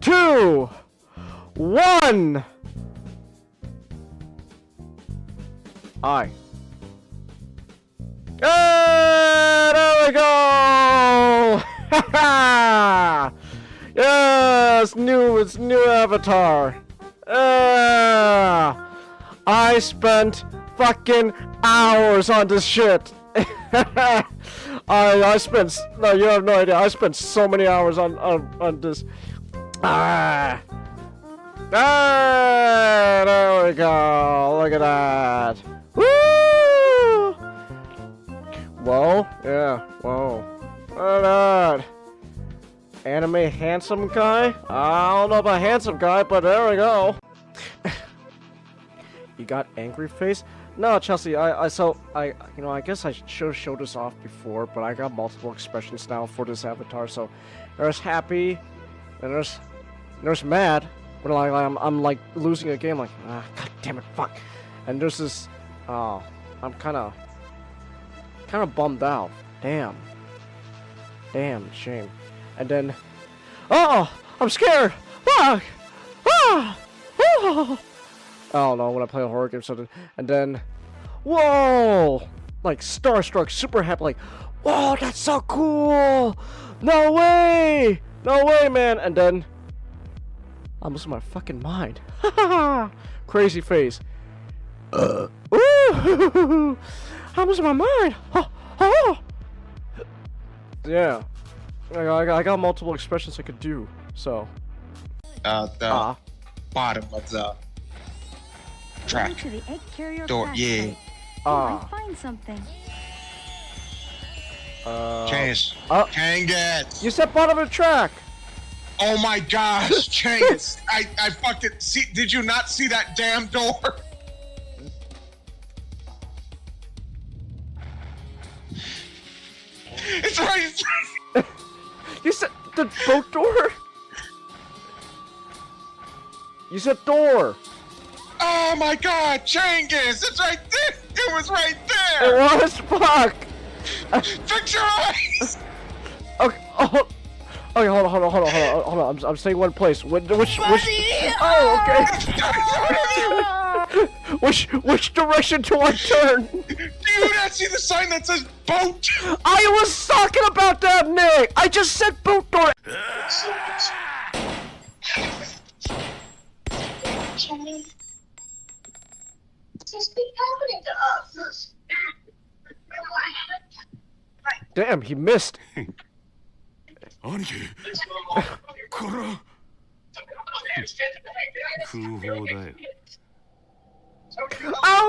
2, 1. Aye. There we go! Yes, it's new avatar. I spent fucking hours on this shit. I spent, no, you have no idea. I spent so many hours on this. There we go. Look at that. Woo! Whoa, yeah, whoa. Look at that. Anime handsome guy? I don't know about handsome guy, but there we go. You got angry face? No, Chelsea, I guess I should have showed this off before, but I got multiple expressions now for this avatar, so there's happy, and there's mad, when I'm like losing a game, like, god damn it, fuck. And there's this, I'm kinda bummed out. Damn, shame. And then, oh, I'm scared! Fuck! Ah! Oh! I don't know, when I play a horror game or something. And then, whoa! Like, starstruck, super happy, like, whoa, that's so cool! No way! No way, man! And then, I'm losing my fucking mind. Crazy face. Ooh! I'm losing my mind! Yeah. I got multiple expressions I could do, so. The bottom of the track. To the egg carrier Door, yeah. I find something. Change. Change it. You said bottom of the track. Oh my gosh, change. I fucking see. Did you not see that damn door? It's right. You said the boat door? You said door. Oh my god, Changus! It's right there! It was right there! It was? Fuck! Fix your eyes! Okay, oh, okay, hold on. I'm staying one place. Which oh, okay. which direction do I turn? Do you not see the sign that says boat? I was talking about that, Nick! I just said boat door! Damn, he missed. Oh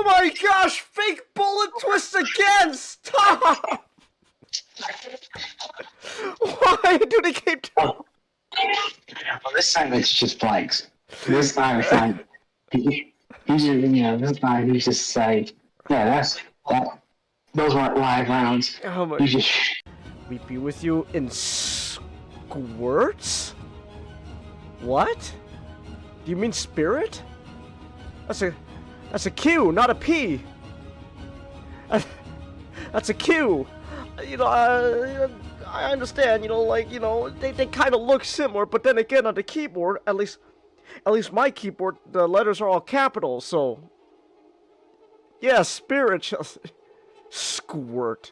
my gosh! Fake bullet twist again! Stop! Why do they keep doing? Well, this time it's just blanks. This time it's like he just, this time he's just like, yeah, that. Those weren't live rounds. Oh my. You just. We be with you in squirts? What? Do you mean spirit? That's a Q, not a P. That's a Q. You know, I understand. You know, like, you know, they kind of look similar, but then again, on the keyboard, at least my keyboard, the letters are all capitals. So, yeah, spirit. Squirt.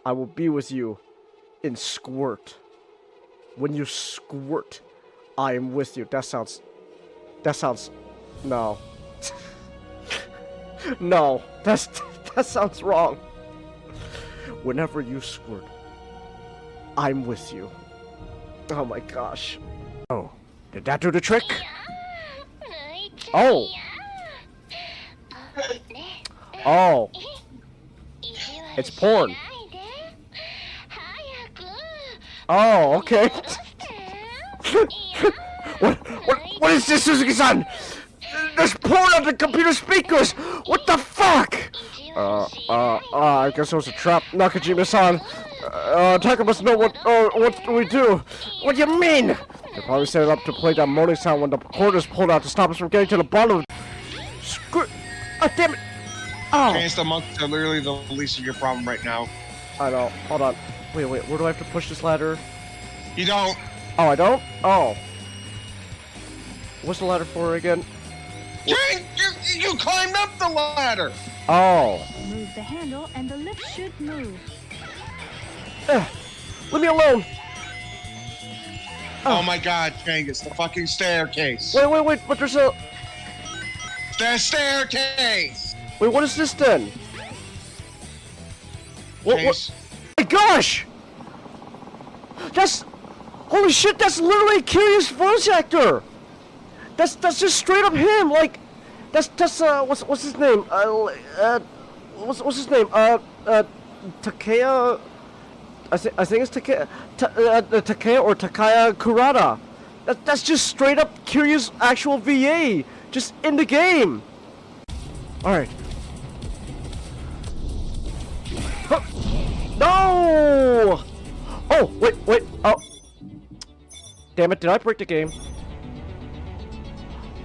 I will be with you in squirt. When you squirt, I am with you. That sounds. No. No, that sounds wrong. Whenever you squirt, I'm with you. Oh my gosh. Oh, did that do the trick? Oh. Oh. It's porn. Oh, okay. What is this, Suzuki-san? There's porn on the computer speakers! What the fuck? I guess it was a trap. Nakajima-san. Taka must know what do we do? What do you mean? They probably set it up to play that moaning sound when the corder's pulled out to stop us from getting to the bottom of it. Screw. Oh, damn it. Oh. Change the monks are literally the least of your problem right now. I know. Hold on. Wait. Where do I have to push this ladder? You don't. Oh, I don't? Oh. What's the ladder for again? Jane, you climbed up the ladder. Oh. Move the handle and the lift should move. Leave me alone. Oh my God, Changus, the fucking staircase. Wait, but there's a... The staircase. Wait, what is this then? What? Chase. My gosh! That's... Holy shit, that's literally Kiryu's voice actor! That's just straight up him, like... That's what's his name? What's his name? Takaya... I think it's Takaya... Takaya or Takaya Kurata. That's just straight up Kiryu's actual VA! Just in the game! Alright. Huh. No! Oh, wait, oh. Damn it, did I break the game?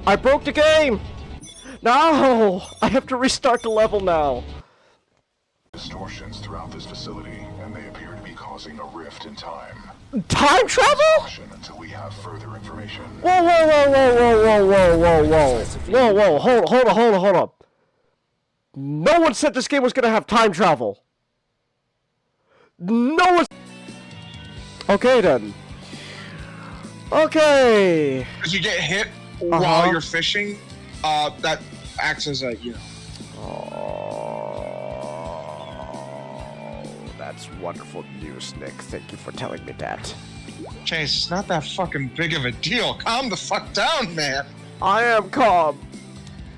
I broke the game! No! I have to restart the level now. Distortions throughout this facility, and they appear to be causing a rift in time. Time travel? Caution until we have further information. Whoa, hold up. No one said this game was gonna have time travel. No one... Okay then. Okay. As you get hit while you're fishing, that acts as a, you know. Oh, that's wonderful news, Nick. Thank you for telling me that. Chase, it's not that fucking big of a deal. Calm the fuck down, man. I am calm.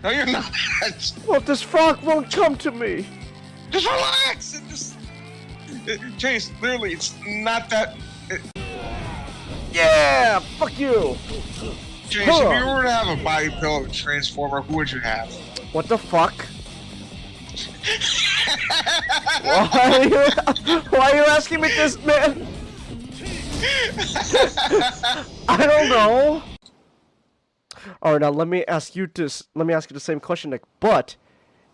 No, you're not. Well, this frog won't come to me. Just relax and just... Chase, literally, it's not that... Yeah, fuck you. Chase, if you were to have a body pillow of a transformer, who would you have? What the fuck? Why are you asking me this, man? I don't know. Alright, now let me ask you this. Let me ask you the same question, Nick. But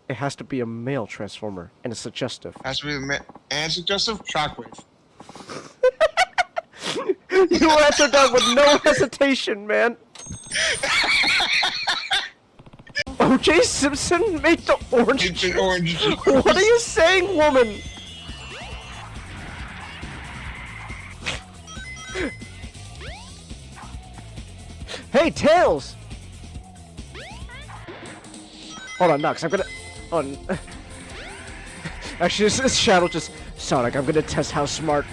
it has to be a male transformer, and it's suggestive. Has to be the and suggestive shockwave. You answered that with no hesitation, man. O.J. Simpson made the orange juice? Orange juice. What are you saying, woman? Hey, Tails! Hold on, Nux, I'm gonna... Oh, actually, this Shadow just... Sonic, I'm gonna test how smart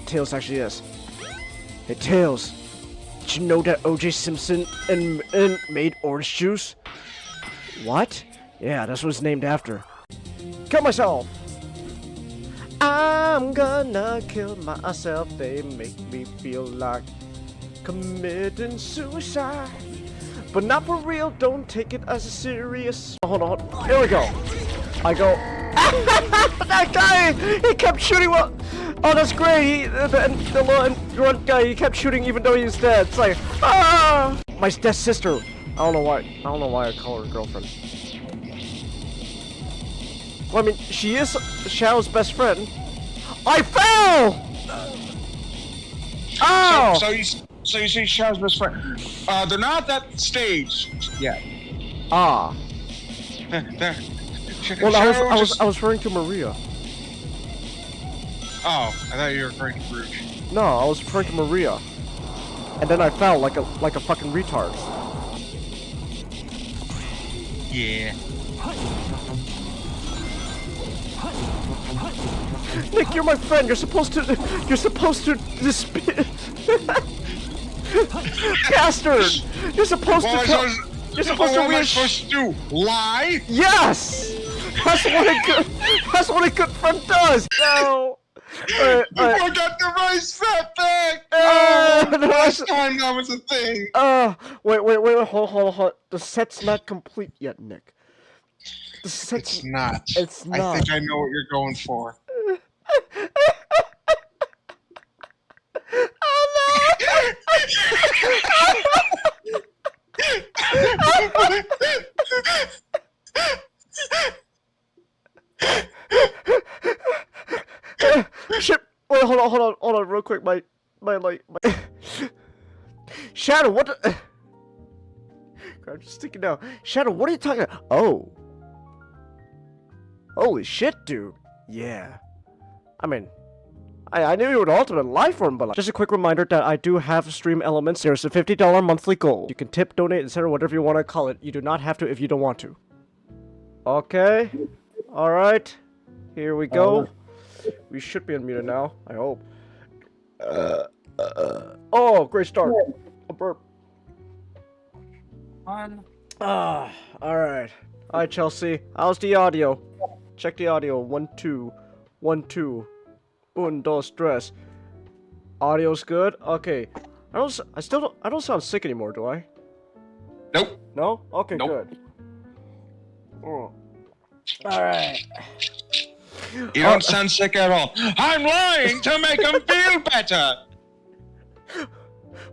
Tails actually is. Hey, Tails. Did you know that O.J. Simpson and made orange juice? What? Yeah, that's what it's named after. Kill myself! I'm gonna kill myself. They make me feel like committing suicide. But not for real, don't take it as a serious. Hold on, here we go. I go. That guy! He kept shooting while. Oh, that's great. The little grunt guy, he kept shooting even though he was dead. It's like, ah! My dead sister. I don't know why I call her girlfriend. Well, I mean, she is Shadow's best friend. I fell! Oh! So you see Shadow's best friend. They're not at that stage yet. Ah. They're, Well, I was referring to Maria. Oh, I thought you were referring to Bruce. No, I was referring to Maria. And then I fell like a fucking retard. Yeah. Nick, you're my friend. You're supposed to dispute. Bastard! You're supposed to. You're supposed to. What am I supposed to do? Lie? Yes. That's what a good friend does. No. I got the right setback. Oh, last time that was a thing. Wait, hold. The set's not complete yet, Nick. The set's It's not. It's not. I think I know what you're going for. Oh no! Shit! Wait, hold on, real quick. My Shadow, what? I'm just thinking now. Shadow, what are you talking about? Oh. Holy shit, dude. Yeah. I mean, I knew you were an ultimate life form, but just a quick reminder that I do have stream elements. There's a $50 monthly goal. You can tip, donate, etc., whatever you want to call it. You do not have to if you don't want to. Okay. Alright. Here we go. We should be unmuted now. I hope. Oh, great start. A burp. Alright. Alright, Chelsea. How's the audio? Check the audio. 1, 2. 1, 2. Un, dos, tres. Audio's good? Okay. I don't sound sick anymore, do I? Nope. No? Okay, Nope. good. Oh. Alright. You don't sound sick at all. I'm lying to make him feel better.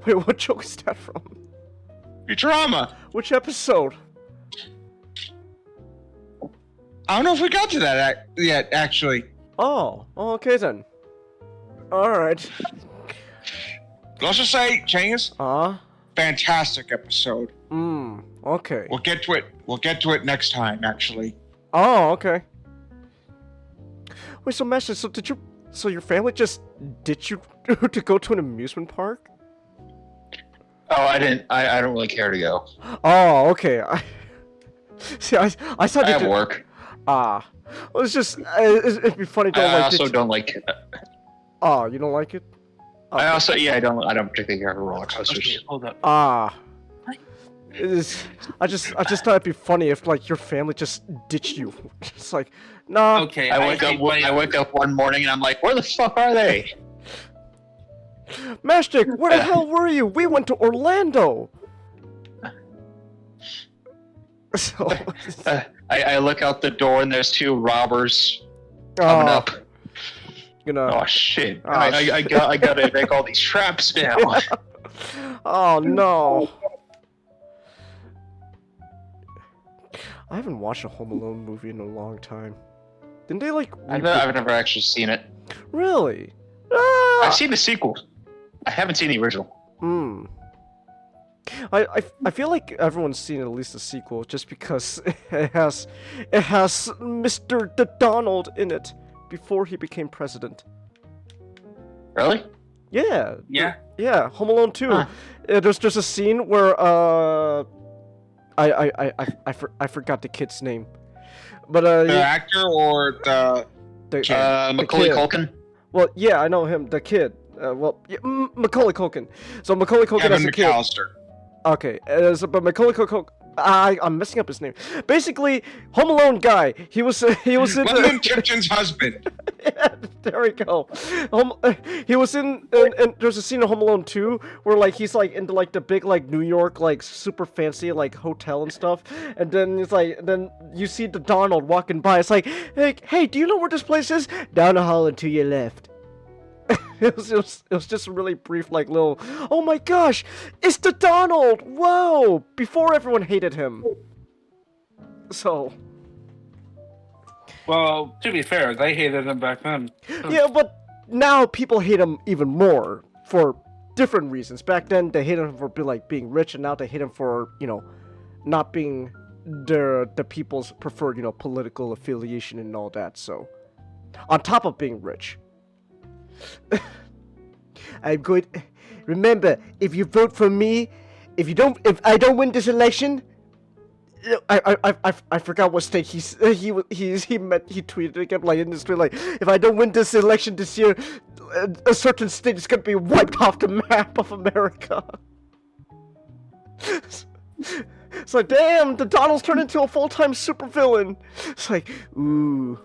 Wait, what joke is that from? Futurama. Which episode? I don't know if we got to that yet, actually. Oh, okay then. Alright. Let's just say, Changus, fantastic episode. Okay. We'll get to it. We'll get to it next time, actually. Oh, okay. Wait, so Master, so your family just ditched you to go to an amusement park? Oh, I didn't. I don't really care to go. Oh, okay. See, I thought I you have did. work. Well, it's just it'd be funny to I like. also don't like. Oh, you don't like it? I also I don't particularly care for roller coasters. Hold up. I just thought it'd be funny if like your family just ditched you. It's like, nah. Okay, I wake up one morning and I'm like, where the fuck are they? Mastic, where the hell were you? We went to Orlando. So I look out the door and there's 2 robbers coming up. You know. Oh shit! Oh, I gotta make all these traps now. Oh no. I haven't watched a Home Alone movie in a long time. Didn't they like? I've never actually seen it. Really? I've seen the sequel. I haven't seen the original. I feel like everyone's seen at least the sequel just because it has Mr. Donald in it before he became president. Really? Yeah. Yeah. Yeah. Home Alone 2. Huh. There's a scene where I forgot the kid's name, but The actor or the Macaulay kid. Culkin. Well, yeah, I know him, the kid. Macaulay Culkin. So Macaulay Culkin Kevin as a kid. McAllister. Okay, but Macaulay Culkin. I'm messing up his name. Basically, Home Alone guy. He was in Lyndon Tipton's husband. Yeah, there we go. He was in, and there's a scene in Home Alone 2 where like he's like into like the big like New York like super fancy like hotel and stuff, and then it's like then you see the Donald walking by. It's like, hey, do you know where this place is? Down the hall and to your left. It was just a really brief like little. Oh my gosh, it's the Donald! Whoa! Before everyone hated him. So. Well, to be fair, they hated him back then. Yeah, but now people hate him even more for different reasons. Back then, they hated him for being rich, and now they hate him for not being the people's preferred political affiliation and all that. So, on top of being rich, I'm going. Remember, if you vote for me, if I don't win this election. I forgot what state he tweeted again like in this tweet like if I don't win this election this year, a certain state is gonna be wiped off the map of America. It's like, damn, the Donald's turned into a full-time supervillain. It's like, ooh.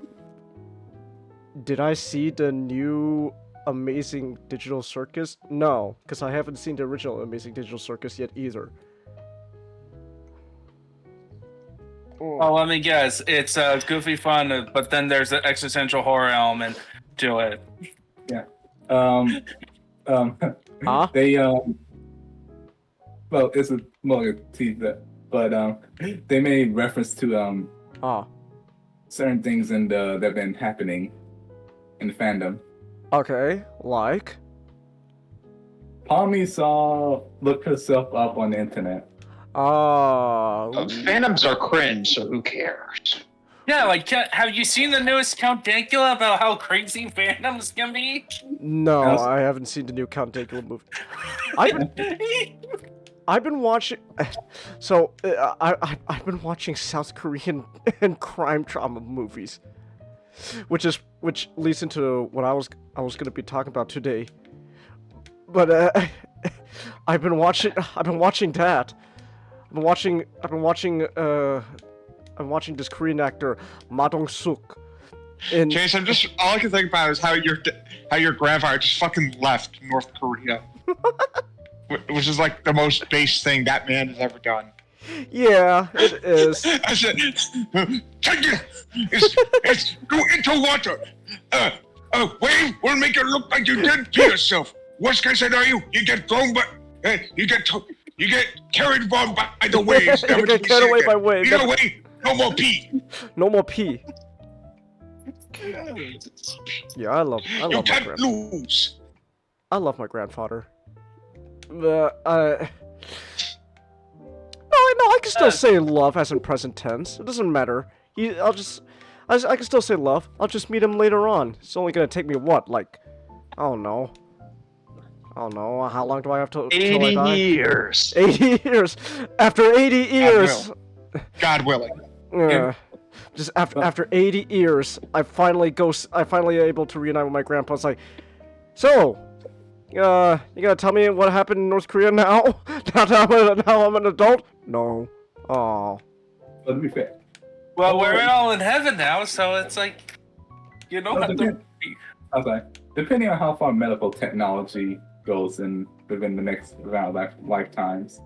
Did I see the new Amazing Digital Circus? No, because I haven't seen the original Amazing Digital Circus yet either. Oh, let me guess. It's goofy fun, but then there's an existential horror element to it. Yeah. Huh? They well, it's a more teaser, but they made reference to certain things that have been happening in the fandom. Okay, like? Palmy looked herself up on the internet. Phantoms are cringe, so who cares? Yeah, like, have you seen the newest Count Dankula about how crazy Phantoms can be? No, I haven't seen the new Count Dankula movie. I've been watching. So I've been watching South Korean and crime drama movies, which leads into what I was gonna be talking about today. But I've been watching that. I'm watching this Korean actor Dong-seok. Chase, all I can think about is how your grandfather just fucking left North Korea, which is like the most base thing that man has ever done. Yeah, it is. I said, take it. Go into water. Wave will make it look like you didn't pee yourself. What kind are you? You get thrown by, you get carried by the waves. You get carried away by waves. Either way, no more pee. No more pee. Yeah, I love You my can't grandfather. lose. I love my grandfather. No, I can still say love as in present tense. It doesn't matter. I can still say love. I'll just meet him later on. It's only gonna take me what, like, I don't know. How long do I have to? 80 years. 80 years. After 80 years. God willing. Just after 80 years, I finally able to reunite with my grandpa. It's like, so, you gonna tell me what happened in North Korea now? now I'm an adult? No. Oh. Let me fair. Well, we're all in heaven now, so it's like, you know. Okay. Depending on how far medical technology goes within the next lifetimes.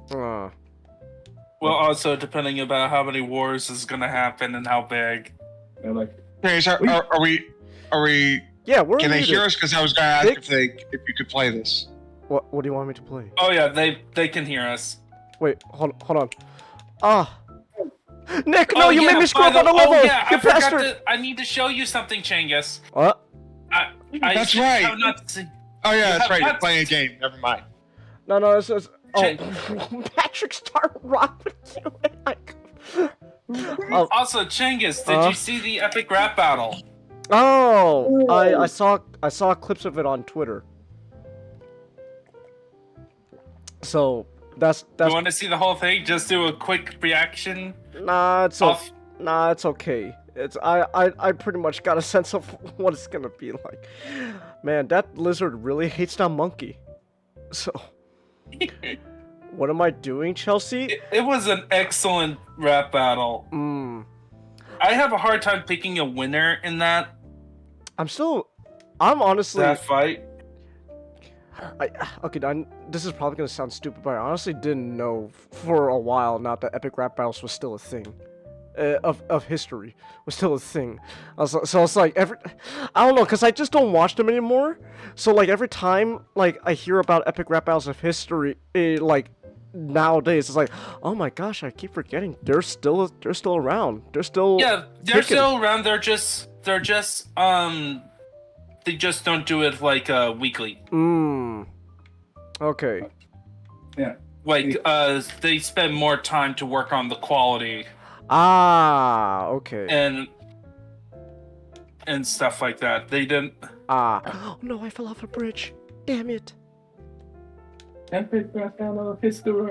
Well, also depending about how many wars is gonna happen and how big. They're like, Hey, so are we? Yeah, we're. Can they muted. hear us? Because I was gonna ask if you could play this. What do you want me to play? Oh yeah, they can hear us. Wait, hold on. Nick, no, you made me screw up on the Oh level. yeah, You I forgot bastard. I need to show you something, Changus. What? That's right. have not seen- Oh yeah, that's have right. You're not- playing a game. Never mind. No, it's Patrick Star rock with you. Also, Changus, did you see the epic rap battle? Oh, I saw clips of it on Twitter. So that's. You want to see the whole thing? Just do a quick reaction. Nah, it's okay. I pretty much got a sense of what it's gonna be like. Man, that lizard really hates that monkey. So, what am I doing, Chelsea? It was an excellent rap battle. I have a hard time picking a winner in that. I'm honestly. That fight. This is probably gonna sound stupid, but I honestly didn't know for a while now that epic rap battles was still a thing. Of history was still a thing. So it's like I don't know, cause I just don't watch them anymore. So like every time like I hear about epic rap battles of history, like nowadays, it's like, oh my gosh, I keep forgetting they're still around. They're still they're still around. They just don't do it like weekly. Okay. Yeah. Like they spend more time to work on the quality. Okay. And stuff like that. They didn't. Oh no, I fell off a bridge. Damn it. Epic rap battle of history.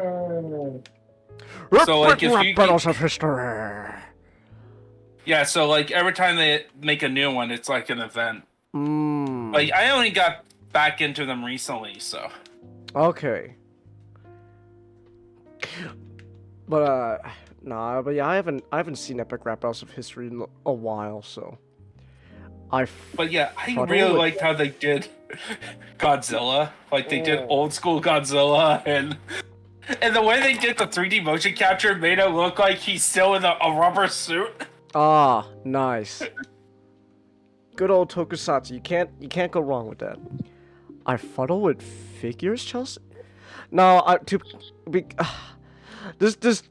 So like if you battles of history. Yeah, so like every time they make a new one, it's like an event. Like I only got back into them recently, so. Okay. But but yeah, I haven't seen epic rap battles of history in a while, so. But yeah, I really liked how they did Godzilla. Like they did old school Godzilla, and the way they did the 3D motion capture made it look like he's still in a rubber suit. Nice. Good old tokusatsu. You can't go wrong with that. I fuddle with figures, Chelsea. No, this.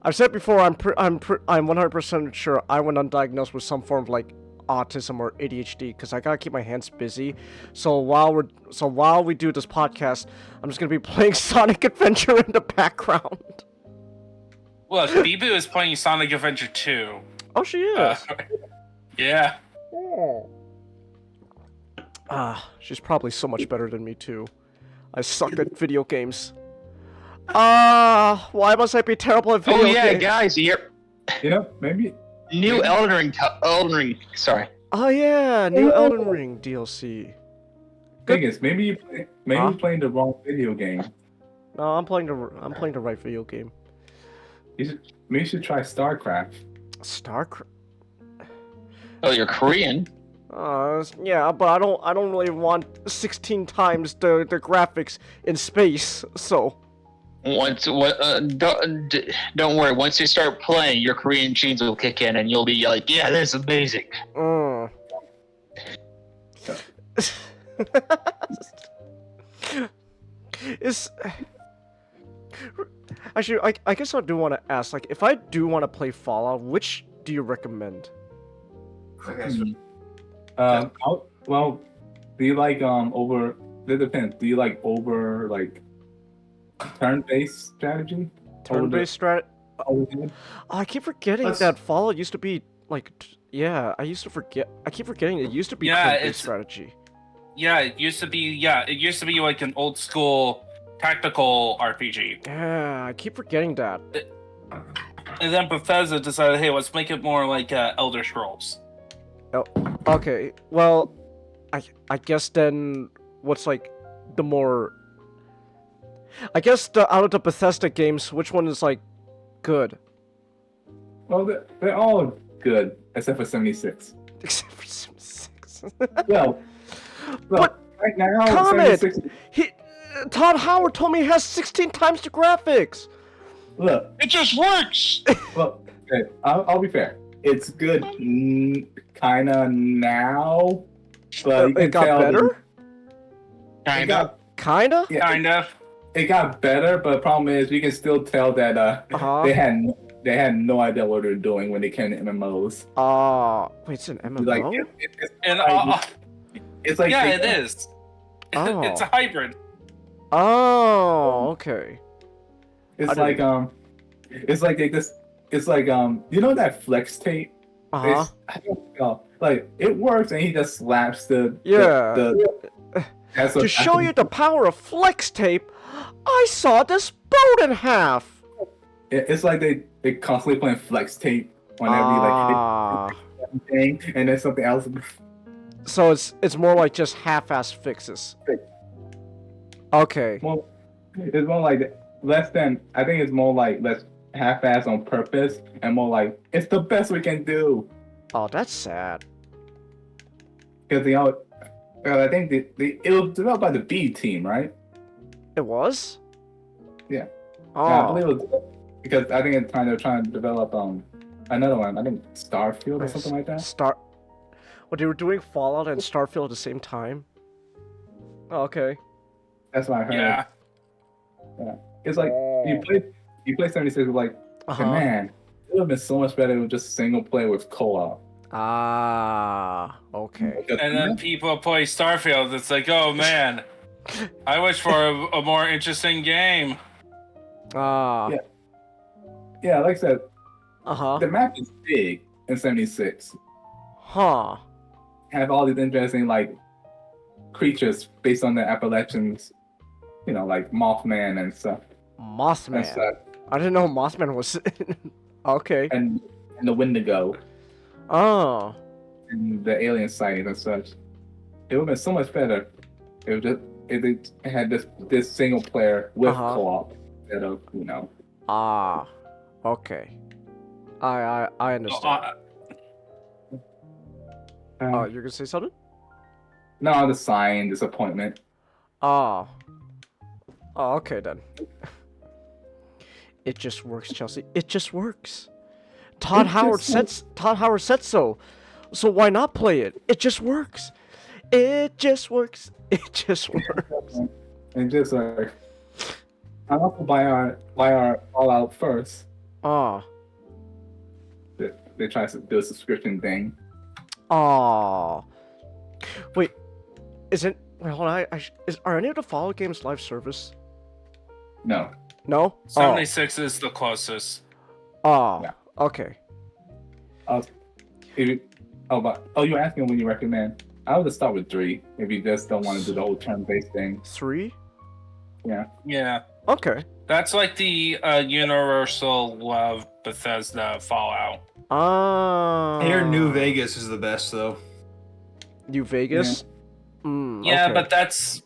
I've said before. I'm 100% sure I went undiagnosed with some form of like autism or ADHD because I gotta keep my hands busy. So while we do this podcast, I'm just gonna be playing Sonic Adventure in the background. Look, Bibu is playing Sonic Adventure 2. Oh, she is. Yeah. She's probably so much better than me too. I suck at video games. Why must I be terrible at video games? Oh yeah, guys, here. You know, maybe New Elden Ring. Sorry. Oh yeah, new Elden Ring DLC. thing is, maybe you're playing the wrong video game. No, I'm playing the right video game. Maybe you should try StarCraft. StarCraft. Oh, you're Korean. Yeah, but I don't really want 16 times the graphics in space. So. Don't worry. Once you start playing, your Korean genes will kick in, and you'll be like, "Yeah, that's amazing." Actually, I guess I do want to ask, like, if I do want to play Fallout, which do you recommend? Well, do you like over? It depends. Do you like over like turn-based strategy? Turn-based strategy. I keep forgetting that Fallout used to be like. Yeah, I keep forgetting it used to be turn-based strategy. Yeah, it used to be. Yeah, it used to be like an old school tactical RPG. Yeah, I keep forgetting that. And then Bethesda decided, hey, let's make it more like Elder Scrolls. Oh, okay. Well, I guess then what's like the more. I guess out of the Bethesda games, which one is like good? Well, they're all good except for 76. Except for 76. Well, but right now, comment! 76... Todd Howard told me it has 16 times the graphics. Look, it just works. Well, okay, I'll be fair. It's good, kinda now, but you can it got tell better. Kinda. Yeah, kinda. It got better, but the problem is you can still tell that they had no idea what they're doing when they came to MMOs. Wait, it's an MMO? Like, it's like yeah, it is. Oh. It's a hybrid. Oh, okay. It's like you know that flex tape? I don't know. Like it works, and he just slaps the to show you the power of flex tape, I saw this boat in half. It's like they constantly playing flex tape whenever you like hit something, and then something else. So it's more like just half-ass fixes. Okay. Well, it's more like less than. I think it's more like less half-ass on purpose, and more like it's the best we can do. Oh, that's sad. Because I think it was developed by the B team, right? It was? Yeah. Oh. Yeah, I believe it was, because I think at the time they were trying to develop another one. I think Starfield or something like that. Well, they were doing Fallout and Starfield at the same time. Oh, okay. That's what I heard. Yeah. It's like you play 76 with like, man, it would have been so much better with just single player with co-op. Okay. And then people play Starfield. It's like, oh man, I wish for a more interesting game. Yeah, like I said, the map is big in 76. Have all these interesting like creatures based on the Appalachians, you know, like Mothman and stuff. Mothman. I didn't know Mothman was. Okay. And the Wendigo. Oh. And the alien sighting and such. It would have been so much better. It had this single player with co-op instead of, you know. Okay. I understand. You're gonna say something? No, the sign disappointment. Oh, okay then. It just works, Chelsea. It just works. Todd Howard said so. So why not play it? It just works. It just works. It just works. And just like I also buy our Fallout first. They try to do a subscription thing. Wait, isn't? Wait, hold on. Are any of the Fallout games live service? No. No. 76 is the closest. Oh, Yeah. okay. You were asking when you recommend. I would just start with 3 if you just don't want to do the whole turn-based thing. 3? Yeah. Yeah. Okay. That's like the universal Bethesda Fallout. Ah. I hear New Vegas is the best though. New Vegas? Yeah, okay. but that's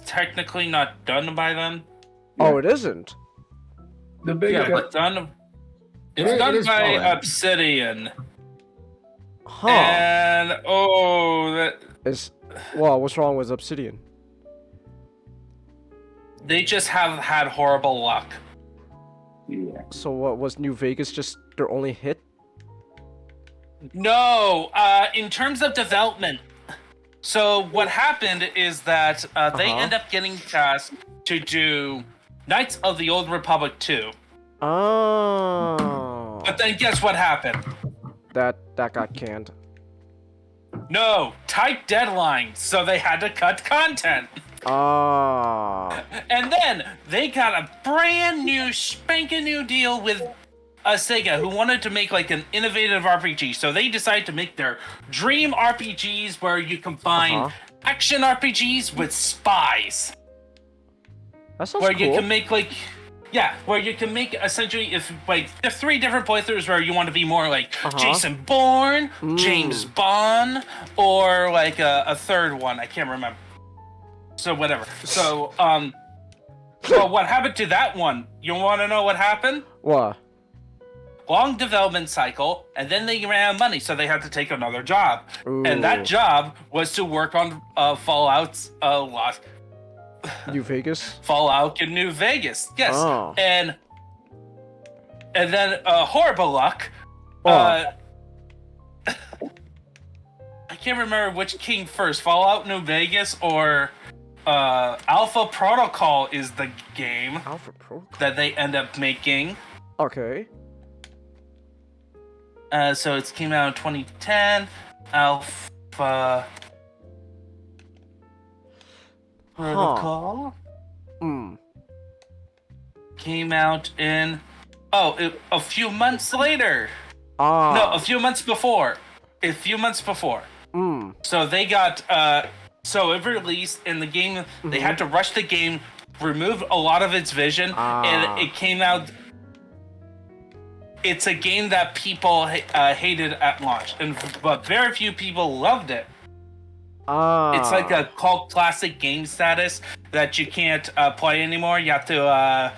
technically not done by them. Oh, it isn't? The big Yeah, but done. It's It done is by Fallout. Obsidian. Huh. And Well, what's wrong with Obsidian? they just have had horrible luck. Yeah. So what, was New Vegas just their only hit? No, in terms of development. So what happened is that they end up getting tasked to do Knights of the Old Republic 2. Oh. But then guess what happened? That got canned. No, tight deadline, so they had to cut content. Ah. And then they got a brand new, spanking new deal with Sega, who wanted to make like an innovative RPG. So they decided to make their dream RPGs where you combine action RPGs with spies. That sounds Where cool. you can make like, where you can make essentially, if like there's 3 different playthroughs where you want to be more like Jason Bourne, James Bond, or like a third one. I can't remember. So whatever. So so what happened to that one? You want to know what happened? What? Long development cycle, and then they ran out of money, so they had to take another job. Ooh. And that job was to work on Fallout's New Vegas? Fallout in New Vegas. Yes. Oh. And then horrible luck. Oh. I can't remember which came first, Fallout New Vegas or Alpha Protocol is the game Alpha Protocol? that they end up making. Okay. So it came out in 2010. Alpha Protocol came out in a few months later. No, a few months before. So they got so it released in the game. They had to rush the game, remove a lot of its vision, and it came out. It's a game that people hated at launch, but very few people loved it. It's like a cult classic game status that you can't play anymore. You have to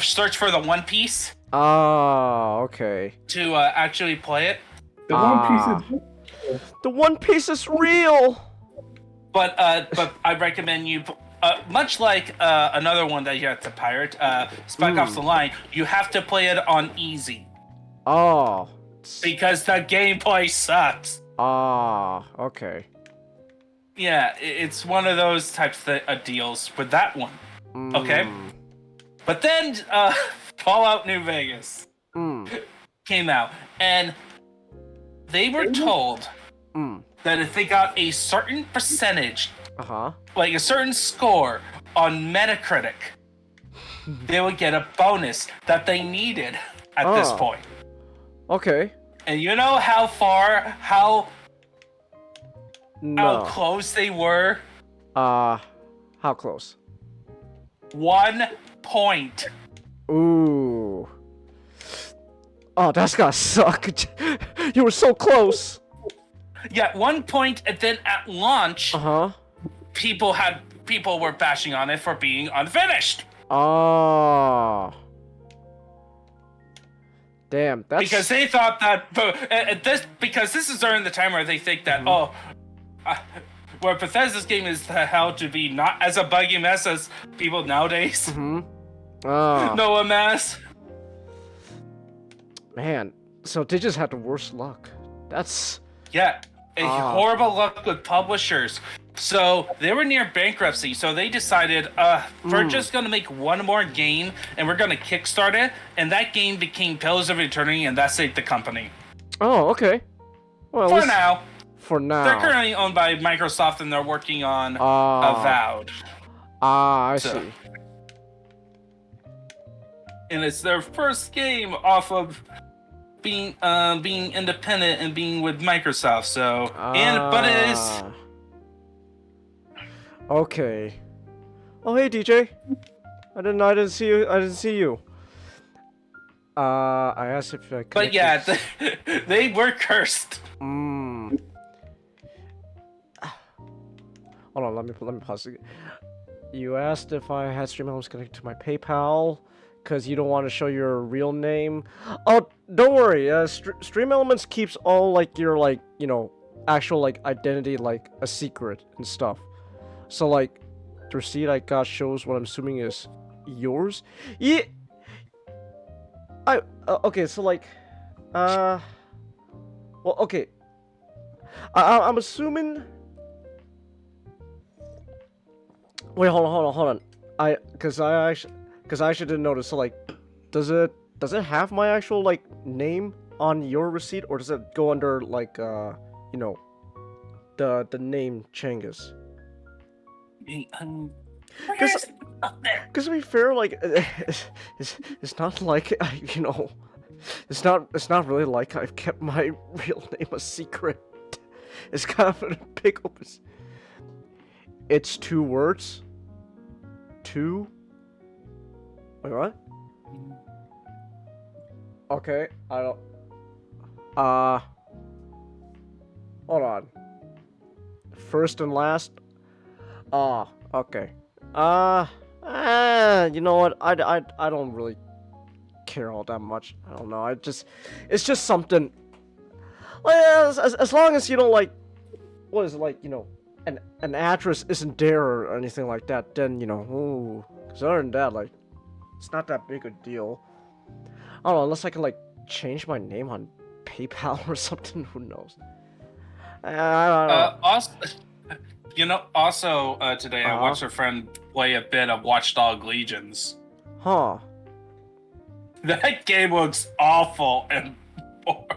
search for the One Piece. Oh, okay. To actually play it. The One Piece is. The One Piece is real. But I recommend you. Much like another one that you have to pirate, Spec Ops: The Line, you have to play it on easy. Oh. Because the gameplay sucks. Okay. Yeah, it's one of those types of deals with that one. Okay? But then Fallout New Vegas came out, and they were told that if they got a certain percentage, like a certain score on Metacritic, they would get a bonus that they needed at this point. Okay. And you know how close they were? How close? 1 point. Ooh. Oh, that's gotta suck. You were so close. Yeah, 1 point, and then at launch, people were bashing on it for being unfinished. Oh. Damn, that's Because they thought that because this is during the time where they think that where Bethesda's game is held to be not as a buggy mess as people nowadays. Know a mess. Man, so they just had the worst luck. That's horrible luck with publishers. So they were near bankruptcy, so they decided, we're just gonna make one more game, and we're gonna kickstart it, and that game became Pillars of Eternity, and that saved the company. Oh, okay. Well, For now. For now. They're currently owned by Microsoft, and they're working on Avowed. I see. and it's their first game off of being independent and being with Microsoft. So but it is okay. Oh hey DJ, I didn't see you. I didn't see you. I asked if I could. But yeah, they were cursed. Hold on, let me pause. You asked if I had stream elements connected to my PayPal, because you don't want to show your real name. Oh, don't worry. Stream elements keeps all like your actual identity a secret and stuff. So the receipt I got shows what I'm assuming is yours. Yeah. Okay, so well, okay. I'm assuming. Wait, hold on. Cause I actually didn't notice. So does it have my actual name on your receipt, or does it go under the name Changus? Because to be fair, it's not like it's not really like I've kept my real name a secret. It's kind of a big open. It's 2 words. 2. Wait, what? Okay, I don't. Hold on. First and last. Okay. You know what? I don't really care all that much. I don't know. It's just something. As long as you don't what is it an address isn't there or anything like that, then ooh. Cause other than that, it's not that big a deal. I don't know, unless I can change my name on PayPal or something. Who knows? I don't know. Also today I watched a friend play a bit of Watchdog Legions. Huh. That game looks awful and boring.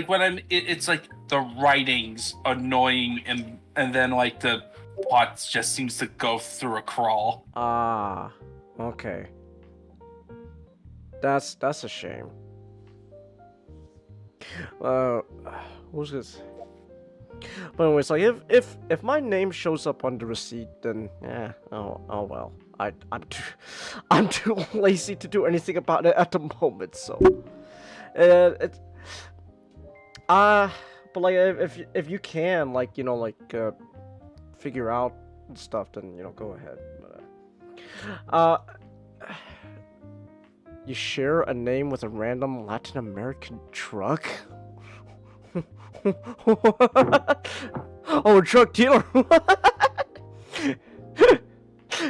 When it's the writing's annoying and then the plot just seems to go through a crawl. Okay. That's a shame. Who's this? But anyways, if my name shows up on the receipt, then oh well. I'm too lazy to do anything about it at the moment. So, but if you can figure out stuff, then go ahead. But, you share a name with a random Latin American drug? Oh, a drug dealer?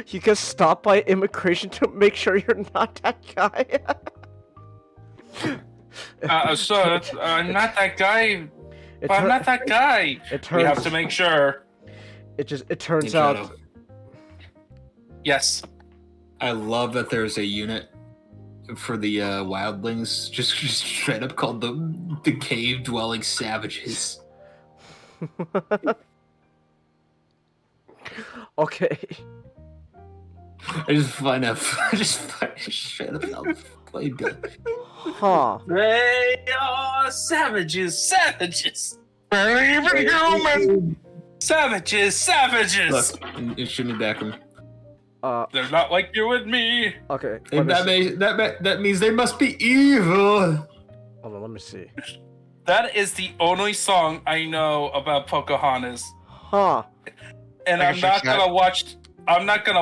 You get stopped by immigration to make sure you're not that guy? So I'm not that guy. I'm not that guy. We have to make sure. It turns out. Yes. I love that there's a unit for the wildlings, just straight up called the cave dwelling savages. Okay. I just find straight up how played good. Huh. They are savages. Very even human. Savages. Look, and shimmy back them. They're not like you and me. Okay. That means they must be evil. Hold on, let me see. That is the only song I know about Pocahontas. Huh. And I'm not gonna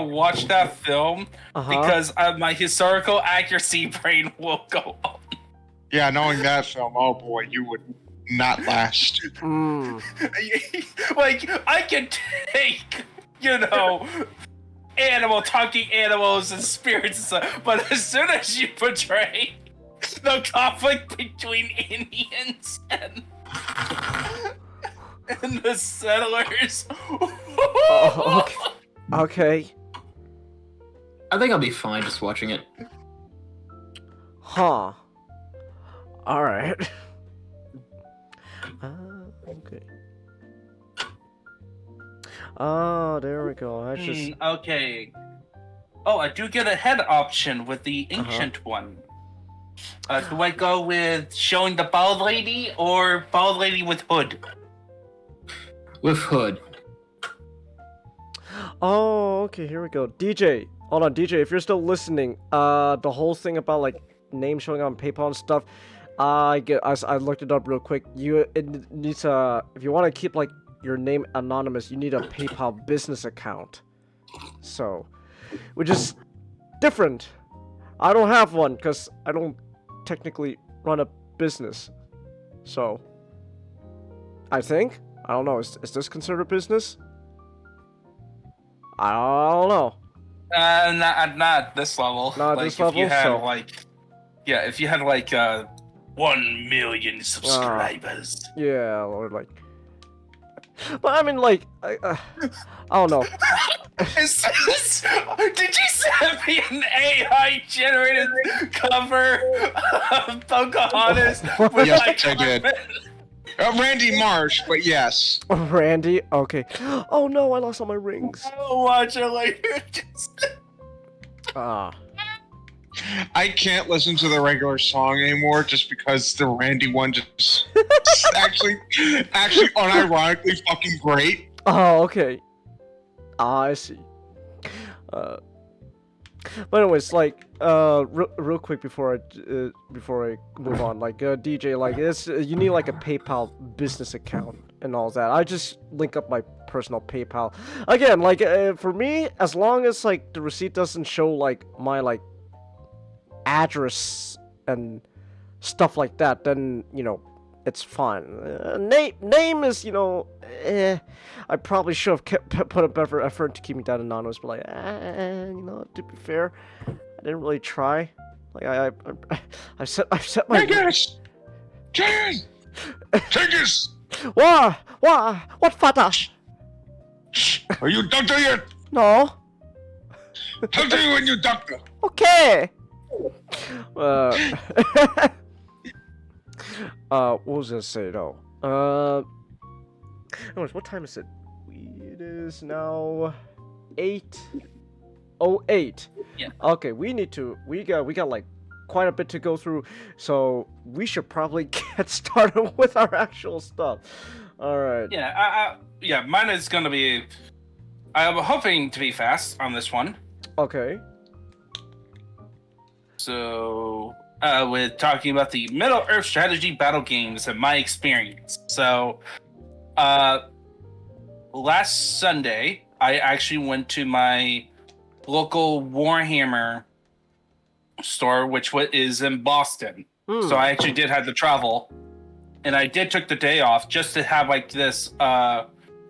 watch that film because my historical accuracy brain will go up. Yeah, knowing that film, oh boy, you would not last. I can take, talking animals and spirits and stuff, but as soon as you portray the conflict between Indians and the settlers. Okay. I think I'll be fine just watching it. Huh. Alright. Okay. Oh, there we go. I just. Okay. Oh, I do get a head option with the ancient one. Do I go with showing the bald lady or bald lady with hood? With hood. Oh, okay. Here we go. DJ, hold on, DJ. If you're still listening, the whole thing about like name showing on PayPal and stuff, I looked it up real quick. It needs if you want to keep like your name anonymous, you need a PayPal business account. So, which is different. I don't have one because I don't technically run a business. So, I think I don't know. Is this considered a business? I don't know. Not at this level. Not at like, this if level. You had, so, if you had like 1 million subscribers. Yeah, or like. But I mean, like, I don't know. Did you send me an AI generated cover of Pocahontas? With Yes, like I did. Randy Marsh, but yes. Randy? Okay. Oh no, I lost all my rings. I'll watch it later. Ah. I can't listen to the regular song anymore just because the Randy one just actually unironically fucking great. Oh, okay. I see. But anyways, like, real quick before I move on, like, DJ, like, you need like a PayPal business account and all that. I just link up my personal PayPal. Again, like, for me, as long as like the receipt doesn't show like my like address and stuff like that, then it's fine. Name is I probably should have put a better effort to keeping that anonymous, but like to be fair, I didn't really try. Like I set my Vegas! Jen! Vegas! What father? Are you doctor yet? No. Talk to you when you doctor. Okay. What was I gonna say though? Anyways, what time is it? It is now 8:08. Yeah. Okay, we got like quite a bit to go through, so we should probably get started with our actual stuff. All right. Yeah, mine is gonna be. I'm hoping to be fast on this one. Okay. So, with talking about the Middle Earth strategy battle games and my experience. So, last Sunday, I actually went to my local Warhammer store, which is in Boston. So I actually did have to travel, and I took the day off just to have like this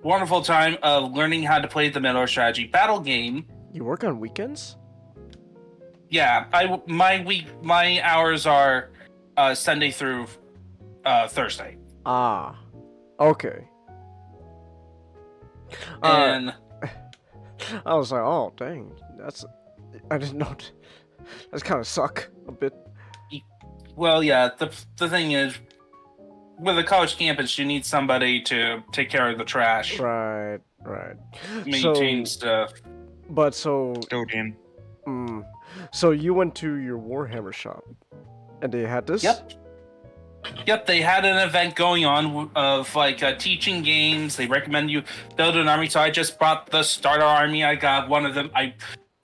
wonderful time of learning how to play the Middle Earth strategy battle game. You work on weekends? Yeah, my hours are Sunday through Thursday. Ah, okay. And I was like, oh dang, I didn't know. That's kind of suck a bit. Well, yeah, the thing is, with a college campus, you need somebody to take care of the trash. Right. Maintain stuff. But so. Custodian. So you went to your Warhammer shop, and they had this? Yep, they had an event going on of like teaching games. They recommend you build an army. So I just brought the starter army. I got one of them. I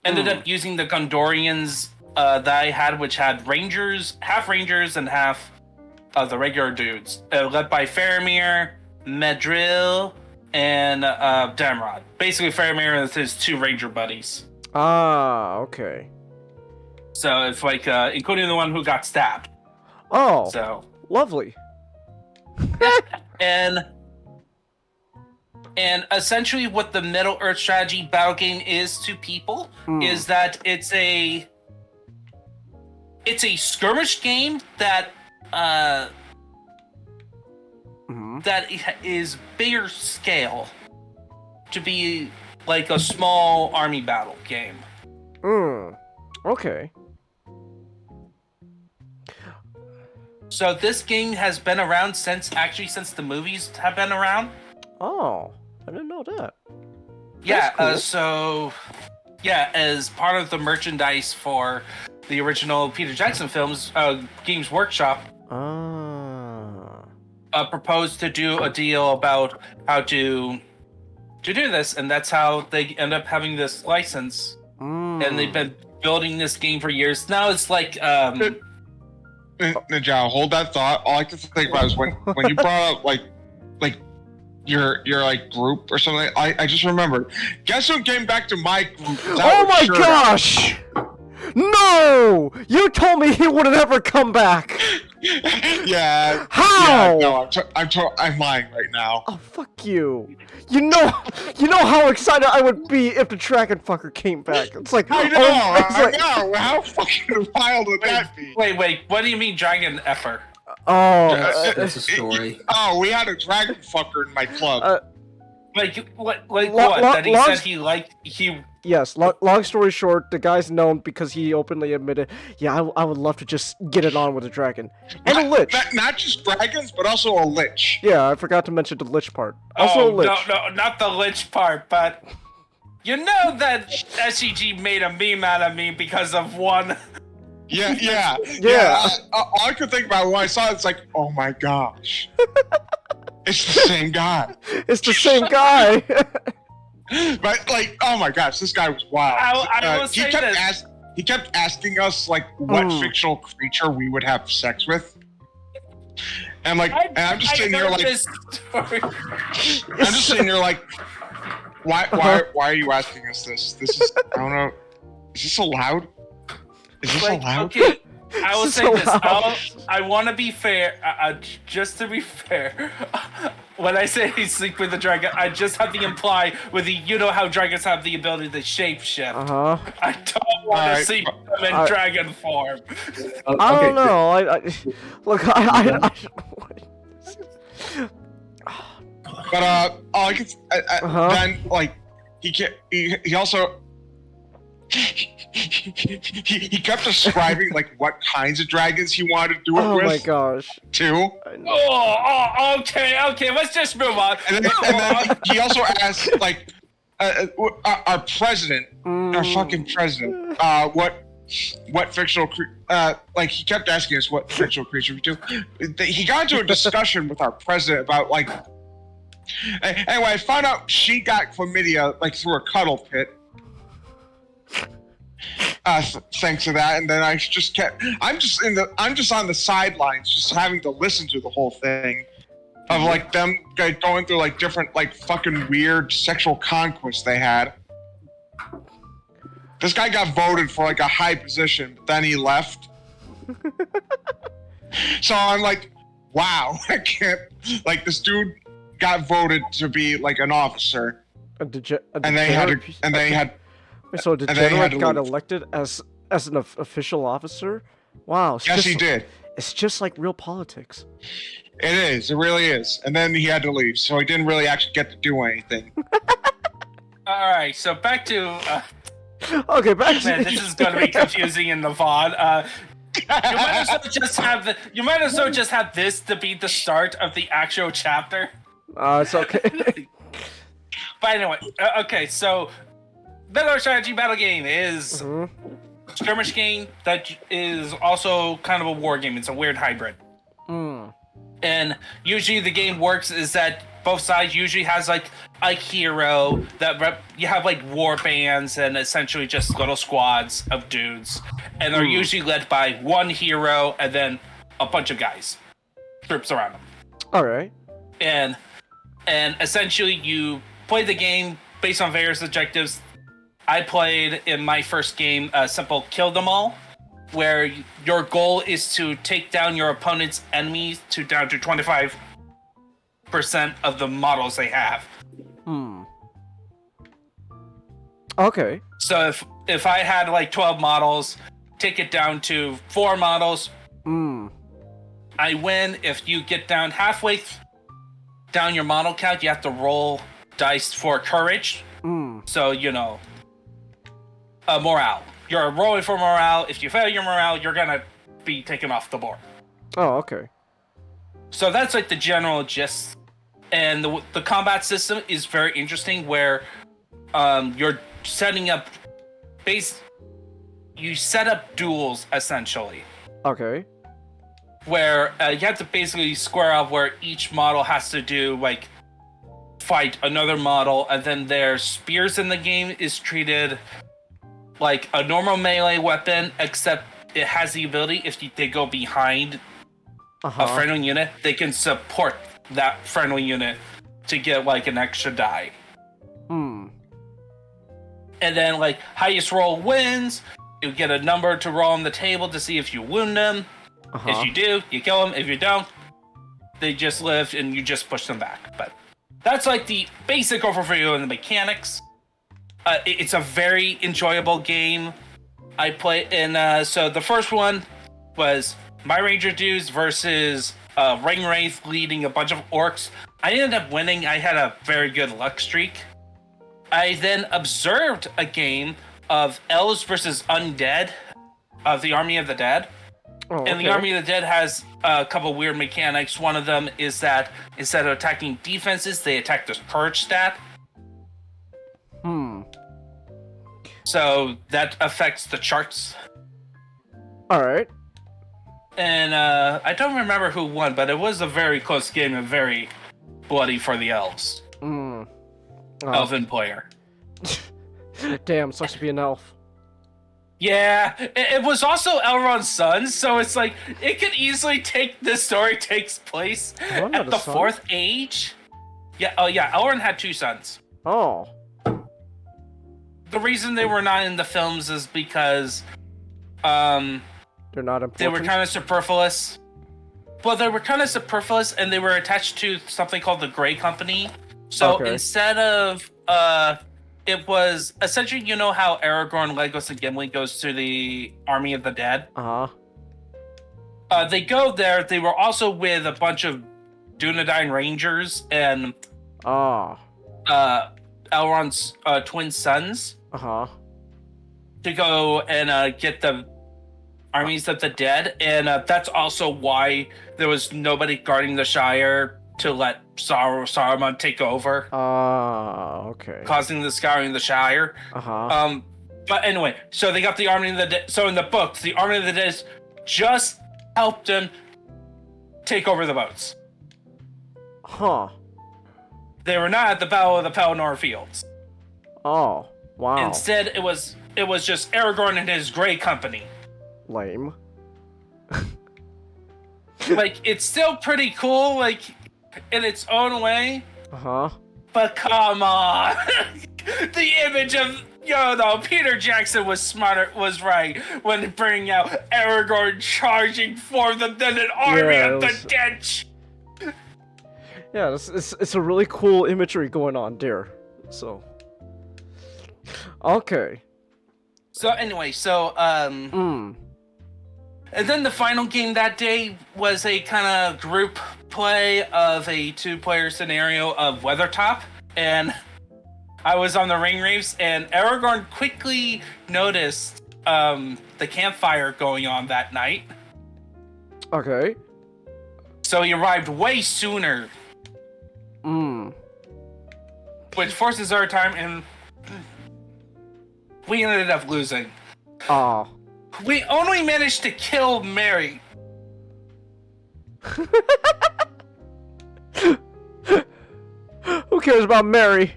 ended up using the Gondorians that I had, which had half Rangers and half the regular dudes, led by Faramir, Medril, and Damrod. Basically, Faramir and his 2 Ranger buddies. Ah, okay. So it's like, including the one who got stabbed. Oh, so lovely. And essentially what the Middle Earth strategy battle game is to people is that it's a skirmish game that that is bigger scale to be like a small army battle game. Okay. So this game has been around since the movies have been around. Oh, I didn't know that. Yeah. Cool. As part of the merchandise for the original Peter Jackson films, Games Workshop proposed to do a deal about how to do this, and that's how they end up having this license. And they've been building this game for years. Now it's like Ninja, hold that thought. All I can think about is when you brought up like your like group or something. I just remembered. Guess who came back to my group? Oh my gosh! No! You told me he wouldn't ever come back. Yeah. How? Yeah, no, I'm lying right now. Oh fuck you! You know how excited I would be if the dragon fucker came back. It's like I know. I know. How fucking wild would that be? Wait. What do you mean, dragon effer? Oh, That's a story. We had a dragon fucker in my club. What? That he said he. Yes. Long story short, the guy's known because he openly admitted, yeah, I would love to just get it on with a dragon and a lich. Not just dragons, but also a lich. Yeah, I forgot to mention the lich part. Also a lich. No, not the lich part, but you know that SCG made a meme out of me because of one. Yeah. All I could think about when I saw it, it's like, oh my gosh. It's the same guy. It's the same guy. But like, oh my gosh, this guy was wild. I will say this. He kept asking us like what fictional creature we would have sex with. And like, I'm just sitting here like, I'm just sitting here like, why are you asking us this? This is, I don't know. Is this allowed? Is this allowed? Okay, I will say this. I want to be fair. Just to be fair, when I say sleep with the dragon, I just have to imply with the, you know how dragons have the ability to shapeshift. I don't want to see them in dragon form. I don't know. Look. But I can, then like he also. He kept describing like what kinds of dragons he wanted to do it with. Oh my gosh. Too. Okay. Let's just move on. And then he also asked like our president, our fucking president, what fictional like he kept asking us what fictional creature we do. He got into a discussion with our president about like. Anyway, I found out she got chlamydia like through a cuddle pit. Thanks to that, and then I just kept. I'm just on the sidelines, just having to listen to the whole thing, of like them going through like different like fucking weird sexual conquests they had. This guy got voted for like a high position, but then he left. So I'm like, wow, I can't. Like this dude got voted to be like an officer, and they had. So Degenerate got elected as an official officer? Wow. Yes, he did. It's just like real politics. It is. It really is. And then he had to leave, so he didn't really actually get to do anything. All right. So back to. Okay, back to. Man, this is going to be confusing in the VOD. You might as well just have this to be the start of the actual chapter. It's okay. But anyway, okay, so. Battle strategy battle game is skirmish game that is also kind of a war game. It's a weird hybrid. And usually the game works is that both sides usually has like a hero that you have like war bands and essentially just little squads of dudes, and they're usually led by one hero and then a bunch of guys, groups around them. All right. And essentially you play the game based on various objectives. I played in my first game a simple kill them all, where your goal is to take down your opponent's enemies down to 25% of the models they have. Okay. So if I had like 12 models, take it down to 4 models. I win. If you get down halfway down your model count, you have to roll dice for courage. So, you know... morale. You're rolling for morale. If you fail your morale, you're gonna be taken off the board. Oh, okay. So that's like the general gist. And the combat system is very interesting, where you're setting up you set up duels essentially. Okay. Where you have to basically square off where each model has to do like fight another model, and then their spears in the game is treated like a normal melee weapon, except it has the ability if they go behind a friendly unit, they can support that friendly unit to get like an extra die. Hmm. And then like highest roll wins. You get a number to roll on the table to see if you wound them. If you do, you kill them. If you don't, they just live and you just push them back. But that's like the basic overview and the mechanics. It's a very enjoyable game. I play, and so the first one was my Ranger dudes versus Ring Wraith leading a bunch of orcs. I ended up winning. I had a very good luck streak. I then observed a game of elves versus undead of the Army of the Dead. Oh, okay. And the Army of the Dead has a couple weird mechanics. One of them is that instead of attacking defenses, they attack the courage stat. So that affects the charts. Alright. And I don't remember who won, but it was a very close game and very bloody for the elves. Elven player. Damn, sucks to be an elf. Yeah, it was also Elrond's son, so it's like, it could easily this story takes place at the fourth age. Yeah, oh yeah, Elrond had 2 sons. Oh. The reason they were not in the films is because, they're not important? they were kind of superfluous. Well, they were kind of superfluous, and they were attached to something called the Grey Company. So instead of, it was essentially, you know how Aragorn, Legolas, and Gimli goes to the Army of the Dead? They go there. They were also with a bunch of Dunedain Rangers and Elrond's twin sons to go and get the armies of the dead. And that's also why there was nobody guarding the Shire to let Saruman take over. Okay. Causing the scouring of the Shire. But anyway, so they got the Army of the Dead. So in the books, the Army of the Dead just helped them take over the boats. They were not at the Battle of the Pelennor Fields. Oh, wow. Instead, it was just Aragorn and his Grey Company. Lame. Like, it's still pretty cool, like, in its own way. But come on! The image of Peter Jackson was right when bringing out Aragorn charging for them than an army of the dead. Yeah, it's a really cool imagery going on there. So, okay. So anyway, and then the final game that day was a kind of group play of a 2-player scenario of Weathertop, and I was on the Ring Wraiths, and Aragorn quickly noticed the campfire going on that night. Okay. So he arrived way sooner. Which forces our time, and we ended up losing. We only managed to kill Mary. Who cares about Mary?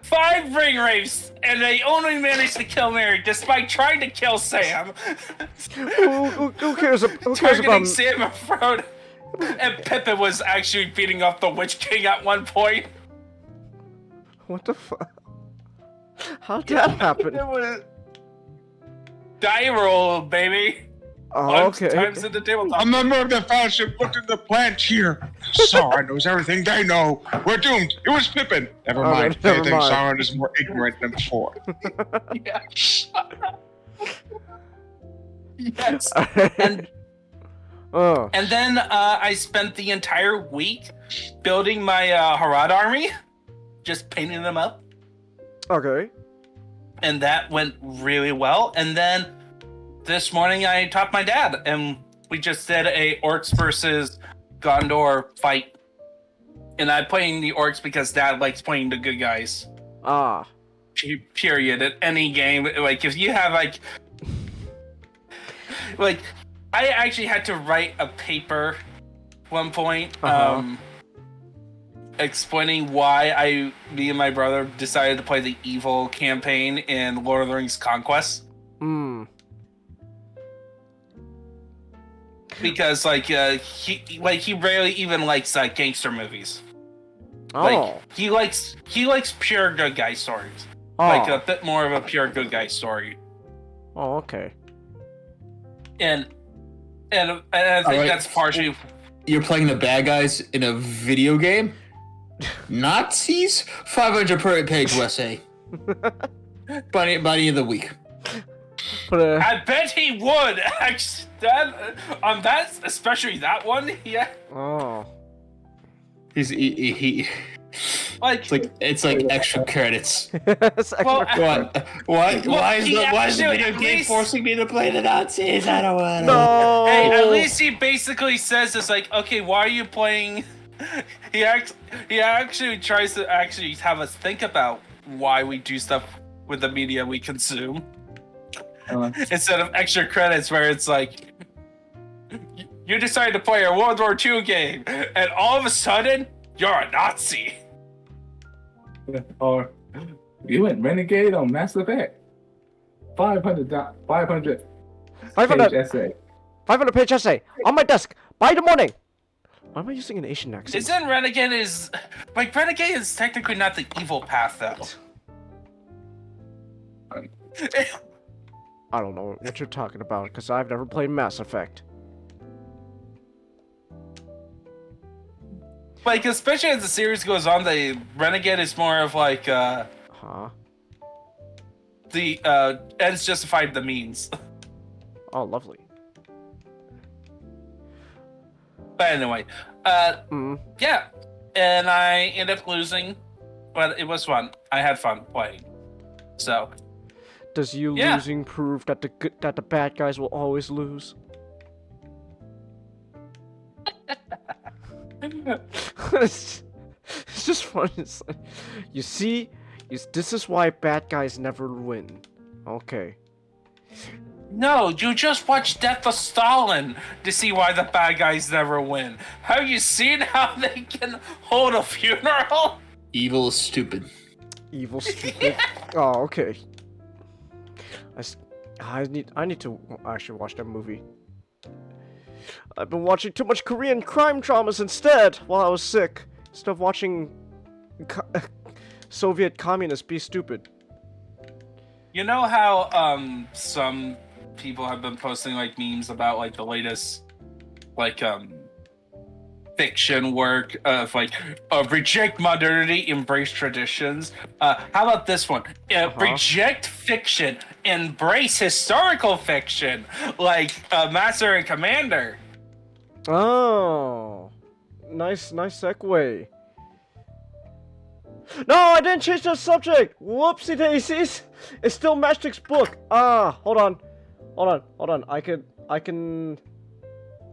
5 Ring Wraiths, and they only managed to kill Mary despite trying to kill Sam. Who cares Targeting about Sam and Frodo. And Pippin was actually beating up the Witch King at one point. What the fuck? How'd that happen? It was die roll, baby. Okay. Times at the tabletop. A member of the Fellowship looked at the plant here. Sauron knows everything they know. We're doomed. It was Pippin. Never mind. I think Sauron is more ignorant than before. Yes. Yes. And then I spent the entire week building my Harad army, just painting them up. Okay. And that went really well. And then this morning I taught my dad, and we just did a Orcs versus Gondor fight. And I'm playing the Orcs because Dad likes playing the good guys. Ah. Period. At any game, like if you have like I actually had to write a paper one point explaining why me and my brother decided to play the evil campaign in Lord of the Rings Conquest. Because he rarely even likes gangster movies. Like he likes pure good guy stories. Like a bit more of a pure good guy story. Oh, okay. And I think that's partially. You're playing the bad guys in a video game? Nazis? 500 per page essay. by the end of the week. I bet he would. That especially that one. Yeah. Oh. He it's like extra credits. Why is the video game forcing me to play the Nazis? I don't want to. No. Hey, at least he basically says it's like, okay, why are you playing? He actually tries to actually have us think about why we do stuff with the media we consume. Instead of extra credits where it's like, you decided to play a World War II game, and all of a sudden, you're a Nazi. Or you went Renegade on Mass Effect. 500 page essay. 500 page essay on my desk by the morning. Why am I using an Asian accent? Isn't Renegade Renegade is technically not the evil path though. I don't know what you're talking about because I've never played Mass Effect. Like, especially as the series goes on, the Renegade is more of like, the ends justified the means. Oh, lovely. But anyway, yeah, and I ended up losing, but it was fun. I had fun playing. So. Does you losing prove that the bad guys will always lose? It's just fun. It's like, you see, this is why bad guys never win. Okay. No, you just watch Death of Stalin to see why the bad guys never win. Have you seen how they can hold a funeral? Evil is stupid. Evil stupid. Oh, okay. I need to actually watch that movie. I've been watching too much Korean crime dramas instead while I was sick. Instead of watching Soviet communists be stupid. You know how some people have been posting like memes about like the latest like fiction work of like reject modernity, embrace traditions. How about this one? Reject fiction, embrace historical fiction, like Master and Commander. Oh, nice segue. No, I didn't change the subject. Whoopsie daisies. It's still Matchstick's book. Hold on. I can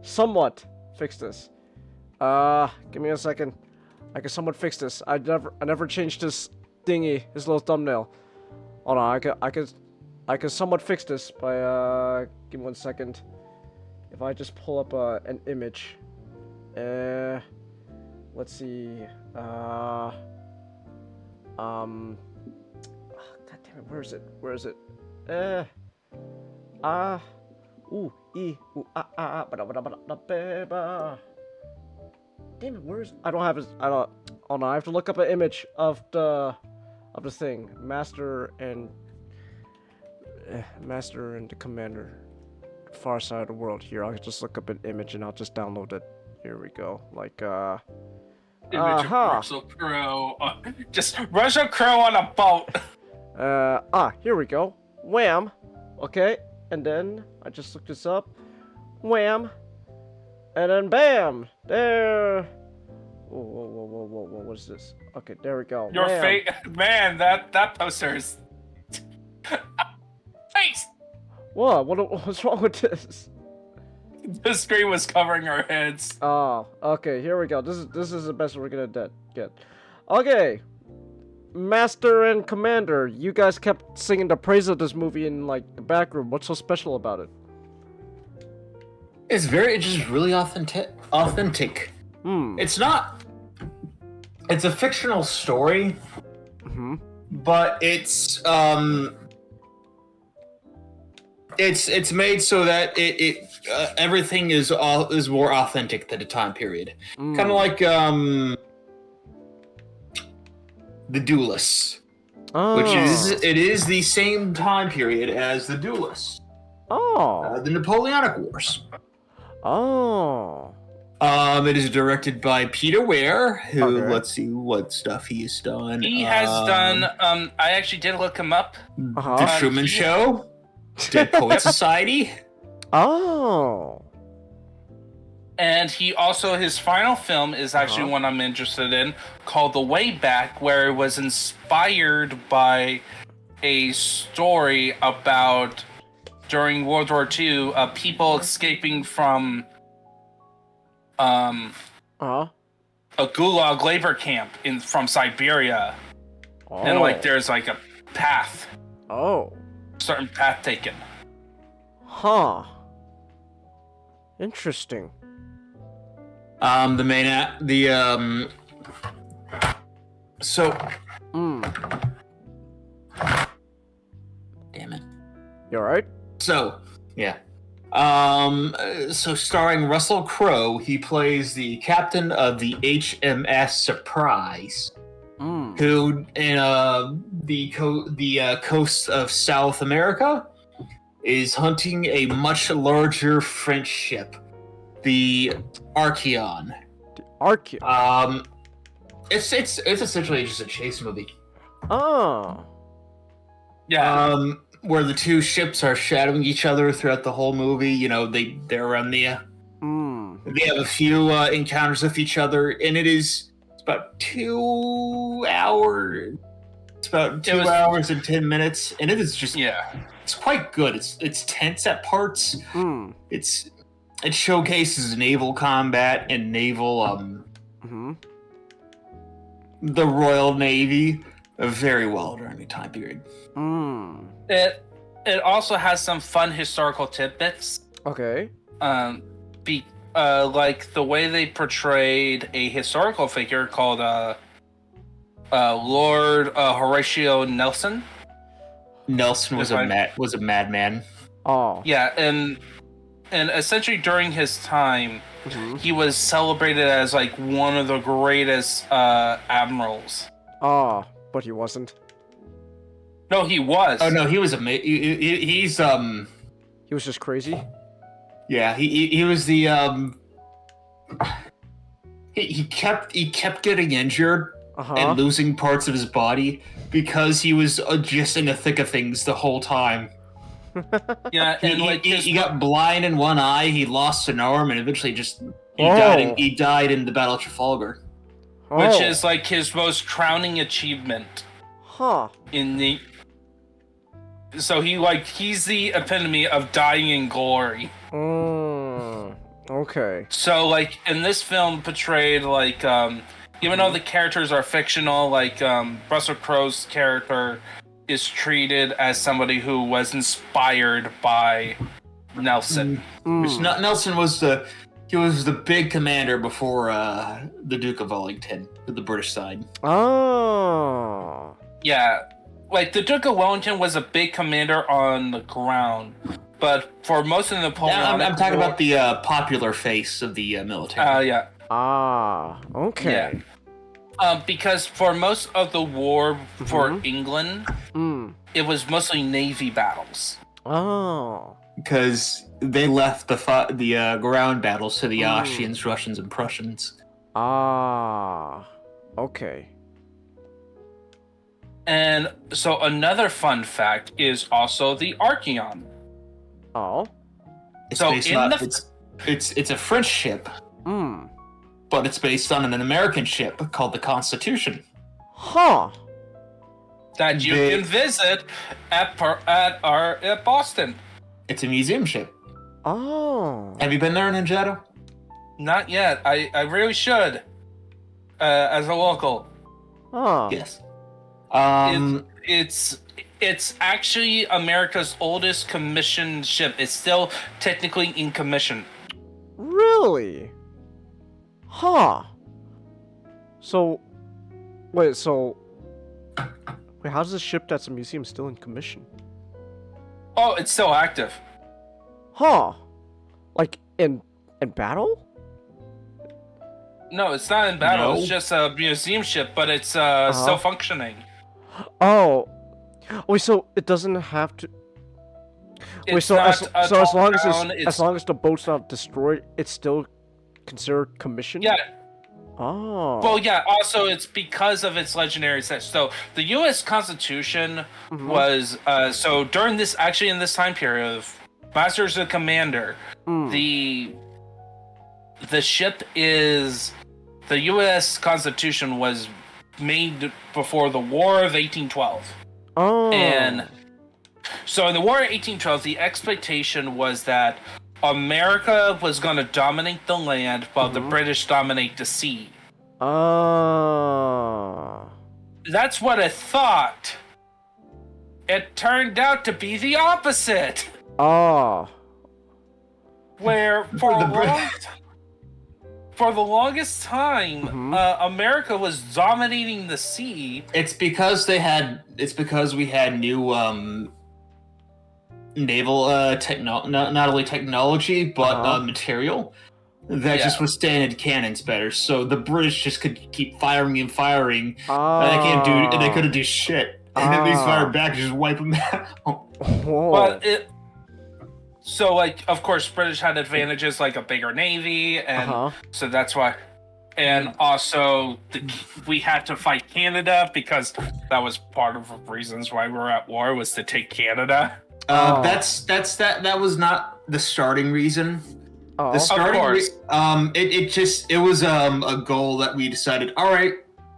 somewhat fix this. Give me a second. I can somewhat fix this. I never changed this thingy, this little thumbnail. Hold on, I can somewhat fix this by give me 1 second. If I just pull up an image. Let's see. God damn it, where is it? Damn it, where's I don't have his oh no, I have to look up an image of the thing. Master and the Commander. Far side of the world. Here, I'll just look up an image and I'll just download it. Here we go. Like Image of Russell Crowe. Just Russell Crowe on a boat. Here we go. Wham. Okay, and then I just looked this up. Wham. And then bam! There. Whoa! What is this? Okay, there we go. Your face, man. That poster is. Face. What? What's wrong with this? The screen was covering our heads. Oh, okay. Here we go. This is the best we're gonna get. Okay. Master and Commander, you guys kept singing the praise of this movie in like the back room. What's so special about it? It's just really authentic. It's not. It's a fictional story, but it's made so that everything is more authentic to the time period. Kind of like The Duelists, which is the same time period as The Duelists. The Napoleonic Wars. It is directed by Peter Weir, who, let's see what stuff he's done. He has done, I actually did look him up. The Truman Show, Dead Poet Society. And he also, his final film is actually one I'm interested in, called The Way Back, where it was inspired by a story about, during World War II, people escaping from a gulag labor camp from Siberia. And like there's like a path. Certain path taken. Interesting. Damn it. You alright? So, yeah. So starring Russell Crowe, he plays the captain of the HMS Surprise, who in the coast of South America is hunting a much larger French ship, the Archeon. It's essentially just a chase movie. Yeah. Where the two ships are shadowing each other throughout the whole movie. You know, they're on the they have a few encounters with each other, and it's about 2 hours. It's about 2 hours and 10 minutes, and it is just it's quite good. It's tense at parts. It showcases naval combat and naval the Royal Navy very well during the time period. It also has some fun historical tidbits. Okay. Like the way they portrayed a historical figure called Lord Horatio Nelson. Nelson was a madman. Yeah, and essentially during his time, he was celebrated as like one of the greatest admirals. But he wasn't. No, he was. Oh no, he was he's He was just crazy. Yeah, he was the he kept getting injured and losing parts of his body because he was just in the thick of things the whole time. Yeah, and he got blind in one eye, he lost an arm, and eventually he died in the Battle of Trafalgar. Which is like his most crowning achievement. So he's the epitome of dying in glory. Okay. So like in this film portrayed like even though the characters are fictional, like Russell Crowe's character is treated as somebody who was inspired by Nelson. Nelson was the big commander before the Duke of Wellington, the British side. Yeah, like the Duke of Wellington was a big commander on the ground, but for most of the Napoleonic I'm talking about the popular face of the military. Okay. Yeah. Because for most of the war for England, it was mostly navy battles. Because they left the ground battles to the Austrians, Russians, and Prussians. Okay. And so another fun fact is also the Archeon. It's a French ship. But it's based on an American ship called the Constitution. That you can visit at Boston. It's a museum ship. Have you been there, Ninjato? Not yet. I really should. As a local. Yes. It's actually America's oldest commissioned ship. It's still technically in commission. Really? Huh. So, wait, how's the ship that's a museum still in commission? Oh, it's still active. Huh. Like, in battle? No, it's not in battle. No. It's just a museum ship, but it's still functioning. Oh. Wait, so it doesn't have to... Wait, It's so not as long as down, as long as the boat's not destroyed, it's still considered commission? Yeah. Oh. Well, yeah. Also, it's because of its legendary set. So the U.S. Constitution was so during this in this time period of Masters of Commander, the ship is the U.S. Constitution was made before the War of 1812. Oh. And so in the War of 1812, the expectation was that America was going to dominate the land while the British dominate the sea. Oh. That's what I thought. It turned out to be the opposite. Oh. Where for the longest time, America was dominating the sea. It's because we had new naval not only technology but material that just withstanded cannons better. So the British just could keep firing and firing. And they couldn't do shit. And then these fire back and just wipe them out. Whoa. But so, like, of course, British had advantages like a bigger navy, and so that's why. And also, we had to fight Canada because that was part of the reasons why we were at war, was to take Canada. That was not the starting reason. The starting of course. It was a goal that we decided. All right.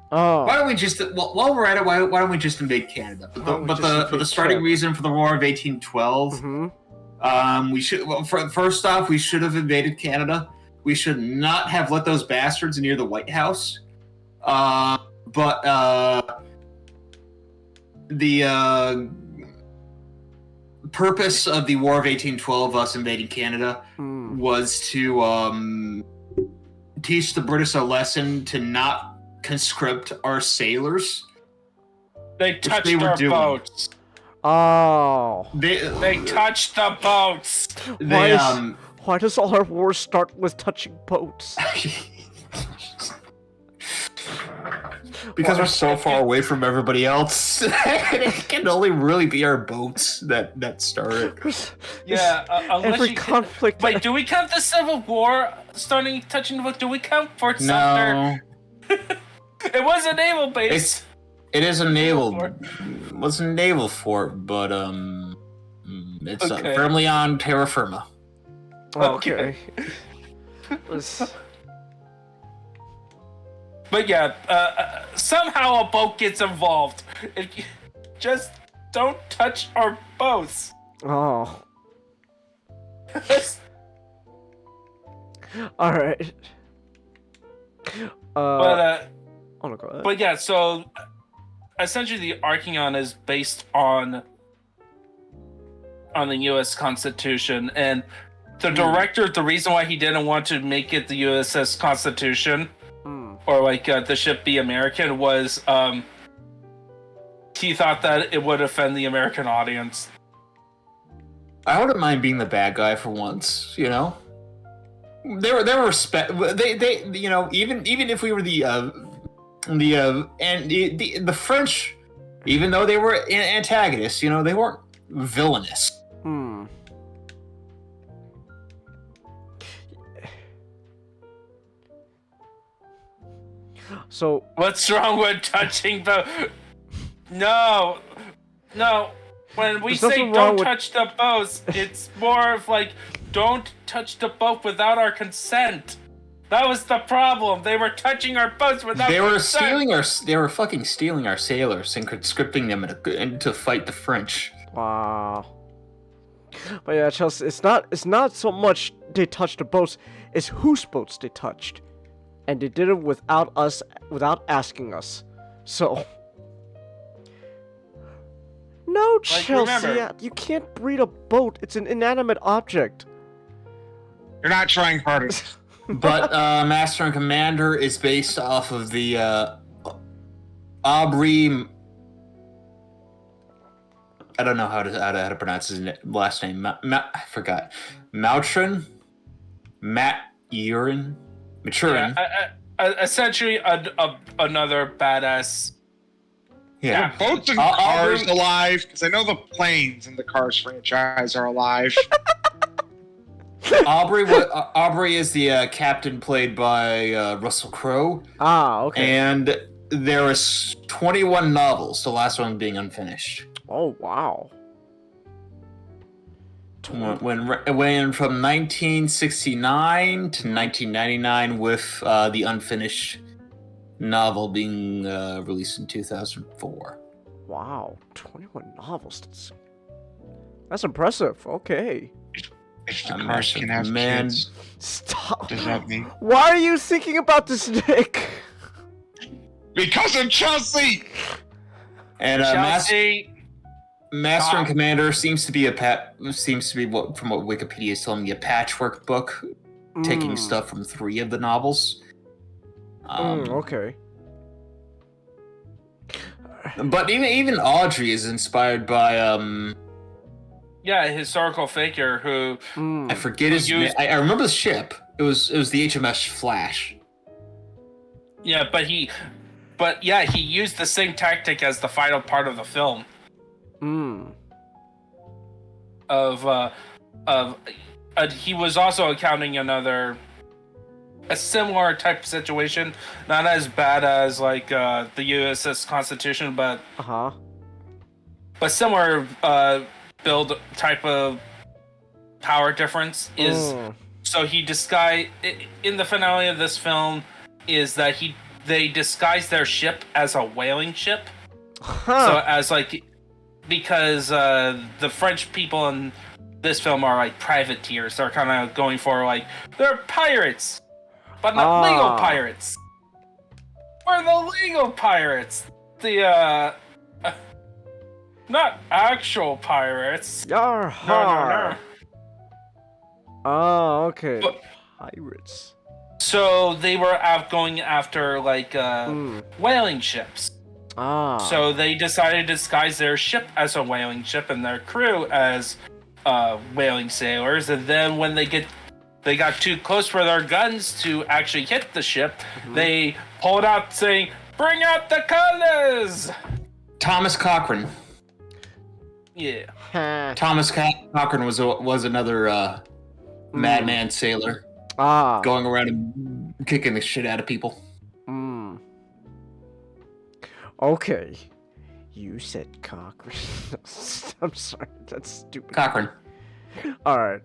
Why don't we just while we're at it? Why don't we just invade Canada? But the starting reason for the War of 1812. We should. Well, first off, we should have invaded Canada. We should not have let those bastards near the White House. But the purpose of the War of 1812, us invading Canada, was to teach the British a lesson to not conscript our sailors. They touched our boats. Oh. They touched the boats. Why does all our wars start with touching boats? Because we're so far away from everybody else. It can only really be our boats that start it. Yeah, unless every conflict. Wait, do we count the Civil War touching the boat? Do we count Fort Sumter? No. It was a naval base. It is a naval. What's a naval fort? But it's firmly on terra firma. Okay. But yeah, somehow a boat gets involved. Just don't touch our boats. Oh. All right. But oh no, go ahead. But yeah, so essentially the Archeon is based on the U.S. Constitution, and the director, the reason why he didn't want to make it the USS Constitution, or like the ship be American, was he thought that it would offend the American audience. I wouldn't mind being the bad guy for once, you know. They respect. They you know, even if we were the French, even though they were antagonists, you know, they weren't villainous. So what's wrong with touching the? No. When we say don't touch the boats, it's more of like don't touch the boat without our consent. That was the problem. They were touching our boats without. They were consent. They were fucking stealing our sailors and conscripting them to fight the French. Wow. But yeah, Chelsea, it's not so much they touched the boats, it's whose boats they touched. And they did it without asking us. So No, Like, Chelsea, remember- you can't breed a boat. It's an inanimate object. You're not trying hard enough. But Master and Commander is based off of the Aubrey. I don't know how to pronounce his last name. I forgot. Maturin? Maturin? Essentially, another badass. Yeah. Boats and cars alive, because I know the planes in the Cars franchise are alive. Aubrey is the captain played by Russell Crowe. Ah, okay. And there is 21 novels, the last one being unfinished. Oh, wow. When from 1969 to 1999, with the unfinished novel being released in 2004. Wow, 21 novels. That's impressive. Okay. If the Cars can have kids, Stop. does that mean? Why are you thinking about this, Nick? Because of Chelsea! And Chelsea. Master and Commander seems to be what from what Wikipedia is telling me, a patchwork book, taking stuff from 3 of the novels. Okay. But even Audrey is inspired by Yeah, a historical figure who I forget his name. I remember the ship. It was the HMS Flash. Yeah, but he used the same tactic as the final part of the film. He was also encountering a similar type of situation, not as bad as like the USS Constitution, but similar build type of power difference is. So he disguised in the finale of this film is that they disguised their ship as a whaling ship. So as like, because the French people in this film are like privateers, they're kind of going for like, they're pirates, but not legal pirates. We're the legal pirates. The not actual pirates. Yar har. No. Oh, okay. Pirates. So they were going after like whaling ships. So they decided to disguise their ship as a whaling ship and their crew as whaling sailors. And then when they got too close for their guns to actually hit the ship, they pulled out saying, "Bring out the colors!" Thomas Cochrane. Yeah. Thomas Cochrane was another madman sailor. Going around and kicking the shit out of people. Okay. You said Cochrane. I'm sorry, that's stupid. Cochrane. Alright.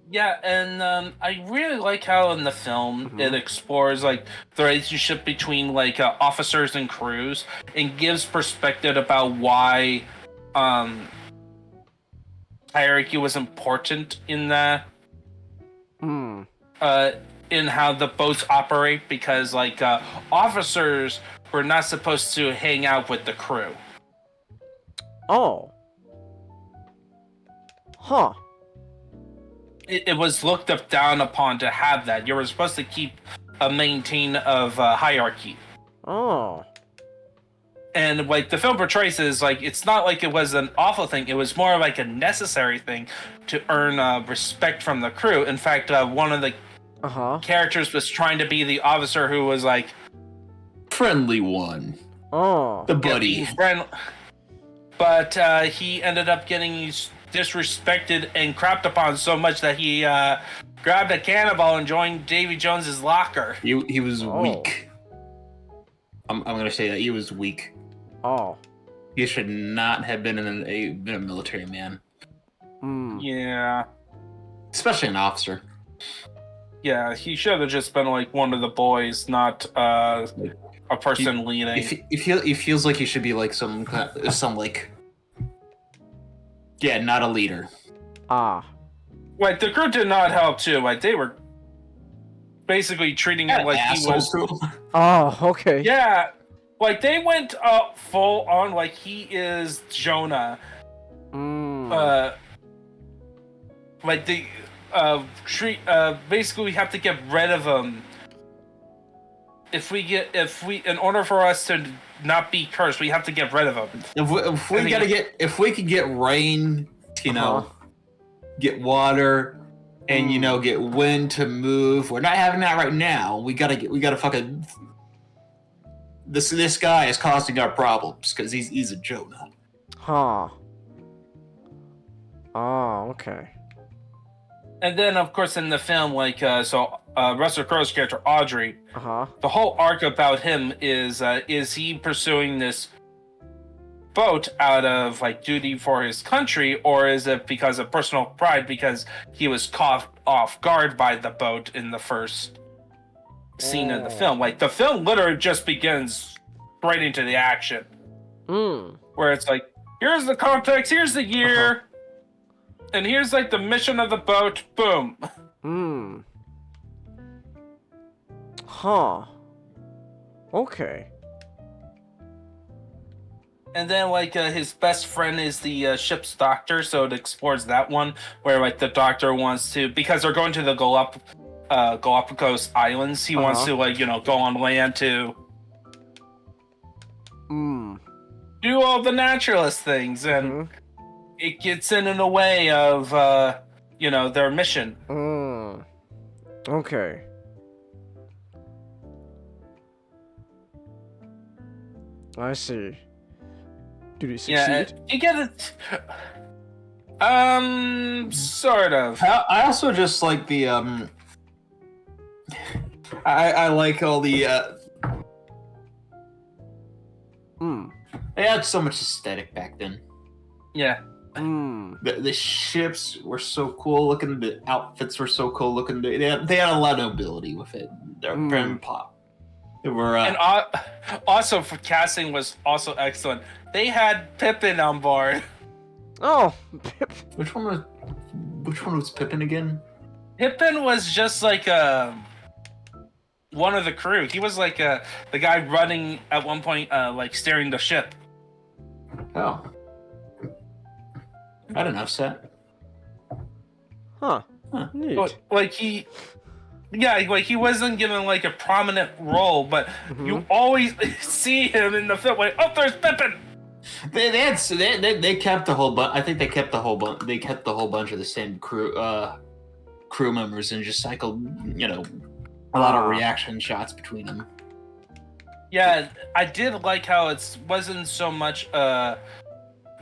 Yeah, and I really like how in the film it explores like the relationship between like officers and crews and gives perspective about why hierarchy was important in that. In how the boats operate, because like officers were not supposed to hang out with the crew. Oh. Huh. It was looked down upon to have that. You were supposed to keep a maintain of hierarchy. Oh. And like the film portrays is like, it's not like it was an awful thing. It was more like a necessary thing to earn respect from the crew. In fact, one of the characters was trying to be the officer who was like friendly one. Oh. The buddy. But he ended up getting disrespected and crapped upon so much that he grabbed a cannonball and joined Davy Jones's locker. He was weak. I'm gonna say that he was weak. Oh. He should not have been a military man. Yeah. Especially an officer. Yeah, he should have just been like one of the boys, not a person leading. He feels like he should be like some like, yeah, not a leader. Like the crew did not help too. Like they were basically treating him like he was. Oh, okay. Yeah. like they went full on like he is Jonah. Like the basically we have to get rid of him. In order for us to not be cursed, we have to get rid of him. If we could get rain, get water, and get wind to move. We're not having that right now. We gotta fucking. This guy is causing our problems because he's a Jonah. Huh. Oh, okay. And then, of course, in the film, Russell Crowe's character Audrey, the whole arc about him is he pursuing this boat out of duty for his country, or is it because of personal pride because he was caught off guard by the boat in the first scene of the film? The film literally just begins right into the action, where it's here's the context, here's the year. And here's the mission of the boat. Boom. Huh. Okay. And then his best friend is the ship's doctor, so it explores that one where the doctor wants to, because they're going to the Galapagos Islands. He wants to go on land to do all the naturalist things, and it gets in the way of their mission. Okay. I see. Did he succeed? Yeah, you get it. Sort of. I also just like the I like all the They had so much aesthetic back then. Yeah. The ships were so cool looking. The outfits were so cool looking. They had a lot of nobility with it. They're very pop. They were. And also for casting was also excellent. They had Pippin on board. Oh, which one was Pippin again? Pippin was just one of the crew. He was the guy running at one point, steering the ship. Oh. I don't know, Set. Huh. Neat. He wasn't given a prominent role, but you always see him in the film. There's Pippin. They kept the whole bunch. I think they kept the whole bunch. They kept the whole bunch of the same crew members and just cycled, a lot of reaction shots between them. Yeah, I did like how it wasn't so much the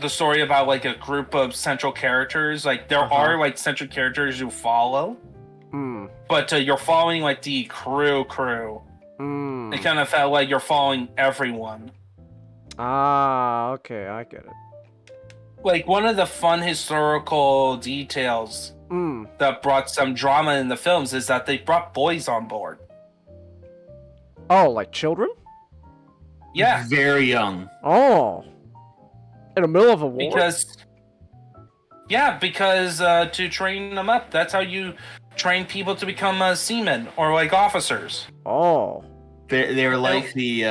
story about a group of central characters. There are central characters you follow, but you're following the crew. It kind of felt like you're following everyone. Ah, okay, I get it. One of the fun historical details that brought some drama in the films is that they brought boys on board. Oh, like children? Yeah. Very young. Oh. In the middle of a war? Because to train them up. That's how you train people to become seamen or officers. Oh. They were like they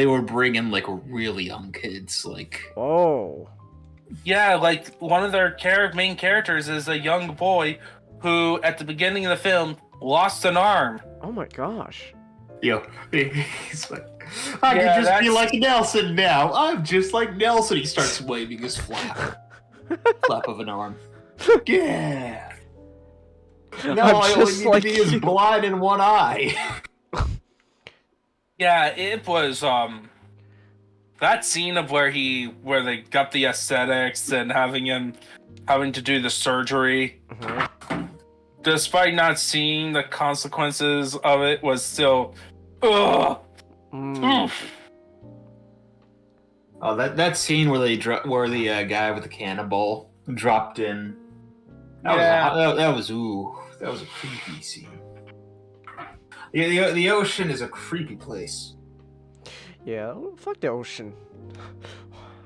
were bringing really young kids Oh. Yeah, one of their main characters is a young boy who at the beginning of the film lost an arm. Oh my gosh. Yo, he's like, I could just be like Nelson now. I'm just like Nelson. He starts waving his flap of an arm. Yeah. No, I only need to be as blind in one eye. Yeah, it was that scene of where they got the aesthetics and having to do the surgery. Despite not seeing the consequences of it, was still ugh. Oh, that scene where the guy with the cannonball dropped in. That was a creepy scene. The ocean is a creepy place. Yeah, fuck the ocean.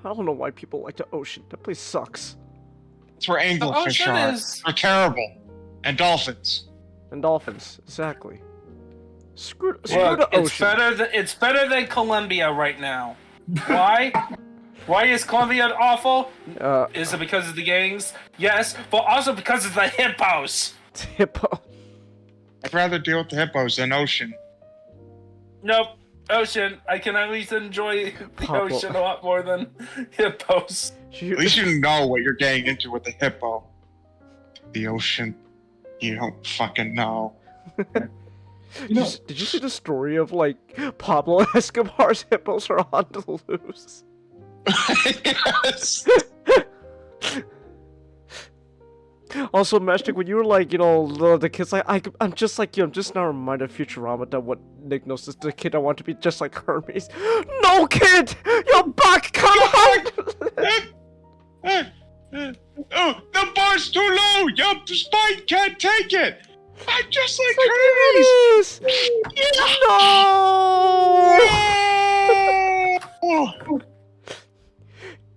I don't know why people like the ocean. That place sucks. It's where anglerfish are. They're terrible. And dolphins. And dolphins, exactly. Screw Look, the ocean. it's better than Colombia right now. Why? Why is Colombia awful? Is it because of the gangs? Yes, but also because of the hippos. Hippo. I'd rather deal with the hippos than ocean. Nope. Ocean. I can at least enjoy the ocean a lot more than hippos. At least you know what you're getting into with the hippo. The ocean. You don't fucking know. Did you see the story of like Pablo Escobar's hippos are on the loose? Yes. Also, Magic, when you were like, the kid's like, I'm just like you. I'm just now reminded of Futurama that what Nick knows is the kid I want to be just like Hermes. No, kid, your back can't Oh, the bar's too low. Your spine can't take it. I'm just like Hermes. No.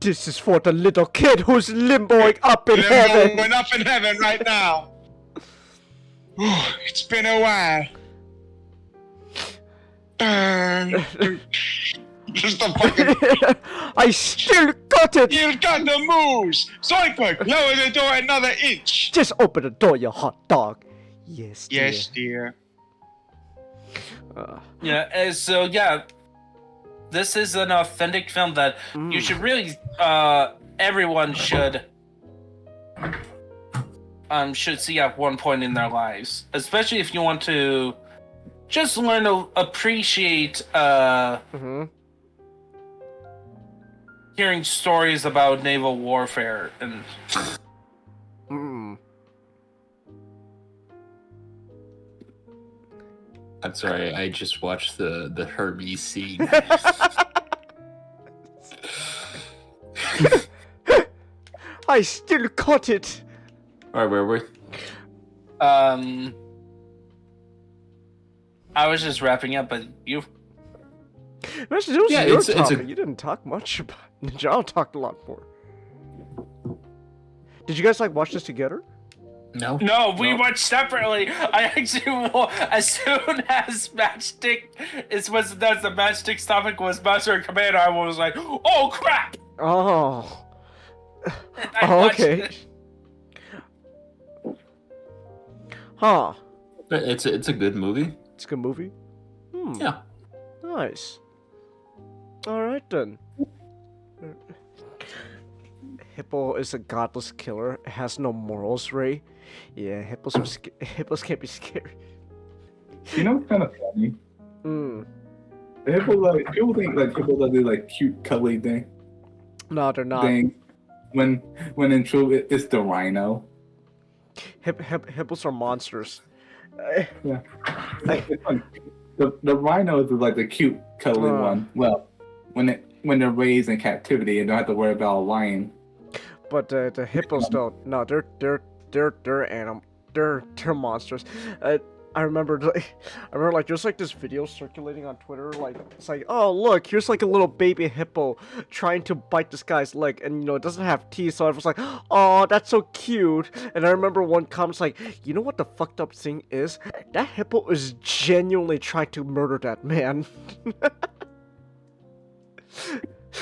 This is for the little kid who's limboing up in heaven. Limboing up in heaven right now. It's been a while. Just a fucking... I still got it. You got the moves. Zoidberg, lower the door another inch. Just open the door, you hot dog. Yes, dear. Yes, dear. This is an authentic film that you should really, everyone should see at one point in their lives, especially if you want to just learn to appreciate hearing stories about naval warfare and. I'm sorry, I just watched the Hermes scene. I still caught it. Alright, where were we? I was just wrapping up, but you. Actually, it was your topic. You didn't talk much about it. John talked a lot more. Did you guys watch this together? No. No, we watched separately. I actually, as soon as Matchstick the Matchstick's topic was Master and Commander, I was like, oh crap! Oh. Okay. It. Huh. It's a good movie. It's a good movie? Yeah. Nice. Alright then. Hippo is a godless killer. It has no morals, Ray. Yeah, hippos can't be scary. You know what's kind of funny? The hippo, people think hippos do cute cuddly thing. No, they're not. When in truth it's the rhino. Hippos are monsters. Yeah. The rhino is the cute cuddly one. Well, when they're raised in captivity and don't have to worry about a lion. But the hippos don't. No, they're monsters. I remember there's this video circulating on Twitter. It's oh look, here's a little baby hippo trying to bite this guy's leg, and it doesn't have teeth. So I was like, oh, that's so cute. And I remember one comment's you know what the fucked up thing is? That hippo is genuinely trying to murder that man.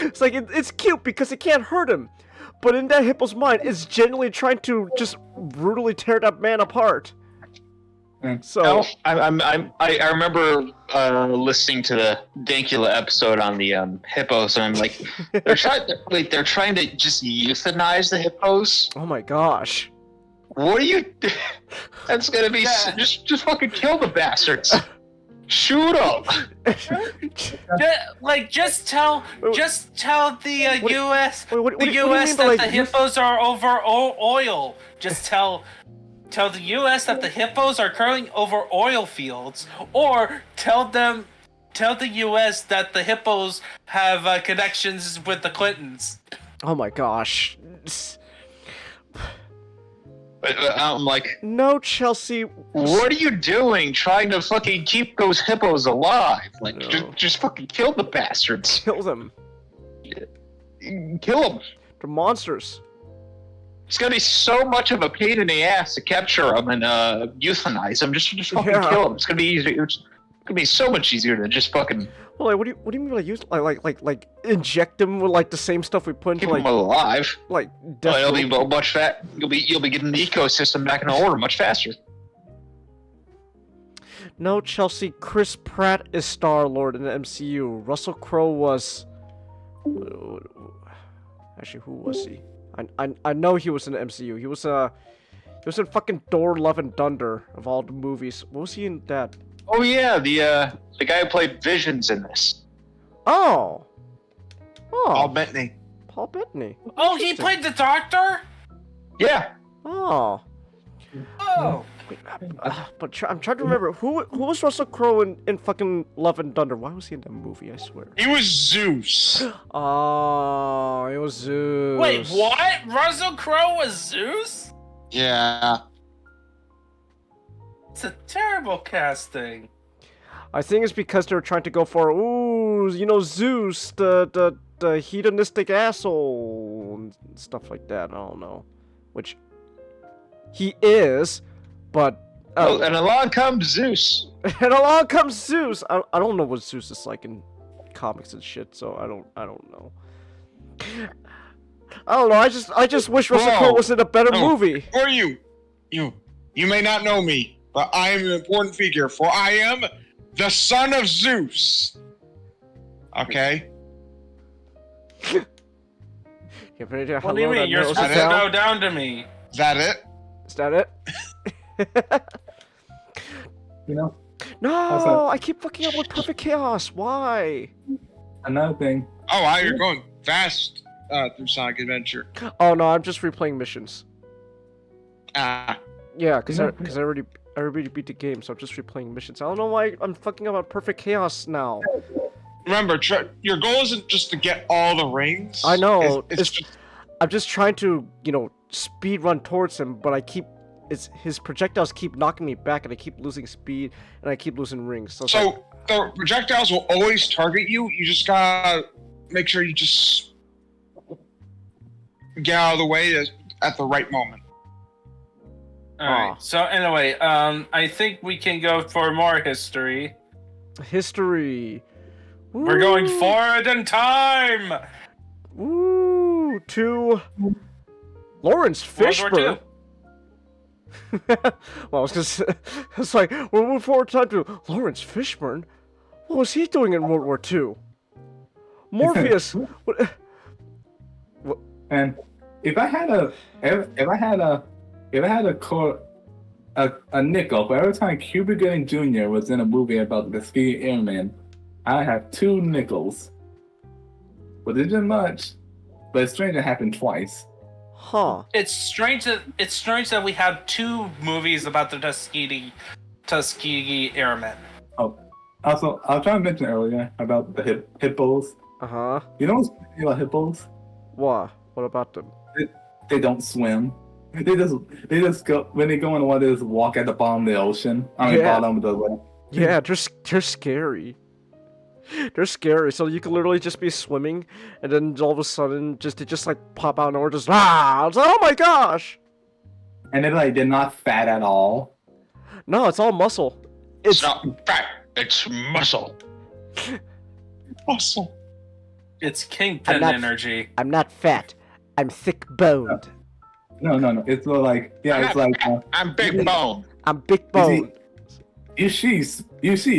It's it's cute because it can't hurt him. But in that hippo's mind, it's genuinely trying to just brutally tear that man apart. So I remember listening to the Dankula episode on the hippos, and I'm like, they're trying to just euthanize the hippos. Oh my gosh! What are you? That's gonna be just fucking kill the bastards. Shoot them! Just tell the U.S. What the U.S. that the hippos are over oil. Just tell the U.S. that the hippos are curling over oil fields, or tell the U.S. that the hippos have connections with the Clintons. Oh my gosh! I'm like, no, Chelsea. What are you doing? Trying to fucking keep those hippos alive? Just fucking kill the bastards. Kill them. Kill them. They're monsters. It's gonna be so much of a pain in the ass to capture them and euthanize them. Just fucking kill them. It's gonna be easy. could be so much easier than just fucking Well, like, what do you mean like use like inject them with like the same stuff we put into keep like them alive. like Well, it'll be much fat. You'll be getting the ecosystem back in order much faster. No, Chelsea. Chris Pratt is Star-Lord in the MCU. Russell Crowe was. Actually, who was he? I know he was in the MCU. He was in fucking Thor: Love and Thunder of all the movies. What was he in that? Oh yeah, the guy who played Visions in this. Oh. Paul Bettany. Paul Bettany. Oh, he played the Doctor? Yeah. Oh. Oh. Wait, but I'm trying to remember who was Russell Crowe in fucking Love and Thunder. Why was he in that movie? I swear. He was Zeus. Oh, it was Zeus. Wait, what? Russell Crowe was Zeus? Yeah. It's a terrible casting. I think it's because they were trying to go for Zeus, the hedonistic asshole and stuff like that. I don't know, which he is, but and along comes Zeus. And along comes Zeus. I don't know what Zeus is like in comics and shit, so I don't know. I don't know. I just wish Russell Crowe was in a better movie. Or you may not know me, but I am an important figure, for I am the son of Zeus. Okay? What do you mean? You're supposed to bow down to me. Is that it? Is that it? You know? No, I keep fucking up with Perfect Chaos. Why? Another thing. Oh, wow, you're going fast through Sonic Adventure. Oh no, I'm just replaying missions. Ah. Yeah, because I already beat the game, so I'm just replaying missions. I don't know why I'm fucking up on Perfect Chaos now. Remember, your goal isn't just to get all the rings. I know. It's just... I'm just trying to, speed run towards him, but his projectiles keep knocking me back, and I keep losing speed, and I keep losing rings. So the projectiles will always target you. You just gotta make sure you just get out of the way at the right moment. Alright, so anyway, I think we can go for more history. History. Woo. We're going forward in time! Woo! To Lawrence Fishburne. Well, it's like, we're moving forward in time to Lawrence Fishburne? What was he doing in World War II? Morpheus! What? And if I had a nickel for every time Cuba Gooding Jr. was in a movie about the Tuskegee Airmen, I have 2 nickels. But it isn't much. But it's strange it happened twice. Huh. It's strange that we have 2 movies about the Tuskegee Airmen. Oh, also, I was trying to mention earlier about the hippos. Uh-huh. You know what's funny about hippos? What? What about them? They don't swim. They just go when they go in the water. They just walk at the bottom of the ocean. Bottom of the lake. Yeah, they're scary. They're scary. So you could literally just be swimming, and then all of a sudden, they just like pop out and or just It's like, oh my gosh! And they're not fat at all. No, it's all muscle. It's not fat. It's muscle. Muscle. It's kingpin energy. I'm not fat. I'm thick boned. No. It's like I'm big bone. I'm big bone. You see,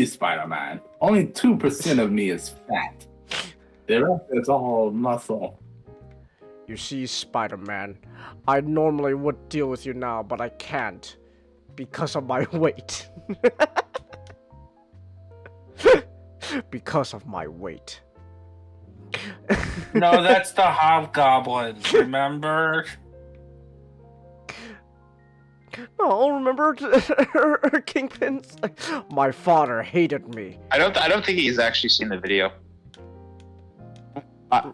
Spider-Man. Only 2% of me is fat. The rest is all muscle. You see, Spider-Man, I normally would deal with you now, but I can't because of my weight. Because of my weight. No, that's the Hobgoblin. Remember? No, remember Kingpin's like, my father hated me. I don't think he's actually seen the video.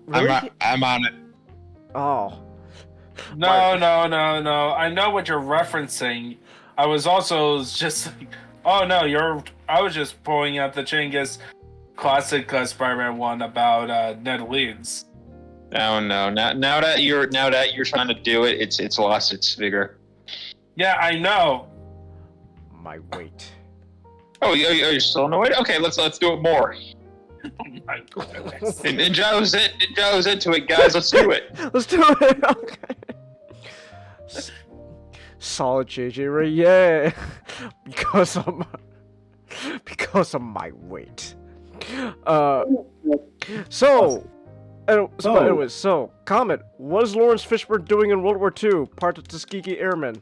Really? I'm on it. Oh. No. I know what you're referencing. I was also just like, oh no, I was just pulling out the Chinggis classic Spider-Man one about Ned Leeds. Oh no! Now that you're trying to do it, it's lost its vigor. Yeah, I know. My weight. Oh, you're still annoyed? Okay, let's do it more. Oh my goodness. And Joe's into it, guys. Let's do it. Let's do it. Okay. Solid JJ Ray, yeah. because of my weight. So comment. What is Lawrence Fishburne doing in World War II? Part of Tuskegee Airmen,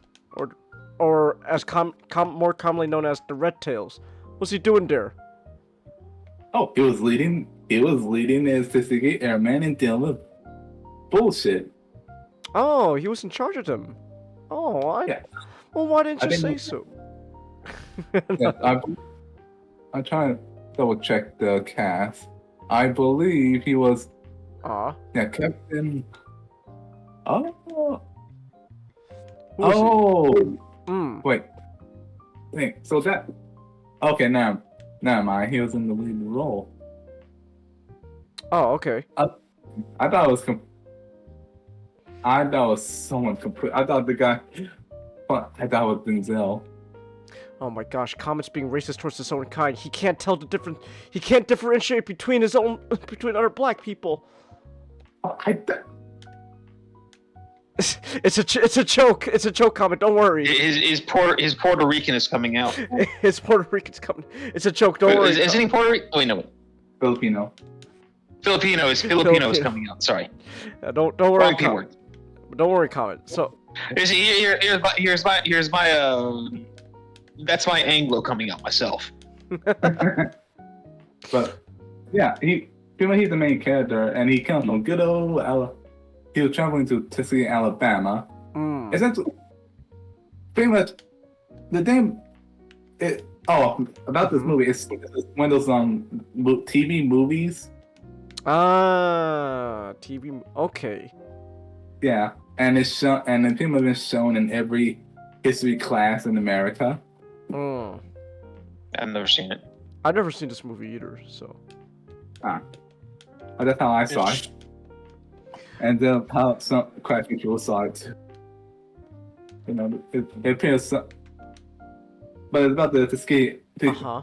or as more commonly known as the Red Tails. What's he doing there? Oh, he was leading as Tuskegee Airman and dealing with bullshit. Oh, he was in charge of them. Oh, yeah. Well, why didn't you say so? Yeah, I'm trying to double check the cast. I believe he was. Yeah, Captain. Oh. Wait. So that. Okay, never mind. He was in the lead role. Oh, okay. I thought it was. I thought it was someone complete. I thought the guy. I thought it was Denzel. Oh my gosh, Comet's being racist towards his own kind. He can't tell the difference. He can't differentiate between between other black people. It's a joke. It's a joke, Comet. Don't worry. His Puerto Rican is coming out. His Puerto Rican's coming. It's a joke. Don't worry. Isn't he Puerto Rican? Oh wait, no. Filipino is coming out. Sorry. Don't worry. Wrong P-word. Don't worry, Comet. So here's my that's my Anglo coming out myself. But yeah, he's the main character, and he comes from good old he was traveling to Tuskegee, Alabama. Essentially, pretty much the damn about this movie. It's one of those TV movies. TV. Okay. Yeah, and it's shown, and the film has been shown in every history class in America. I've never seen it. I've never seen this movie either, so. That's how I saw it. And then how quite a few people saw it too. You know, it appears. But it's about the Tuskegee. The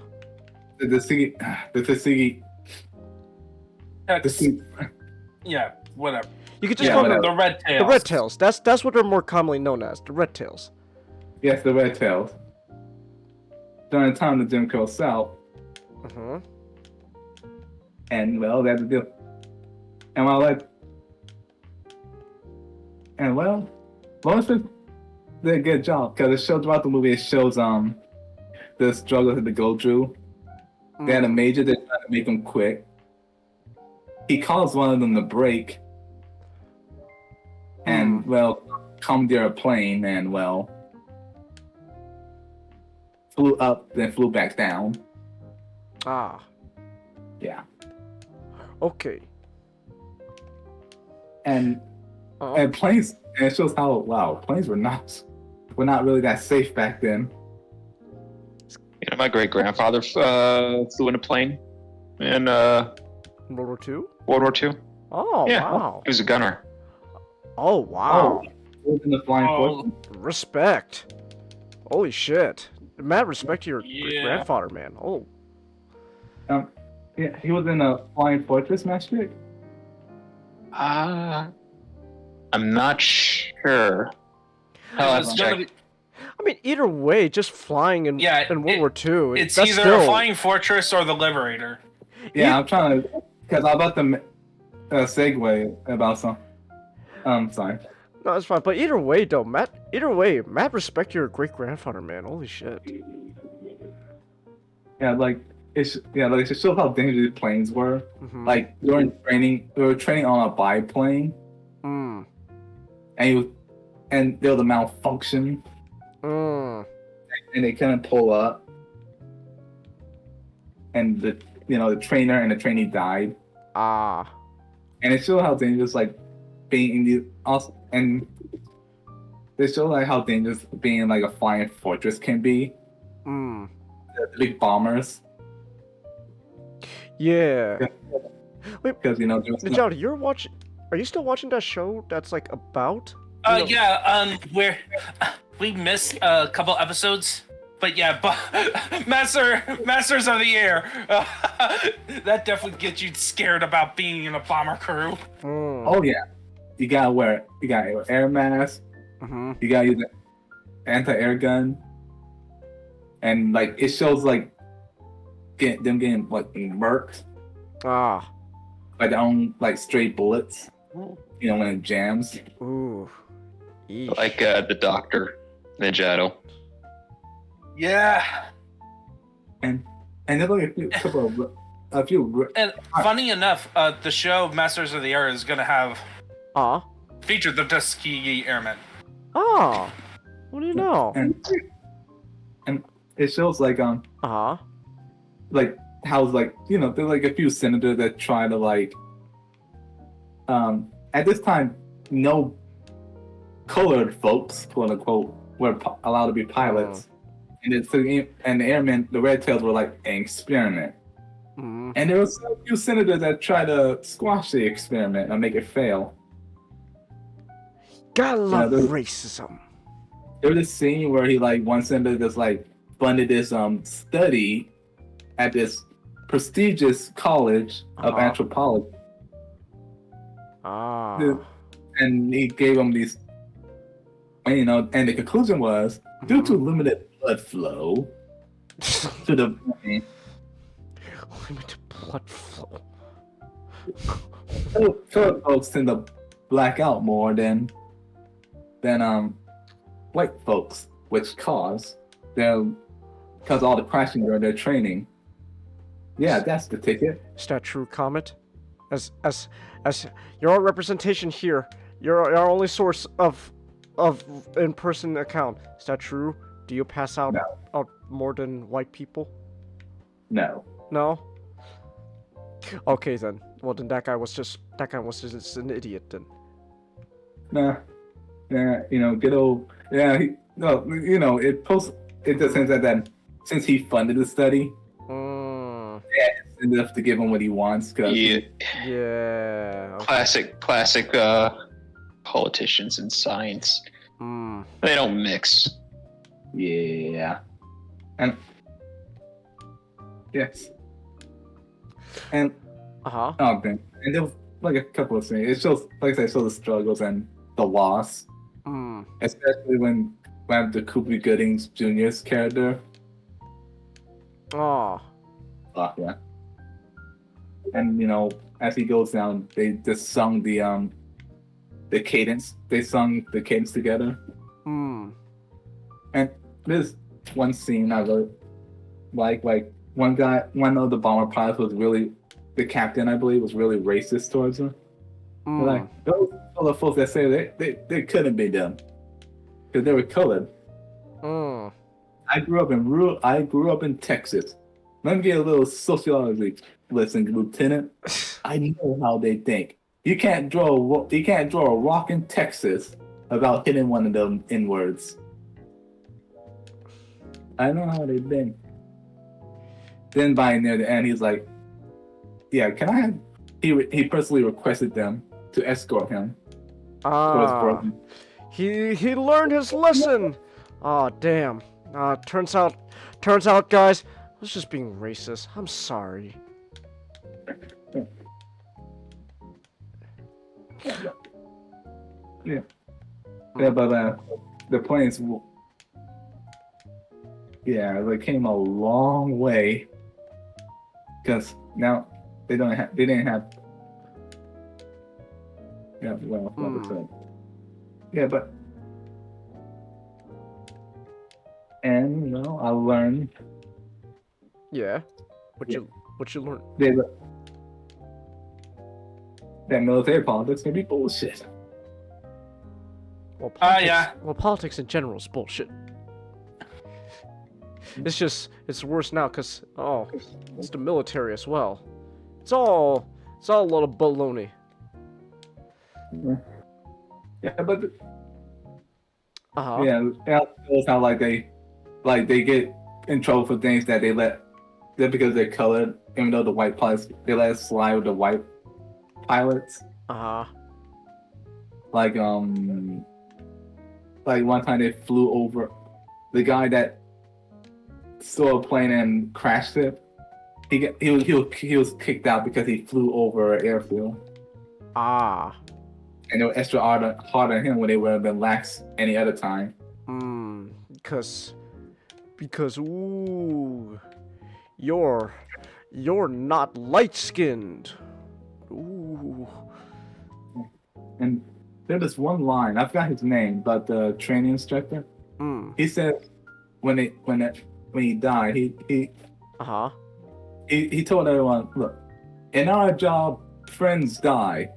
Tuskegee. Yeah, whatever. You could just call them the Red Tails. The Red Tails. That's what they're more commonly known as. The Red Tails. Yes, the Red Tails. During the time of Jim Crow South. And well, that's the deal. And Lawrence did a good job because it shows throughout the movie. It shows the struggle that they go through. They had a major that tried to make them quit. He calls one of them to break, and commandeer a plane, and flew up, then flew back down. Yeah. Okay. And planes, and it shows how planes were not really that safe back then. You know, my great grandfather flew in a plane in World War II. World War II. Oh yeah. Wow. He was a gunner. Oh wow. In the flying force. Respect. Holy shit. Mad respect to your grandfather, man. Oh. Yeah, he was in a Flying Fortress Master. I'm not sure. I mean, either way, just flying in World War II. It's either a Flying Fortress or the Liberator. Yeah, I'm trying to, because I'm about to segue about some. Sorry. No, that's fine. But either way, though, Matt, respect your great grandfather, man. Holy shit. Yeah, it just shows how dangerous the planes were. Like during training, we were training on a biplane. And there was a malfunction. And they couldn't pull up. And the trainer and the trainee died. And it shows how dangerous being in the and it shows how dangerous being in a flying fortress can be. The big bombers. Yeah. Wait, because Najati, you're watching. Are you still watching that show? That's about. Where we missed a couple episodes. But yeah, Masters of the Air. That definitely gets you scared about being in a bomber crew. Oh yeah, you gotta wear air mask. You gotta use an anti-air gun, and like it shows like them getting like murked. By their own like stray bullets. You know when it jams. Ooh. Like the Doctor, Ninjato. Yeah. And there's like a few. And funny enough, the show Masters of the Air is gonna have feature the Tuskegee Airmen. Oh, what do you know? And it shows like like how like there's like a few senators that try to like at this time no colored folks quote unquote were allowed to be pilots. And the airmen, the red tails were like an experiment. And there was a few senators that tried to squash the experiment and make it fail. Gotta love racism. There was a scene where he like one senator just like funded this study at this prestigious college of anthropology. And he gave them these, and the conclusion was due to limited blood flow to the brain. Limited blood flow. Colored folks tend to black out more than white folks, which cause all the crashing during their training. Yeah, that's the ticket. Is that true, Comet? As your representation here, you're our only source of in-person account. Is that true? Do you pass out more than white people? No. No? Okay then. Well then that guy was just an idiot then. Nah. Yeah, good old it just seems that since he funded the study, it's enough to give him what he wants. Okay. Classic politicians in science. They don't mix. Yeah. And yes. And oh man. And there was like a couple of things. It shows, like I said, the struggles and the loss. Especially when the Cooper Goodings Jr.'s character. Yeah. And as he goes down, they just sung the cadence. They sung the cadence together. And there's one scene I really like one of the bomber pilots was really, the captain I believe was really racist towards him. Like those other folks that say they couldn't be them because they were colored. I grew up in Texas. Let me get a little sociology lesson, Lieutenant. I know how they think. You can't draw a rock in Texas without hitting one of them N-words. I know how they think. Then by near the end, he's like, "Yeah, can I have?" He personally requested them to escort him. He learned his lesson. Damn. Turns out, guys, I was just being racist. I'm sorry. Yeah, but the point is, they came a long way because now they didn't have. Yeah, well, yeah, but and I learned. Yeah, what you learn? That military politics can be bullshit. Well, yeah. Well, politics in general is bullshit. It's worse now because it's the military as well. It's all a lot of baloney. Yeah, but Uh-huh. It's how they get in trouble for things that they let just because they're colored, even though the white pilots they let it slide with the white pilots. Uh-huh. Like one time they flew over the guy that stole a plane and crashed it. He was kicked out because he flew over an airfield. Ah. And they were extra hard on him when they would have been lax any other time. Because ooh, you're not light skinned. Ooh. And there's this one line, I forgot his name, but the training instructor. He said when he died, he told everyone, look, in our job, friends die,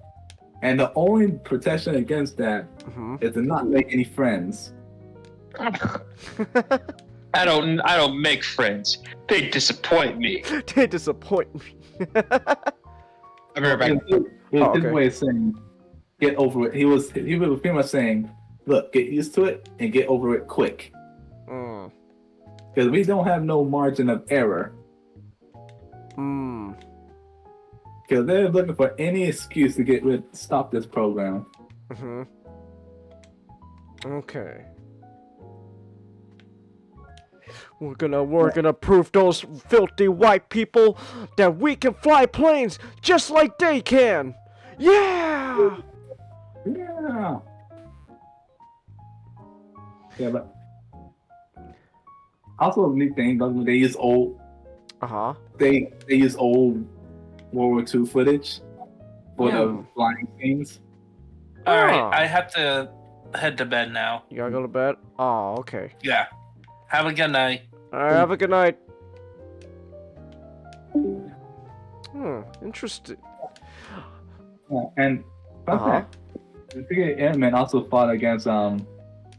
and the only protection against that is to not make any friends. I don't make friends. They disappoint me. They disappoint me. I'll be right back. It was his way of saying, get over it. He was pretty much saying, look, get used to it and get over it quick. Because we don't have no margin of error. Because they're looking for any excuse to stop this program. Okay. We're gonna prove those filthy white people that we can fly planes just like they can. Yeah. Yeah, but also a neat thing, they use old. They use old World War II footage for the flying scenes. All right, I have to head to bed now. You gotta go to bed? Oh, okay. Yeah. Have a good night. All right, have a good night. Interesting. And the Airmen also fought against they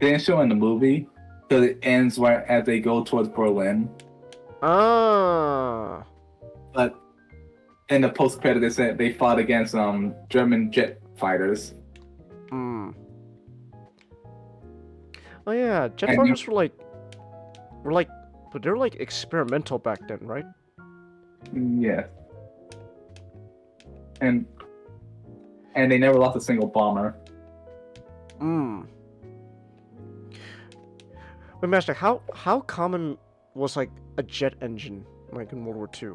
didn't show in the movie because it ends right as they go towards Berlin. But in the post credit, they said they fought against German jet fighters. Oh yeah, jet fighters were but they're like experimental back then, right? Yeah. And they never lost a single bomber. Wait, Master, how common was like a jet engine like in World War II?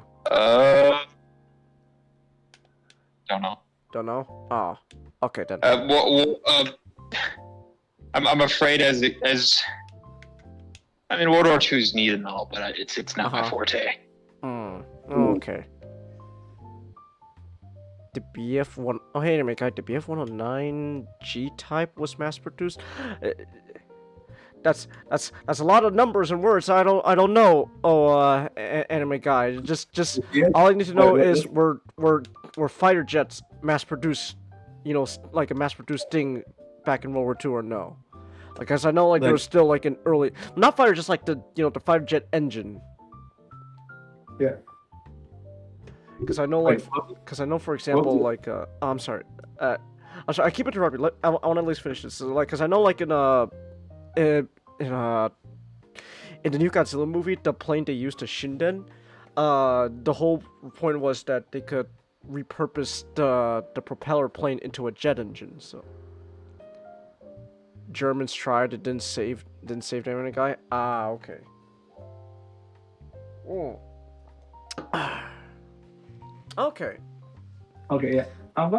Don't know. Don't know? Oh, okay then. I'm afraid as I mean, World War II is neat and all, but it's not my forte. Okay. The BF-1... Oh, hey, my guy, the BF-109 G-type was mass-produced? That's a lot of numbers and words. I don't know. Oh, anime guy. Just all I need to know is were fighter jets mass-produced, like a mass-produced thing back in World War II or no? Like, as I know, like there was still like an early, not fighter, just like the the fighter jet engine. Yeah. Because I know, for example, like, I'm sorry, I keep interrupting. I want to at least finish this. So, like, because I know, like, in the new Godzilla movie, the plane they used to Shinden, the whole point was that they could repurpose the propeller plane into a jet engine. So Germans tried, it didn't save the guy. Ah, okay. Okay. Okay, yeah. I'm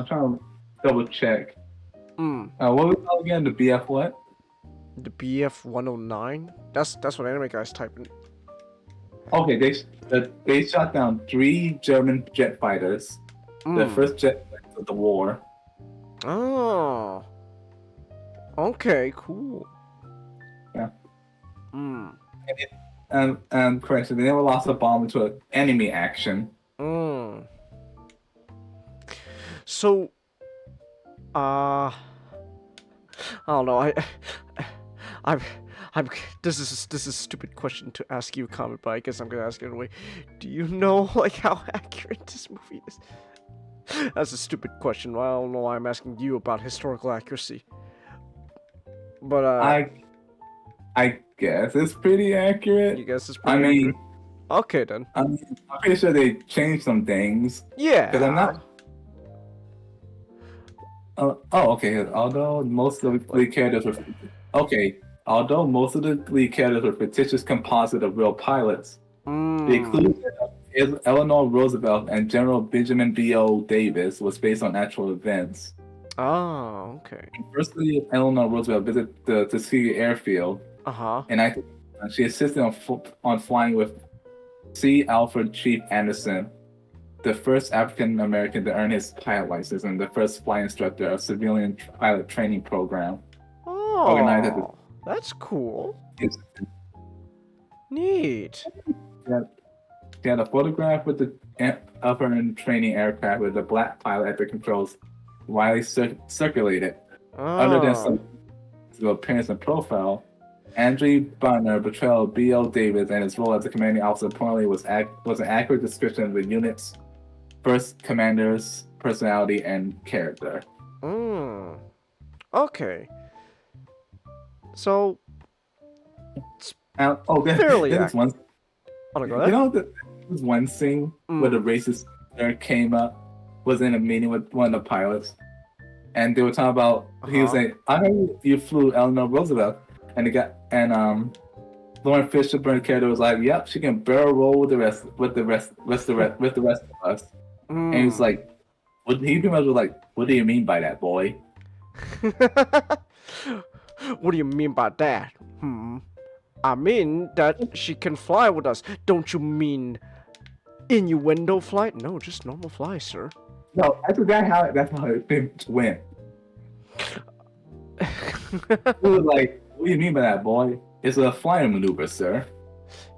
trying to double check. What was it called again? The BF what? The BF-109? That's what anime guys typing. Okay, they shot down 3 German jet fighters. The first jet fighter of the war. Oh. Okay, cool. Yeah. And correction, they never lost a bomb into enemy action. So, I don't know. This is a stupid question to ask you, comment, but I guess I'm gonna ask it anyway. Do you know like how accurate this movie is? That's a stupid question. I don't know why I'm asking you about historical accuracy. But I guess it's pretty accurate. You guess it's pretty accurate? Okay then. I'm pretty sure they changed some things. Yeah. Because I'm not. Okay. Although most of the characters were. Okay. although most of the lead characters were fictitious composite of real pilots, the inclusion of Eleanor Roosevelt and General Benjamin B.O. Davis was based on actual events. Oh, okay. Firstly, Eleanor Roosevelt visited the Tuskegee Airfield, and she assisted on flying with C. Alfred Chief Anderson, the first African American to earn his pilot license and the first flight instructor of civilian pilot training program. Oh, that's cool. Neat. She had a photograph of her in training aircraft with a black pilot at the controls widely circulated. Other than some appearance and profile, Andre Bonner's portrayal of B.O. Davis and his role as a commanding officer apparently was an accurate description of the unit's first commander's personality and character. Okay. So, fairly accurate. One. There's one scene where the racist came up, was in a meeting with one of the pilots, and they were talking about. He was saying, "I heard you flew Eleanor Roosevelt," and Lauren Fishburne character was like, "Yep, she can barrel roll with the rest of us." And he was like, "What?" He pretty much was like, "What do you mean by that, boy?" What do you mean by that? I mean that she can fly with us. Don't you mean innuendo flight? No, just normal fly, sir. No, that's how it went. It was like, what do you mean by that, boy? It's a flying maneuver, sir.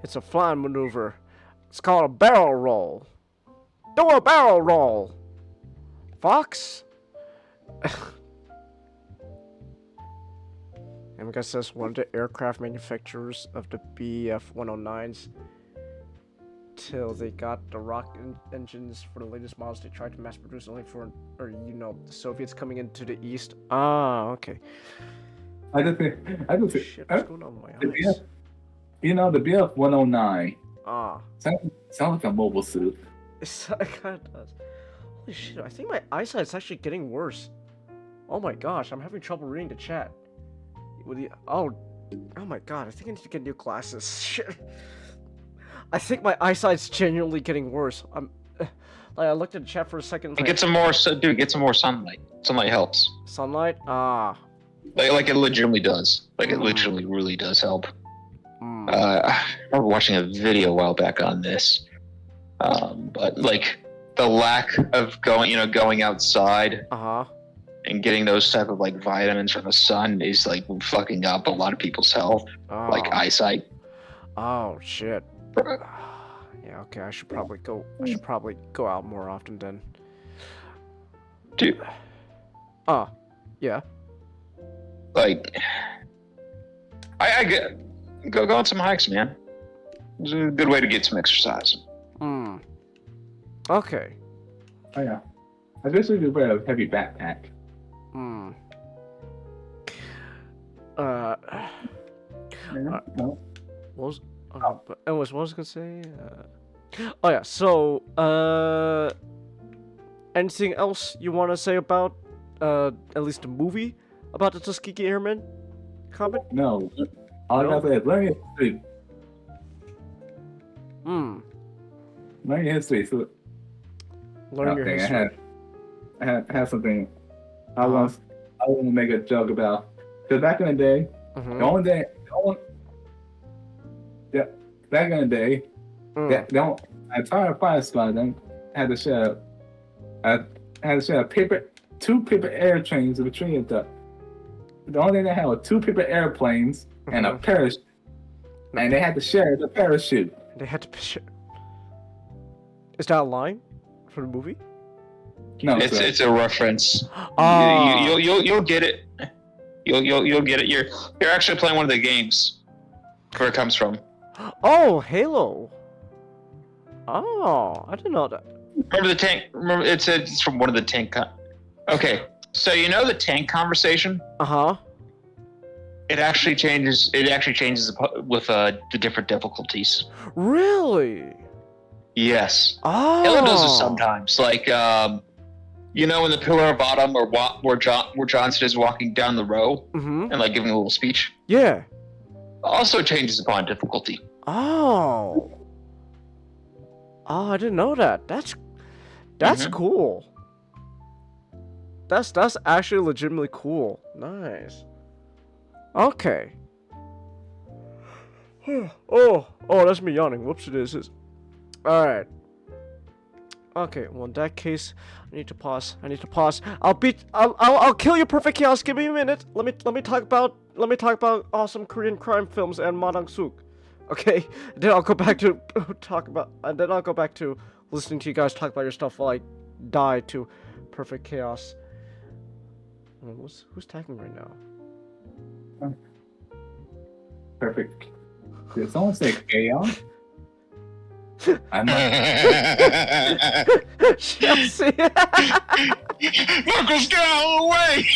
It's a flying maneuver. It's called a barrel roll. Do a barrel roll, Fox. And I guess that's one of the aircraft manufacturers of the BF-109s. Till they got the rocket engines for the latest models they tried to mass produce only for, the Soviets coming into the East. Ah, okay. I just think, shit, what's going on with my eyes? The BF-109. Sounds like a mobile suit. It kind of does. Holy shit, I think my eyesight's actually getting worse. Oh my gosh, I'm having trouble reading the chat. Oh my god, I think I need to get new glasses. Shit. I think my eyesight's genuinely getting worse. I looked at the chat for a second. Get some more sunlight. Sunlight helps. Sunlight? Like it legitimately does. It literally really does help. I remember watching a video a while back on this. But the lack of going outside and getting those type of vitamins from the sun is fucking up a lot of people's health, eyesight. Oh shit. Yeah, okay, I should probably go out more often then. Dude. Yeah. I go on some hikes, man. It's a good way to get some exercise. Okay. Oh yeah. I guess we could wear a heavy backpack. No. What was I gonna say? Oh yeah. So, anything else you want to say about, at least the movie about the Tuskegee Airmen? Comment? No. All I gotta say is learn your history. Learn your history. So, learn your history. I had something. I want to make a joke about, because back in the day, the entire fire squad then had to share two paper air trains between them. The only thing they had was two paper airplanes and a parachute, and they had to share the parachute. Is that a line for the movie? No, it's a reference. You'll get it. You'll get it. You're actually playing one of the games where it comes from. Oh, Halo. Oh, I didn't know that. Remember the tank? Remember it's from one of the tank. Okay, so you know the tank conversation? It actually changes. It actually changes with the different difficulties. Really? Yes. Oh. Halo does it sometimes. In the Pillar of Autumn, where Johnson is walking down the row and giving a little speech. Yeah. also changes upon difficulty. Oh. Oh, I didn't know that. That's cool. That's actually legitimately cool. Nice. Okay. Oh, that's me yawning. Whoops, it is. Alright. Okay, well in that case, I need to pause. I'll kill you, Perfect Chaos. Give me a minute. Let me talk about awesome Korean crime films and Ma Dong-seok. Okay, then I'll go back to listening to you guys talk about your stuff while I die to Perfect Chaos. Who's tagging right now? Perfect. Did someone say chaos? I'm not. Chelsea. Knuckles, get out of the way!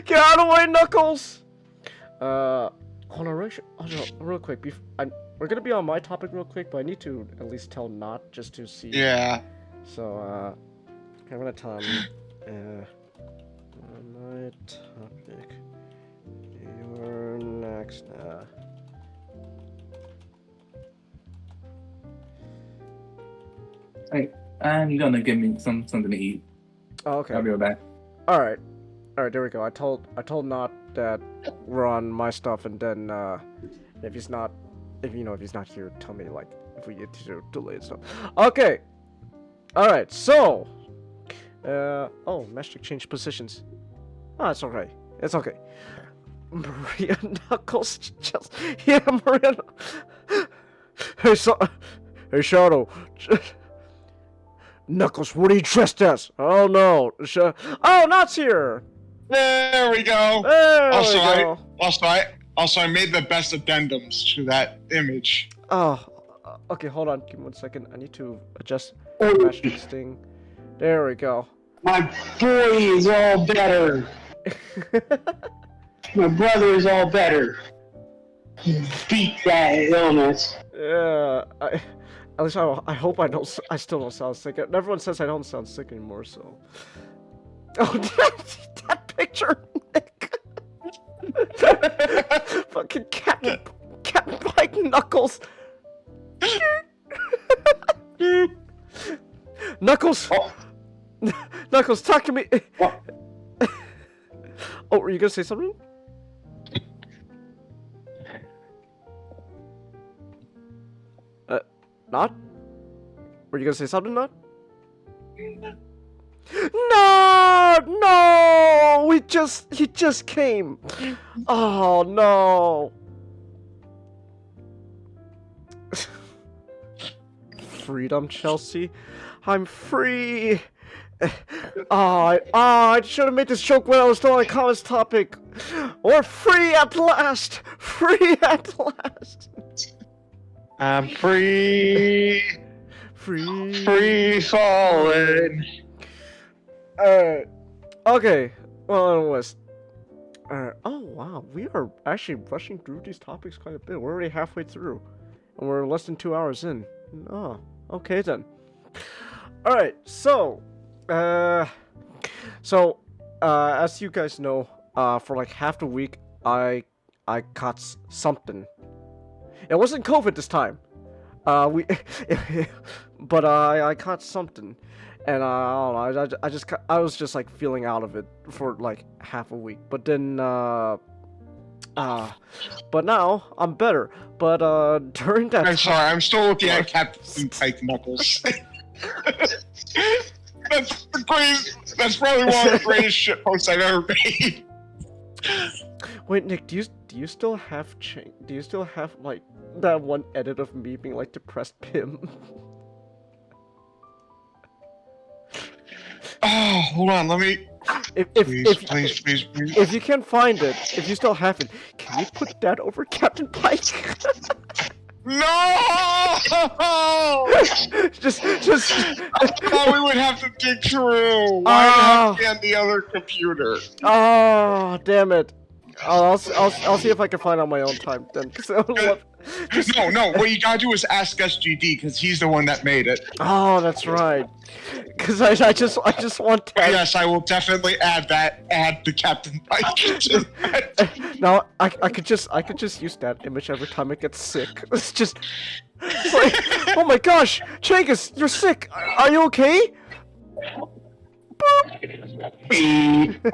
Get out of the way, Knuckles! Hold on, real quick. We're gonna be on my topic real quick, but I need to at least tell Not just to see. Yeah. So, I'm gonna tell him, my topic. You're next. Hey, I'm gonna give me something to eat. Oh, okay. I'll be right back. All right, there we go. I told Not that we're on my stuff, and then if he's not here, tell me like if we get to delay stuff. Okay. All right. So, Magic changed positions. Oh, it's okay. It's okay. Maria Knuckles just Maria. Hey, Shadow. Knuckles, what are you dressed as? Oh no. Oh, Not's here. There we go. Also, I made the best addendums to that image. Oh, okay. Hold on. Give me 1 second. I need to adjust this thing. There we go. My boy is all better. My brother is all better. He beat that illness. Yeah. At least I hope I still don't sound sick. Everyone says I don't sound sick anymore, so. Oh, that picture, Nick. Fucking Captain Pike Knuckles. Knuckles. Oh. Knuckles, talk to me. What? Oh, were you gonna say something? Not? Were you gonna say something, Not? No! He just came. Oh no. Freedom, Chelsea. I'm free. I should have made this joke when I was still on Comet's topic. Or free at last. Free at last. I'm free. Free falling. Okay. Well, anyways. Oh wow, we are actually rushing through these topics quite a bit. We're already halfway through, and we're less than 2 hours in. Oh, okay then. All right, so, as you guys know, for like half the week, I caught something. It wasn't COVID this time. But I caught something, and I don't know. I was just like feeling out of it for like half a week. But then, but now I'm better. But during that, I'm sorry. I'm still looking at Captain Pike Knuckles. That's the greatest. That's probably one of the greatest shitposts I've ever made. Wait, Nick, do you still have like that one edit of me being like depressed Pim? Oh, hold on, let me. Please. If you can find it, if you still have it, can you put that over Captain Pike? No! just. I thought we would have to dig through. Why have to be on the other computer? Oh, damn it! I'll see if I can find it on my own time then. No. What you gotta do is ask SGD because he's the one that made it. Oh, that's right. Because I just want to. Yes, I will definitely add the Captain Pike. Now I could just use that image every time I get sick. It's like, oh my gosh, Chagus, you're sick. Are you okay?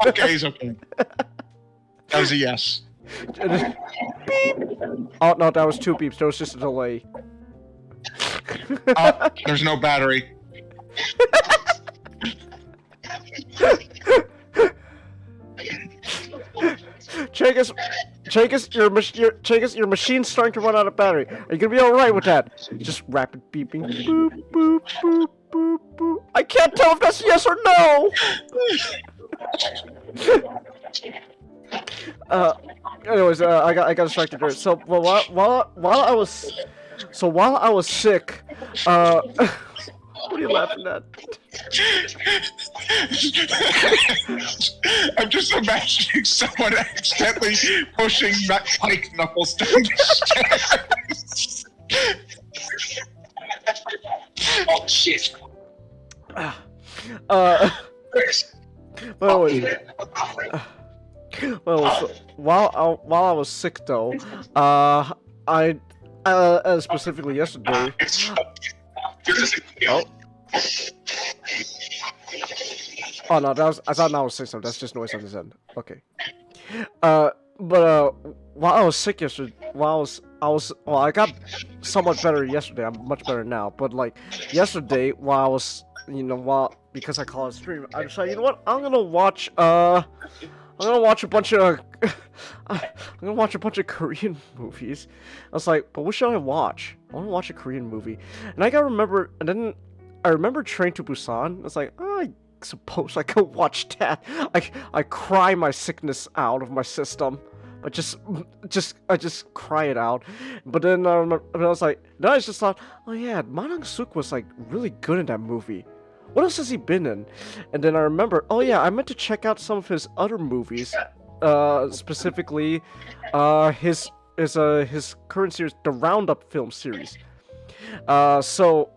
Okay, he's okay. That was a yes. Beep. Oh no, that was 2 beeps. There was just a delay. Oh, there's no battery. Chagus, your machine's starting to run out of battery. Are you gonna be all right with that? Just rapid beeping. Boop, boop, boop, boop, boop. I can't tell if that's yes or no. Anyways, I got distracted there. So while I was sick, what are you laughing at? I'm just imagining someone accidentally pushing Mike Knuckles down the stairs. Oh shit. So, while I was sick though, I specifically yesterday. Oh no, I thought I was sick. So that's just noise on his end. Okay. But while I was sick yesterday, I got somewhat better yesterday. I'm much better now. But like yesterday, while I was, because I call it stream, I decided, you know what? I'm gonna watch a bunch of Korean movies. I was like, but what should I watch? I want to watch a Korean movie, and I remember Train to Busan. I was like, oh, I suppose I could watch that. I cry my sickness out of my system. I just cry it out. But then I was like, then I just thought, oh yeah, Ma Dong-seok was like really good in that movie. What else has he been in? And then I remember, oh yeah, I meant to check out some of his other movies, specifically, his current series, the Roundup film series. So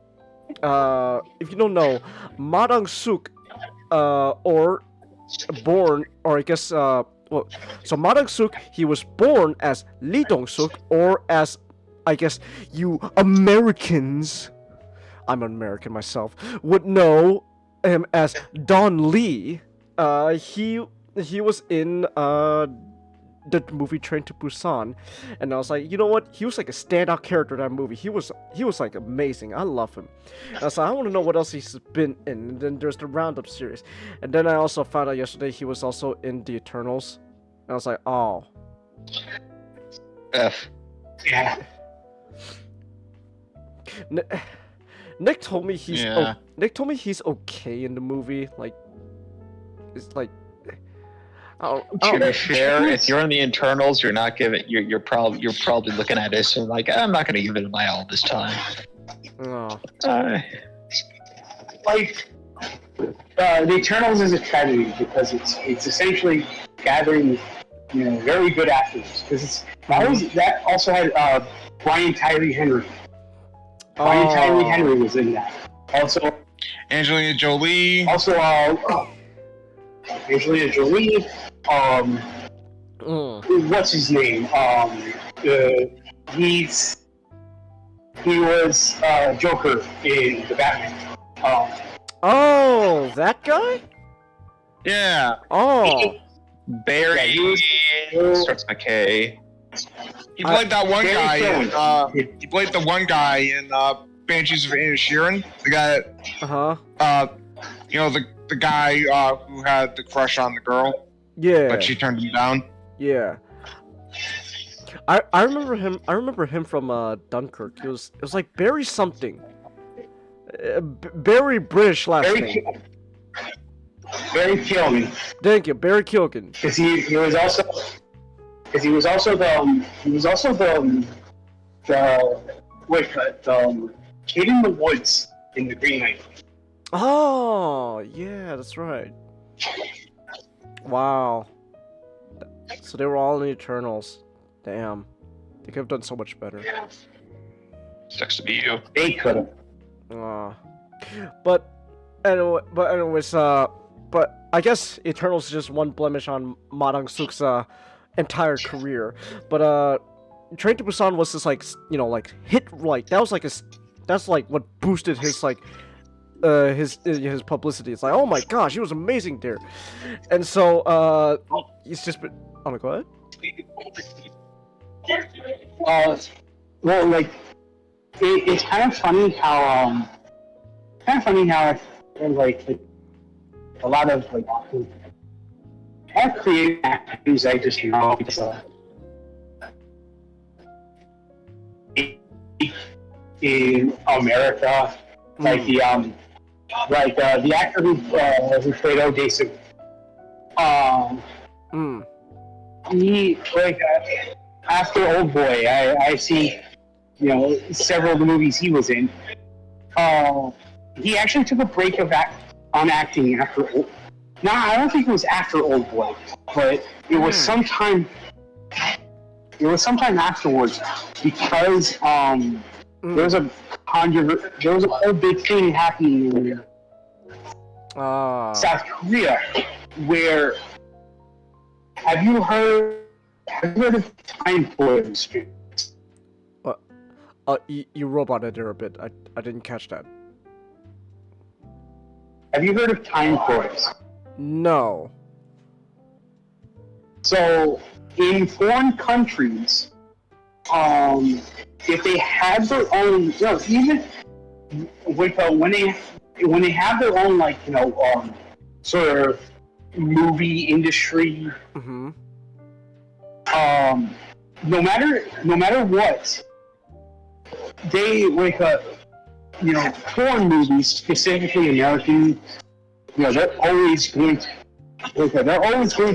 if you don't know, Ma Dong-seok, so Ma Dong-seok, he was born as Lee Dong-seok, or as, I guess, you Americans, I'm an American myself, would know him as Don Lee. He was in the movie Train to Busan, and I was like, you know what? He was like a standout character in that movie. He was like amazing. I love him. And I was like, I want to know what else he's been in. And then there's the Roundup series, and then I also found out yesterday he was also in the Eternals. And I was like, oh. F. Yeah. Nick told me he's okay in the movie. Like, it's like. To be fair, if you're in the internals, you're not giving. You're probably looking at this and like, I'm not going to give it my all this time. Oh. Like, the Eternals is a tragedy because it's essentially gathering, very good actors. Because that also had Brian Tyree Henry. Brian Tyree Henry was in that. Also, Angelina Jolie. Also, Angelina Jolie. What's his name? He was Joker in the Batman. Oh, that guy? Yeah. Oh. Barry starts with K. He played that one guy. He played the one guy in Banshees of Inisherin. The guy that, the guy who had the crush on the girl. Yeah. But she turned him down. Yeah. I remember him. I remember him from Dunkirk. It was like Barry something. Barry British last name. Barry Keoghan. Thank you, Barry Keoghan. Because he was also the kid in the woods in the Green Knight. Oh yeah, that's right. Wow. So they were all in the Eternals. Damn. They could have done so much better. Sucks to be you. They could have. But I guess Eternals is just one blemish on Ma Dong-seok's entire career. But Train to Busan was this like like hit like that was like that's like what boosted his like his publicity. It's like, oh my gosh, he was amazing there. And so he's just been go ahead. Well, like it's kind of funny how like a lot of like creative actors I just know because in America, like the actor who played Dong-seok, he like after Old Boy, I see several of the movies he was in. He actually took a break on acting after. No, I don't think it was after Old Boy, but it was sometime. It was sometime afterwards because there was a whole big thing happening in South Korea where have you heard of time poems? You roboted there a bit. I didn't catch that. Have you heard of time poems? No. So in foreign countries, if they have their own, even with when they have their own sort of movie industry, no matter what, they foreign movies, specifically American, they're always going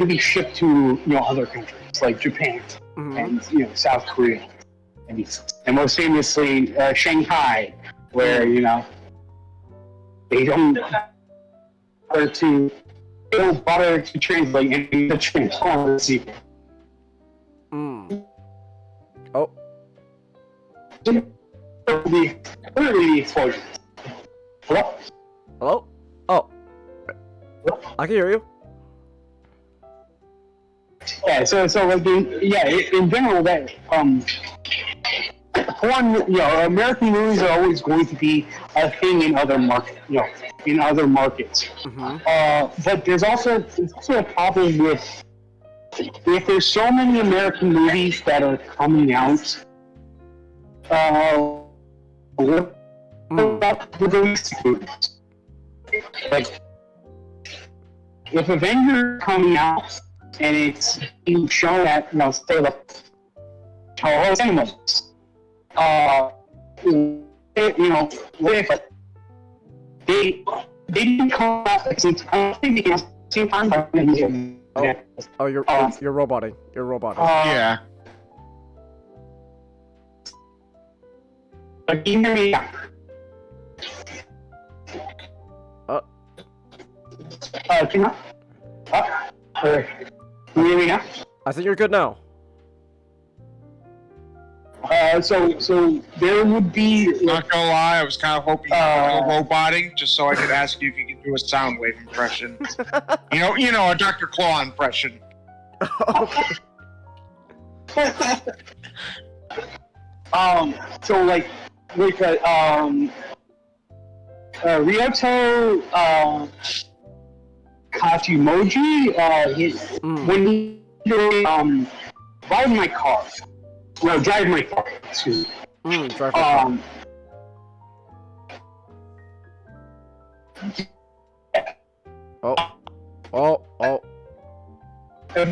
to be shipped to other countries like Japan and South Korea and most famously Shanghai, where they don't bother to translate any of the transparency. Oh. The explosion. Hello? Hello? Oh. I can hear you. Yeah, so like in general that foreign American movies are always going to be a thing in other markets. But there's also a problem with if there's so many American movies that are coming out. What about the domestic movies? Like, if Avengers coming out and it's being shown at say the Toho cinemas, they didn't come out at the same time. I don't think they came out at the same time. You're roboting. You're roboting. Yeah. Can you hear me? Can you hear me now? I think you're good now. So there would be. Not gonna lie, I was kind of hoping you could go roboting, just so I could ask you if you could do a sound wave impression. a Dr. Claw impression. Okay. So like with Ryoto Katsumoji, when he drive my car. Excuse me. Drive my car. Oh. Can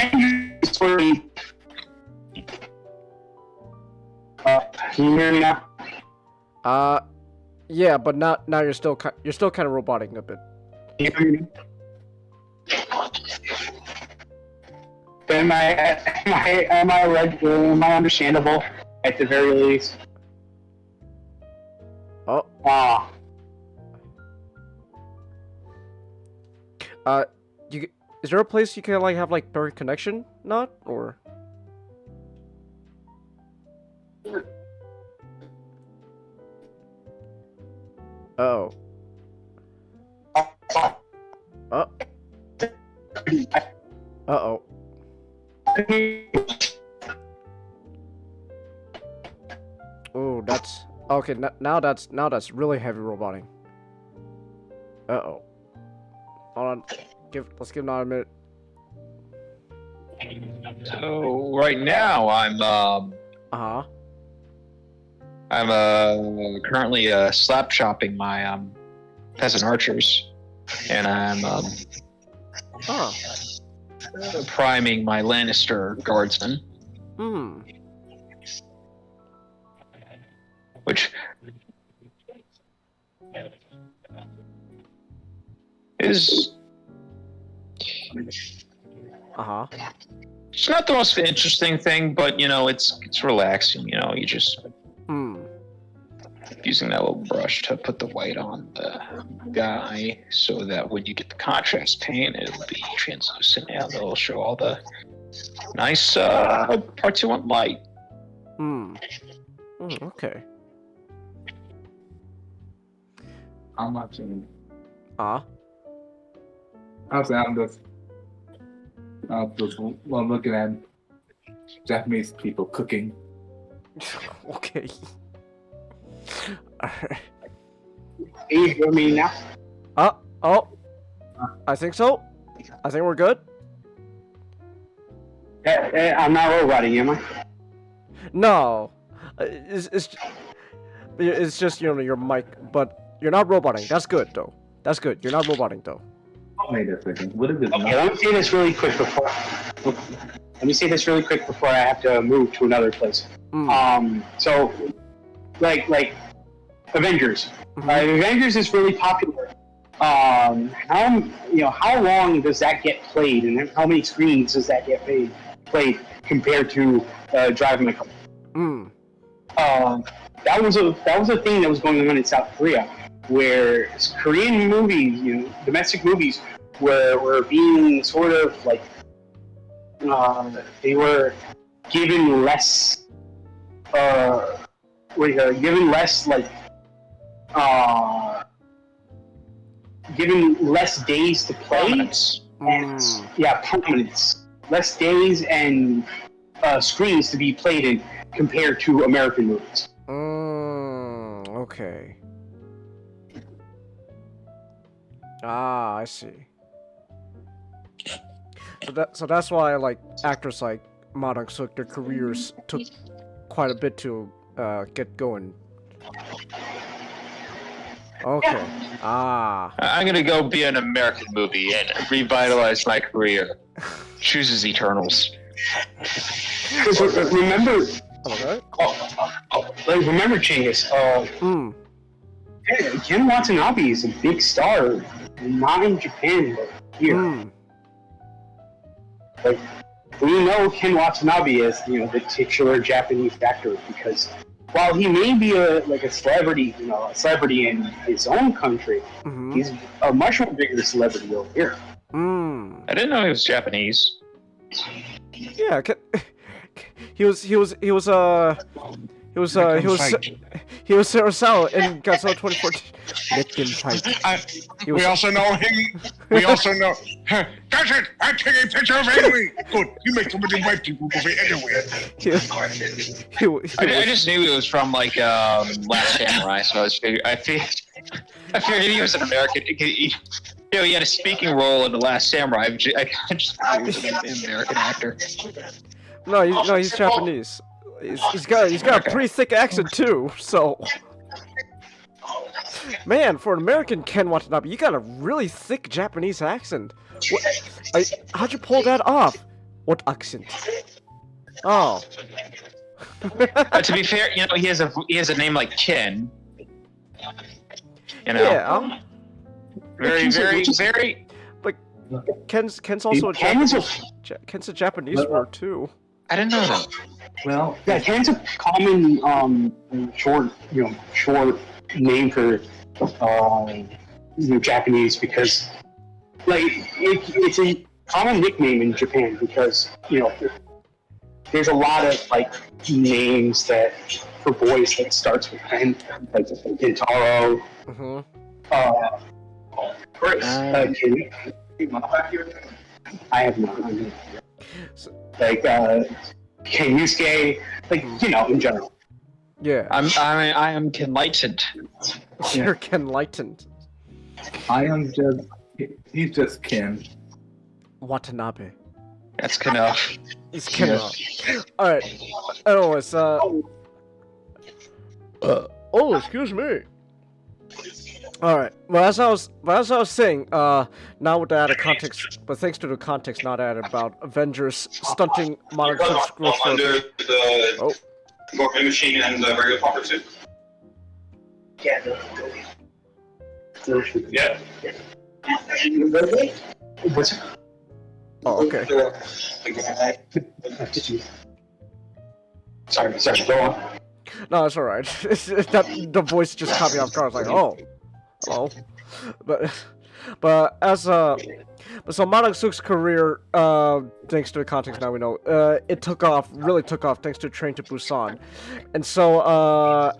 you hear me now? Yeah, but now you're still kind of robotic a bit. Am I understandable at the very least? Oh. Is there a place you can have better connection? Not or. Oh. Uh-oh. Okay, now that's really heavy roboting. Uh-oh. Hold on. Let's give Nod a minute. So right now I'm currently slap chopping my peasant archers, and I'm priming my Lannister guardsmen. Hmm. Which is it's not the most interesting thing, but you know, it's relaxing. You know, you just using that little brush to put the white on the guy, so that when you get the contrast paint, it'll be translucent and it'll show all the nice parts you want light. Okay. I'm watching. I'm just looking at Japanese people cooking. Okay. Alright. You hear me now? I think so. I think we're good. I'm not roboting, am I? No. It's just, you know, your mic, but you're not roboting. That's good, though. That's good. You're not roboting, though. Wait a second. What is this? Okay, let me say this really quick before I have to move to another place. So, like Avengers. Avengers is really popular. How long does that get played, and how many screens does that get played compared to driving a car? That was a thing that was going on in South Korea, where Korean movies, domestic movies, were being sort of like they were given less given less days to play. Prominence. Prominence. Less days and screens to be played in compared to American movies. Okay. I see. So that's why, like, actors like Dong-seok, their careers took quite a bit to get going. Okay. I'm gonna go be an American movie and revitalize my career. Chooses Eternals. Remember, Okay. remember Chinggis. Ken Watanabe is a big star, not in Japan, but here. Like, we know Ken Watanabe as the titular Japanese actor, because while he may be a celebrity, a celebrity in his own country, he's a much more bigger celebrity over here. I didn't know he was Japanese. Yeah, he was Sarasawa in Godzilla 2014. Let him fight. We also know him. We also know. That's it. I take a picture of Amy. Good. You make somebody white people movie anyway. I just knew he was from like Last Samurai, so I figured he was an American. He had a speaking role in The Last Samurai. I just knew he was an American actor. No, he's Japanese. He's got a pretty thick accent too. So, man, for an American Ken Watanabe, you got a really thick Japanese accent. How'd you pull that off? What accent? Oh. To be fair, he has a name like Ken. Yeah. Very. Like, Ken's also a Japanese. Ken's a Japanese word too. I didn't know that. Well, yeah, Ken's a common short name for Japanese, because it's a common nickname in Japan, because there's a lot of names that for boys that starts with Ken, like Gintaro. I have no idea. Like Ken Yusuke, in general. Yeah. I am enlightened. You're enlightened. He's just Ken. Watanabe. That's enough. It's Kenra. Alright. Anyways, oh, excuse me. Alright. Well, as I was saying, now with the added context, but thanks to the context not added about Avengers stunting Monarch Group's growth for... Under the Morphin machine and the regular popper suit. Yeah. Yeah. What's it? Oh, okay. Sorry, go on. No, it's alright. That the voice just caught me off guard. I was like, oh. But as so Manaksuk's career, thanks to the context now we know, it really took off thanks to Train to Busan. And so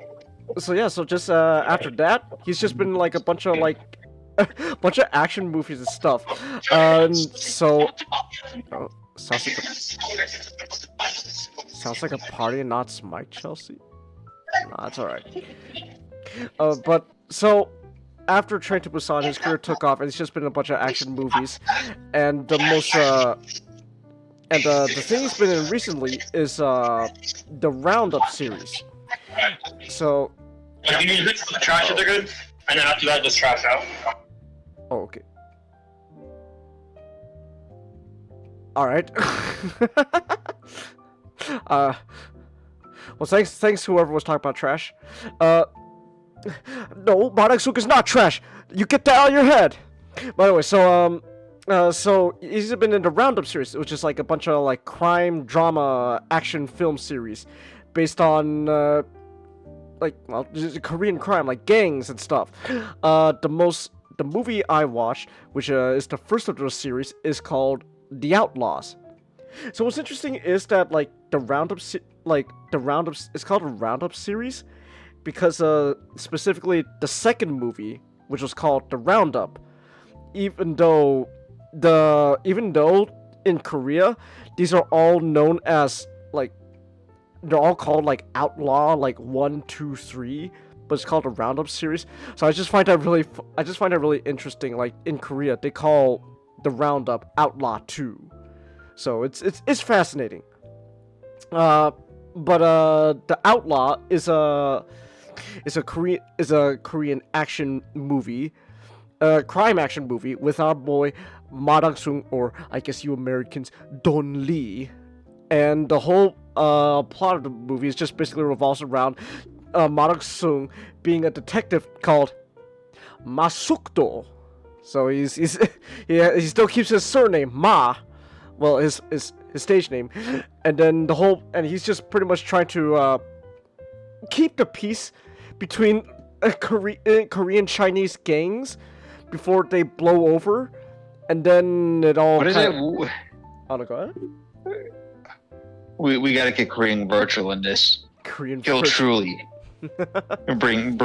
just after that, he's just been like a bunch of action movies and stuff. Sounds like a party and not Smite, Chelsea. Nah, it's alright. But so after Train to Busan, his career took off, and it's just been a bunch of action movies. And the most the thing he's been in recently is the Roundup series. So. You need to trash it, they're good, and then after that, just trash out. Oh, okay. Alright. Well, thanks whoever was talking about trash. No, Manaksuk is not trash. You get that out of your head. By the way, so he's been in the Roundup series, which is like a bunch of like crime, drama, action film series, based on Korean crime, like gangs and stuff. The movie I watched, which is the first of the series, is called The Outlaws. So what's interesting is that like the Roundup, it's called a Roundup series because specifically the second movie, which was called The Roundup, even though in Korea these are all known as like they're all called like Outlaw like 1, 2, 3. But it's called a Roundup series, so I just find that really interesting. Like in Korea, they call the Roundup Outlaw 2, so it's fascinating. But the Outlaw is a Korean action movie, crime action movie with our boy Ma Dong-seok, or I guess you Americans, Don Lee, and the whole plot of the movie is just basically revolves around Ma Dong-seok being a detective called Masukdo. So he still keeps his surname Ma, well his stage name, and then he's just pretty much trying to keep the peace between Korean Chinese gangs before they blow over, and then it all. What is it? Oh, no, go ahead. We gotta get Korean virtual in this. Korean He'll truly bring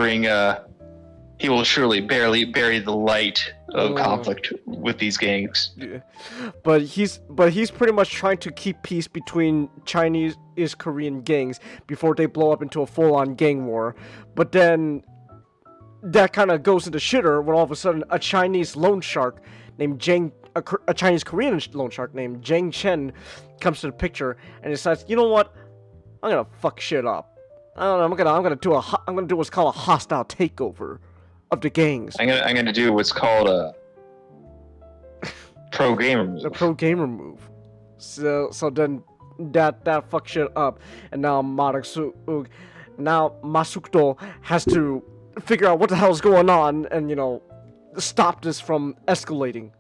he will surely bury the light of conflict with these gangs. Yeah. But he's pretty much trying to keep peace between Chinese Korean gangs before they blow up into a full-on gang war. But then that kind of goes into shitter when all of a sudden a Chinese loan shark named a Chinese Korean loan shark named Jang Chen comes to the picture and decides, you know what, I'm gonna fuck shit up. I don't know, I'm gonna do what's called a hostile takeover of the gangs. I'm gonna do what's called a pro gamer move. The pro gamer move. So then that fucks shit up, and now Masukdo has to figure out what the hell is going on and stop this from escalating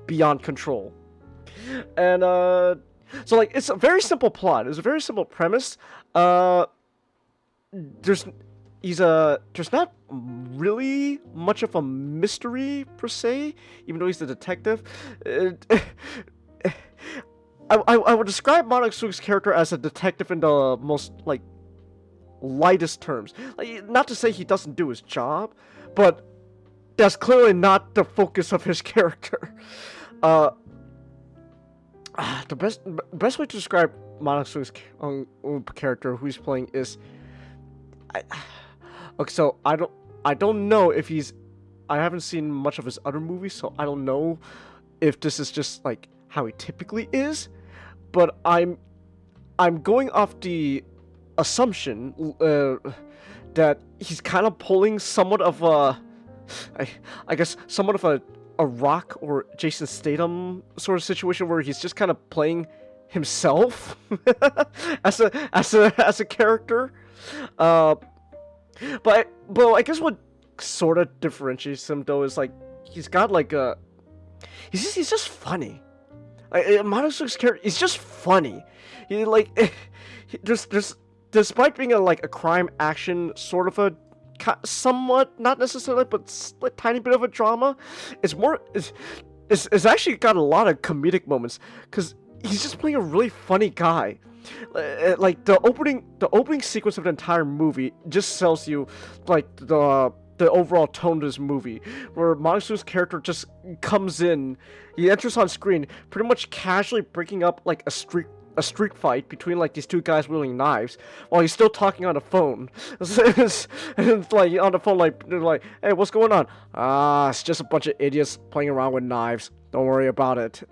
beyond control. And so like it's a very simple plot. It's a very simple premise. There's not really much of a mystery per se, even though he's the detective. I would describe Ma Dong-seok's character as a detective in the most like lightest terms. Like, not to say he doesn't do his job, but that's clearly not the focus of his character. The best way to describe Ma Dong-seok's character, who he's playing, is Okay, so I don't know if I haven't seen much of his other movies, so I don't know if this is just like how he typically is, but I'm going off the assumption that he's kind of pulling somewhat of I guess somewhat of a Rock or Jason Statham sort of situation where he's just kind of playing himself as a character. But I guess what sort of differentiates him though is like he's got like he's just funny. Monosuke's character is just funny. He like there's despite being a crime action sort of a somewhat, not necessarily, but a tiny bit of a drama. It's actually got a lot of comedic moments because he's just playing a really funny guy. Like the opening sequence of the entire movie just sells you like the overall tone of this movie, where Monosuke's character just comes in, he enters on screen, pretty much casually breaking up like a street fight between like these two guys wielding knives while he's still talking on the phone. And like on the phone, like they're like, "Hey, what's going on?" It's just a bunch of idiots playing around with knives. Don't worry about it.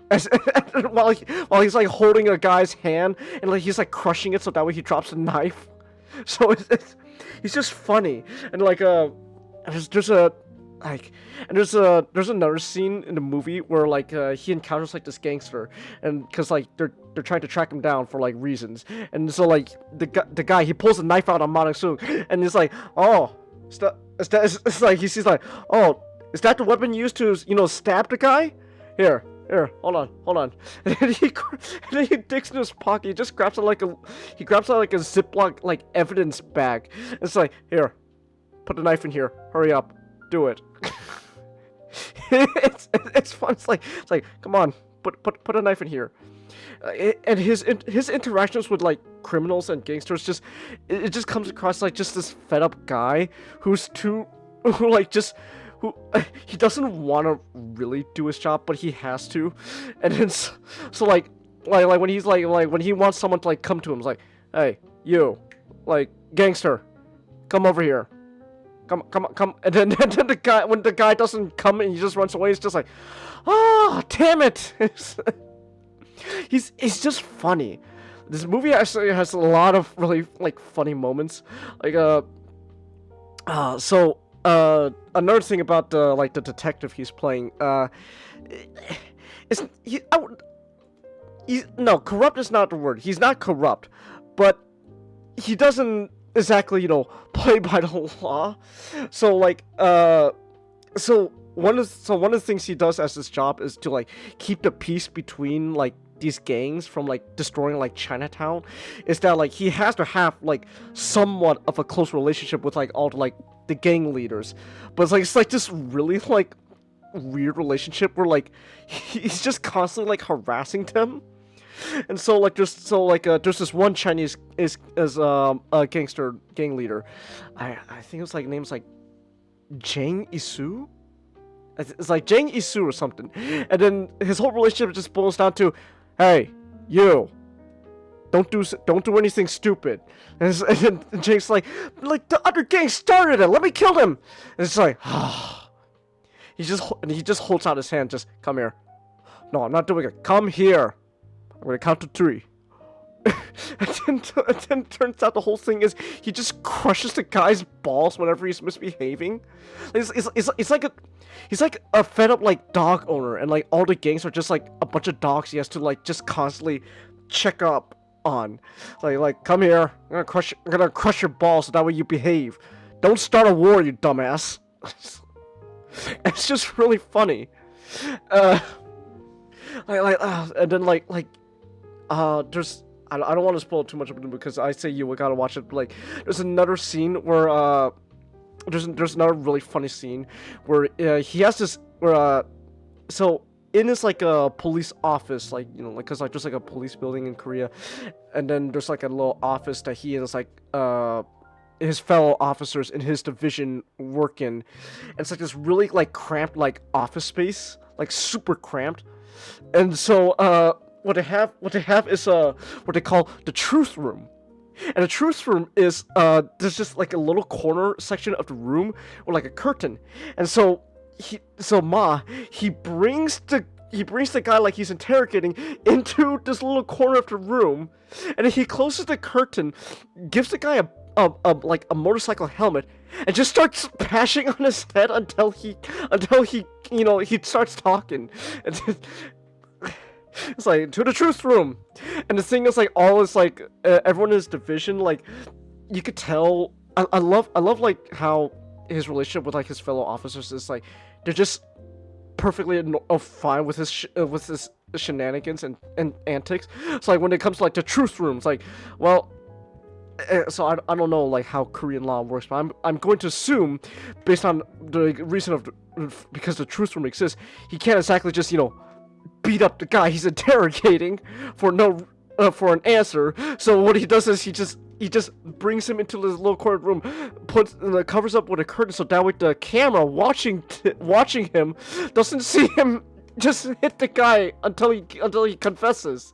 While he's like holding a guy's hand and like he's like crushing it so that way he drops the knife. So he's just funny and like there's another scene in the movie where like he encounters like this gangster, and because like they're trying to track him down for like reasons, and so like the guy he pulls a knife out on Monosuke and he's like, "Oh, it's like he sees like, oh, is that the weapon used to stab the guy? Here, hold on." And then he digs in his pocket. He just grabs out like a Ziploc like evidence bag. It's like, "Here, put the knife in here. Hurry up, do it." it's fun. It's like come on, put a knife in here. And his interactions with like criminals and gangsters it just comes across like just this fed up guy who he doesn't want to really do his job, but he has to. And then so like when he's like when he wants someone to like come to him, it's like, "Hey, you, like gangster, come over here. Come. And then when the guy doesn't come and he just runs away, it's just like, damn it." He's just funny. This movie actually has a lot of really like funny moments. Like another thing about the detective he's playing, corrupt is not the word. He's not corrupt, but he doesn't exactly play by the law. So like one of the things he does as his job is to like keep the peace between like these gangs from like destroying like Chinatown. Is that like he has to have like somewhat of a close relationship with like all the gang leaders, but it's like this really like weird relationship where like he's just constantly like harassing them. And so like there's this one Chinese gangster gang leader. I think it was like name's like Jang Isu. It's like Jang Isu or something. And then his whole relationship just boils down to, "Hey, you, don't do anything stupid." And then Jang's like the other gang started it. Let me kill them. And it's like, he just holds out his hand. Just come here. No, I'm not doing it. Come here. I'm gonna count to 3. and then turns out the whole thing is he just crushes the guy's balls whenever he's misbehaving. It's like a fed up like dog owner, and like all the gangs are just like a bunch of dogs he has to like just constantly check up on. Like come here, I'm gonna crush your balls so that way you behave. Don't start a war, you dumbass. It's just really funny. And then there's I don't want to spoil too much of it because I say you gotta watch it. But like there's another scene where there's another really funny scene where he has this so in this like a police office, like because like there's like a police building in Korea, and then there's like a little office that he and like his fellow officers in his division work in. And it's like this really like cramped like office space, like super cramped. And so what they have is what they call the truth room. And the truth room is there's just like a little corner section of the room with like a curtain, and so he brings the guy like he's interrogating into this little corner of the room, and then he closes the curtain, gives the guy a motorcycle helmet, and just starts bashing on his head until he he starts talking. It's like, to the truth room. And the thing is, like, all is like everyone in his division, like, you could tell. I love like how his relationship with like his fellow officers is like they're just perfectly fine with his shenanigans and antics. So like when it comes to like the truth rooms, like, well, so I don't know like how Korean law works, but I'm going to assume, based on the reason because the truth room exists, he can't exactly just beat up the guy he's interrogating for an answer. So what he does is he just brings him into this little corner room, covers up with a curtain, so that way the camera watching him doesn't see him just hit the guy until he confesses.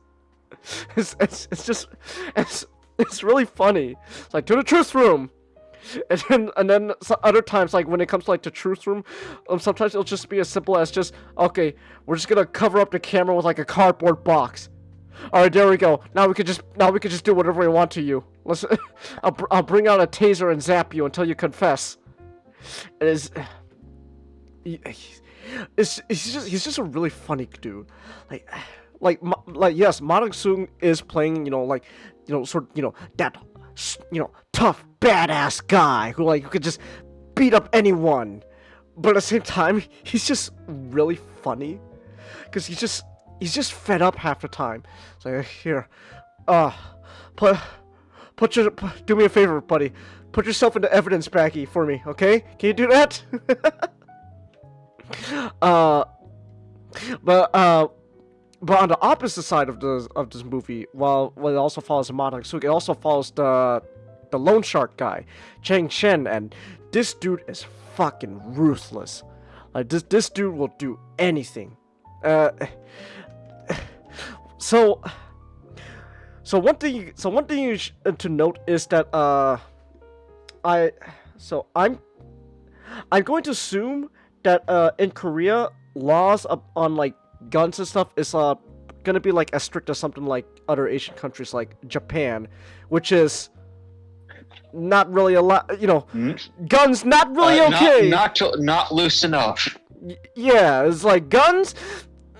It's really funny. It's like, to the truth room. And then other times, like when it comes to like the truth room, sometimes it'll just be as simple as just, okay, we're just gonna cover up the camera with like a cardboard box. All right, there we go. Now we could just do whatever we want to you. I'll bring out a taser and zap you until you confess. He's just a really funny dude. Like yes, Ma Dong-seok is playing that tough badass guy who could just beat up anyone, but at the same time he's just really funny because he's just fed up half the time. It's like, here, do me a favor, buddy. Put yourself into evidence baggie for me, okay? Can you do that? But on the opposite side of this movie, while it also follows Ma Dong-seok, it also follows the loan shark guy, Chang Chen, and this dude is fucking ruthless. Like this dude will do anything. So one thing to note is that I'm going to assume that in Korea, laws on like guns and stuff is gonna be like as strict as something like other Asian countries like Japan, which is not really guns not really okay. Not loose enough. Yeah, it's like guns.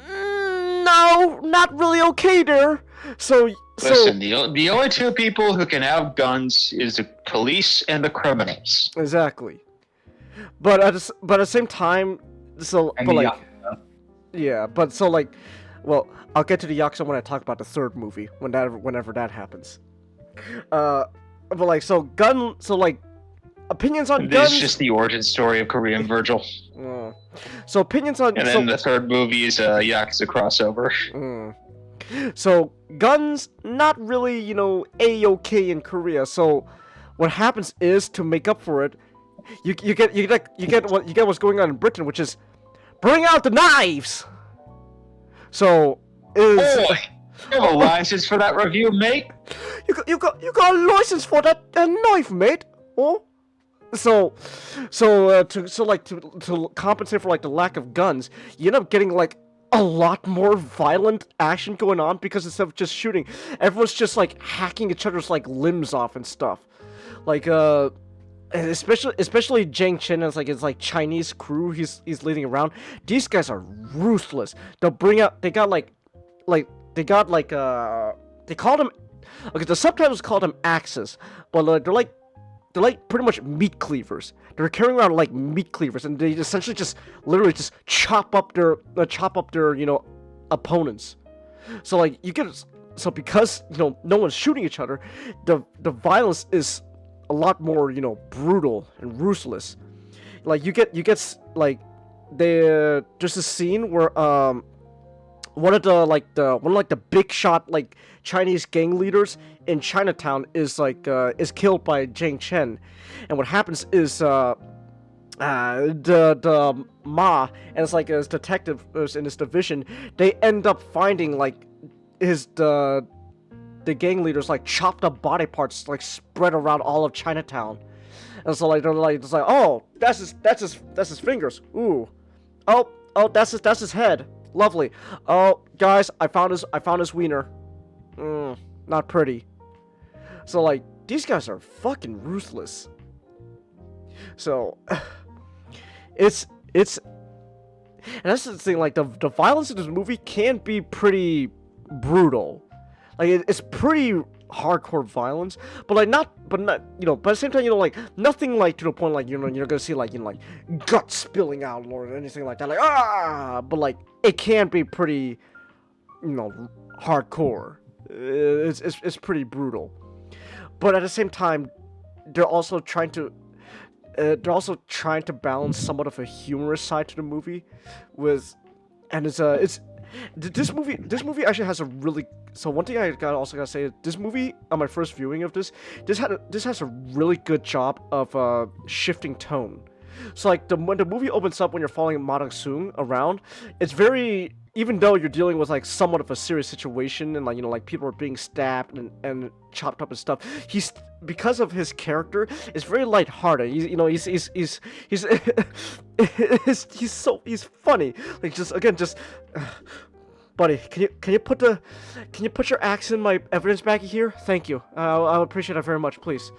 No, not really okay there. Listen, the only two people who can have guns is the police and the criminals. Exactly. But at the same time, well, I'll get to the Yakuza when I talk about the third movie, whenever that happens. Opinions on guns. This is just the origin story of Korean Virgil. So opinions on. And then the third movie is a Yakuza crossover. So guns, not really, A-okay in Korea. So what happens is, to make up for it, you get what's going on in Britain, which is bring out the knives. So boy, you have a license for that review, mate. You got a license for that knife, mate. Oh. So to compensate for like the lack of guns, you end up getting like a lot more violent action going on, because instead of just shooting, everyone's just like hacking each other's like limbs off and stuff. Like especially Jang Chen and his Chinese crew he's leading around. These guys are ruthless. They'll bring out they call them, okay, the subtitles call them axes, but they're like pretty much meat cleavers. They're carrying around like meat cleavers, and they essentially just literally just chop up their opponents. So because no one's shooting each other, the violence is a lot more brutal and ruthless. Like you get there's a scene where one of the big shot like Chinese gang leaders in Chinatown is killed by Jang Chen, and what happens is the Ma and his detective in his division, they end up finding like the gang leaders like chopped up body parts like spread around all of Chinatown, and so like they're like it's like, oh, that's his fingers. Ooh, oh, that's his head. Lovely. Oh, guys, I found his wiener. Not pretty. So like these guys are fucking ruthless. So it's and that's the thing, like the violence in this movie can be pretty brutal. Like it's pretty hardcore violence, but not but at the same time, like nothing like to the point like you're gonna see like like guts spilling out or anything like that, like but like it can be pretty hardcore. It's pretty brutal, but at the same time they're also trying to balance somewhat of a humorous side to the movie this movie actually has a really. So one thing I also gotta say, this movie on my first viewing of this has a really good job of shifting tone. So like when the movie opens up, when you're following Ma Dong-seok around, it's very, even though you're dealing with like somewhat of a serious situation and like people are being stabbed and chopped up and stuff, because of his character, it's very lighthearted. He's he's funny. Like just buddy, can you put your axe in my evidence baggie here? Thank you. I would appreciate it very much, please.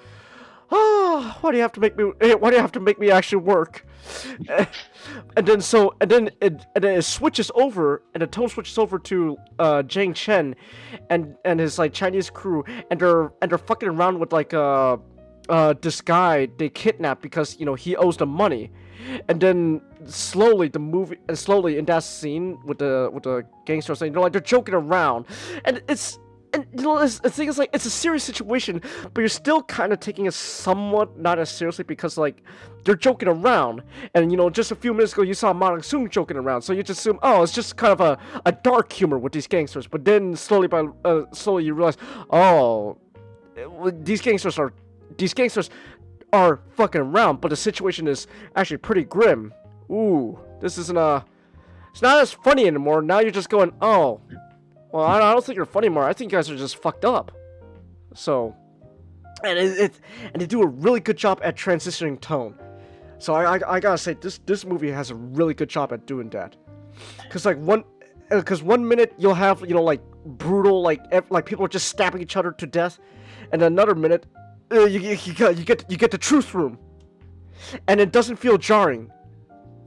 Oh, why do you have to make me actually work? And then it switches over, and the tone switches over to Jang Chen and his like Chinese crew, and they're fucking around with like this guy they kidnapped because he owes them money. And then slowly in that scene with the gangsters, like they're joking around, and the thing is, like, it's a serious situation, but you're still kind of taking it somewhat not as seriously because, like, they're joking around. And, just a few minutes ago, you saw Ma Dong-seok joking around, so you just assume, oh, it's just kind of a dark humor with these gangsters. But then slowly you realize, oh, these gangsters are fucking around, but the situation is actually pretty grim. Ooh, this isn't it's not as funny anymore. Now you're just going, oh, well, I don't think you're funny anymore. I think you guys are just fucked up. So, and they do a really good job at transitioning tone. So I gotta say, this movie has a really good job at doing that. Cause one minute you'll have like brutal like people are just stabbing each other to death, and another minute you get the truth room, and it doesn't feel jarring.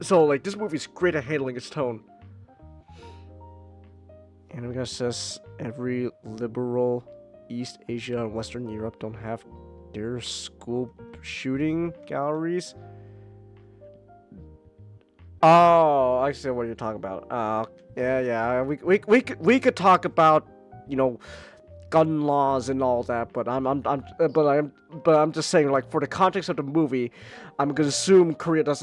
So like this movie's great at handling its tone. And we got says every liberal East Asia and Western Europe don't have their school shooting galleries. Oh, I see what you're talking about. Yeah. We could talk about gun laws and all that, but I'm just saying, like, for the context of the movie, I'm gonna assume Korea has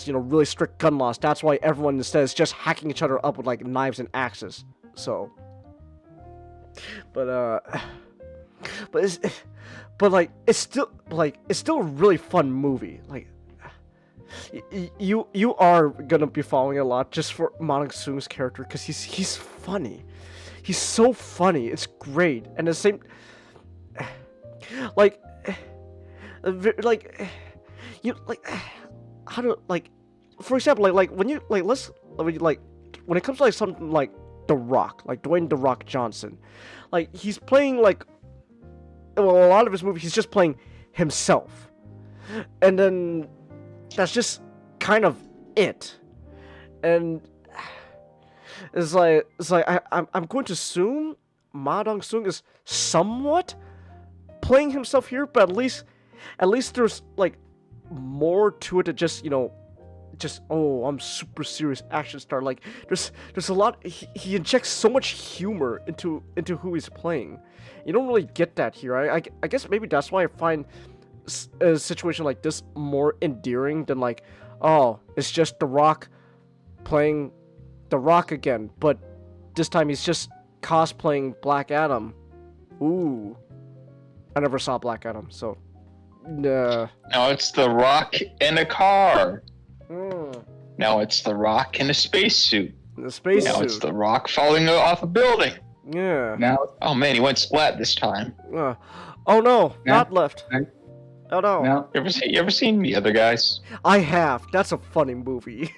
really strict gun laws. That's why everyone instead is just hacking each other up with like knives and axes. So, but it's still a really fun movie. Like, you are gonna be following a lot just for Ma Dong-seok's character because he's funny. He's so funny. It's great. And the same, how to for example, when it comes to like something like The Rock, like Dwayne "The Rock" Johnson, like he's playing a lot of his movies he's just playing himself, and then that's just kind of it, and it's like I'm going to assume Ma Dong-seok is somewhat playing himself here, but at least there's like more to it than just oh, I'm super serious action star. Like there's a lot. He injects so much humor into who he's playing. You don't really get that here. I guess maybe that's why I find a situation like this more endearing than like, oh, it's just The Rock playing The Rock again, but this time he's just cosplaying Black Adam. Ooh, I never saw Black Adam, so nah. Now it's The Rock in a car. Now it's The Rock in a spacesuit. Now it's The Rock falling off a building. Yeah. Now, Oh man, he went splat this time. Oh no, Now- not left. Oh no. now, You ever seen The Other Guys? I have. That's a funny movie.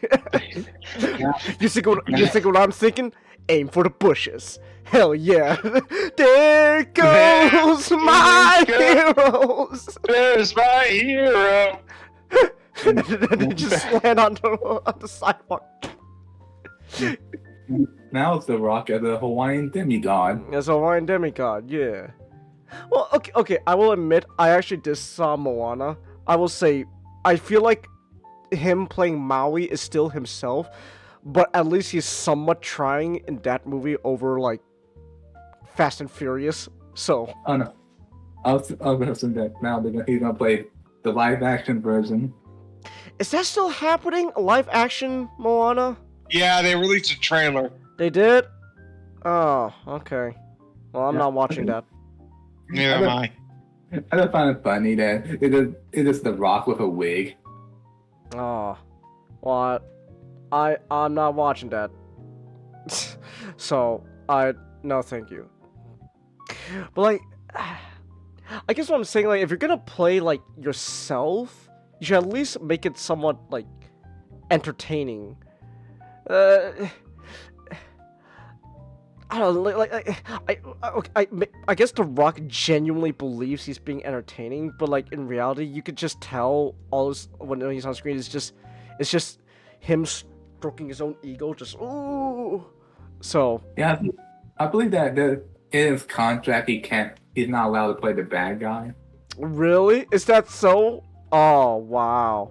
now, you think what I'm thinking? Aim for the bushes. Hell yeah. There goes my heroes. There's my hero. And then they just land on the sidewalk. now it's The Rock as a Hawaiian demigod. As a Hawaiian demigod, yeah. Well, okay, I will admit, I actually just saw Moana. I will say, I feel like him playing Maui is still himself, but at least he's somewhat trying in that movie over, like, Fast and Furious, so... Oh no. I was gonna say that now he's gonna play the live action version. Is that still happening? Live action Moana? Yeah, they released a trailer. They did? Oh, okay. Well, I'm not watching that. Neither am I. I just find it funny that it is The Rock with a wig. Oh. Well, I'm not watching that. So, no thank you. But, like, I guess what I'm saying, like, if you're gonna play, like, yourself, you should at least make it somewhat, like, entertaining. I don't know, I guess The Rock genuinely believes he's being entertaining, but, like, in reality, you could just tell all this, when he's on screen, it's just him stroking his own ego, just, ooh. So. Yeah, I believe that in his contract, he's not allowed to play the bad guy. Really? Is that so? Oh, wow.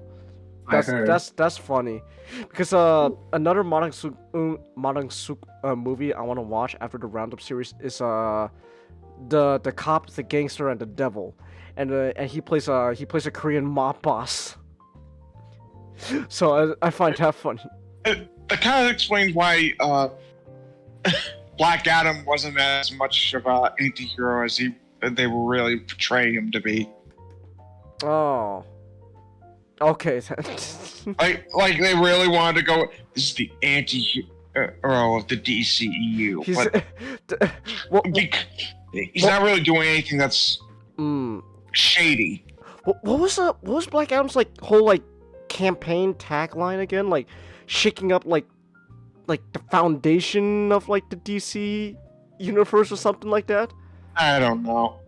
That's funny. Because another Madang-suk movie I want to watch after the Roundup series is the cop, the gangster, and the devil, and he plays a Korean mob boss. So I find that funny. It kind of explains why Black Adam wasn't as much of an anti-hero as they were really portraying him to be. Oh. Okay. like they really wanted to go. This is the anti-hero of the DCEU. He's not really doing anything that's shady. What was Black Adam's whole campaign tagline again? Like shaking up like the foundation of the DC universe or something like that? I don't know.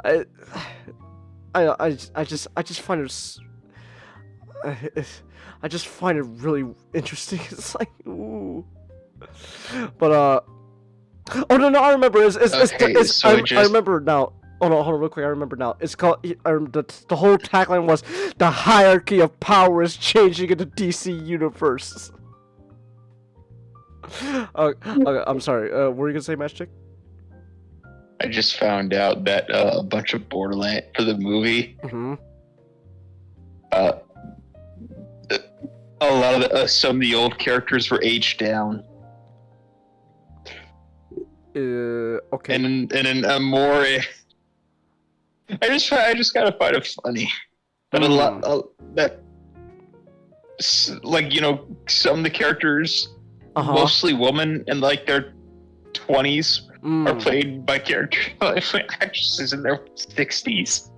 I just find it I just find it really interesting. It's like, ooh. But oh no, I remember. I remember now. Hold on, real quick. I remember now. It's called the whole tagline was the hierarchy of power is changing in the DC universe. Okay, I'm sorry. What were you gonna say, Matchstick? I just found out that a bunch of Borderlands for the movie. Mm-hmm. A lot of some of the old characters were aged down. Okay. And in a more, I just gotta find it funny that a lot that some of the characters, mostly women in their 20s, are played by actresses in their 60s.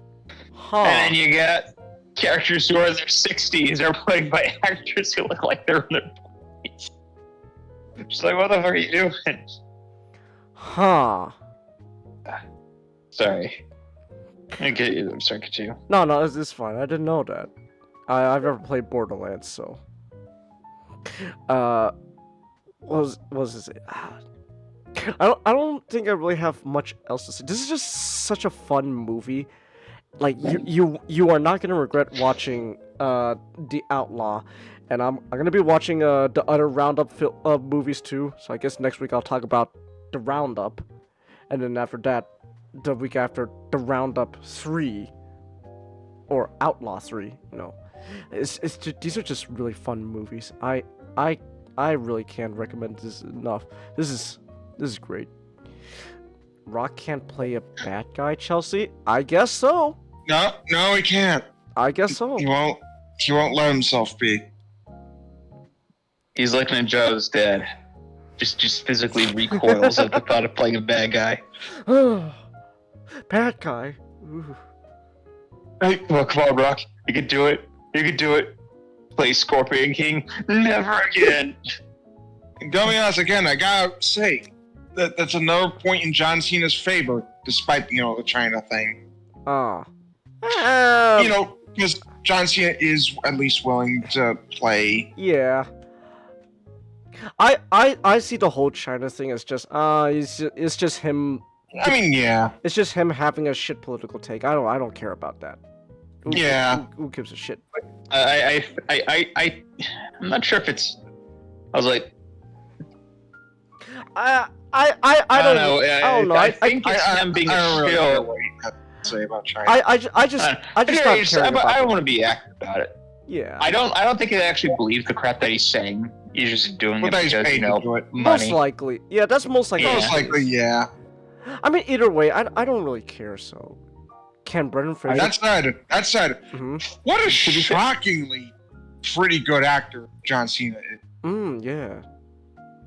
And then you got characters who are in their 60s are played by actors who look like they're in their 20s. Just like, what the fuck are you doing? Huh. Sorry. I'm sorry, could you? No, it's fine. I didn't know that. I've never played Borderlands, so. What was this? I don't think I really have much else to say. This is just such a fun movie. Like you are not gonna regret watching The Outlaw, and I'm gonna be watching the other Roundup movies too. So I guess next week I'll talk about the Roundup, and then after that, the week after, the Roundup 3 or Outlaw 3. No, these are just really fun movies. I really can't recommend this enough. This is great. Rock can't play a bad guy, Chelsea? I guess so. No, he can't. I guess so. He won't let himself be. He's like Ninja's dad. just physically recoils at the thought of playing a bad guy. Bad guy. Ooh. Hey, well, come on, Rock. You can do it. You can do it. Play Scorpion King. Never again. And dumbass again, I gotta say that's another point in John Cena's favor, despite the China thing. Because John Cena is at least willing to play. Yeah. I see the whole China thing as just it's just him. I mean, yeah. It's just him having a shit political take. I don't care about that. Who gives a shit? I'm not sure if it's. I was like. I don't know. I don't know. I think it's him being chill. Say about China. I just not caring about I don't want to be accurate about it. Yeah. I don't think he actually believes the crap that he's saying. He's just doing it because money. Most likely. Yeah, that's most likely. Most likely, yeah. I mean, either way, I don't really care. So, can Brendan Fraser? That side. Mm-hmm. What a shockingly pretty good actor John Cena is. Yeah.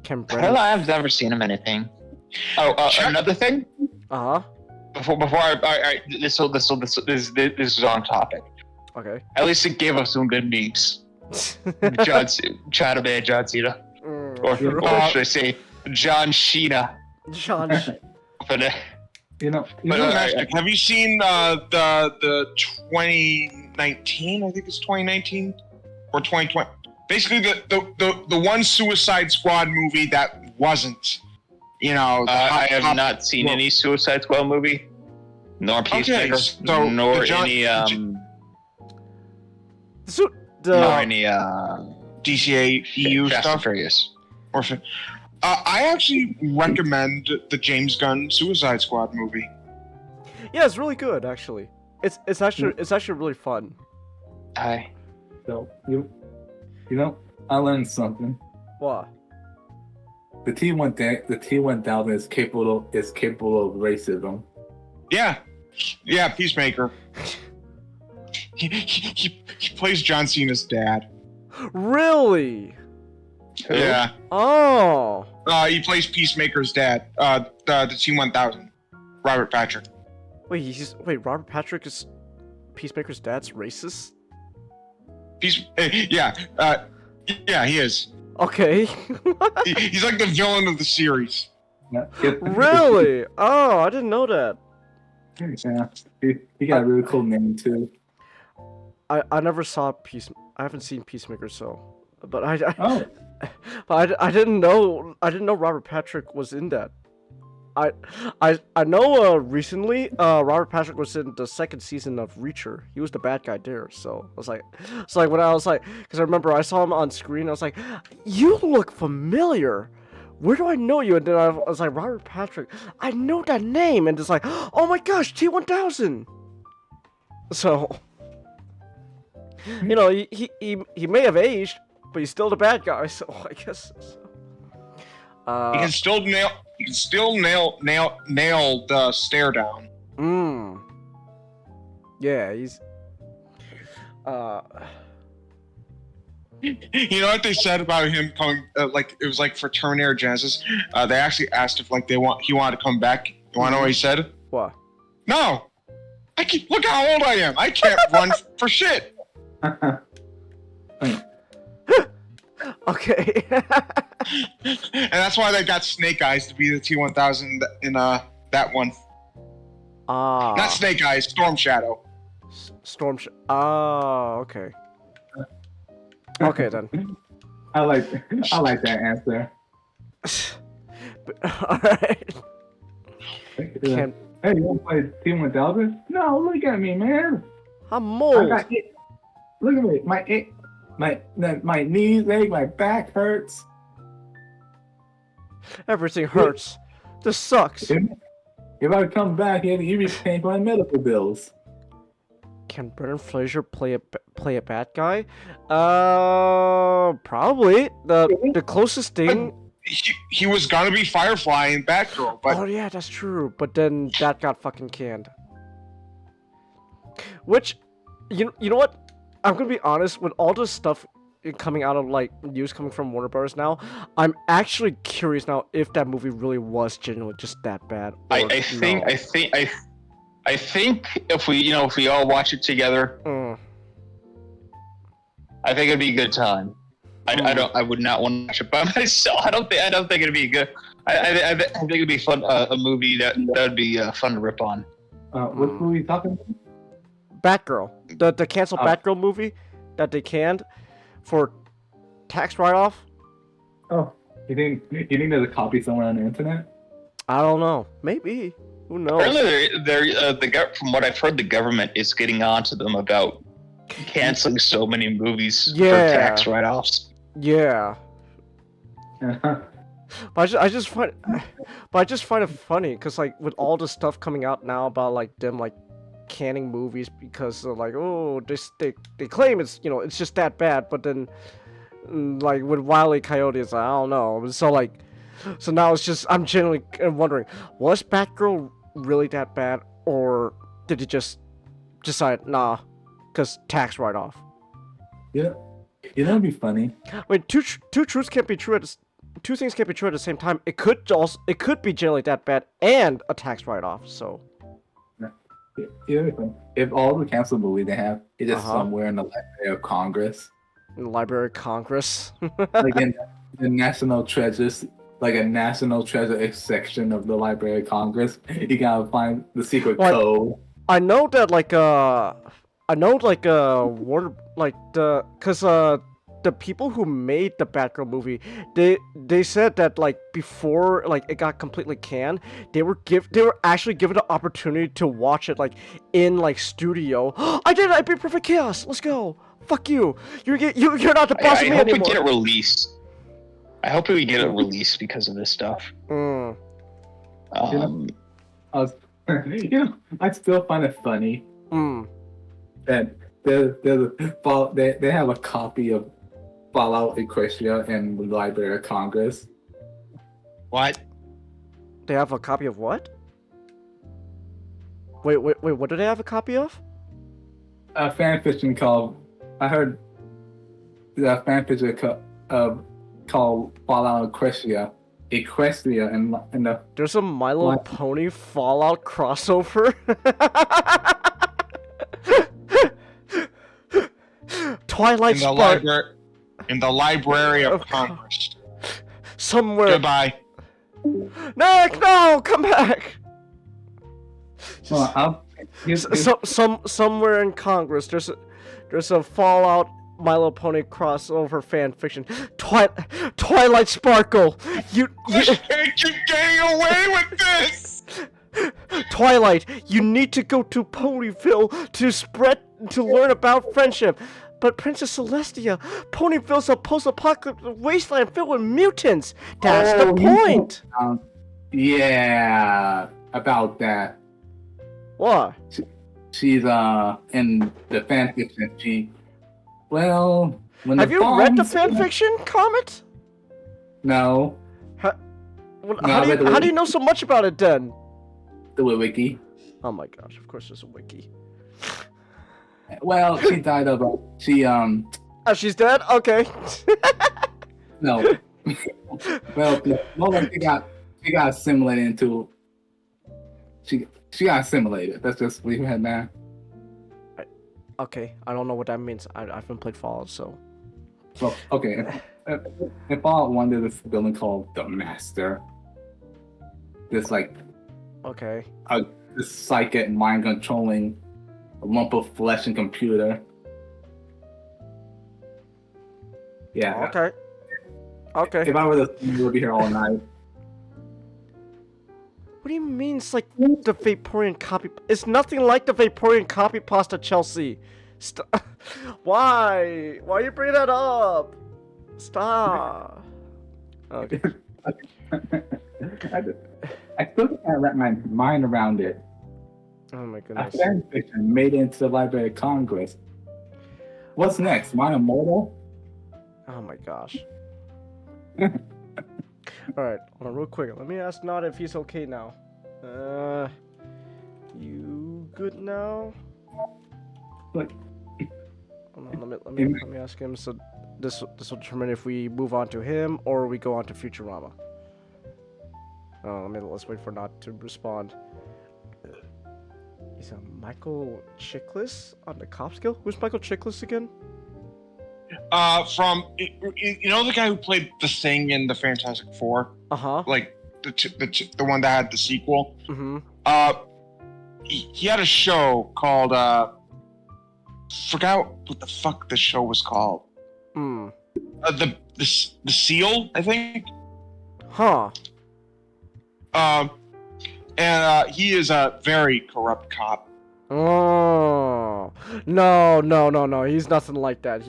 Can Brendan? Hell, I've never seen him in anything. Oh, another thing. Before this is on topic. Okay. At least it gave us some good memes. China Man, John Cena, or should I say, John Cena? John. But have you seen the 2019? I think it's 2019 or 2020. Basically, the one Suicide Squad movie that wasn't. I have not seen any Suicide Squad movie, nor Peacemaker, nor any nor any DCA EU Fast stuff. And Furious. I actually recommend the James Gunn Suicide Squad movie. Yeah, it's really good actually. It's actually really fun. So I learned something. What? The T-1000 is capable of racism. Yeah, Peacemaker. He plays John Cena's dad. Really? Yeah. Oh. He plays Peacemaker's dad. The T-1000. Robert Patrick. Wait, Robert Patrick is Peacemaker's dad's racist? Yeah, he is. Okay. He's like the villain of the series. Really? Oh, I didn't know that. Yeah, he got a really cool name too. I never saw I haven't seen Peacemaker, but I didn't know Robert Patrick was in that. I know recently Robert Patrick was in the second season of Reacher. He was the bad guy there, so I was like when I was like, because I remember I saw him on screen, I was like, you look familiar. Where do I know you? And then I was like, Robert Patrick, I know that name, and it's like, oh my gosh, T-1000. So, he may have aged, but he's still the bad guy. So I guess. He can still nail the stare down. Yeah, he's. You know what they said about him coming? It was like for Terminator Genesis. They actually asked if he wanted to come back. You want to know what he said? What? No. Look how old I am. I can't run for shit. Okay. And that's why they got Snake Eyes to be the T-1000 in that one. Not Snake Eyes, Storm Shadow. Okay. Okay then. I like that answer. Alright. Hey, you want to play T-1000? No, look at me, man. I'm old. Look at me. My knees ache, my back hurts. Everything hurts. This sucks. If I come back, you be paying for my medical bills. Can Brendan Fraser play a bad guy? Probably. The closest thing. He was gonna be Firefly in Batgirl, but oh yeah, that's true. But then that got fucking canned. Which, you know what? I'm gonna be honest. With all this stuff coming out of like news coming from Warner Bros. Now, I'm actually curious now if that movie really was genuinely just that bad. I think if we all watch it together, I think it'd be a good time. I would not want to watch it by myself. I don't think it'd be good. I think it'd be fun. A movie that'd be fun to rip on. What movie are you talking about? Batgirl, the canceled Batgirl movie that they canned for tax write-off. Oh, you think there's a copy somewhere on the internet? I don't know. Maybe. Who knows? Apparently, from what I've heard, the government is getting on to them about canceling so many movies for tax write-offs. Yeah. But I just find it funny because like with all the stuff coming out now about like them like canning movies because they're like, oh, they claim it's it's just that bad, but then like with Wile E. Coyote, it's like, I don't know. So now it's just I'm genuinely wondering, was Batgirl really that bad, or did it just decide nah, because tax write-off? Yeah, that'd be funny. Wait, two truths can't be true two things can't be true at the same time. It could be generally that bad and a tax write-off. So. If all the canceled movies they have is just somewhere in the Library of Congress. In the Library of Congress. Like in the National Treasures, like a National Treasure section of the Library of Congress, you gotta find the secret code. I know that Warner, the people who made the Batgirl movie, they said that like before like it got completely canned, they were actually given the opportunity to watch it like in like studio. I did it! I beat Perfect Chaos! Let's go! Fuck you! You're not the boss of me anymore! I hope we get it released. I hope we get it released because of this stuff. I still find it funny that they have a copy of Fallout Equestria in the Library of Congress. What? They have a copy of what? Wait, what do they have a copy of? A fanfiction called... I heard the fanfiction called Fallout Equestria. Equestria and the... There's a My Little Pony Fallout crossover? Twilight Spark... In the Library of Congress. Somewhere. Goodbye. Nick, no, come back. Well, somewhere in Congress, there's a Fallout My Little Pony crossover fan fiction. Twilight Sparkle. You can't keep getting away with this. Twilight, you need to go to Ponyville to learn about friendship. But Princess Celestia, Ponyville's a post-apocalyptic wasteland filled with mutants. That's the point. Yeah, about that. What? She's in the fanfiction. Have you read the fanfiction, Comet? No. How do you know so much about it then? The wiki. Oh my gosh! Of course, there's a wiki. Well, she died of Oh, she's dead? Okay. No. Well, she got assimilated into... She got assimilated. Let's just leave it now. Okay, I don't know what that means. I haven't played Fallout, so... Well, okay. In Fallout 1, there's this building called the Master. This, like... Okay. This psychic mind-controlling... a lump of flesh and computer. Yeah. Okay. If I were the we would be here all night. What do you mean it's like the Vaporeon copy? It's nothing like the Vaporeon copy pasta, Chelsea. Why? Why are you bringing that up? Stop. Okay. I still can't wrap my mind around it. Oh my goodness. A fanfiction made it into the Library of Congress. What's next? Mine Immortal? Oh my gosh. Alright, hold on real quick. Let me ask Nod if he's okay now. You good now? Look. Hold on, let me ask him. So this will determine if we move on to him or we go on to Futurama. Let's wait for Not to respond. Is Michael Chiklis on the Cop Skill? Who's Michael Chiklis again? From the guy who played the Thing in the Fantastic Four. Like the one that had the sequel. He had a show called forgot what the fuck the show was called. The Seal, I think. And he is a very corrupt cop. Oh no! He's nothing like that.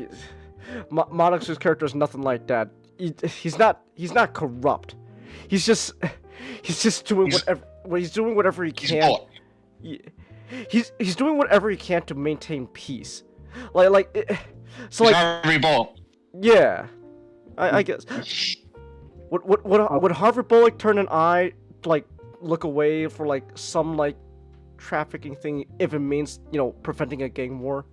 Monix's character is nothing like that. He's not corrupt. He's just doing whatever he can. He's doing whatever he can to maintain peace. Harvey Bullock. Yeah, I guess. Would Harvey Bullock turn an eye, look away for some trafficking thing if it means preventing a gang war?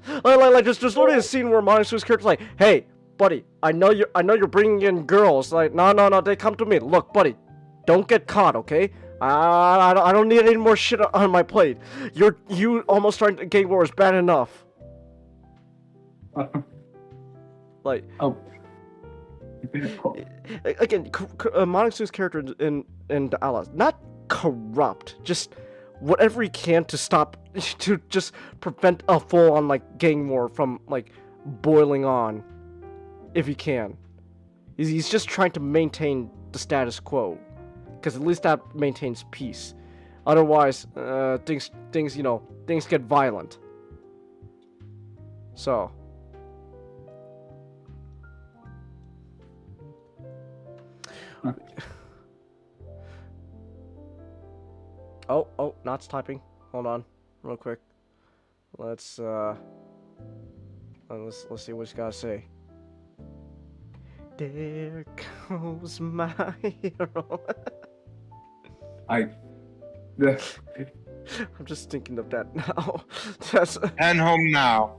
Just literally a scene where Monix's character's like, "Hey, buddy, I know you're bringing in girls. No, they come to me. Look, buddy, don't get caught, okay? I don't need any more shit on my plate. You almost starting a gang war is bad enough." Again, Monix's character in the Outlaws, not corrupt, just whatever he can to just prevent a full-on gang war from boiling on, if he can. He's just trying to maintain the status quo, because at least that maintains peace. Otherwise, things get violent. So. Oh, Not's typing. Hold on, real quick. Let's see what he's gotta say. There goes my hero. I'm just thinking of that now. And home now.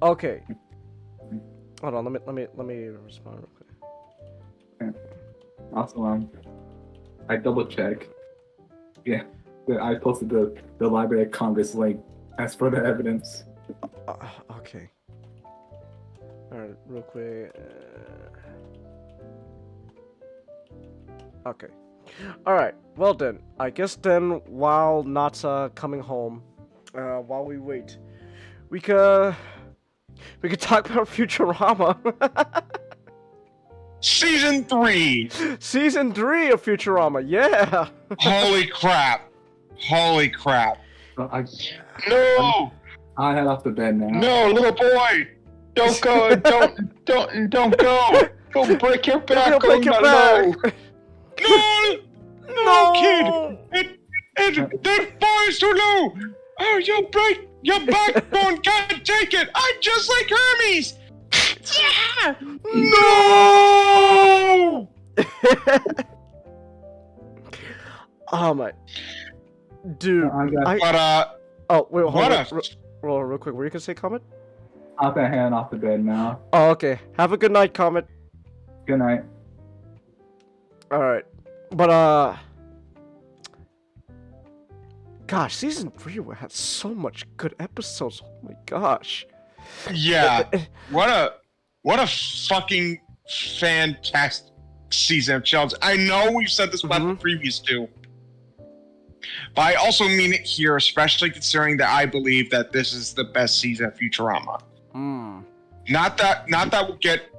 Okay. Hold on, let me respond real quick. Also, I double check. Yeah, I posted the Library of Congress link as for the evidence. Okay. Alright, real quick. Okay. Alright, well then, I guess then while Natsa coming home, while we wait, we could talk about Futurama. Season 3! Season 3 of Futurama, yeah! Holy crap. No! I head off the bed now. No, little boy! Don't go! don't go! Don't break your back! Don't break your back! No, kid! That bar is too low! Oh, your backbone can't take it! I'm just like Hermes! Yeah! No! Oh my, dude! Oh wait, hold on. Real quick, were you gonna say Comet? I'm gonna hand off the bed now. Oh, okay. Have a good night, Comet. Good night. All right, but gosh, season 3 had so much good episodes. Oh my gosh. Yeah. What a fucking fantastic season of Chelsea. I know we've said this about the previous two, but I also mean it here, especially considering that I believe that this is the best season of Futurama. Not that we'll get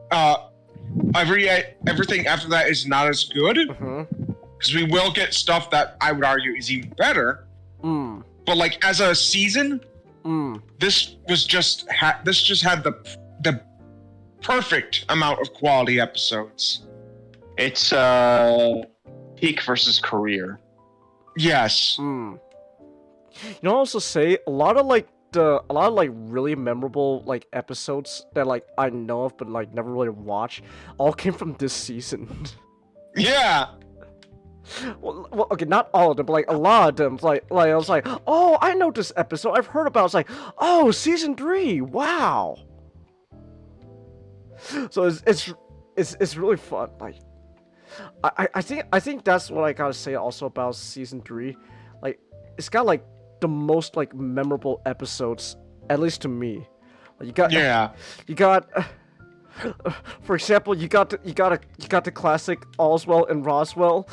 everything after that is not as good, because we will get stuff that I would argue is even better. But as a season, this just had the perfect amount of quality episodes. It's peak versus career. Yes. You know, I'll also say a lot of really memorable episodes that I know of but never really watched all came from this season. Yeah. Well, okay, not all of them, but like a lot of them. Like I was like, oh, I know this episode. I've heard about it. It's like, oh, season 3. Wow. So it's really fun. Like, I think that's what I gotta say also about season 3. Like, it's got like the most like memorable episodes, at least to me. Like, you got. For example, you got the classic Allswell and Roswell.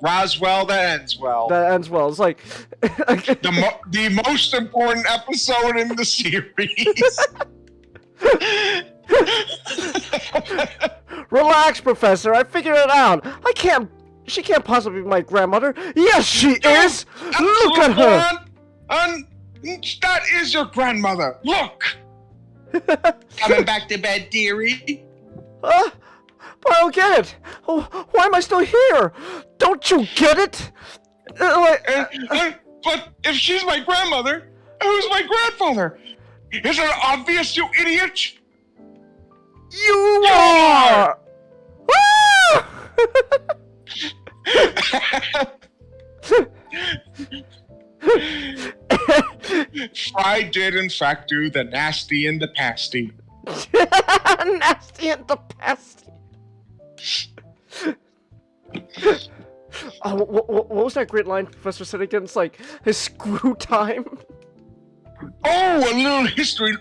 Roswell that ends well. That ends well. It's like the most important episode in the series. Relax, Professor. I figured it out. She can't possibly be my grandmother. Yes, she is. Look at her. That is your grandmother. Look. Coming back to bed, dearie. But I don't get it. Oh, why am I still here? Don't you get it? But if she's my grandmother, who's my grandfather? Isn't it obvious, you idiot? You are! Fry did in fact do the nasty and the pasty. Nasty and the pasty. Oh, what was that great line Professor said again? It's like his screw time. Oh, a little history.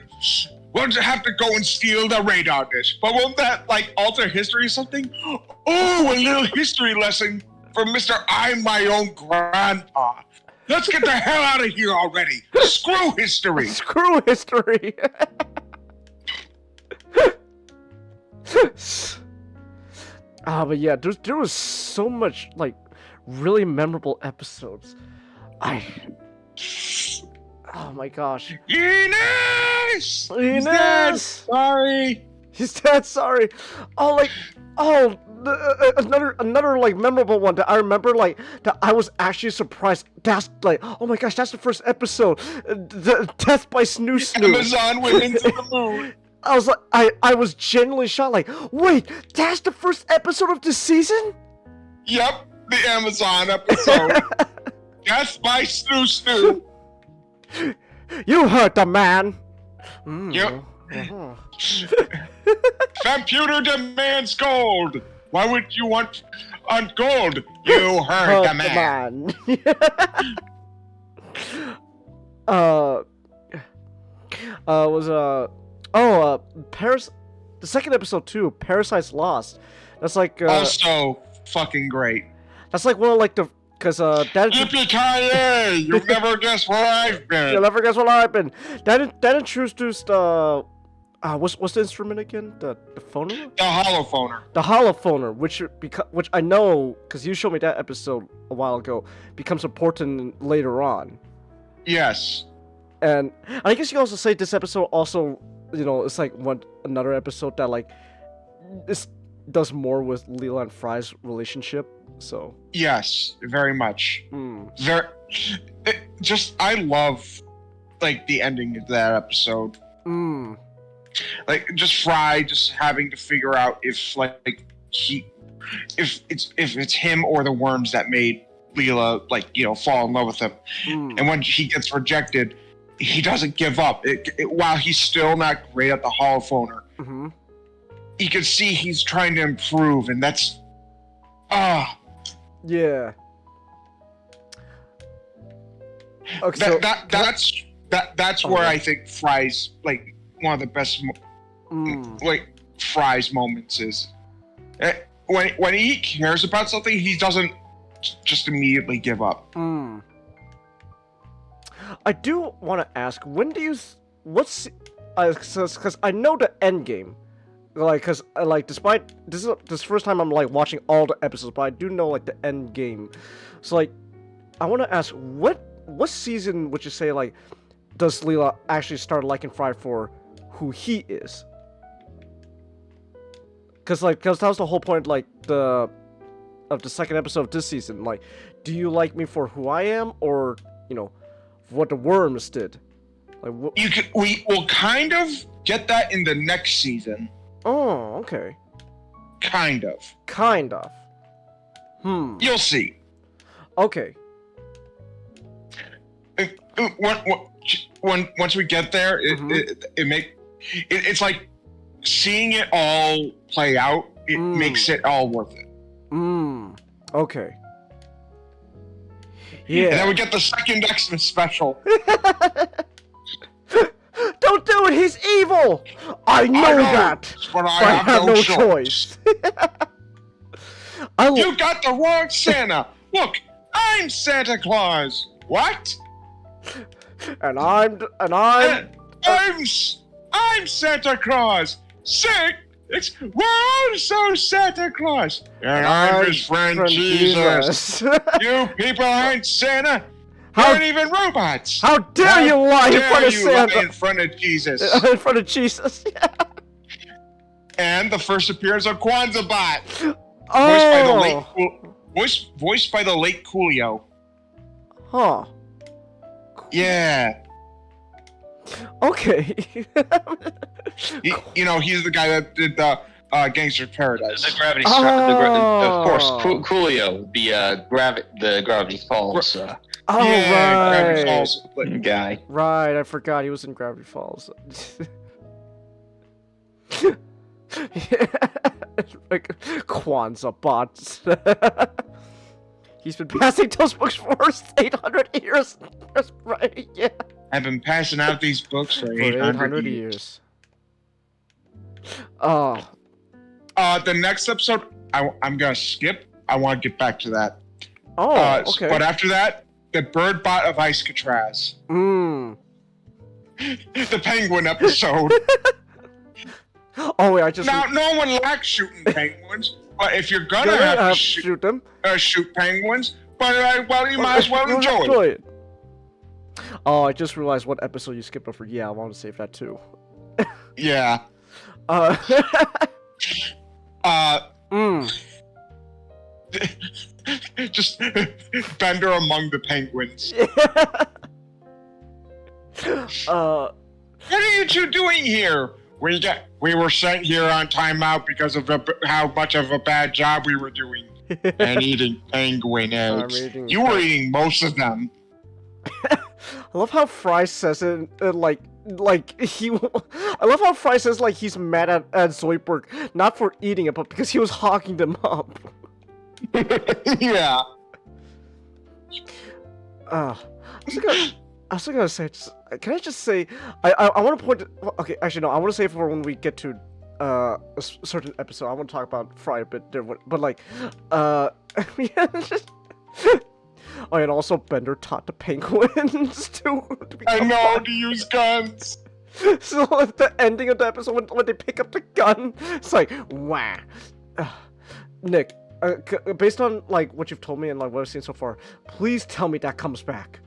We'll just have to go and steal the radar dish. But won't that, like, alter history or something? Oh, a little history lesson from Mr. I'm my own grandpa. Let's get the hell out of here already. Screw history. Screw history. But yeah, there was so much, like, really memorable episodes. Oh my gosh. Ines! Ines! He's dead. Sorry. He's dead, sorry. Another like memorable one that I remember, like, that I was actually surprised. That's like, oh my gosh, that's the first episode. The Death by Snoo Snoo. Amazon went into the moon. I was like, I was genuinely shocked. Like, wait, that's the first episode of this season? Yep, the Amazon episode. Death by Snoo Snoo. You heard the man. Yep. Computer demands gold. Why would you want on gold? You heard the man. Paris. The second episode too. Parasites Lost. That's like also fucking great. That's like one of like the. Because Yippee-ki-yay! You'll never guess where I've been. You'll never guess where I've been. That introduced what's the instrument again? The phoner? The holophoner. The holophoner, which I know because you showed me that episode a while ago, becomes important later on. Yes. And I guess you also say this episode also, it's like another episode that like this does more with Leela and Fry's relationship. So yes, very much. I love like the ending of that episode. Like just Fry just having to figure out if it's him or the worms that made Leela fall in love with him. And when he gets rejected, he doesn't give up. While he's still not great at the holophoner, you can see he's trying to improve, and that's yeah. Okay, that's where I think Fry's like one of the best like Fry's moments is when he cares about something, he doesn't just immediately give up. I do want to ask, when do you because I know the end game. Like, cause despite this is the first time I'm like watching all the episodes, but I do know like the end game. So like, I want to ask, what season would you say like does Leela actually start liking Fry for who he is? Cause that was the whole point like of the second episode of this season. Like, do you like me for who I am, or what the worms did? Like, we will kind of get that in the next season. Oh, okay. Kind of. You'll see. Okay. Once we get there, it's like seeing it all play out. It makes it all worth it. Okay. Yeah. And then we get the second Xmas special. Don't do it! He's evil! I know that! But I have no choice. You got the wrong Santa! Look, I'm Santa Claus! What? And I'm Santa Claus! Sick! We're also Santa Claus! And I'm his friend Jesus! You people aren't Santa! You aren't even robots! How dare you lie in front of Santa! In front of Jesus! In front of Jesus, yeah. And the first appearance of Kwanzaa Bot! Oh! Voiced by the late Coolio. Huh. Yeah. Okay. You know, he's the guy that did the Gangster Paradise. The Gravity of course, Coolio, the Gravity Falls. Gravity Falls guy. Right, I forgot he was in Gravity Falls. Like Kwanzaa bots. He's been passing those books for 800 years. That's right, yeah. I've been passing out these books for 800 years. Oh. The next episode, I'm gonna skip. I want to get back to that. Oh, okay. But after that, the Bird Bot of Icecatraz. The penguin episode. Oh wait, I just... Now, no one likes shooting penguins, but if you're gonna have to shoot them, shoot penguins, but well, you might as well enjoy it. Oh, I just realized what episode you skipped over. Yeah, I want to save that too. Yeah. Just Bender among the penguins. What are you two doing here? We were sent here on timeout because of how much of a bad job we were doing. And eating penguin eggs. You were eating most of them. I love how Fry says it, like he. I love how Fry says like he's mad at Zoidberg, not for eating it, but because he was hogging them up. Yeah. I was gonna say, can I just say, I want to point. Okay, actually no, I want to say for when we get to a certain episode, I want to talk about Fry a bit different, but like, oh, and also Bender taught the penguins to use guns. So at the ending of the episode, when they pick up the gun, it's like, wow. Nick, based on like what you've told me and like what I've seen so far, please tell me that comes back.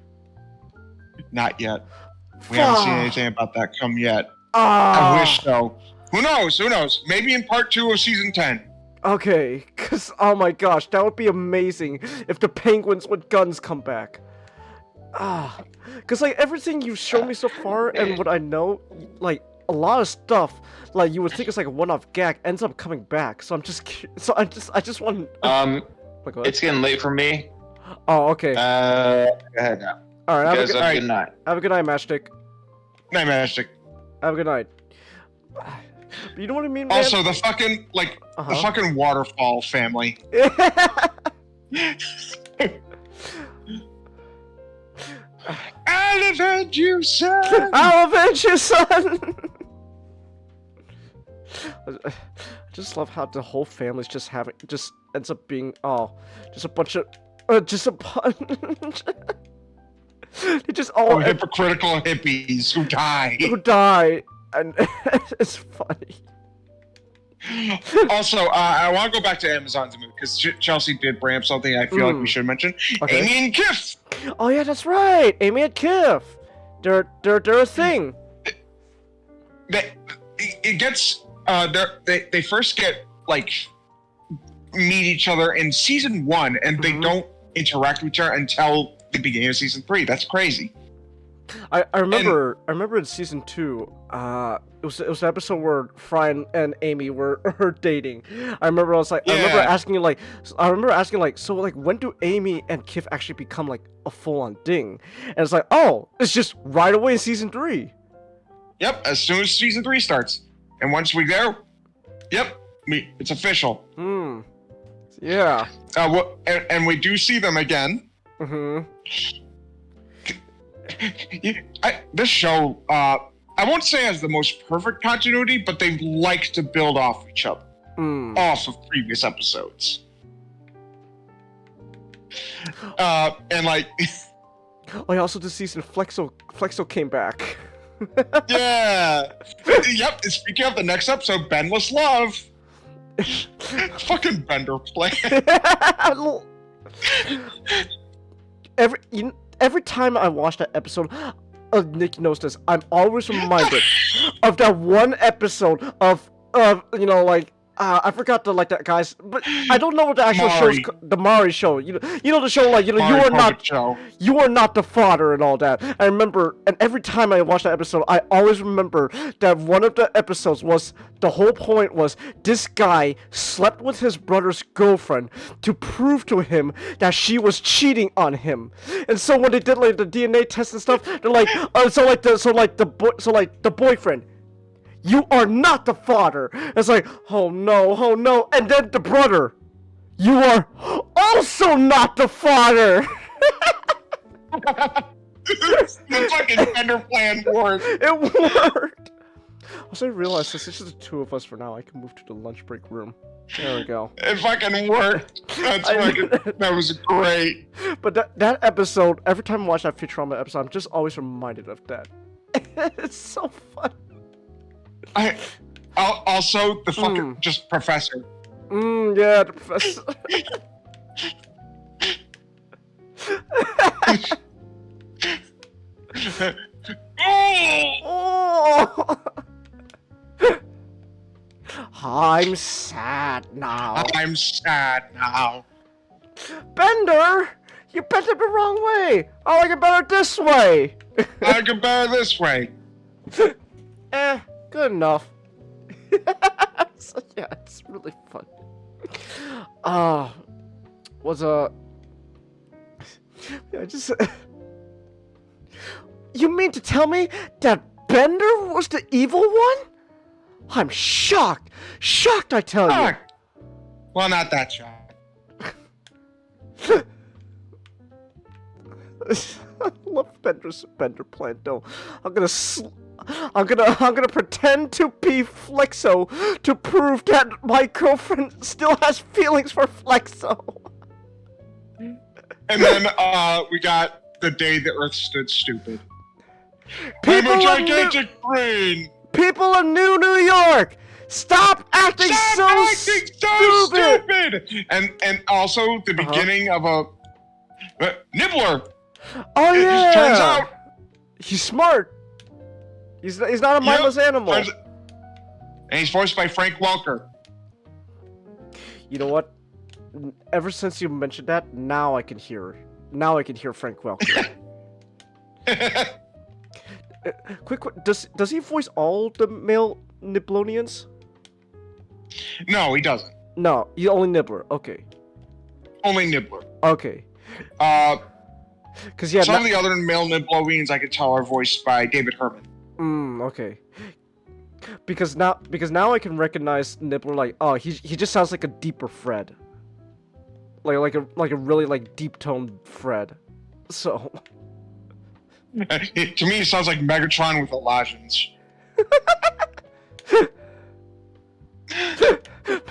Not yet. We haven't seen anything about that come yet. I wish so. Who knows? Who knows? Maybe in part 2 of season 10. Okay, cause oh my gosh, that would be amazing if the penguins with guns come back. Cause like everything you've shown me so far and what I know, like a lot of stuff, like you would think it's like a one-off gag ends up coming back. So I just want. It's getting late for me. Oh, okay. Go ahead now. All right. Have a good night. Have a good night, Matchstick. Night, Matchstick. Have a good night. You know what I mean, man? Also, the fucking the fucking waterfall family. I'll avenge you, son. I'll avenge you, son. I just love how the whole family's just ends up being just a bunch of just a bunch. They just all hypocritical hippies who die, and it's funny. Also, I want to go back to Amazon's movie because Chelsea did bring up something I feel like we should mention. Okay. Amy and Kif. Oh yeah, that's right. Amy and Kif. They're a thing. They first get like meet each other in season 1, and they don't interact with each other until the beginning of season 3. That's crazy. I remember in season 2, it was an episode where Fry and Amy were dating. I remember asking like, so like when do Amy and Kif actually become like a full-on ding? And it's like, oh, it's just right away in season 3. Yep, as soon as season 3 starts. And once we go, yep, it's official. Yeah. And we do see them again. This show, I won't say has the most perfect continuity, but they like to build off each other, off of previous episodes. And like, also this season Flexo came back. Yeah. Yep. Speaking of the next episode, Benless Love. Fucking Bender play. Every time I watch that episode, Nick knows this, I'm always reminded of that one episode of like I forgot that guy's, but I don't know what the actual show's the Mari show. You know the show like you are not the father and all that. I remember, and every time I watch that episode, I always remember that one of the episodes was the whole point was this guy slept with his brother's girlfriend to prove to him that she was cheating on him. And so when they did like the DNA test and stuff, they're like, the boyfriend. You are not the father. It's like, oh no. And then the brother. You are also not the father. The fucking Bender plan worked. It worked. Also, I realized since it's just the two of us for now, I can move to the lunch break room. There we go. It fucking worked. That was great. But that episode, every time I watch that Futurama episode, I'm just always reminded of that. It's so fun. Also the fucking just professor. Yeah, the professor. Oh! I'm sad now. Bender, you bent it the wrong way. I like it better this way. Good enough. So, yeah, it's really fun. You mean to tell me that Bender was the evil one? I'm shocked. Shocked, I tell you. Well, not that shocked. I love Bender plan though. I'm gonna pretend to be Flexo to prove that my girlfriend still has feelings for Flexo. And then we got the day the Earth stood stupid. I'm a gigantic brain. People in New York, stop acting so stupid. And also the beginning of a Nibbler. Oh yeah. It turns out he's smart. He's not a mindless animal. And he's voiced by Frank Welker. You know what? Ever since you mentioned that, now I can hear Frank Welker. Quick, does he voice all the male Nibblonians? No, he doesn't. No, he only Nibbler. Okay. Only Nibbler. Okay. Because some of the other male Nibblonians I could tell are voiced by David Herman. Okay. Because now I can recognize Nibbler like, oh, he just sounds like a deeper Fred. Like a really like deep toned Fred. So. To me, it sounds like Megatron with a lozenge.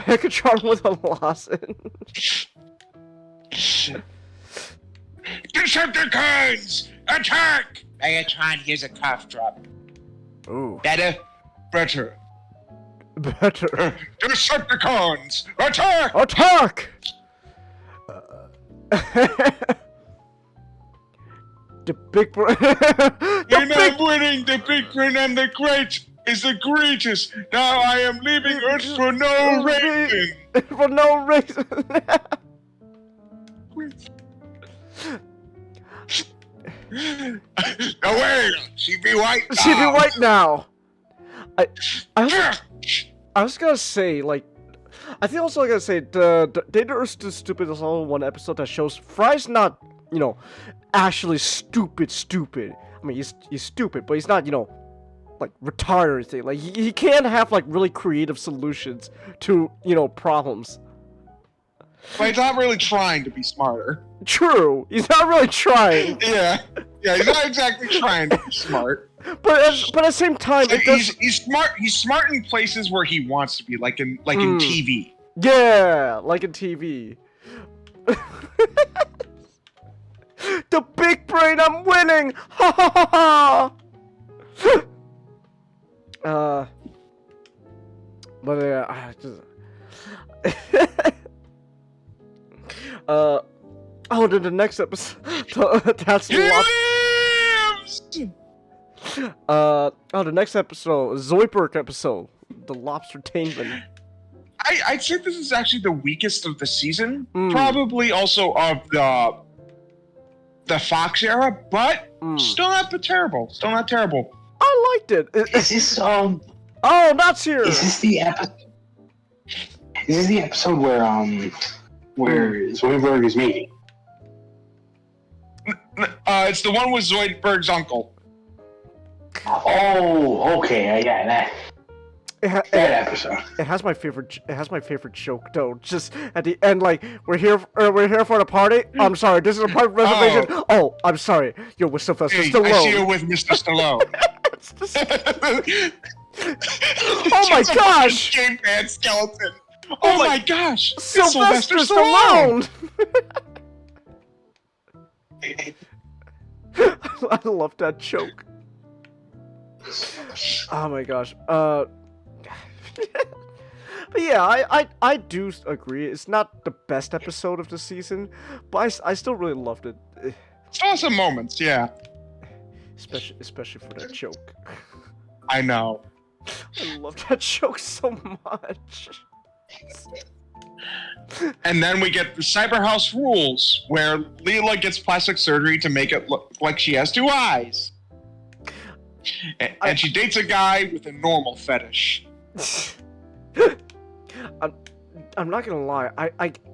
Megatron with a lozenge. Decepticons, attack! Megatron, here's a cough drop. Ooh. Better. Decepticons, attack! Attack! The big brain. I'm winning. The big brain and the great is the greatest. Now I am leaving Earth for no reason. For no reason. No way! She be white. She be white now. I was gonna say, like, I think also I gotta say the Dangerous Stupid is only one episode that shows Fry's not, you know, actually stupid. I mean, he's stupid, but he's not, you know, like retarded or anything. Like he can have like really creative solutions to, you know, problems. But he's not really trying to be smarter. True, he's not really trying. Yeah, he's not exactly trying to be smart. But at the same time, he's smart. He's smart in places where he wants to be, like in TV. Yeah, like in TV. The big brain, I'm winning! Ha ha ha ha! But yeah, I just... oh, then the next episode, that's the next episode, Zoidberg episode, the Lobstertainment. I'd say this is actually the weakest of the season, probably also of the Fox era, but still not terrible. Still not terrible. I liked it. Is this Oh, Matt's here. Is this the episode? Is this the episode where Zoidberg is meeting? It's the one with Zoidberg's uncle. Oh, okay, yeah, that episode. It has my favorite joke though. Just at the end, like we're here for the party. I'm sorry, this is a private reservation. Oh, I'm sorry. Yo, with Sylvester Stallone. I see you with Mr. Stallone. Oh my gosh! Game man skeleton. Oh my gosh! Sylvester Stallone. I love that joke. Oh my gosh. But yeah, I do agree. It's not the best episode of the season, but I still really loved it. Saw some moments, yeah. Especially for that joke. I know. I love that joke so much. And then we get the Cyberhouse Rules, where Leela gets plastic surgery to make it look like she has two eyes. And she dates a guy with a normal fetish. I'm not gonna lie.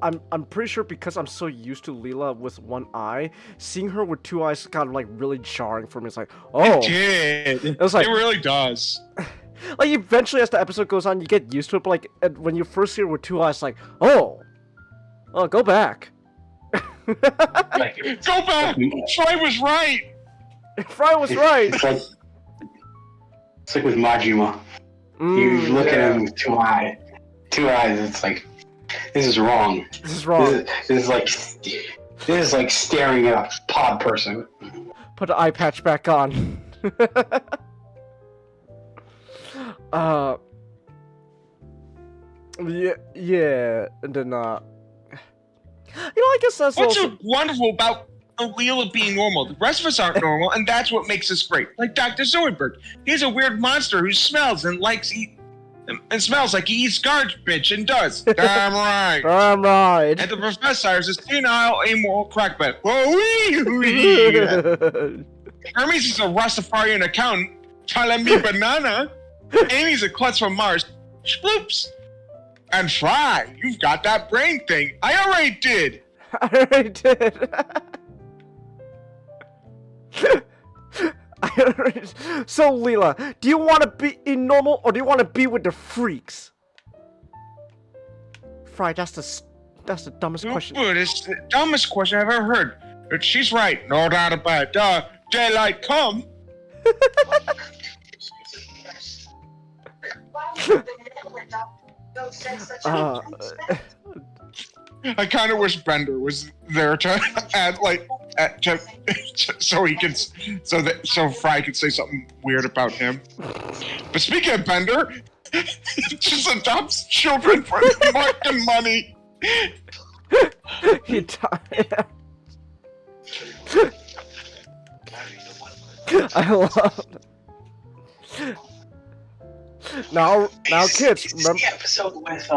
I'm pretty sure because I'm so used to Leela with one eye, seeing her with two eyes got like really jarring for me. It's like, oh, it really does. Like eventually, as the episode goes on, you get used to it. But like when you first see her with two eyes, like, oh, go back. Go back. Fry was right. Fry was right. It's like with Majima. You look at him with two eyes. It's like, this is wrong. This is wrong. This is like staring at a pod person. Put the eye patch back on. Yeah, and then I guess that's what's also so wonderful about Leela being normal. The rest of us aren't normal, and that's what makes us great. Like Dr. Zoidberg, he's a weird monster who smells and smells like he eats garbage and does. Damn right. Damn right. And the professor is a senile, amoral crackpot. Hermes is a Rastafarian accountant. Telling me banana. Amy's a klutz from Mars. Sploops. And Fry, you've got that brain thing. I already did. So Leela, do you want to be in normal or do you want to be with the freaks? Fry, that's the dumbest question. It's the dumbest question I've ever heard. But she's right, no doubt about it. Duh, daylight come. I kind of wish Bender was there to add so Fry could say something weird about him. But speaking of Bender, he just adopts children for fucking money. He died. I love it. Now, kids, remember the episode with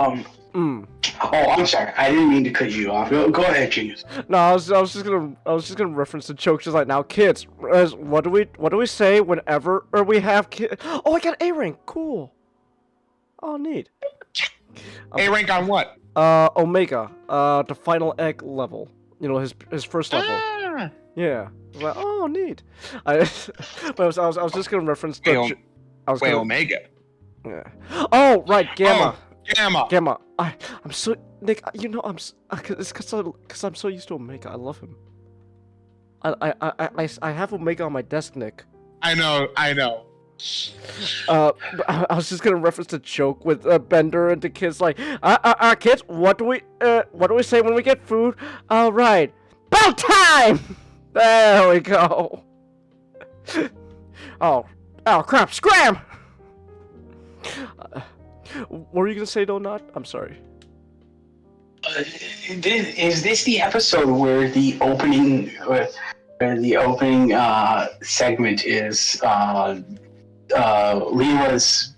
Oh, I'm sorry. I didn't mean to cut you off. Go ahead, Genius. No, I was just gonna reference the joke just like now, kids. What do we say whenever or we have kids? Oh, I got A rank. Cool. Oh, neat. A rank on what? Omega. The final egg level. You know, his first level. Ah. Yeah. I was like, oh, neat. But I was just gonna reference the. Omega. Yeah. Oh, right, Gamma. Oh, Gamma. I'm so Nick. You know, it's because I'm so used to Omega. I love him. I have Omega on my desk, Nick. I know. I was just gonna reference the joke with Bender and the kids like, kids, what do we say when we get food? All right, about time. There we go. Oh crap, scram! What were you gonna say, Donut? I'm sorry. Is this the episode where the opening segment is Leela's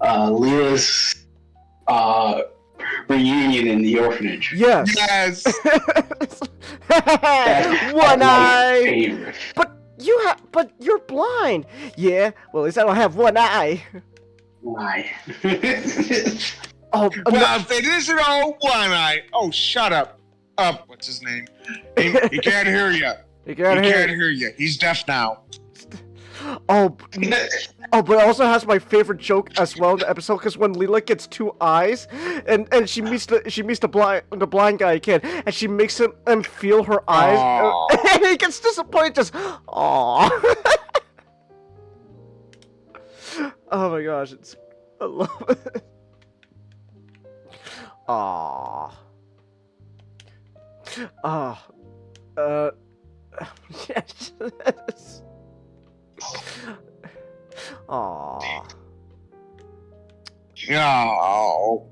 Leela's reunion in the orphanage? Yes. Yes. One eye. Favorite. But you're blind. Yeah. Well, at least I don't have one eye. Why? Oh. Well, if it isn't all one eye. Oh, shut up. What's his name? He can't hear you. He can't hear you. He's deaf now. Oh, but it also has my favorite joke as well in the episode, because when Leela gets two eyes, and she meets the blind guy again, and she makes him feel her eyes, and he gets disappointed, just aww. Oh my gosh, I love it. Aww. Yes. Aww. No.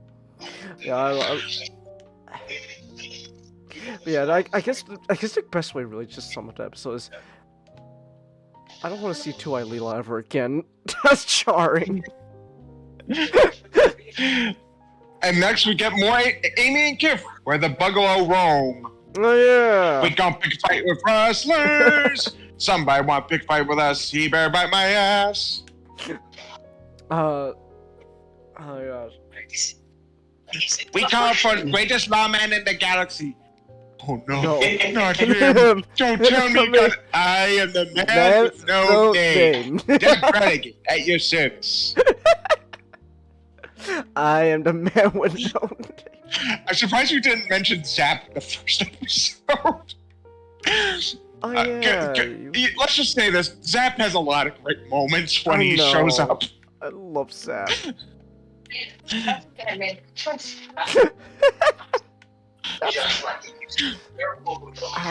Yeah, I guess the best way really just sum up the episode is I don't want to see Two-Eye Leela ever again. That's jarring. And next we get more Amy and Kif, where the Bugalo roam. Oh yeah. We gon' pick a fight with rustlers. Somebody want to pick a fight with us? He better bite my ass. Oh my gosh. We call for the greatest lawman in the galaxy. Oh no, No. not him. Don't tell me that I am the man with no name. Jack Renegade at your service. I am the man with no name. I'm surprised you didn't mention Zap in the first episode. Oh yeah. Let's just say this: Zap has a lot of great moments when he shows up. I love Zap.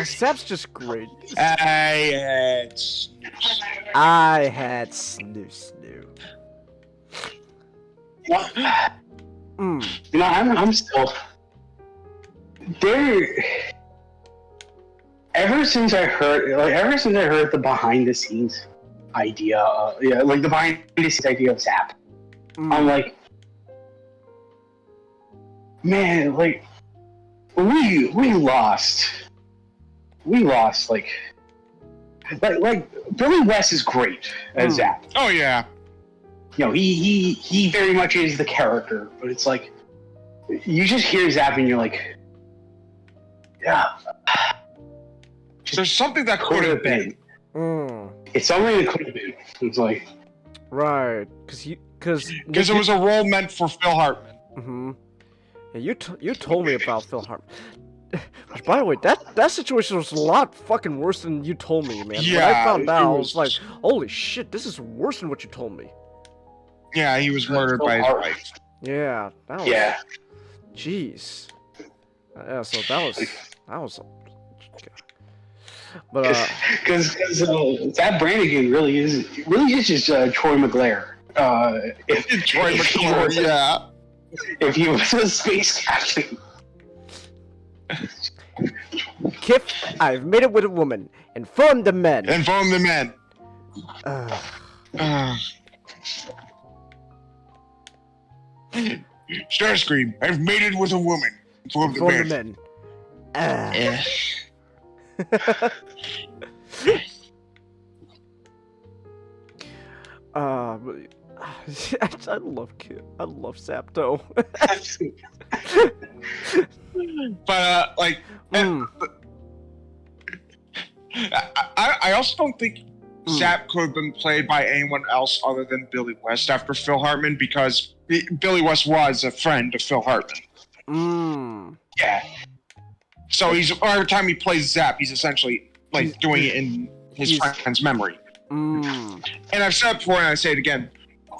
Zap's just great. I had snoo. What? You know, I'm still there. Ever since I heard the behind the scenes idea, like the behind the scenes idea of Zap, I'm like, man, like we lost like Billy West is great as Zap. Oh yeah. You know, he very much is the character, but it's like you just hear Zap and you're like, yeah. There's something that could have been. It's something that could have been. It's like, right, because it was a role meant for Phil Hartman. Mm-hmm. Yeah, you told me about Phil Hartman. Which, by the way, that situation was a lot fucking worse than you told me, man. Yeah, when I found out, I was like, holy shit, this is worse than what you told me. Yeah, he was murdered by his wife. Yeah, that was. Yeah. Jeez. Yeah, so that was. But because Zap Brannigan really is just Troy McClure. Troy McClure, yeah. If he was a space captain. Kip, I've made it with a woman. Inform the men. Inform the men. Starscream, I've mated with a woman. Inform the men. Yeah. I love Zapdo. But I also don't think Zap could have been played by anyone else other than Billy West after Phil Hartman, because Billy West was a friend of Phil Hartman. Yeah. So every time he plays Zap, he's essentially like doing it in his friend's memory. And I've said it before, and I say it again.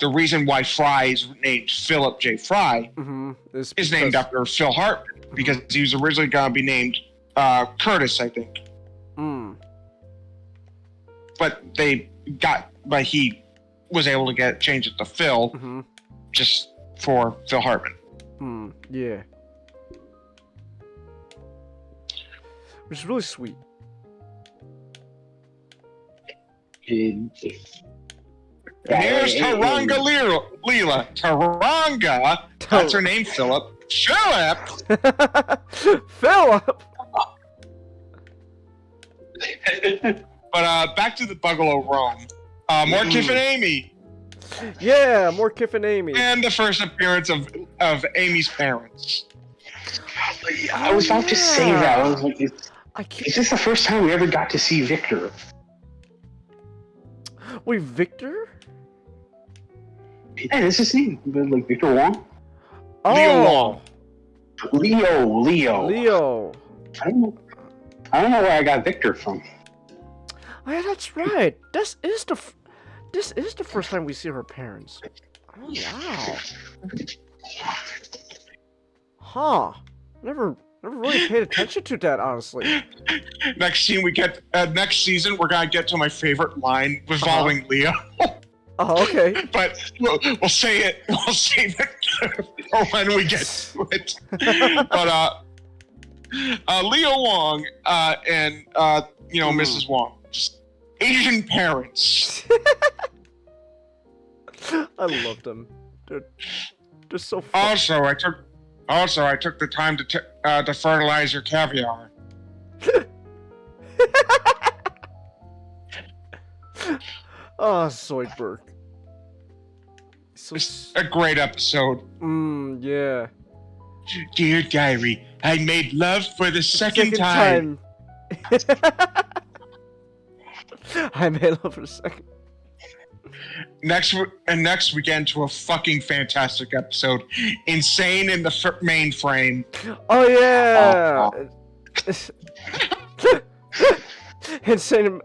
The reason why Fry is named Philip J. Fry is named after Phil Hartman, because he was originally going to be named Curtis, I think. But he was able to change it to Phil, just for Phil Hartman. Yeah. Which is really sweet. Here's Taranga Leela. Taranga. That's her name, Philip. Philip! But back to the Bugalo Rome. More Kiff and Amy. Yeah, more Kiff and Amy. And the first appearance of Amy's parents. I was about to say that. I was like, is this the first time we ever got to see Victor? Wait, Victor? Yeah, that's his name. Like Victor Wong? Oh. Leo Wong. Leo. I don't know where I got Victor from. Oh, yeah, that's right. This is the first time we see her parents. Oh, wow. Huh. Never really paid attention to that, honestly. Next season, we're gonna get to my favorite line revolving Leo. Oh, okay. But we'll say it. We'll save it for when we get to it. But Leo Wong and Mrs. Wong, just Asian parents. I love them. They're so fun. Also, I took the time to fertilize your caviar. Oh, Zoidberg. It's a great episode. Yeah. Dear diary, I made love for the second time. I made love for the second. Next we get into a fucking fantastic episode. Insane in the mainframe. Oh yeah. Insane.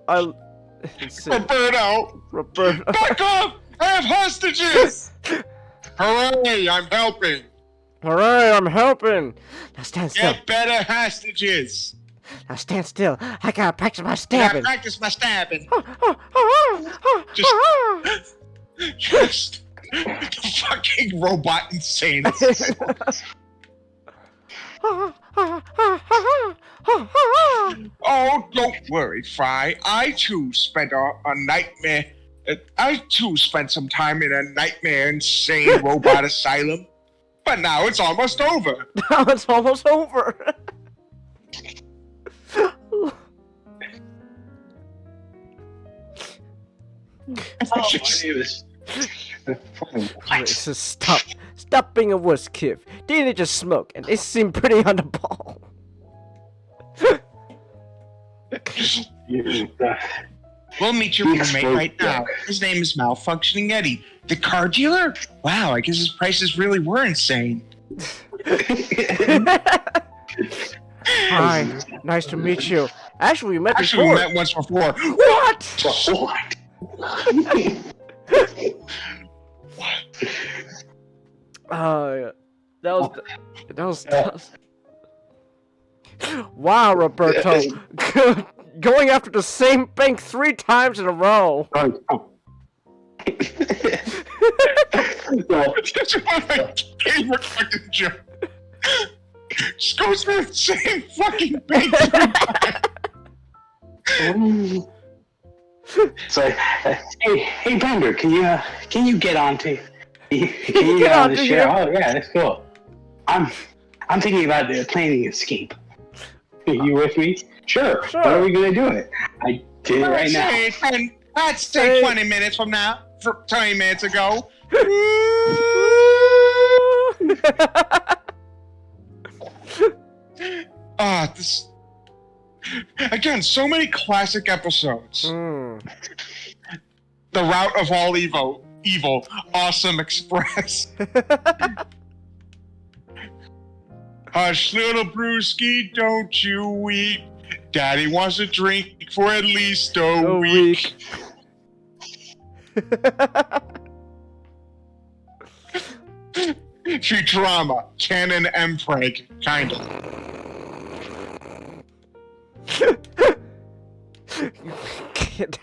Roberto. Back up! I have hostages! Hooray, I'm helping. Hooray, I'm helping. Now stand still. Get better hostages. Now stand still. I gotta practice my stabbing. Just fucking robot insane. Oh, don't worry, Fry. I too spent some time in a nightmare insane robot asylum. But now it's almost over. Now it's almost over. Stop being a wuss, Kiv. They just smoke, and they seem pretty on the ball. We'll meet your roommate right now. His name is Malfunctioning Eddie. The car dealer? Wow, I guess his prices really were insane. Hi, nice to meet you. Actually, we met before. We met once before. What? That was wow, Roberto. Going after the same bank 3 times in a row. That's one of my favorite fucking jokes. Just goes to the same fucking bank 3 times. So, hey, Bender, can you get on to Get out of here! Oh yeah, that's cool. I'm thinking about planning an escape. You with me? Sure. When are we gonna do it? I did it right now. Let's say 20 minutes from now. 20 minutes ago. This again. So many classic episodes. The Route of All Evil, Awesome Express. Hush, little brewski, don't you weep. Daddy wants to drink for at least a week. Futurama, Canon Mpreg, kind of.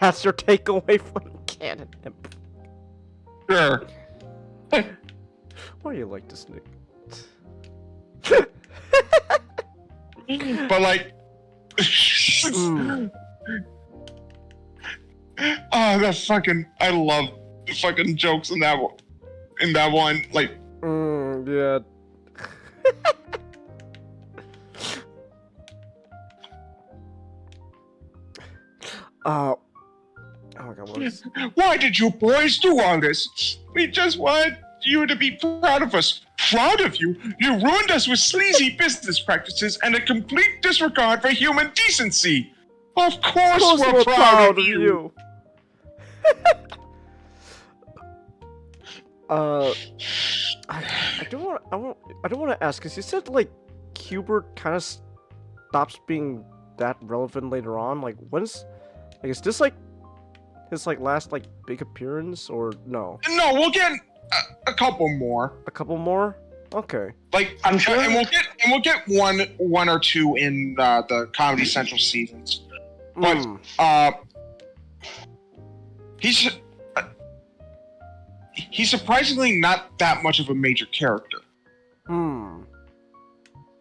That's your takeaway from Canon Mpreg. Sure. Why do you like this, Nick? But like, that fucking, I love the fucking jokes in that one. Like, yeah. Oh my God! What is... Why did you boys do all this? We just wanted you to be proud of us. Proud of you? You ruined us with sleazy business practices and a complete disregard for human decency. Of course we're proud of you. I don't want to ask, because you said like Hubert kind of stops being that relevant later on. Like, when's, like, is this like his like last like big appearance or no? No, we'll get a couple more. A couple more? Okay. Like, I'm sure, and we'll get one or two in the Comedy Central seasons. But he's surprisingly not that much of a major character.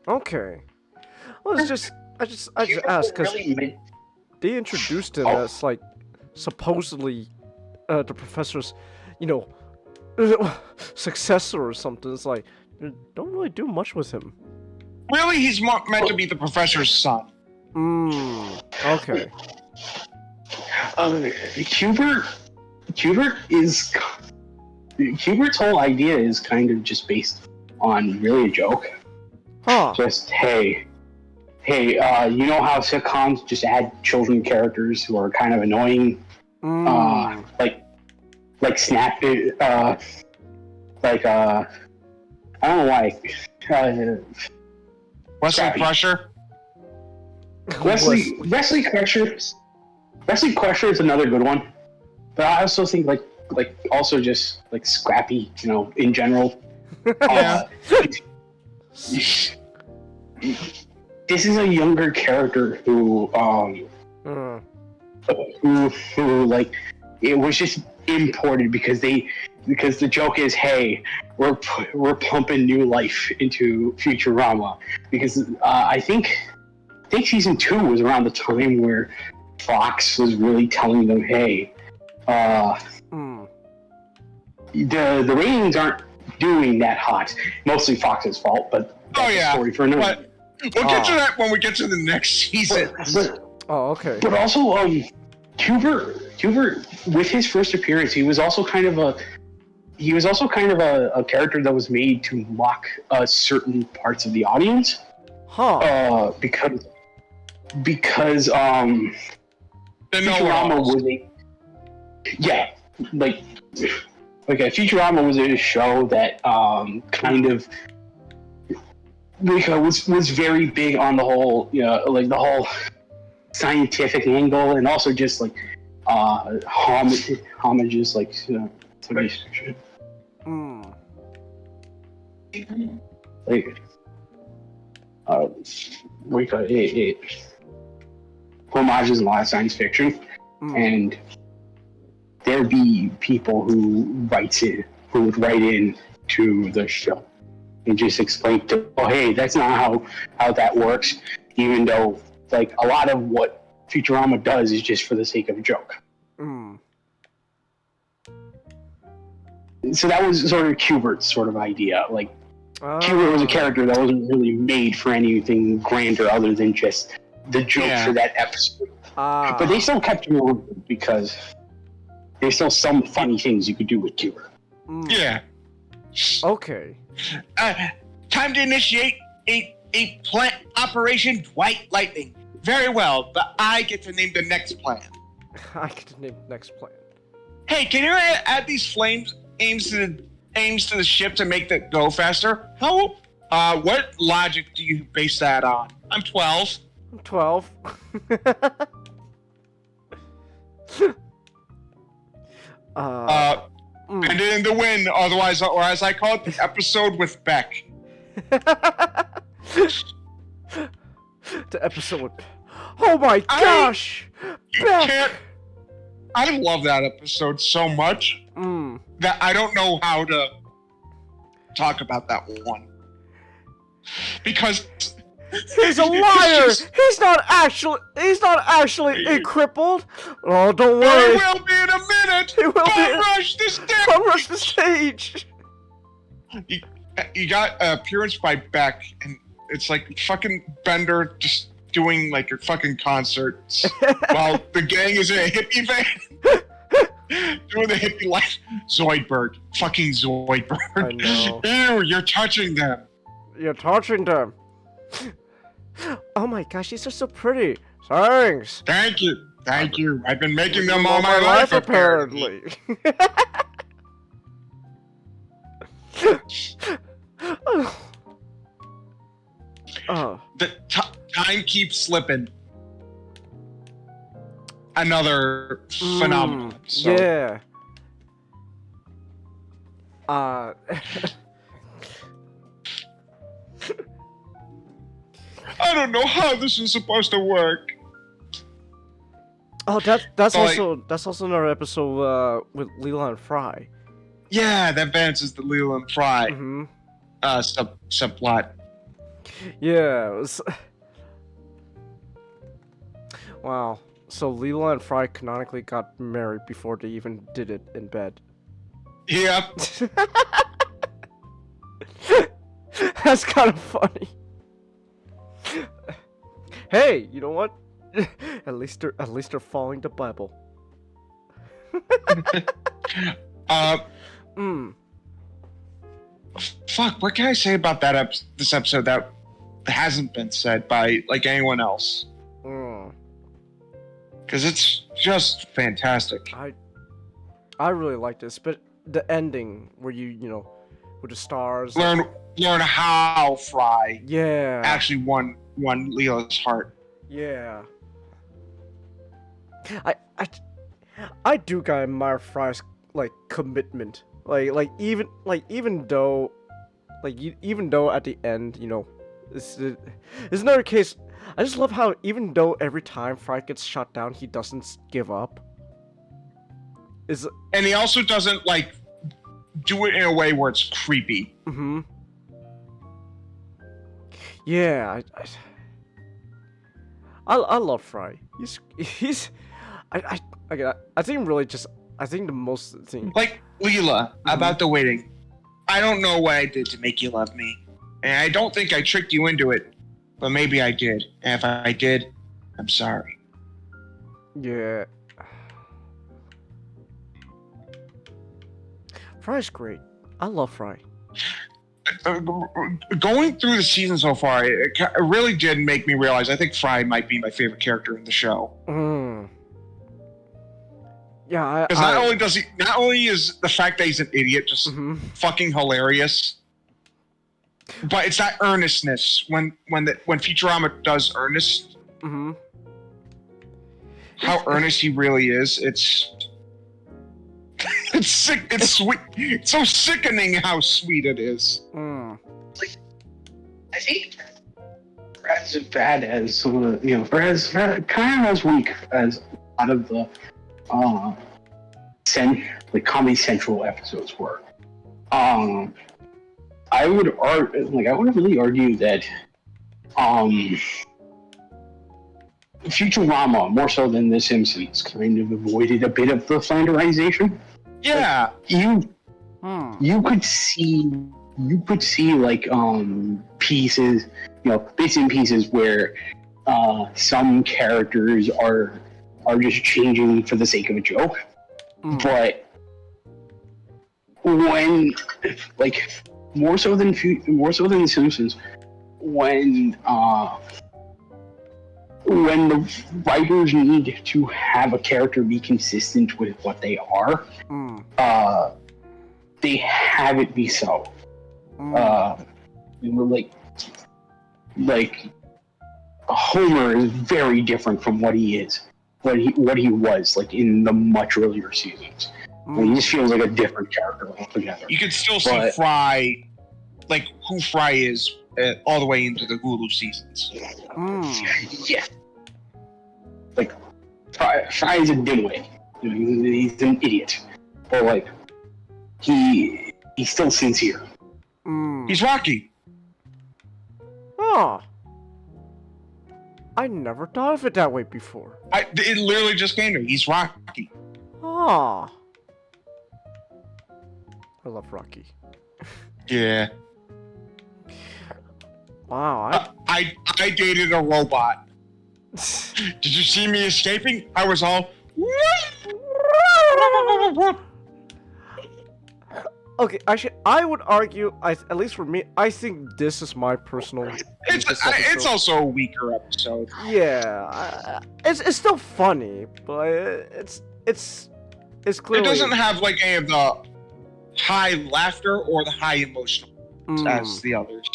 Okay. Well, I just asked because they introduced him as like supposedly the professor's, successor or something. It's like you don't really do much with him. Really, he's meant to be the professor's son. Okay. Hubert's whole idea is kind of just based on really a joke. Just hey, you know how sitcoms just add children characters who are kind of annoying, like Snap, I don't know why. Wesley Crusher. Wesley Crusher is another good one, but I also think like also just like Scrappy, in general. This is a younger character who like it was just imported because the joke is, hey, we're pumping new life into Futurama, because I think season 2 was around the time where Fox was really telling them, hey, the ratings aren't doing that hot. Mostly Fox's fault, but that's a story for another. But we'll get to that when we get to the next season. Okay. But also, Hubert, with his first appearance, he was also kind of a character that was made to mock certain parts of the audience. Because Futurama was Futurama was a show that kind of was very big on the whole, like the whole scientific angle, and also just like homages, like science fiction. Like homages in a lot of science fiction, and there'd be people who would write in to the show and just explain hey, that's not how that works, even though like a lot of what Futurama does is just for the sake of a joke. So that was sort of Kubert's sort of idea. Like, Kubert was a character that wasn't really made for anything grander other than just the joke for that episode. But they still kept him around because there's still some funny things you could do with Kubert. Yeah. Okay. Time to initiate a plant Operation White Lightning. Very well, but I get to name the next plan. I get to name the next plan. Hey, can you add these flames aims to the ship to make that go faster? How? What logic do you base that on? I'm 12. I'm 12. And in the wind, otherwise, or as I call it, the episode with Beck. The episode with... Oh my gosh! Beck! I love that episode so much that I don't know how to talk about that one. Because he's a liar! He's not actually crippled! Oh, don't worry. He will be in a minute! He will Bum rush the stage! Bum rush the stage! You got appearance by Beck, and it's like fucking Bender just doing like your fucking concerts while the gang is in a hippie van doing the hippie life. Zoidberg. Fucking Zoidberg. I know. Ew, you're touching them. You're touching them. Oh my gosh, these are so pretty. Thanks. Thank you. Thank you. I've been making them all my life, apparently. The time keeps slipping. Another phenomenon. So. Yeah. I don't know how this is supposed to work. Oh, that's also another episode with Leela and Fry. Yeah, that balances the Leela and Fry subplot. Yeah, it was... Wow. So Leela and Fry canonically got married before they even did it in bed. Yep. That's kind of funny. Hey, you know what? At least they're following the Bible. Fuck, what can I say about that this episode that hasn't been said by like anyone else? Because it's just fantastic. I really like this, but the ending where you know, with the stars. Learn how Fry. Yeah. Actually won Leela's heart. Yeah. I do gotta admire Fry's like commitment. Even though at the end, you know, it's another case. I just love how even though every time Fry gets shot down, he doesn't give up. And he also doesn't like do it in a way where it's creepy. Mm-hmm. Yeah, I love Fry. I think really just the most thing like Leela about the waiting. I don't know what I did to make you love me, and I don't think I tricked you into it, but maybe I did. And if I did, I'm sorry. Yeah. Fry's great. I love Fry. Going through the season so far, it really did make me realize I think Fry might be my favorite character in the show. Yeah, because not only is the fact that he's an idiot just fucking hilarious, but it's that earnestness when Futurama does earnest. How earnest he really is. It's sick. It's sweet. It's so sickening how sweet it is. Like, I think for as bad as for as kind of as weak as a lot of the Comedy Central episodes were. I would really argue that Futurama, more so than The Simpsons, kind of avoided a bit of the flanderization. Yeah. You you could see like pieces, bits and pieces where some characters are just changing for the sake of a joke, but when like more so than The Simpsons, when the writers need to have a character be consistent with what they are, they have it be so. Like Homer is very different from what he is, what he was like in the much earlier seasons. He just feels like a different character altogether. You can still see Fry, like who Fry is, all the way into the Hulu seasons. Yeah. Like, Fry is a dimwit. He's an idiot. But, like, he's still sincere. He's Rocky. Oh. I never thought of it that way before. It literally just came to me. He's Rocky. Oh. I love Rocky. Yeah. Wow. I dated a robot. Did you see me escaping? I was all. Okay, actually, I would argue, at least for me, I think this is my personal. It's also a weaker episode. Yeah, it's still funny, but it's clearly. It doesn't have like any of the high laughter or the high emotional as the others.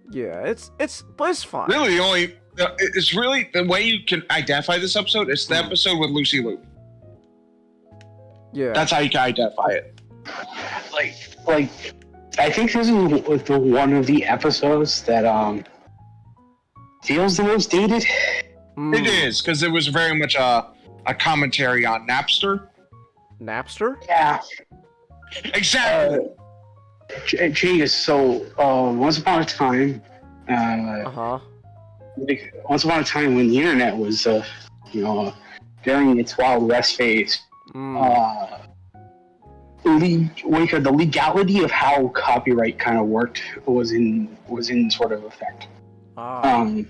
Yeah, but it's fine. Really, it's really the way you can identify this episode is the episode with Lucy Liu. Yeah, that's how you can identify it. Like, I think this is one of the episodes that feels the most dated. It is because it was very much a commentary on Napster. Napster? Yeah. Exactly. Genius. So, once upon a time, once upon a time when the internet was, during its Wild West phase, the legality of how copyright kind of worked was in sort of effect. And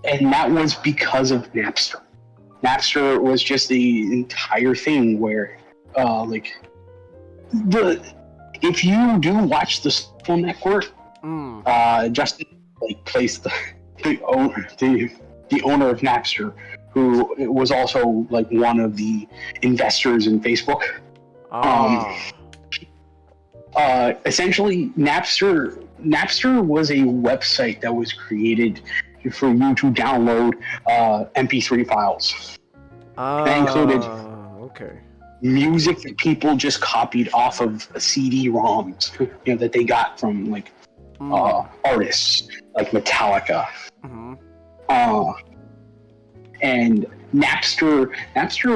that was because of Napster. Napster was just the entire thing where, if you do watch the Social Network, Justin placed the owner of Napster, who was also like one of the investors in Facebook. Essentially, Napster was a website that was created for you to download MP3 files. That included music that people just copied off of CD-ROMs, that they got from like artists like Metallica. And Napster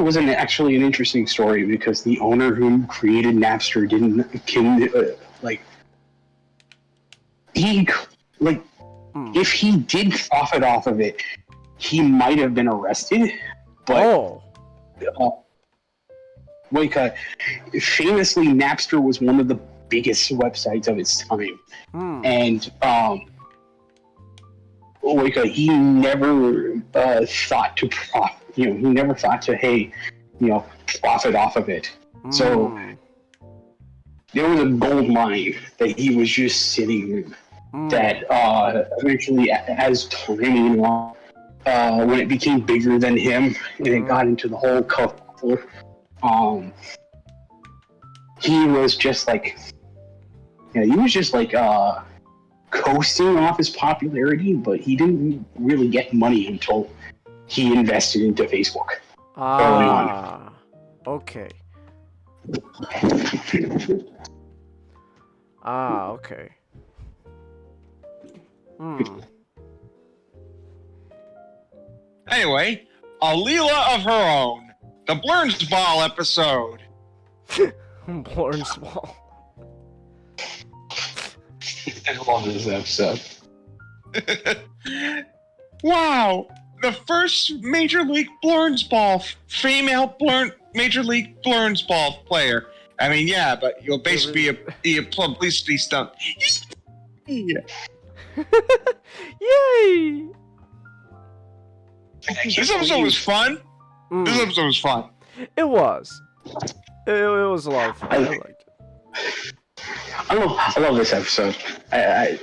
was actually an interesting story because the owner who created Napster if he did profit off of it, he might have been arrested. But famously, Napster was one of the biggest websites of its time, and he never thought to he never thought to profit off of it. So there was a gold mine that he was just sitting in that eventually, as time went on, when it became bigger than him and it got into the whole kerfuffle, he was just coasting off his popularity, but he didn't really get money until he invested into Facebook early on. Okay. Okay. Anyway, a Leela of her own. The Blurns Ball episode. Blurns Ball. I love this episode. Wow! The first Major League Blurns Ball, female Major League Blurns Ball player I mean, yeah, but you'll basically be a publicity stunt. Yeah. Yay! This episode was fun. This episode was fun. It was. It was a lot of fun. I liked it. I love this episode. I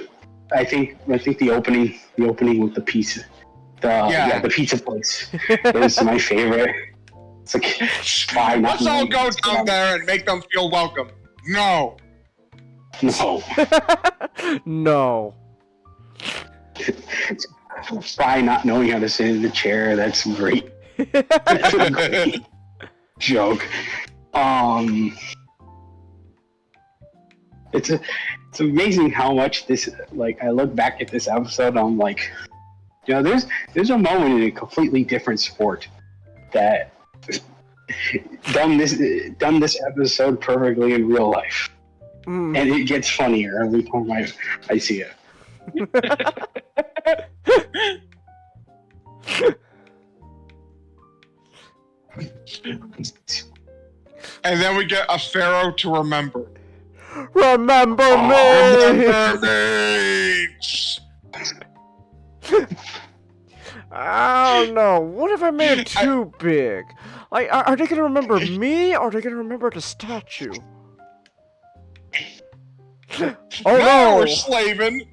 think the opening with the pizza, the pizza place is my favorite. It's like, fine. Let's all go down there and make them feel welcome. No. No. Fry not knowing how to sit in the chair. That's great. That's a great joke. It's amazing how much this, like, I look back at this episode, I'm like, you know, there's a moment in a completely different sport that done this episode perfectly in real life, and it gets funnier every time I see it. And then we get a pharaoh to remember. Remember me! Remember me! I don't know. What if I made it too big? Like, are they gonna remember me, or are they gonna remember the statue? Oh now no! We're slaving.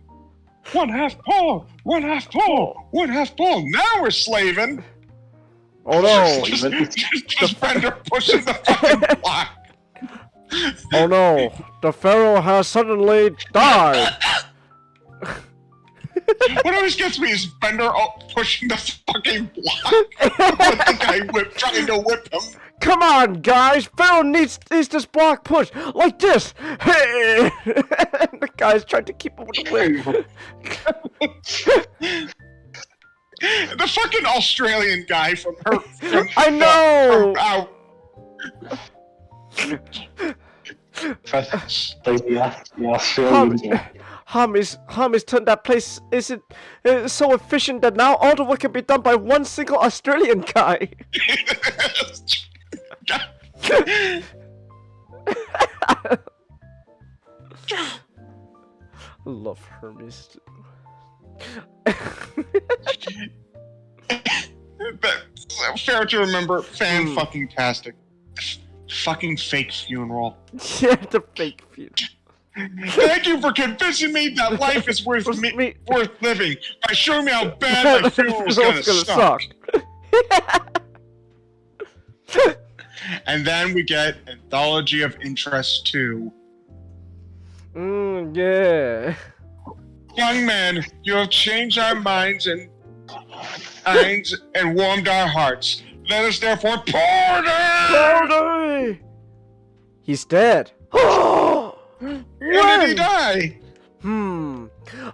One half Paul, one half Paul, one half Paul. Now we're slaving. Oh no! Just Bender pushing the fucking block. Oh no! The pharaoh has suddenly died. What always gets me is Bender pushing the fucking block with the guy trying to whip him. Come on, guys! Pharaoh needs this block pushed like this. Hey! The guy's trying to keep up with the whip. The fucking Australian guy from her. I know. Hamis turned that place isn't so efficient that now all the work can be done by one single Australian guy. Love Hermes. Fair to remember, fan-fucking-tastic. Fucking fake funeral. Yeah, the fake funeral. Thank you for convincing me that life is worth living by showing me how bad my funeral's gonna suck. And then we get Anthology of Interest 2. Yeah. Young man, you have changed our minds and warmed our hearts. Let us therefore party! He's dead. When did he die?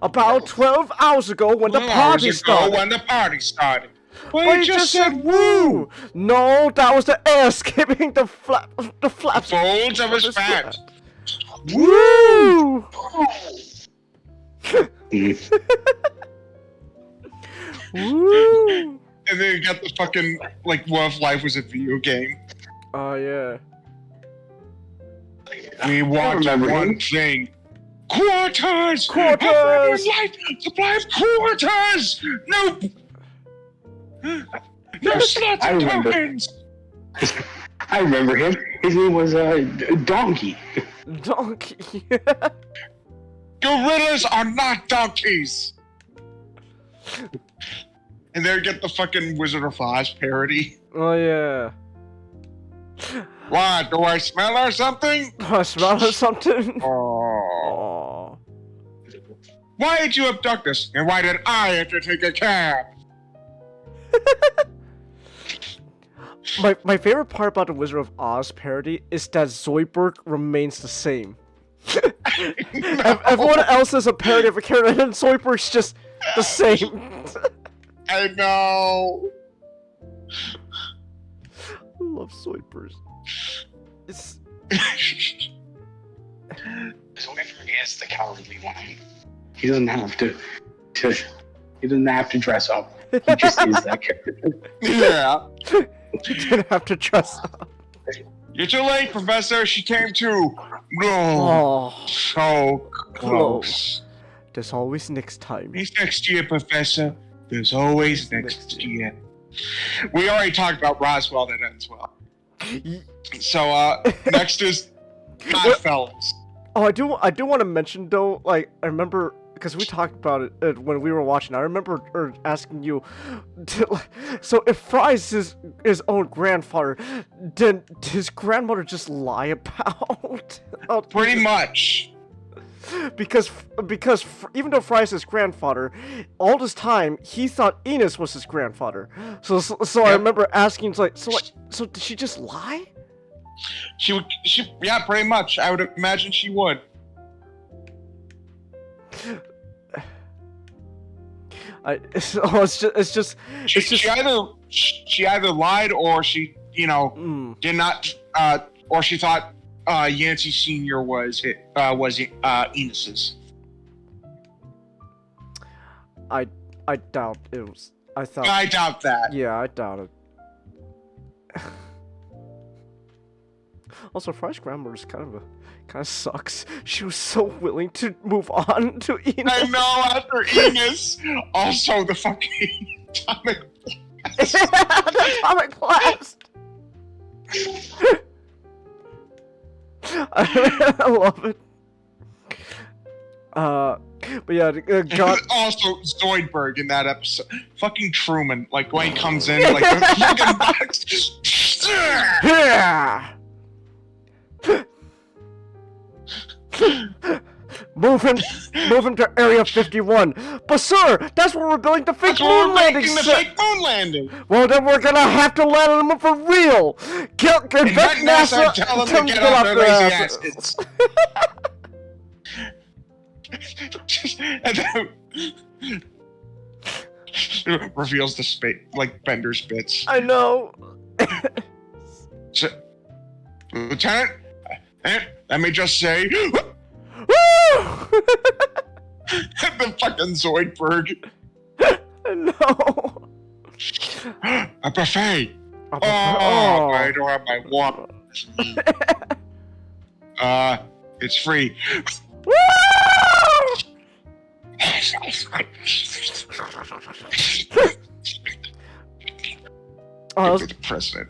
About 12 hours ago when the party started. Well, he just said woo! No, that was the air skipping the flaps. Folds of his fat. Woo! Woo! And then you got the fucking, like, what if life was a video game? Oh, yeah. We want one thing. Quarters! Quarters! Life supply of quarters! Nope! No slots and tokens! I remember him. His name was Donkey. Donkey. Gorillas are not donkeys! And there you get the fucking Wizard of Oz parody. Oh, yeah. What? Do I smell or something? Do I smell or something? Oh. Why did you abduct us? And why did I have to take a cab? My favorite part about the Wizard of Oz parody is that Zoidberg remains the same. Everyone else is a parody of a character, and then Zoidberg's just the same. I know. I love Zoidberg. It's. Zoidberg is the cowardly one. He doesn't have to. He doesn't have to dress up. He just is that character. Yeah. You didn't have to dress up. You're too late, Professor. She came too. No. Oh, So close. there's always next time. It's next year, Professor. There's always next year. We already talked about Roswell. That ends well. So, next is Godfellas. Oh, I do want to mention though. Like, I remember because we talked about it when we were watching. I remember asking you. So, if Fry's his own grandfather, then did his grandmother just lie about? Pretty much. Because even though Fry's his grandfather, all this time he thought Enos was his grandfather. So I remember asking, so did she just lie? She yeah, pretty much. I would imagine she would. She either lied or she did not or she thought Yancey Sr. was Enos's. I doubt it was. I doubt that. Yeah, I doubt it. Also, Fry's grandmother kind of sucks. She was so willing to move on to Enos. I know, after Enos. Also, the fucking atomic blast. The atomic blast. I love it. But yeah, God. Also, Zoidberg in that episode. Fucking Truman, like when he comes in, like the fucking box. Yeah. Move him to Area 51. But sir, that's where we're building the fake moon landing. Fake moon landing. Well, then we're gonna have to land them for real. Convince NASA tell them to get off their lazy asses. And then reveals the space, like Bender's bits. I know. So, Lieutenant, let me just say, the fucking Zoidberg. No. A buffet. Oh, I don't have my walk. It's free. The president.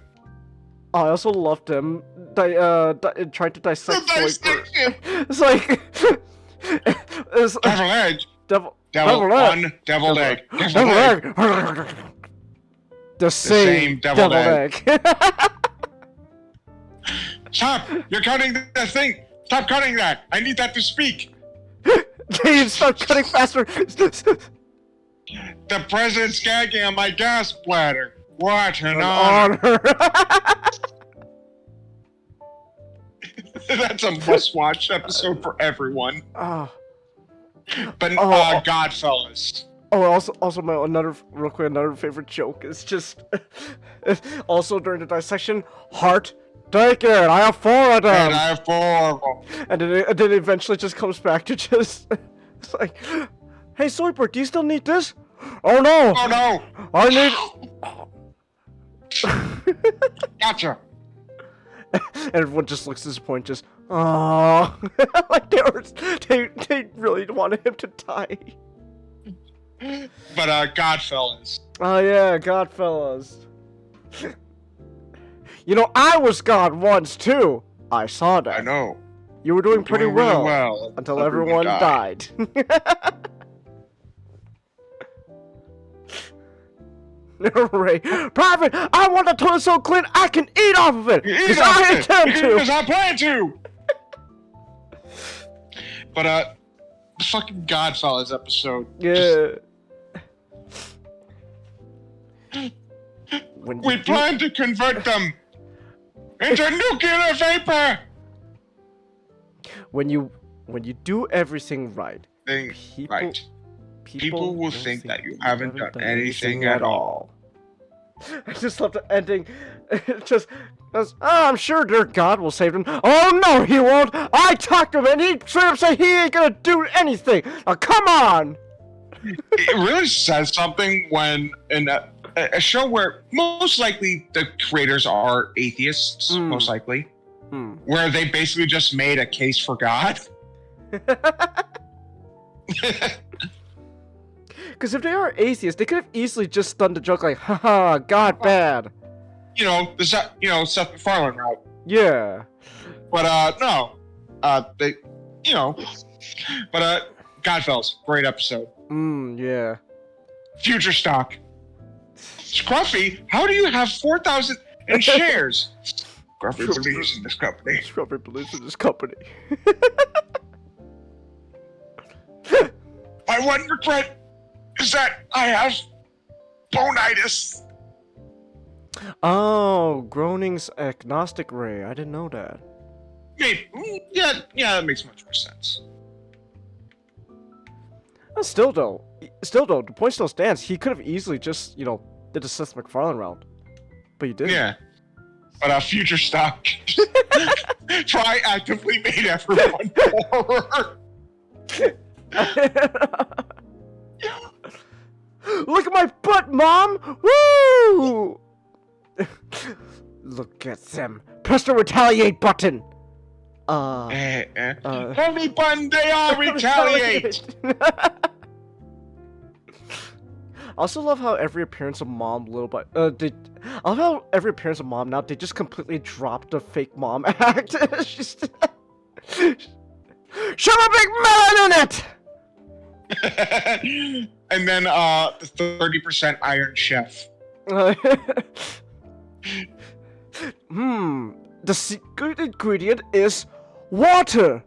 I also loved him. Trying to dissect Zoidberg. It's like devil egg. Devil egg. Devil egg. The same devil egg. Stop! You're cutting the thing. Stop cutting that. I need that to speak. Can you start cutting faster? The president's gagging on my gas bladder. What an honor. That's a must-watch episode for everyone. But Godfellas. Oh, also another favorite joke is just also during the dissection. Heart, take it. I have 4 of them. And I have 4 of them. And then eventually just comes back to just it's like, hey Zoidberg, do you still need this? Oh no. Oh no. I need. Gotcha. And everyone just looks disappointed, just, oh, like they really wanted him to die. But Godfellas. Oh yeah, Godfellas. You know, I was God once too. I saw that. I know. You were doing pretty really well, well until everyone died. Ray, Private, I want the toilet so clean I can eat off of it. Because I intend to. Because I plan to. But the fucking Godfellas episode. Yeah. We plan to convert them into nuclear vapor. When you do everything right, people will think that you haven't done anything at all. I just love the ending. It just goes, oh, I'm sure their God will save them. Oh no, he won't. I talked to him and he straight up said he ain't gonna do anything. Now come on. It really says something when a show where most likely the creators are atheists, most likely, where they basically just made a case for God. Because if they are atheists, they could have easily just done the joke like, haha, God bad. Seth MacFarlane route. Yeah. But no. Godfellas, great episode. Yeah. Future stock. Scruffy, how do you have 4,000 in shares? Scruffy believes in this company. Scruffy believes in this company. My one regret is that I have bonitis. Oh, Groening's agnostic ray. I didn't know that. Yeah, that makes much more sense. Still though, the point still stands. He could have easily just, did the Seth MacFarlane round, but he didn't. Yeah, but future stock. Try actively made everyone poorer. Look at my butt, Mom! Woo! Look at them. Press the retaliate button. Only button they all retaliate. I also love how every appearance of Mom I love how every appearance of Mom now they just completely dropped the fake mom act. She's shove a big melon in it. And then the 30% Iron Chef. The secret ingredient is water.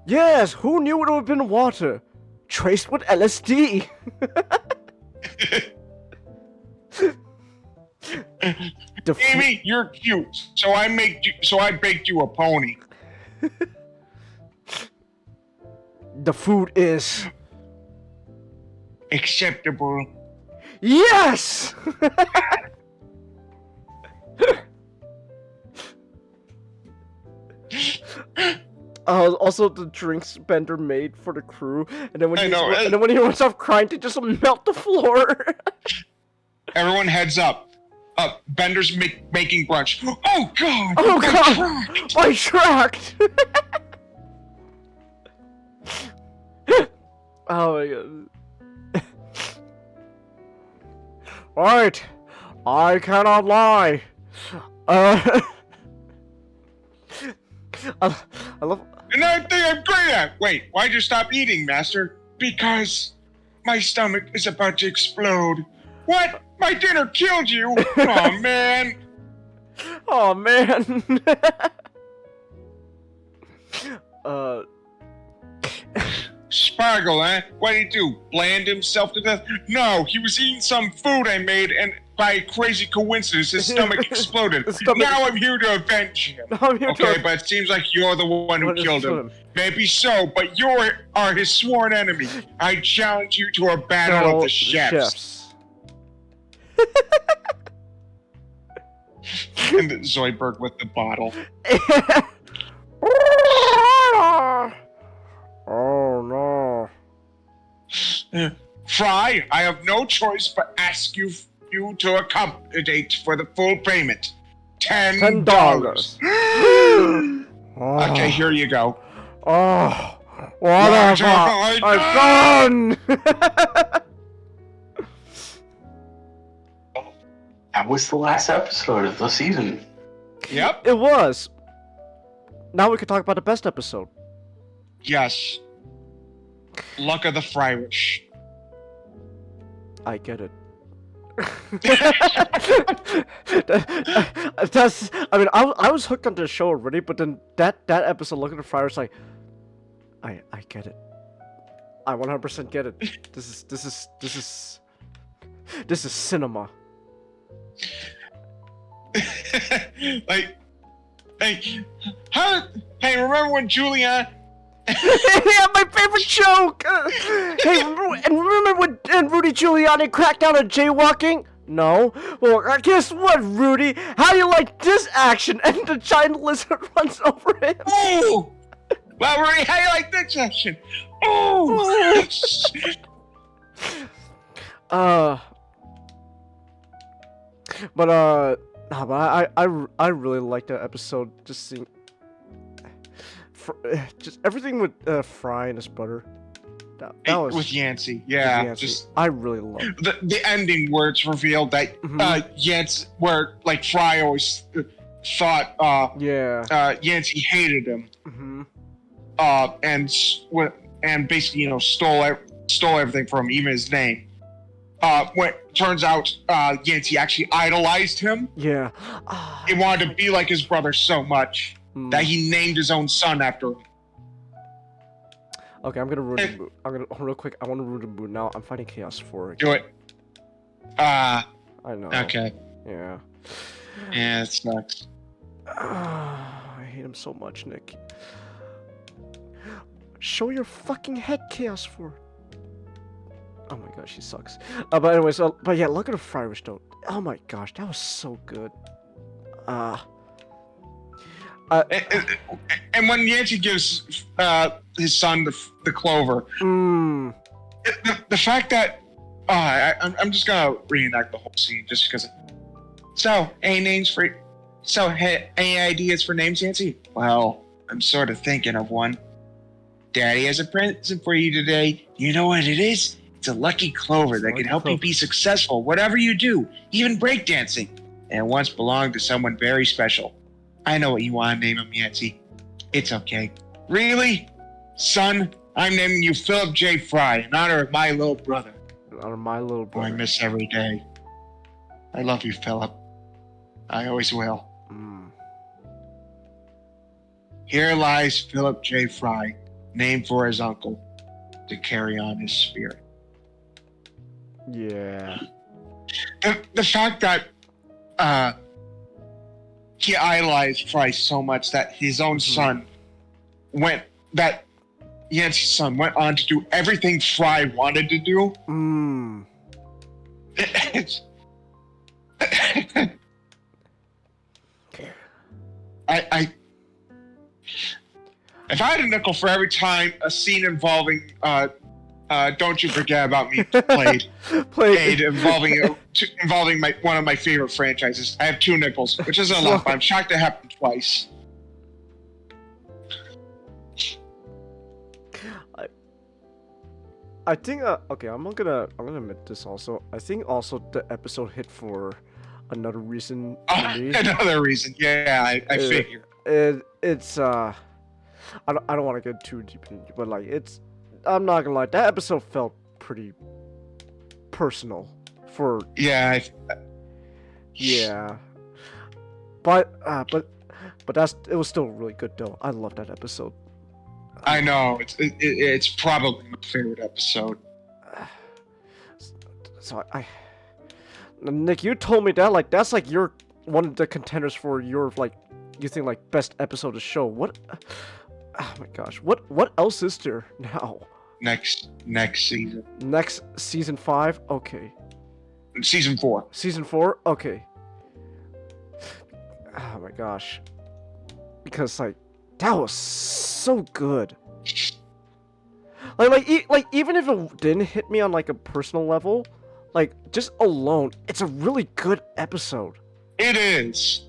Yes, who knew it would have been water? Traced with LSD. Amy, you're cute, so I baked you a pony. The food is acceptable. Yes. Also, the drinks Bender made for the crew, and then when he runs off crying, they just melt the floor. Everyone heads up. Bender's making brunch. Oh God! Oh God! My tract! Oh my God! Right, I cannot lie. I love. Another thing I'm great at. Wait, why'd you stop eating, Master? Because my stomach is about to explode. What? My dinner killed you? Oh man. Oh man. Sparkle, eh? What did he do? Bland himself to death? No, he was eating some food I made, and by a crazy coincidence, his stomach exploded. Now I'm here to avenge him. But it seems like you're the one who killed him. Maybe so, but you are his sworn enemy. I challenge you to a battle of the chefs. And then Zoidberg with the bottle. Oh no. Fry, I have no choice but ask you to accommodate for the full payment. $10. Okay, here you go. Oh, what have I done? That was the last episode of the season. Yep. It was. Now we can talk about the best episode. Yes. Luck of the Fryrish. I get it. I was hooked on the show already, but then that episode, Luck of the Fryrish, like, I get it. I 100% get it. This is cinema. Remember when Julianne? Yeah, my favorite joke. Hey, and remember when Rudy Giuliani cracked down on jaywalking? No. Well, guess what, Rudy? How do you like this action? And the giant lizard runs over him. Oh! Well, Rudy, how do you like this action? Oh! But I really liked that episode. Just seeing, just everything with Fry and his brother. That was with Yancey. Yeah, Yancey. just I really loved the ending where it's revealed that Yancey, where like Fry always thought Yancey hated him. And basically stole everything from him, even his name. When it turns out Yancey actually idolized him. Yeah. He wanted to be like his brother so much that he named his own son after him. Okay, I'm gonna ruin the mood. Real quick. I want to ruin the mood now. I'm fighting Chaos 4 again. Do it. I know. Okay. Yeah. Yeah, it sucks. I hate him so much, Nick. Show your fucking head, Chaos 4. Oh my gosh, she sucks. But anyways, but yeah, look at the Friarish though. Oh my gosh, that was so good. And when Yancey gives his son the clover, the fact that I'm just gonna reenact the whole scene just because. So, any ideas for names, Yancey? Well, I'm sort of thinking of one. Daddy has a present for you today. You know what it is? It's a lucky clover that can help you be successful, whatever you do, even breakdancing. And it once belonged to someone very special. I know what you want to name him, Yancey. It's okay. Really? Son, I'm naming you Philip J. Fry in honor of my little brother. In honor of my little brother. Who I miss every day. I love you, Philip. I always will. Here lies Philip J. Fry, named for his uncle, to carry on his spirit. Yeah. The fact that he idolized Fry so much that his own son Yancey's son went on to do everything Fry wanted to do. If I had a nickel for every time a scene involving Don't You Forget About Me played involving one of my favorite franchises, I have 2 nickels, which isn't a lot, but I'm shocked it happened twice. I think okay, I'm gonna admit this also. I think also the episode hit for another reason. Another reason, yeah. I figure it's I don't want to get too deep in, but like I'm not gonna lie, that episode felt pretty personal for yeah. But it was still really good though. I love that episode. I know it's probably my favorite episode. So Nick, you told me that like that's like your one of the contenders for your like you think like best episode of the show. What? Oh my gosh, what else is there now? Next season. Next season 5. Okay. Season 4. Season 4. Okay. Oh my gosh. Because like that was so good. Like even if it didn't hit me on like a personal level, like just alone, it's a really good episode. It is.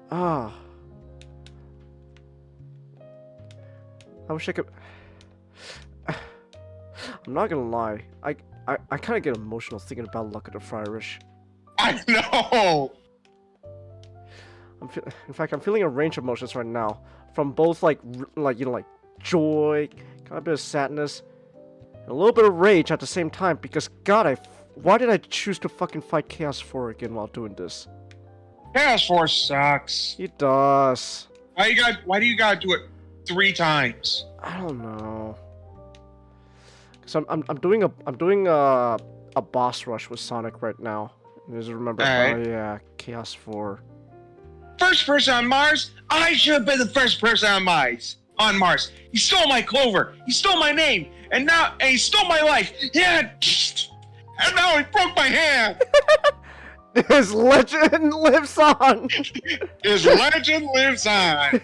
I wish I could. I'm not gonna lie. I kind of get emotional thinking about Luck of the Friarish. I know. In fact, I'm feeling a range of emotions right now, from both like joy, kind of a bit of sadness, and a little bit of rage at the same time. Because God, why did I choose to fucking fight Chaos 4 again while doing this? Chaos 4 sucks. It does. Why do you gotta do it 3 times? I don't know. So I'm doing a boss rush with Sonic right now. Just remember, right. Oh yeah, Chaos 4. First person on Mars? I should have been the first person on Mars. He stole my clover. He stole my name. And he stole my life. Yeah. And now he broke my hand. His legend lives on. His legend lives on.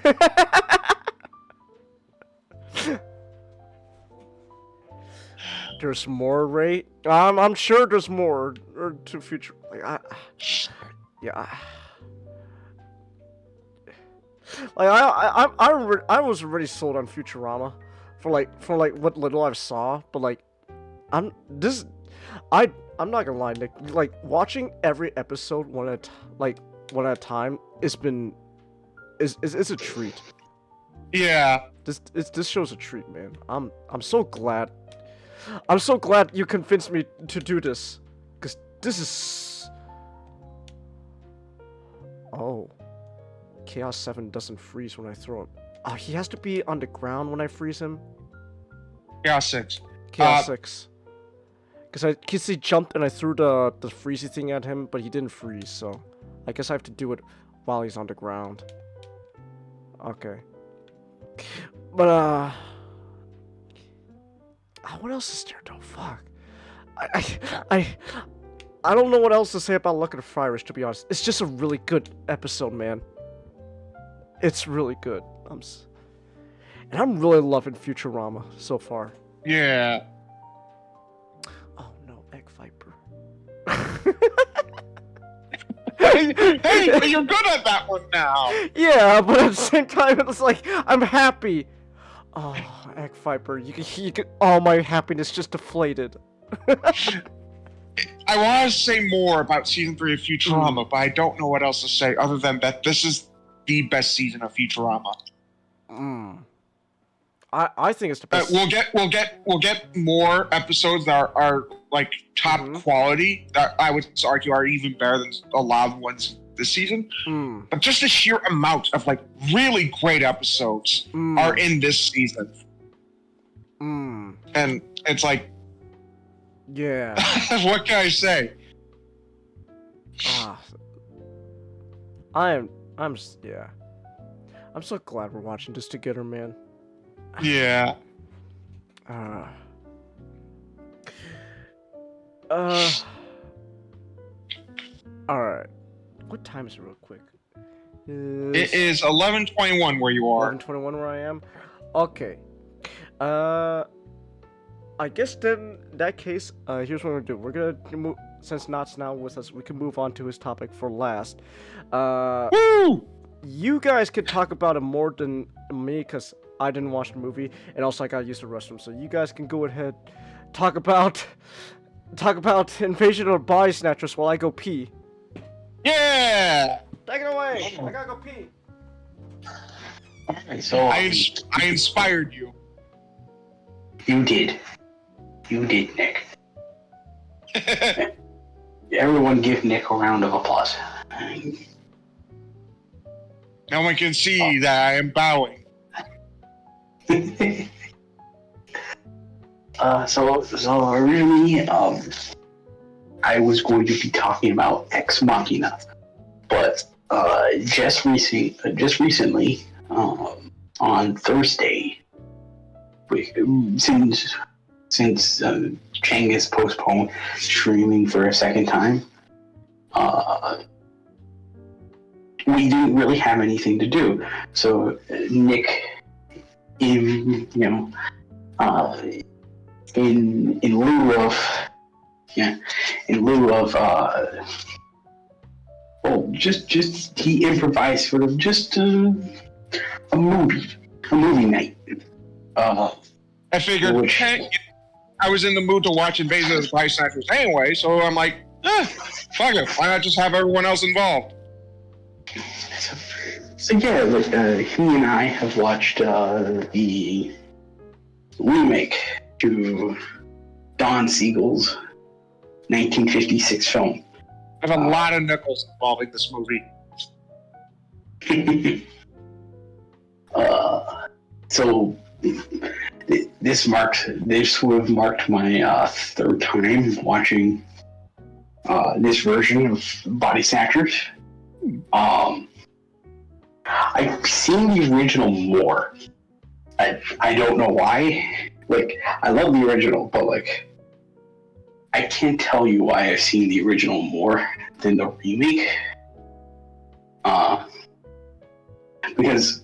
There's more, Ray. I'm sure there's more to future. Like yeah. Like I was already sold on Futurama, for like what little I saw, but like I'm not gonna lie, Nick. Like watching every episode one at a time, is a treat. Yeah. This show's a treat, man. I'm so glad. I'm so glad you convinced me to do this, cause this is. Oh. Chaos 7 doesn't freeze when I throw him. Oh, he has to be on the ground when I freeze him. Chaos 6. Chaos 6. Cause he jumped and I threw the freezy thing at him, but he didn't freeze, so I guess I have to do it while he's on the ground. Okay. But what else is there though? Fuck. I don't know what else to say about Luck of the Friars, to be honest. It's just a really good episode, man. It's really good. And I'm really loving Futurama so far. Yeah. Oh no, Egg Viper. hey, but you're good at that one now. Yeah, but at the same time, it's like I'm happy. Oh, Egg Viper, you can all my happiness just deflated. I want to say more about season 3 of Futurama, but I don't know what else to say other than that this is the best season of Futurama. I think it's the best. We'll get more episodes that are like top quality that I would argue are even better than a lot of ones this season. But just the sheer amount of like really great episodes are in this season. And it's like, yeah. What can I say? I'm so glad we're watching this together, man. Yeah. Alright. What time is it real quick? It is 11:21 where you are. 11:21 where I am? Okay. I guess then, in that case, here's what we're gonna do. We're gonna move, since Knott's now with us, we can move on to his topic for last. Woo! You guys could talk about it more than me, because I didn't watch the movie, and also I gotta use the restroom, so you guys can go ahead, talk about Invasion of the Body Snatchers while I go pee. Yeah! Take it away! I gotta go pee! Alright, so... I inspired you. You did. You did, Nick. Everyone give Nick a round of applause. No one can see that I am bowing. So originally, I was going to be talking about Ex Machina, but just recently, on Thursday, since Chang has postponed streaming for a second time, we didn't really have anything to do. So Nick, in lieu of he improvised sort of just a movie night. I figured I was in the mood to watch Invasion of the Body Snatchers anyway, so I'm like, fuck it, why not just have everyone else involved? So yeah, like he and I have watched the remake to Don Siegel's 1956 film. I have a lot of nickels involving this movie. So this would have marked my third time watching this version of Body Snatchers. I've seen the original more. I don't know why. Like, I love the original, but like, I can't tell you why I've seen the original more than the remake. Because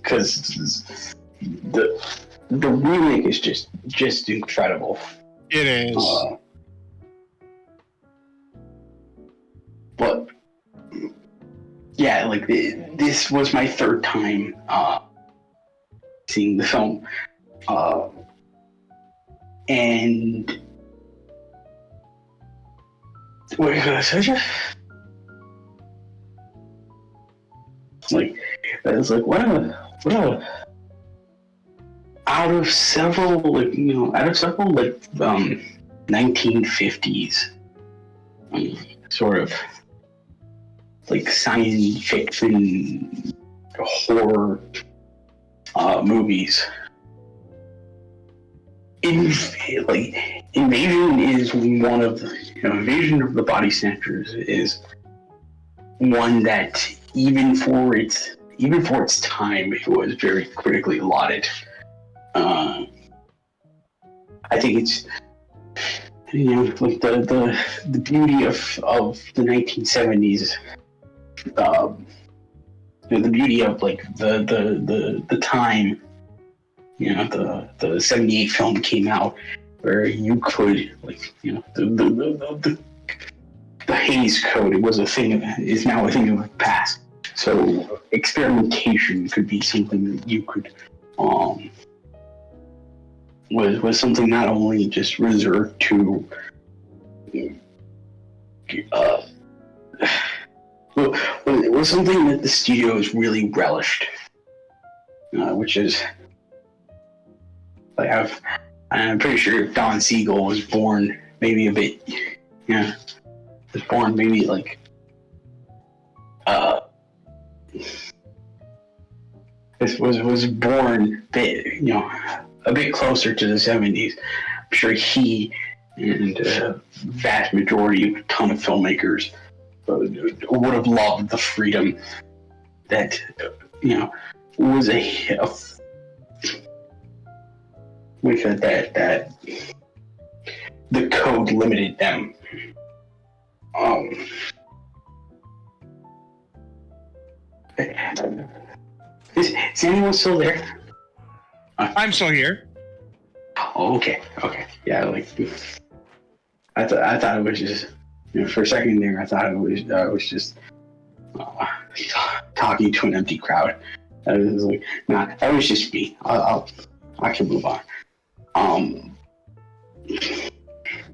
the remake is just incredible. It is. But yeah, like this was my third time seeing the film, and it's like what a out of several 1950s sort of like science fiction horror movies. Invasion is one of Invasion of the Body Snatchers is one that even for its time it was very critically lauded. I think it's like the beauty of the 1970s, the beauty of like the time, the 78 film came out where you could the Hays Code, it was a thing, is now a thing of the past. So experimentation could be something that you could was something not only just reserved to it was something that the studios really relished, which is like I'm pretty sure Dong-seok was born maybe a bit, was born maybe like this was born a bit closer to the 70s. I'm sure he and a vast majority, a ton of filmmakers would have loved the freedom that was that the code limited them. Is anyone still there? I'm still here. Oh, okay. Yeah, like I thought it was just for a second there. I thought it was just talking to an empty crowd. I was like, nah, that was just me. I can move on.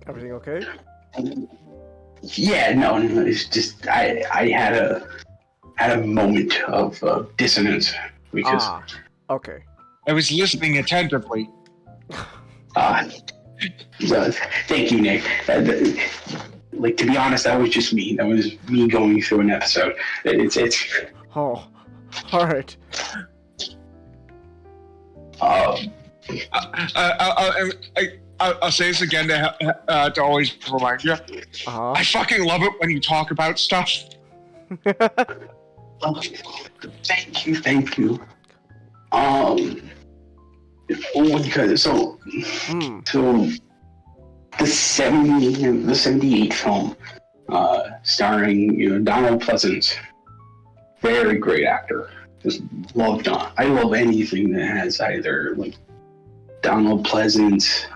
Everything okay? Yeah, no, it's just I had a moment of dissonance because. Okay. I was listening attentively. Thank you, Nick. Like, to be honest, that was just me. That was me going through an episode. It's. Oh, all right. I'll say this again to always remind you. I fucking love it when you talk about stuff. Thank you. Because so the 78 film, starring Donald Pleasance, very great actor. Just love Don. I love anything that has either like Donald Pleasance.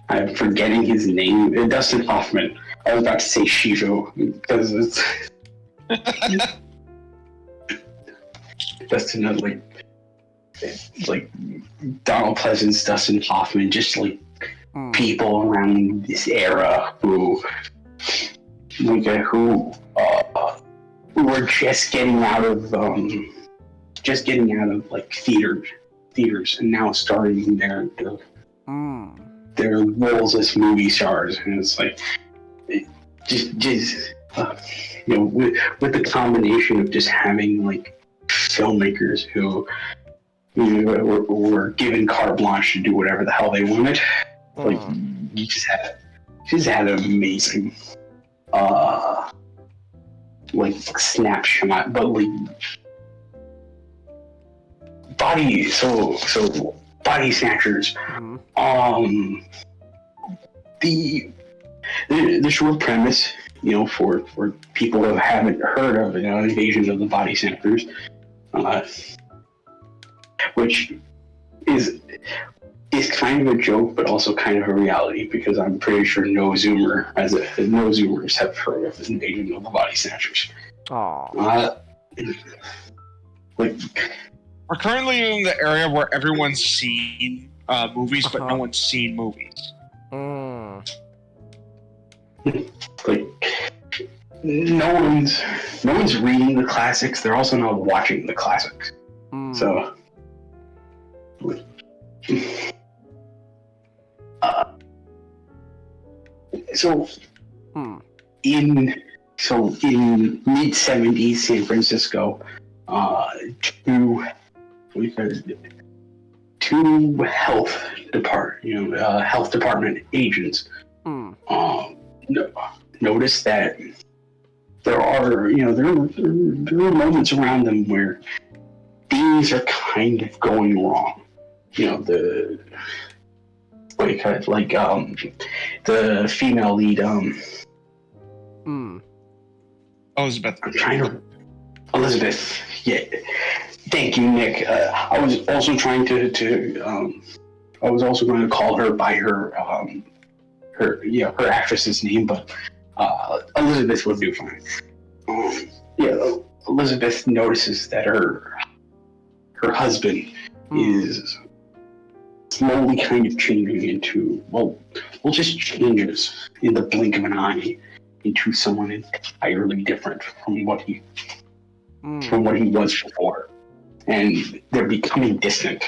I'm forgetting his name. Dustin Hoffman. I was about to say Shijo because it's. Dustin, like Donald Pleasance, Dustin Hoffman, just like people around this era who were just getting out of like theaters and now starting their roles as movie stars, and it's like with the combination of just having like filmmakers who were given carte blanche to do whatever the hell they wanted. Like you just had an amazing like snapshot, but like body snatchers. The short premise, for people who haven't heard of Invasion of the Body Snatchers, which is kind of a joke, but also kind of a reality because I'm pretty sure no Zoomers have heard of Invasion of the Body Snatchers. Aww. Like, we're currently in the area where everyone's seen movies, but no one's seen movies. Like, no one's reading the classics. They're also not watching the classics. So, in mid-70s San Francisco, two health department agents noticed that there are moments around them where things are kind of going wrong. The female lead Elizabeth. Yeah. Thank you, Nick. I was also trying to I was also going to call her by her actress's name, but Elizabeth would do fine. Elizabeth notices that her husband is slowly kind of changing into just changes in the blink of an eye into someone entirely different from what he was before, and they're becoming distant.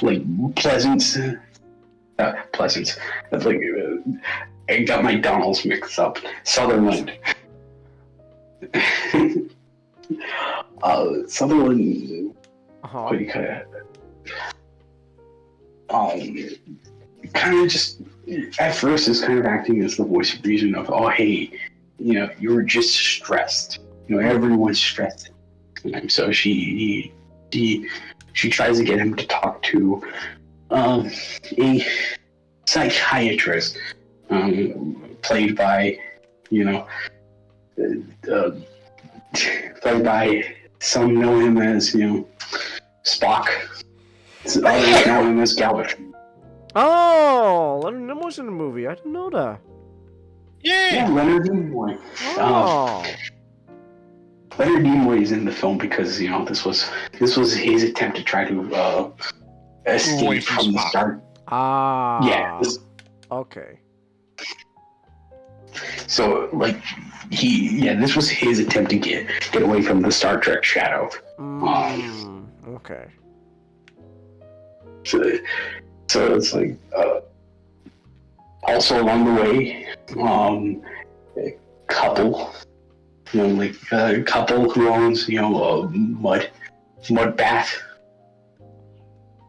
Like Pleasance. That's like I got my Donalds mixed up. Sutherland. Sutherland. Kind of just at first is kind of acting as the voice of reason of, oh hey, you were just stressed. Everyone's stressed. And so she tries to get him to talk to a psychiatrist, played by some know him as Spock, others know him as Galvin. Oh, Leonard Nimoy's in the movie. I didn't know that. Yeah, Leonard Nimoy. Leonard Nimoy is in the film because this was his attempt to try to escape from the start. Yeah. Okay. So this was his attempt to get away from the Star Trek shadow. Okay. So it's like also along the way, a couple who owns a mud bath,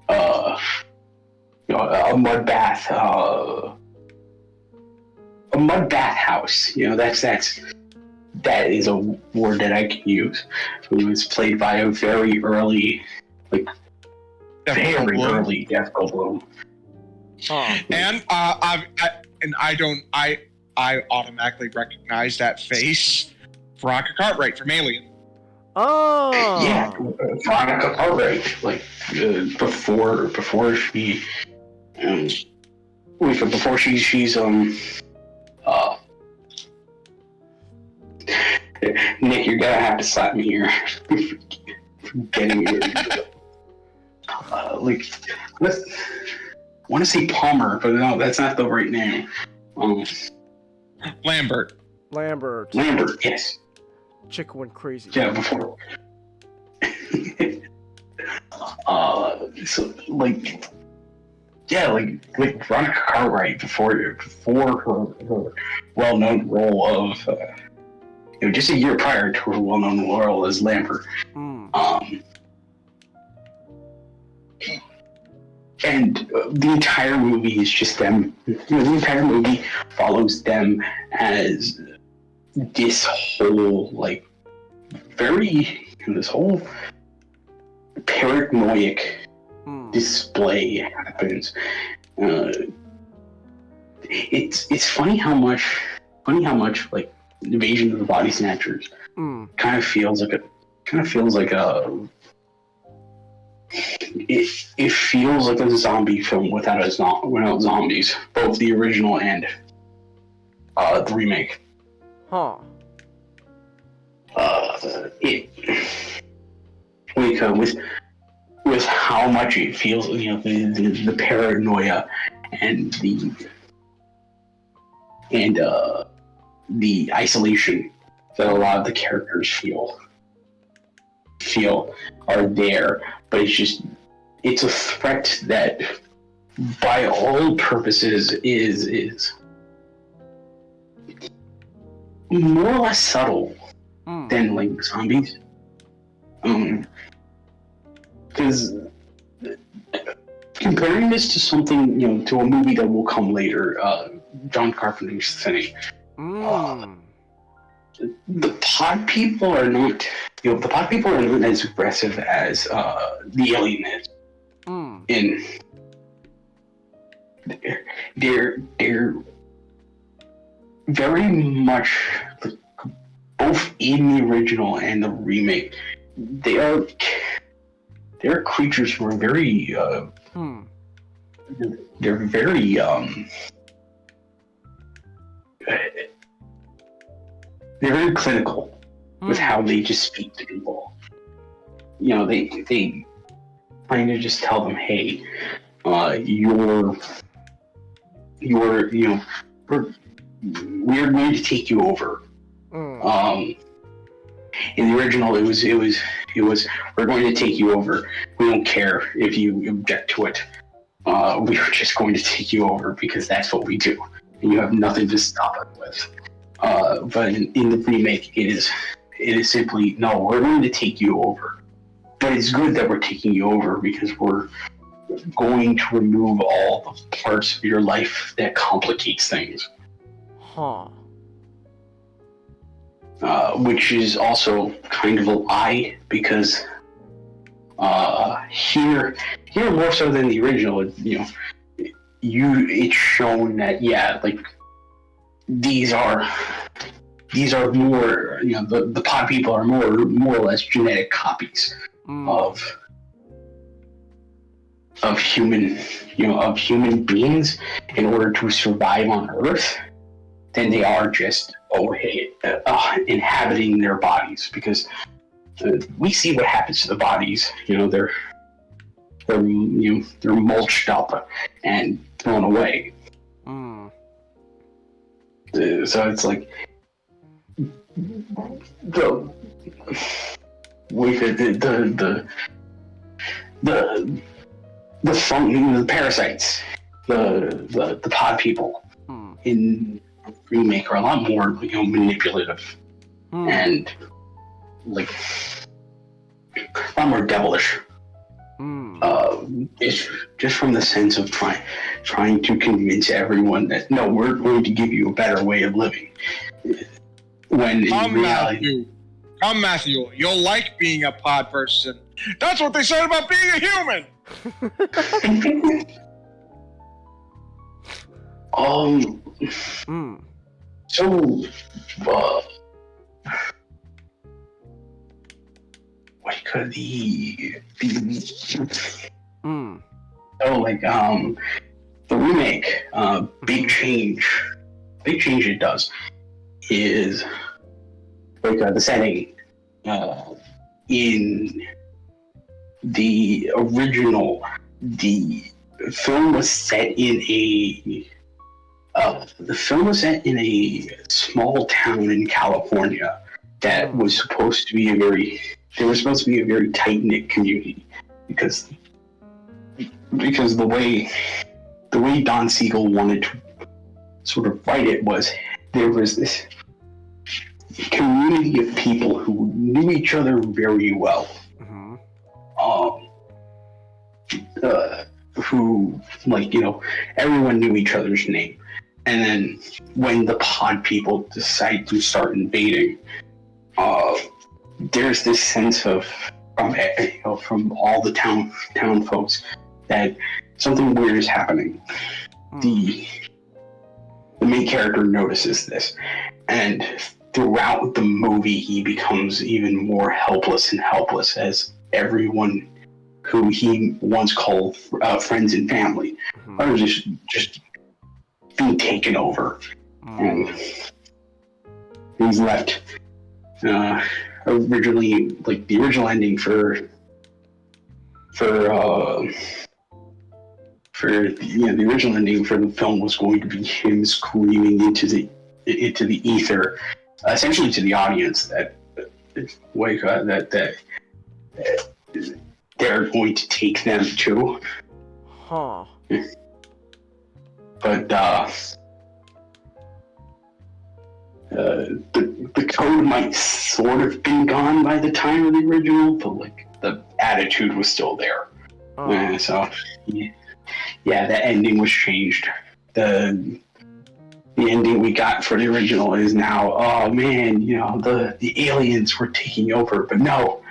a mud bath house. That is a word that I can use. It was played by a very early Jeff Goldblum. And I automatically recognize that face. Veronica Cartwright from Alien. Oh. Yeah, Veronica Cartwright. Before she's Nick, you're gonna have to slap me here. Getting it. I want to say Palmer, but no, that's not the right name. Lambert, yes. Chick went crazy. Yeah, before. Veronica Cartwright before her well-known role of, just a year prior to her well-known role as Lambert. And the entire movie is just them. The entire movie follows them as this whole this whole paranoid display happens. It's funny how much Invasion of the Body Snatchers kind of feels like a it feels like a zombie film without zombies, both the original and the remake. Huh. With how much it feels, the paranoia and the isolation that a lot of the characters feel are there, but it's a threat that, by all purposes, is more or less subtle than like zombies. Because comparing this to something, to a movie that will come later, John Carpenter's thing. The pod people are not, as aggressive as the alien is. In they're very much, both in the original and the remake, they're creatures who are very they're very they're very clinical with how they just speak to people. They kind of just tell them, hey, we're going to take you over. In the original, it was we're going to take you over. We don't care if you object to it. We are just going to take you over because that's what we do, and you have nothing to stop it with. But in the remake, it is simply, no, we're going to take you over. But it's good that we're taking you over because we're going to remove all the parts of your life that complicates things. Which is also kind of a lie, because here more so than the original, it's shown that these are more, the pod people are more or less genetic copies of human beings in order to survive on Earth, than they are just inhabiting their bodies, because we see what happens to the bodies. They're mulched up and thrown away. So it's like the parasites, the pod people in remake are a lot more manipulative and a lot more devilish. It's just from the sense of trying to convince everyone that, no, we're going to give you a better way of living. When in reality, Matthew, you'll like being a pod person. That's what they said about being a human. So, what could the remake, big change it does is the setting. In the original, the film was set in a small town in California that was supposed to be a very tight-knit community, because the way Dong-seok wanted to sort of write it was, there was this community of people who knew each other very well. Who, everyone knew each other's name. And then when the pod people decide to start invading, there's this sense of, from all the town folks, that something weird is happening. The main character notices this, and throughout the movie he becomes even more helpless as everyone who he once called friends and family, are just being taken over, and he's left. Originally, like the original ending the original ending for the film was going to be him screaming into the ether, essentially to the audience that they're going to take them too. Huh. But the code might sort of been gone by the time of the original, but like the attitude was still there. So yeah, the ending was changed. The ending we got for the original is now, oh man, the aliens were taking over, but no,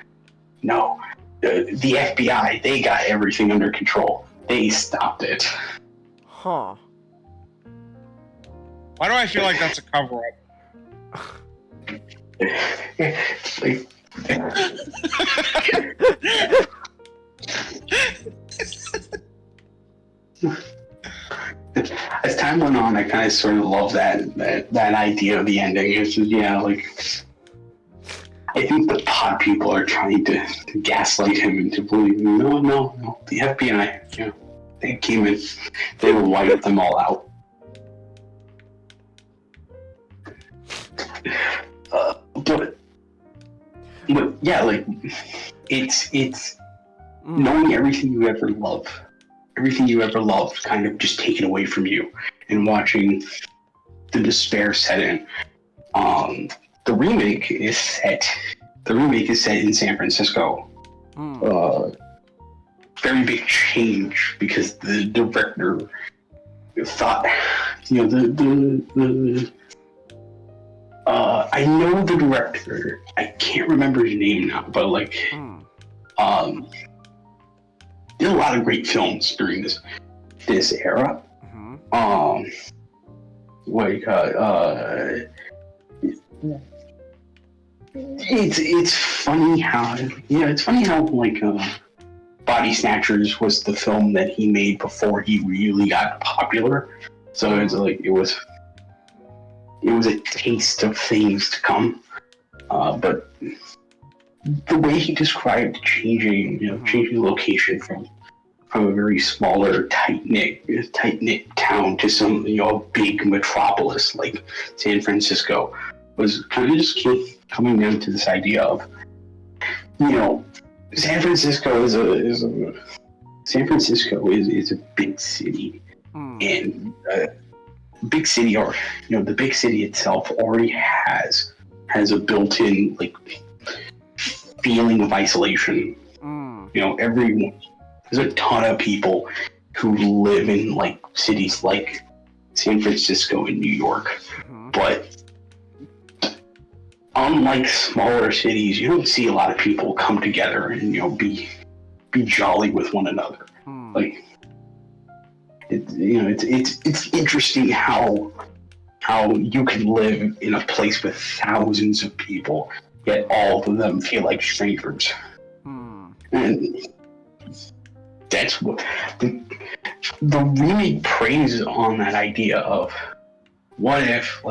the FBI, they got everything under control. They stopped it. Huh. Why do I feel like that's a cover-up? Like, as time went on, I kind of sort of loved that idea of the ending. It's just, I think the pod people are trying to gaslight him into believing, no, the FBI, they came in, they will wipe them all out. But yeah, like it's knowing everything you ever loved kind of just taken away from you, and watching the despair set in. The remake is set in San Francisco. Very big change because the director thought, I know the director. I can't remember his name now, but did a lot of great films during this era. It's funny how Body Snatchers was the film that he made before he really got popular. So it's like it was a taste of things to come. But the way he described changing location from a very smaller, tight knit town to some big metropolis like San Francisco was kind of just coming down to this idea of San Francisco is a big city, and big city, or the big city itself already has a built-in feeling of isolation. There's a ton of people who live in cities like San Francisco and New York, but unlike smaller cities, you don't see a lot of people come together and be jolly with one another. It's interesting how you can live in a place with thousands of people, yet all of them feel like strangers. And that's what the remake preys on, that idea of what if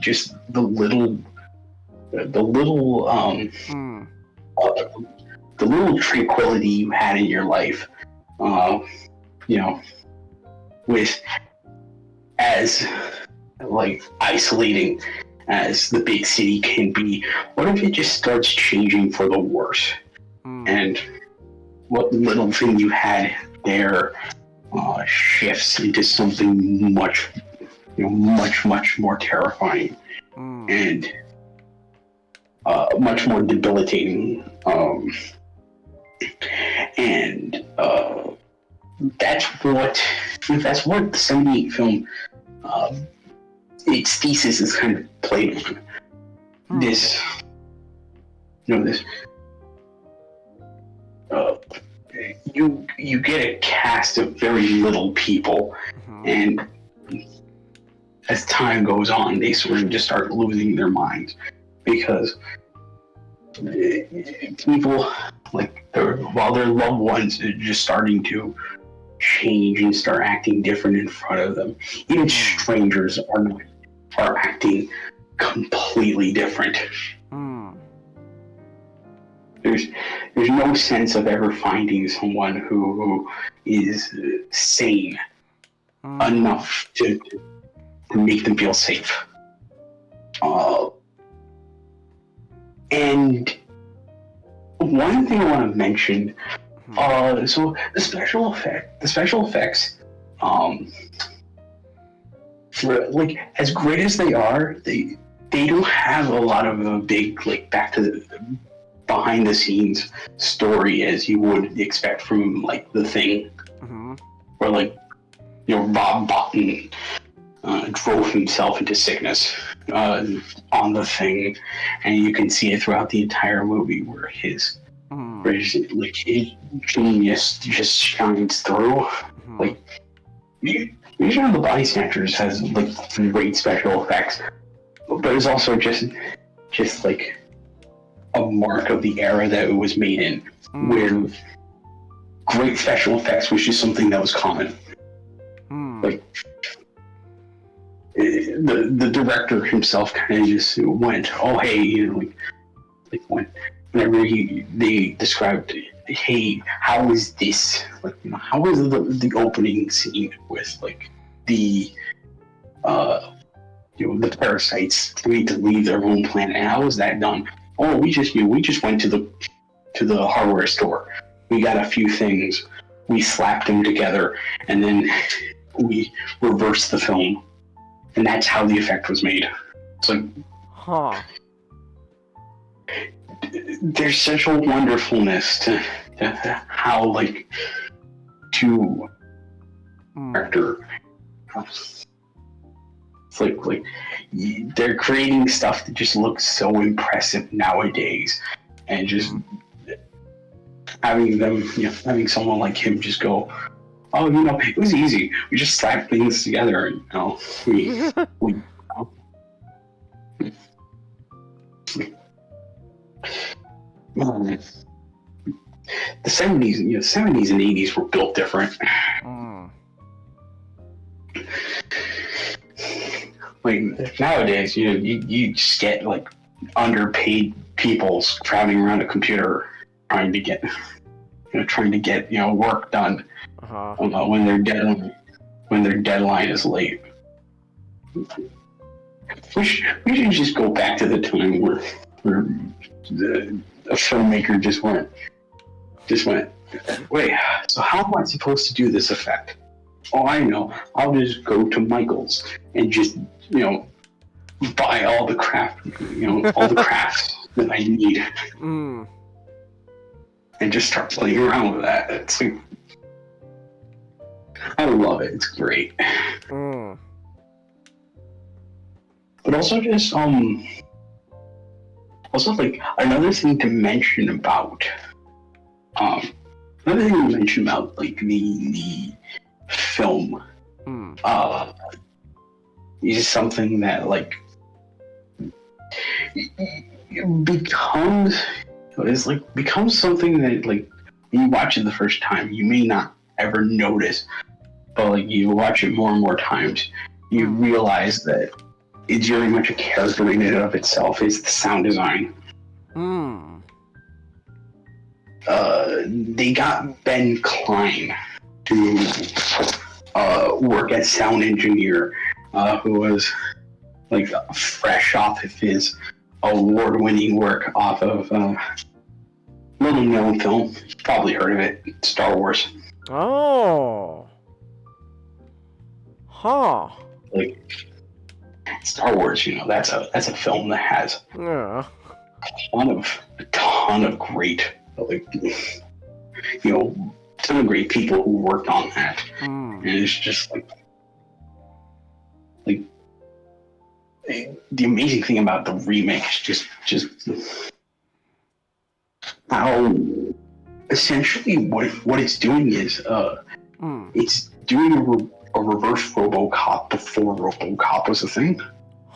just the little tranquility you had in your life, with as isolating as the big city can be, what if it just starts changing for the worse? And what little thing you had there shifts into something much more terrifying and much more debilitating. And that's what the 78 film, its thesis is kind of played on. You get a cast of very little people, and as time goes on, they sort of just start losing their minds, because people, while their loved ones are just starting to change and start acting different in front of them. Even strangers are acting completely different. There's no sense of ever finding someone who is sane enough to make them feel safe. And one thing I want to mention, so the special effects, for like as great as they are, they don't have a lot of a big like back to the behind the scenes story as you would expect from like The Thing, or like Rob Bottin drove himself into sickness on The Thing, and you can see it throughout the entire movie where his genius just shines through. Like Mission of the Body Snatchers has like great special effects, but it's also just like a mark of the era that it was made in, where great special effects was just something that was common. Like the director himself kind of just went, oh hey, like whenever they described, hey, how is this? Like how was the opening scene with like the the parasites need to leave their home planet? How was that done? Oh, we just went to the hardware store. We got a few things. We slapped them together, and then we reversed the film, and that's how the effect was made. It's like, there's such a wonderfulness to how like to actor. It's like they're creating stuff that just looks so impressive nowadays, and just having them, having someone like him just go, oh, it was easy. We just slapped things together, and we the 70s and 80s were built different. Like nowadays, you just get like underpaid people crowding around a computer trying to get work done when their deadline is late. We should just go back to the time where a filmmaker just went, wait, so how am I supposed to do this effect? Oh, I know. I'll just go to Michael's and just, buy all the craft, all the crafts that I need. And just start playing around with that. It's like, I love it. It's great. But also just, also like another thing to mention about, like the film, is something that like becomes something that like when you watch it the first time you may not ever notice, but like you watch it more and more times, you realize that it's very much a character in and of itself. Is the sound design. They got Ben Klein to work as sound engineer, who was like fresh off of his award-winning work off of little known film. You've probably heard of it, Star Wars. Oh. Like Star Wars, that's a film that has a ton of great, like, ton of great people who worked on that. And it's just like the amazing thing about the remake is just how essentially what it's doing is it's doing a reverse RoboCop before RoboCop was a thing.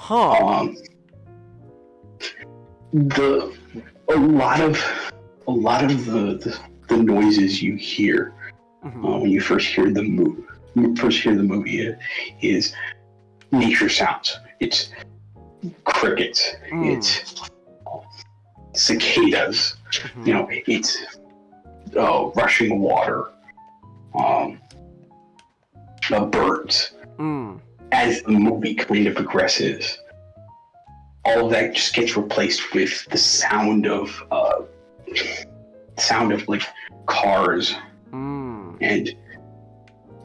A lot of the noises you hear when you first hear the movie. Is nature sounds. It's crickets. It's cicadas. You know, it's rushing water. Birds. As the movie kind of progresses, all of that just gets replaced with the sound of like cars and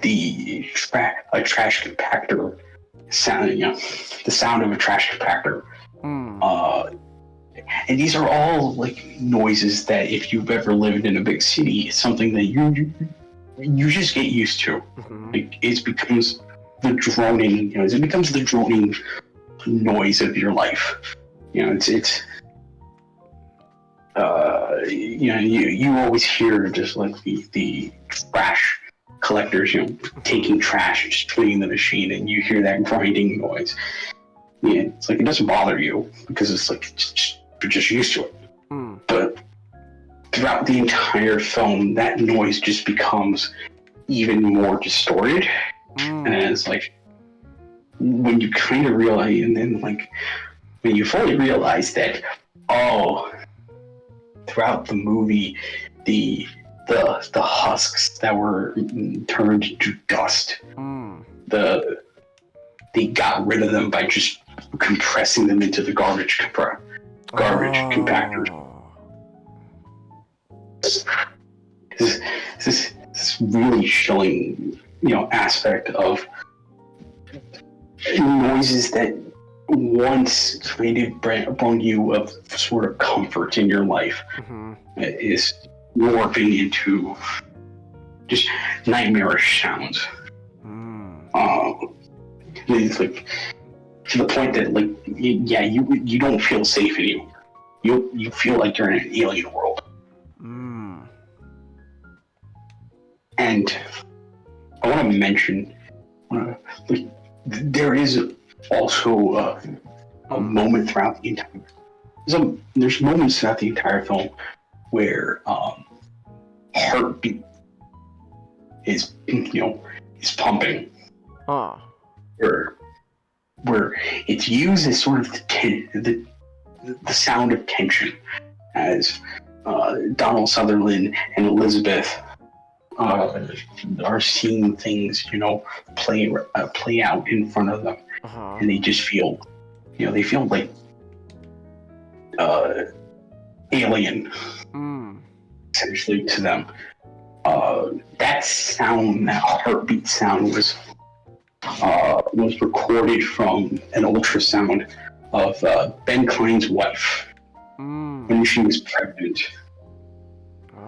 the trash compactor sound. You know, the sound of a trash compactor. And these are all like noises that, if you've ever lived in a big city, it's something that you just get used to. Like, it becomes the droning. You know, it becomes the droning noise of your life. You know, it's you know, you always hear just like the trash collectors, you know, taking trash and just putting in the machine, and you hear that grinding noise. Yeah, it's like, it doesn't bother you because it's like you're just used to it. But throughout the entire film, that noise just becomes even more distorted. And it's like, when you kind of realize, and then like when you fully realize that, throughout the movie, the husks that were turned into dust, they got rid of them by just compressing them into the garbage compactors. This really chilling, you know, aspect of noises that once kind of brought you of sort of comfort in your life is warping into just nightmarish sounds. It's like, to the point that, like, you don't feel safe anymore. You feel like you're in an alien world. And I want to mention, like, there is also a moment throughout the entire. There's moments throughout the entire film where heartbeat is pumping. Where it's used as sort of the sound of tension, as Donald Sutherland and Elizabeth are seeing things, you know, play out in front of them, and they just feel, you know, they feel like alien, essentially, to them. That sound, that heartbeat sound, was recorded from an ultrasound of Ben Klein's wife when she was pregnant.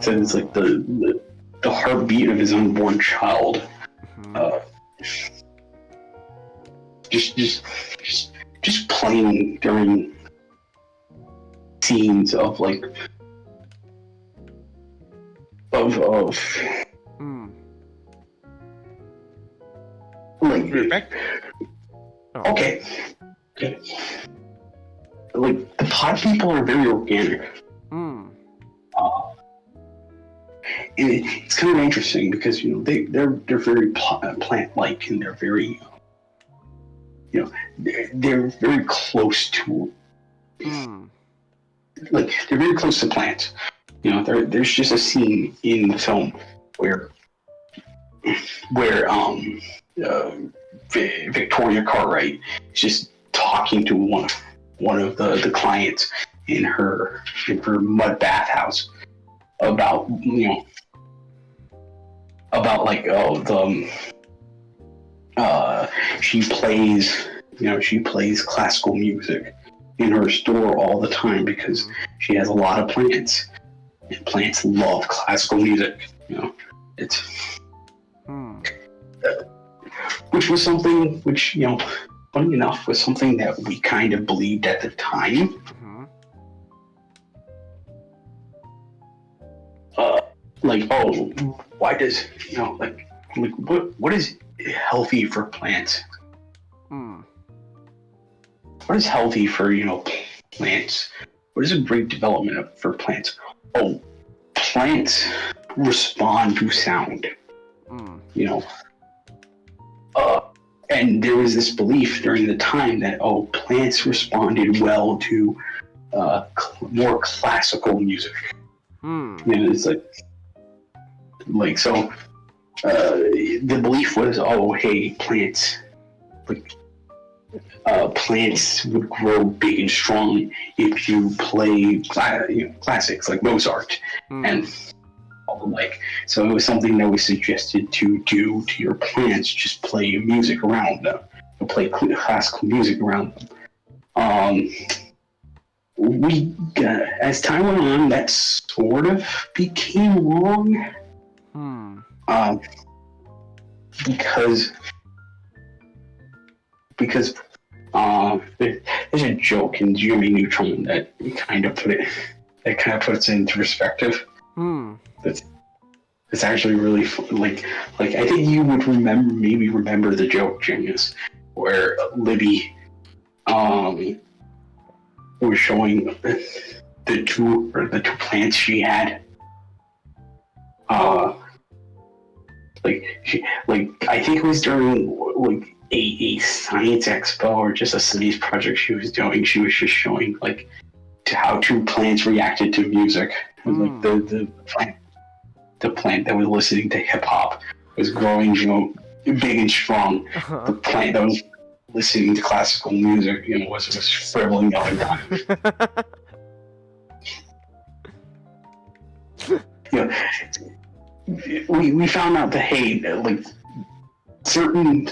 So it's like the heartbeat of his unborn child. Just playing during scenes of like okay. Like, the pod people are very organic. And it's kind of interesting because, you know, they're very plant-like, and they're very, you know, they're very close to, like, they're very close to plants. You know, there's just a scene in the film where Victoria Cartwright is just talking to one of the clients in her mud bathhouse about, you know, about like she plays classical music in her store all the time because she has a lot of plants, and plants love classical music. You know, it's which was something which, you know, funny enough, was something that we kind of believed at the time. Like, oh, why does, you know, like what is healthy for plants? What is healthy for, you know, plants? What is a great development for plants? Oh, plants respond to sound. You know, and there was this belief during the time that plants responded well to more classical music. And it's like so. The belief was, hey, plants would grow big and strong if you play classics like Mozart and so it was something that was suggested to do to your plants, just play music around them, play classical music around them. As time went on, that sort of became wrong. Because there's a joke in Jimmy Neutron that kind of puts it into perspective. It's actually really like I think you would remember the joke, Genius, where Libby was showing the two plants she had. I think it was during a science expo or just a science project she was doing. She was just showing how two plants reacted to music. And, the plant that was listening to hip hop was growing, big and strong. The plant that was listening to classical music, was shriveling up and down. We found out that certain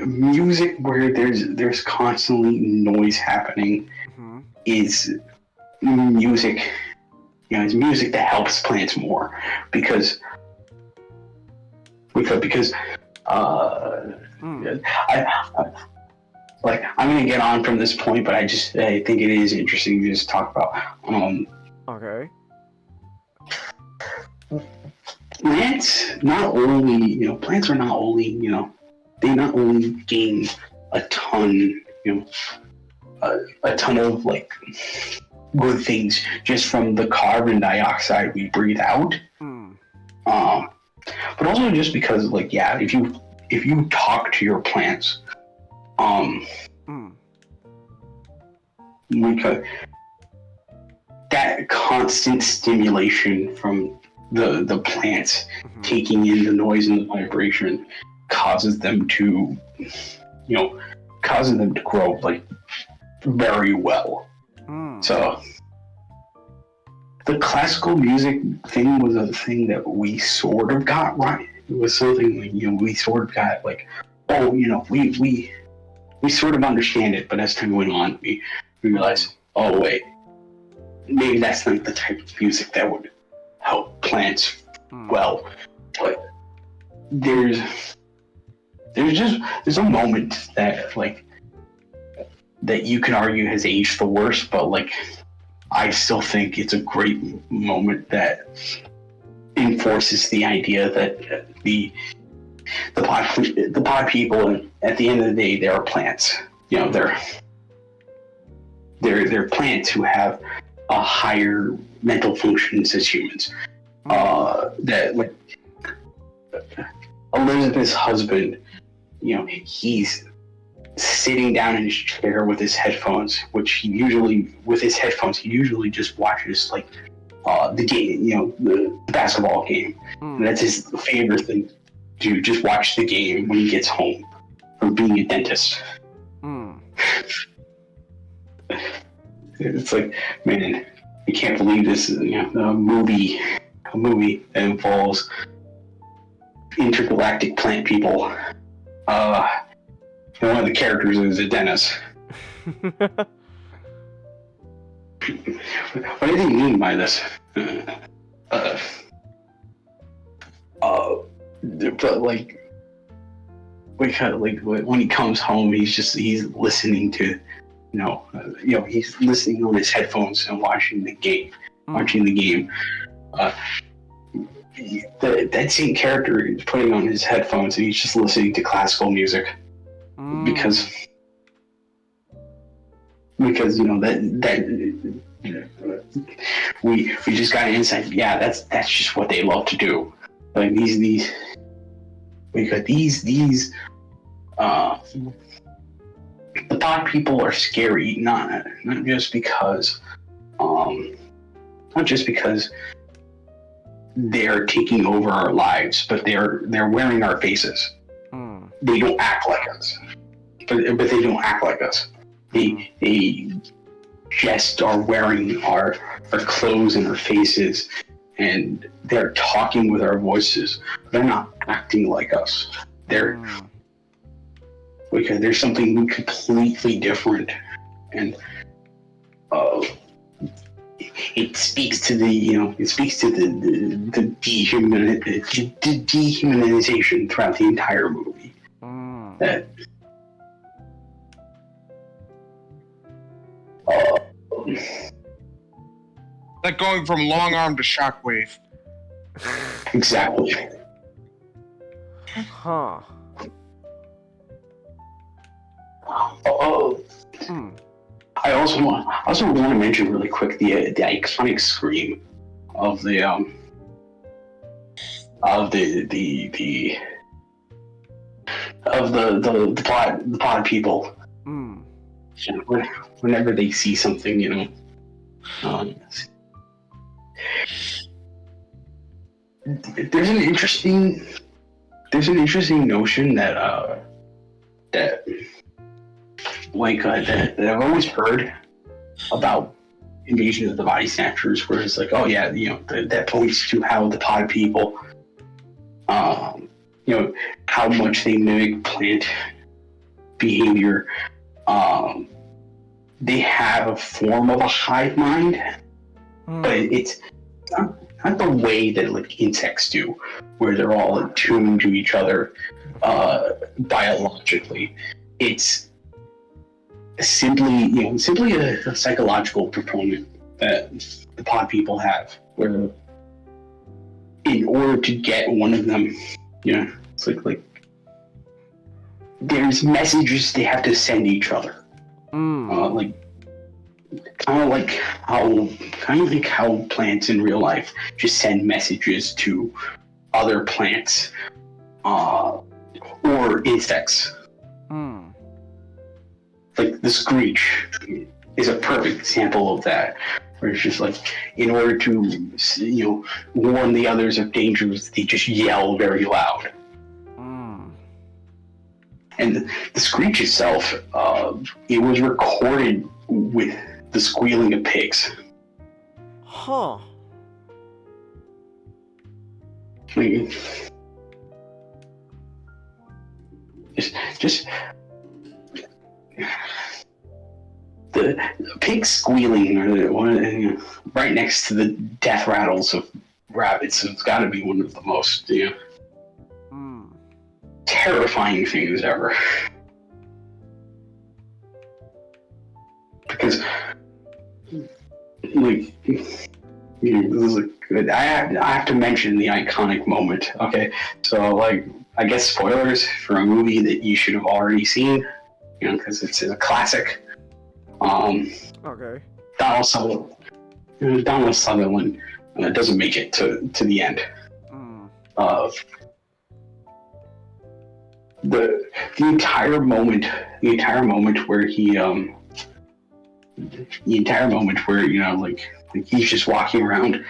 music where there's constantly noise happening is music. It's music that helps plants more because I'm gonna get on from this point, but I think it is interesting to just talk about. Okay. Plants are not only they not only gain a ton of good things just from the carbon dioxide we breathe out, but also just because if you talk to your plants, that constant stimulation from the plants taking in the noise and the vibration causes them to grow very well. So the classical music thing was a thing that we sort of got right. It was something we sort of got we sort of understand it, but as time went on, we realized, wait, maybe that's not the type of music that would help plants well. But there's a moment that that you can argue has aged the worst, but I still think it's a great moment that enforces the idea that the pod people, at the end of the day, they are plants. They're plants who have a higher mental functions as humans. That Elizabeth's husband, he's sitting down in his chair with his headphones, he usually just watches the game, the basketball game. And that's his favorite thing, to just watch the game when he gets home from being a dentist. It's man, I can't believe this is a movie that involves intergalactic plant people. And one of the characters is a dentist. What do they mean by this? But when he comes home, he's listening to, he's listening on his headphones and watching the game. That same character is putting on his headphones and he's just listening to classical music because we just got an insight. Yeah, that's just what they love to do. Like these the pod people are scary, not just because they're taking over our lives, but they're wearing our faces. They don't act like us, but they don't act like us. They just are wearing our clothes and our faces, and they're talking with our voices. They're not acting like us. Because there's something completely different, and it speaks to the dehumanization throughout the entire movie. That like going from long arm to shockwave. Exactly. Huh. I also want to mention really quick the iconic scream of the pod people. Whenever they see something, there's an interesting notion that I've always heard about Invasion of the Body Snatchers, where it's like, oh yeah, that points to how the pod people, how much they mimic plant behavior. They have a form of a hive mind, but it's not the way that like insects do, where they're all attuned to each other biologically. It's simply a psychological component that the pod people have, where in order to get one of them, it's like there's messages they have to send each other. Kind of like how plants in real life just send messages to other plants or insects. Like the screech is a perfect example of that, where it's just like, in order to warn the others of dangers, they just yell very loud. And the screech itself, it was recorded with the squealing of pigs. Huh. Just the pig squealing right next to the death rattles of rabbits has got to be one of the most terrifying things ever. Because this is good. I have to mention the iconic moment. Okay, so I guess spoilers for a movie that you should have already seen, because it's a classic. Okay. Donald Sutherland doesn't make it to the end. The entire moment where he he's just walking around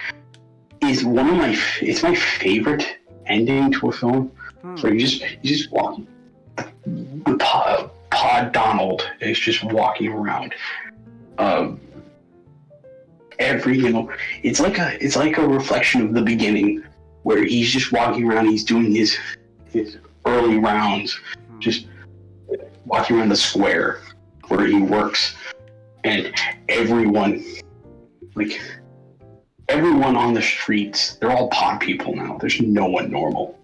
is it's my favorite ending to a film. So he's just walking. The pod Donald is just walking around. It's like a reflection of the beginning, where he's just walking around. He's doing his early rounds, just walking around the square where he works, and everyone on the streets, they're all pod people now. There's no one normal.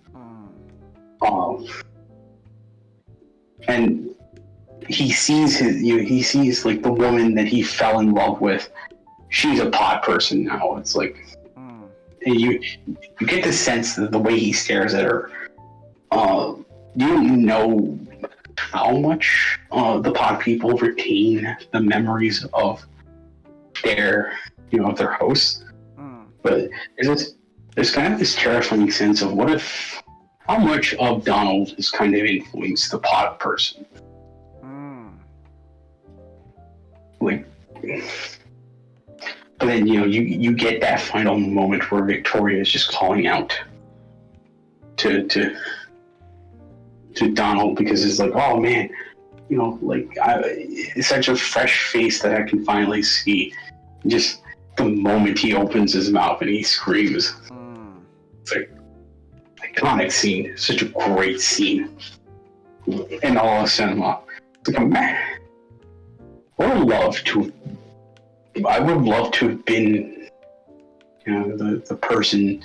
And he sees like the woman that he fell in love with. She's a pod person now. It's like, and you get the sense that the way he stares at her. You don't know how much the pod people retain the memories of their of their hosts. But there's kind of this terrifying sense of how much of Donald has kind of influenced the pot person. Like, but then you get that final moment where Victoria is just calling out to Donald because it's like, oh man, it's such a fresh face that I can finally see. Just the moment he opens his mouth and he screams. It's like iconic scene, such a great scene in all of cinema. It's like, man, I would love to have been, the person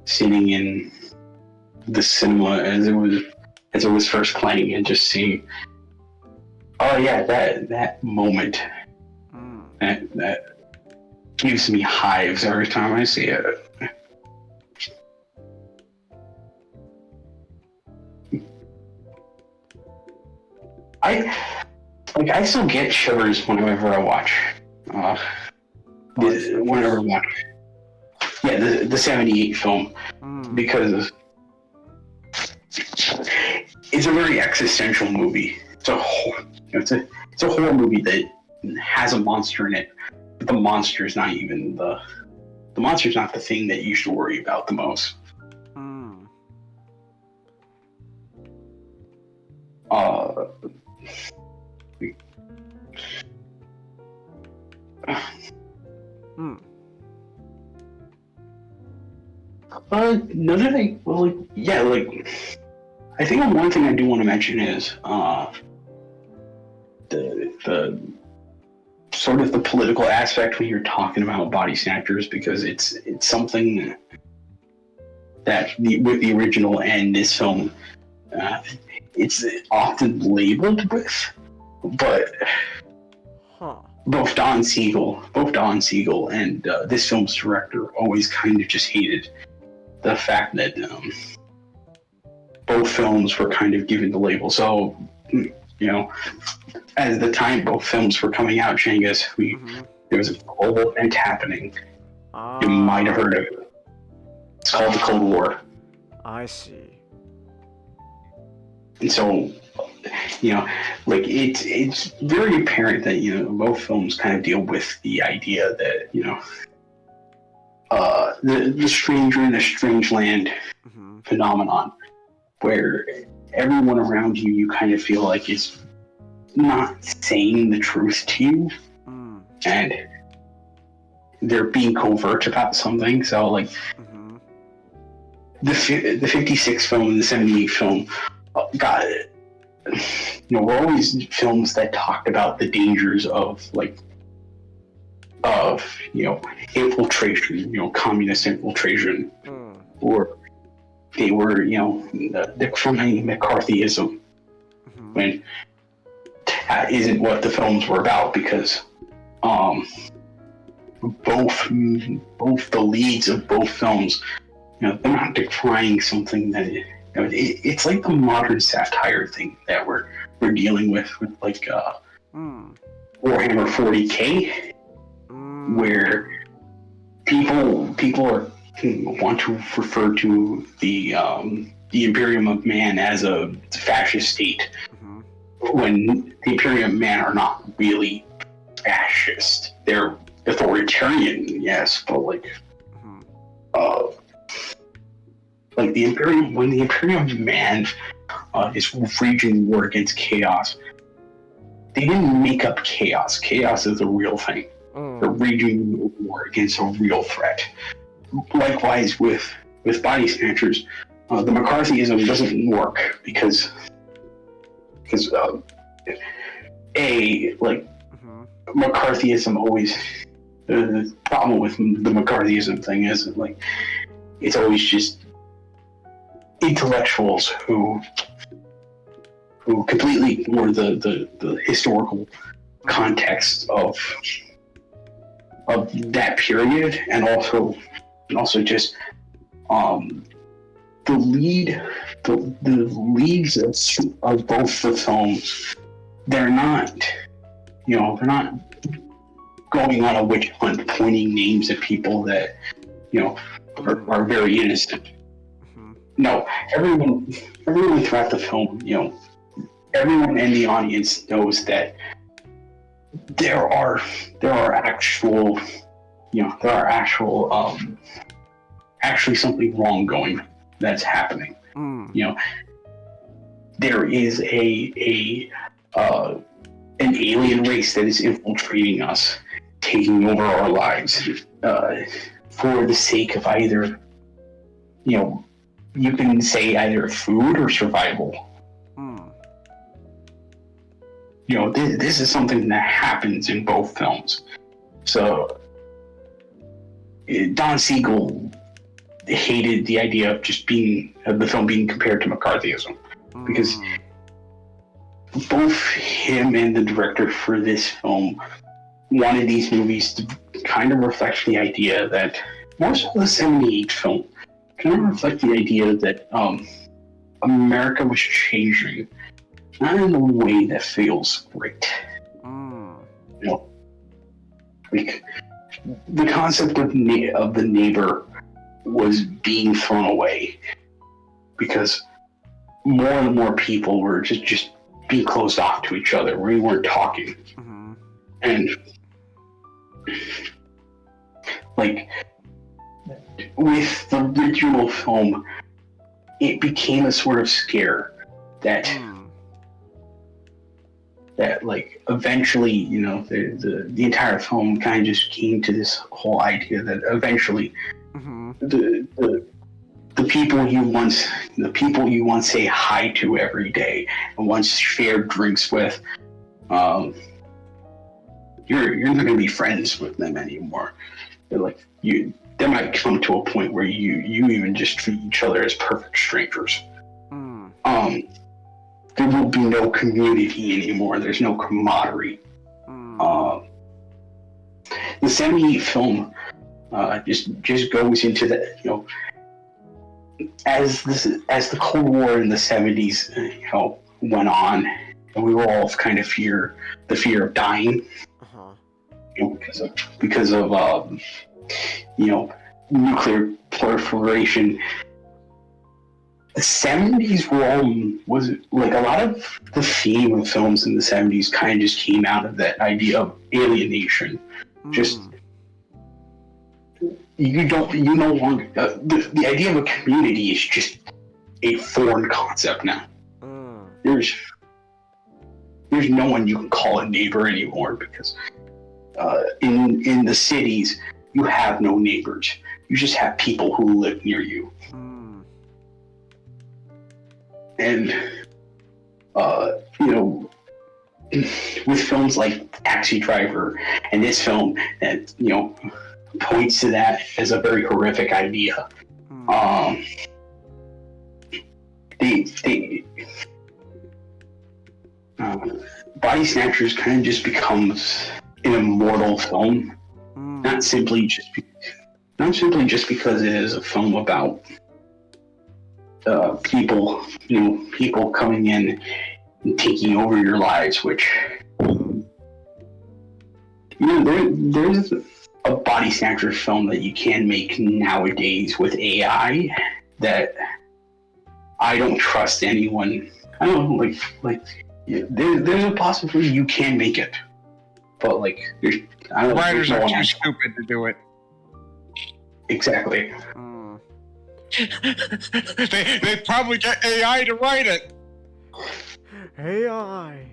sitting in the cinema as it was first playing and just seeing, oh yeah, that moment, that gives me hives every time I see it. I still get shivers whenever I watch. The 78 film, because it's a very existential movie. It's a horror movie that has a monster in it, but the monster is not even the monster's not the thing that you should worry about the most. Another thing, I think one thing I do want to mention is the sort of the political aspect when you're talking about body snatchers, because it's something that with the original and this film, it's often labeled with, but both Don Siegel and this film's director always kind of just hated the fact that both films were kind of given the label. So, at the time both films were coming out, Shangus, there was a global event happening. You might have heard of it. It's called the Cold War. I see. And so, it's very apparent that, both films kind of deal with the idea that, the stranger in a strange land phenomenon, where everyone around you kind of feel like is not saying the truth to you, and they're being covert about something. So, the 56 film and the 78 film got it. Were always films that talked about the dangers of infiltration, communist infiltration, or they were, decrying McCarthyism, when that isn't what the films were about, because both the leads of both films, they're not decrying something that it's like the modern satire thing that we're dealing with Warhammer 40K, where people want to refer to the Imperium of Man as a fascist state, when the Imperium of Man are not really fascist. They're authoritarian, yes, but the Imperium, when the Imperium of Man is waging war against chaos, they didn't make up chaos. Chaos is a real thing. They're waging war against a real threat. Likewise with body snatchers, the McCarthyism doesn't work because McCarthyism always, the problem with the McCarthyism thing is it's always just intellectuals who completely ignore the historical context of that period, and also just the leads of both the films, they're not going on a witch hunt, pointing names at people that, you know, are very innocent. No, everyone throughout the film, you know, everyone in the audience knows that there are actually something wrong going that's happening. You know, there is an alien race that is infiltrating us, taking over our lives, for the sake of either, you know, you can say either food or survival. You know, this is something that happens in both films. So, Don Siegel hated the idea of the film being compared to McCarthyism, because both him and the director for this film wanted these movies to kind of reflect the idea that, more so the 78 film, kind of reflect the idea that America was changing, not in a way that feels great. You know, like, the concept of the neighbor was being thrown away because more and more people were just being closed off to each other. We weren't talking. And like with the original film, it became a sort of scare that like eventually, you know, the entire film kind of just came to this whole idea that eventually the people you once say hi to every day and once shared drinks with, you're not going to be friends with them anymore. There might come to a point where you even just treat each other as perfect strangers. There will be no community anymore. There's no camaraderie. The 78 film just goes into that, you know, as the Cold War in the 70s, you know, went on, and we were all kind of the fear of dying, you know, because of you know, nuclear proliferation. The 70s was like a lot of the theme of films in the 70s kind of just came out of that idea of alienation. Just you no longer the idea of a community is just a foreign concept now. There's no one you can call a neighbor anymore because in the cities you have no neighbors. You just have people who live near you. And, you know, with films like Taxi Driver and this film that, you know, points to that as a very horrific idea. Body Snatchers kind of just becomes an immortal film, not simply just because it is a film about people coming in and taking over your lives, which, you know, there's a Body Snatcher film that you can make nowadays with AI that I don't trust anyone. I don't know, there's a possibility you can make it, but like, the writers are too stupid to do it. Exactly. They probably get AI to write it. AI.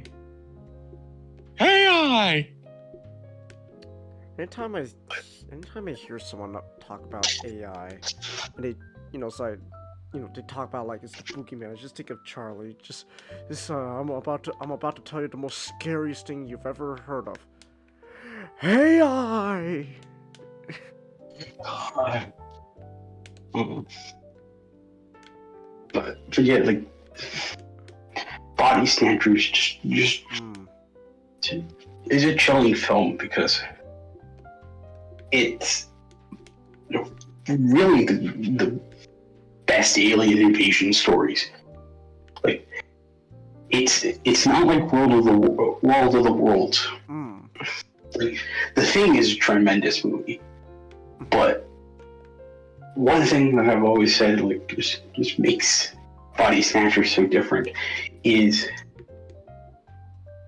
Anytime I hear someone talk about AI, and they, you know, they talk about like it's the boogeyman, I just think of Charlie. I'm about to tell you the most scariest thing you've ever heard of. AI. But yeah, like Body Snatchers just is a chilling film because it's really the best alien invasion stories. Like it's not like World of the Worlds Like, The Thing is a tremendous movie, but one thing that I've always said, like, just makes Body Snatchers so different is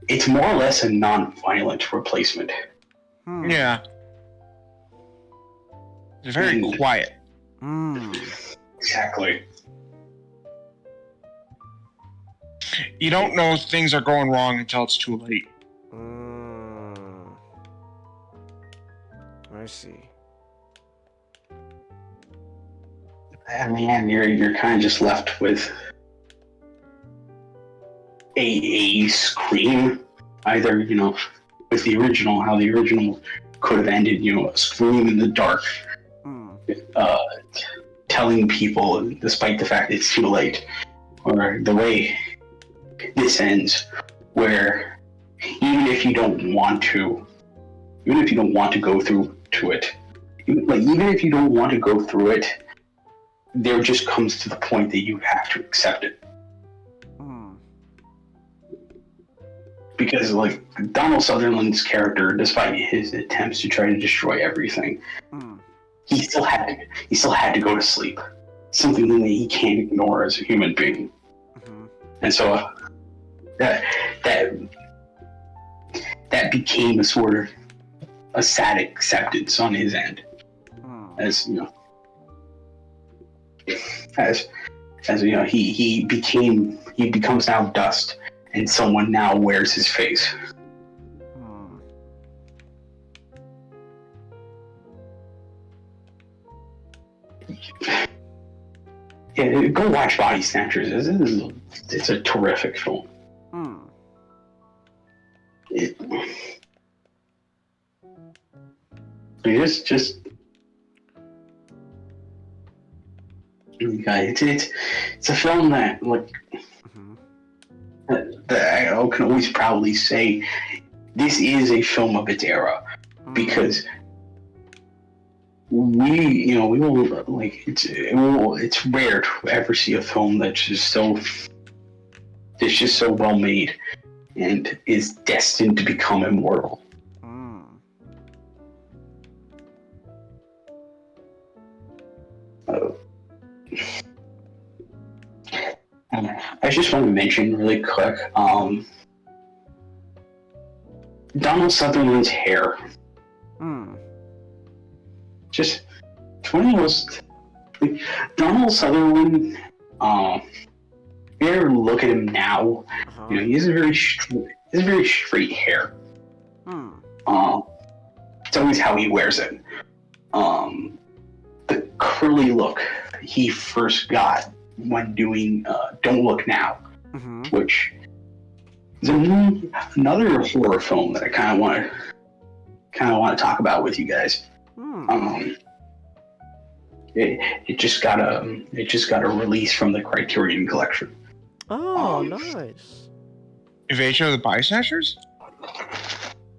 it's more or less a non-violent replacement. Yeah. It's very quiet. Exactly. You don't know things are going wrong until it's too late. I see. And in the end, you're kind of just left with a scream. Either, with the original, how the original could have ended, a scream in the dark, telling people, despite the fact it's too late, or the way this ends, where even if you don't want to go through to it, even if you don't want to go through it, there just comes to the point that you have to accept it. Because, like, Donald Sutherland's character, despite his attempts to try to destroy everything, he still had to go to sleep. Something that he can't ignore as a human being. And so that became a sort of a sad acceptance on his end, as he becomes now dust, and someone now wears his face. Yeah, go watch Body Snatchers. It's a terrific film. It's a film that, like, that I can always proudly say this is a film of its era, because we will, like, it's rare to ever see a film that's just so well made and is destined to become immortal. I just want to mention really quick, Donald Sutherland's hair. Just, it's one of the most, like, Donald Sutherland, if you ever look at him now, he has a very straight hair. It's always how he wears it. The curly look he first got when doing Don't Look Now, which is another horror film that I kind of want to talk about with you guys. It just got a release from the Criterion Collection. Oh, nice. Invasion of the Body Snatchers?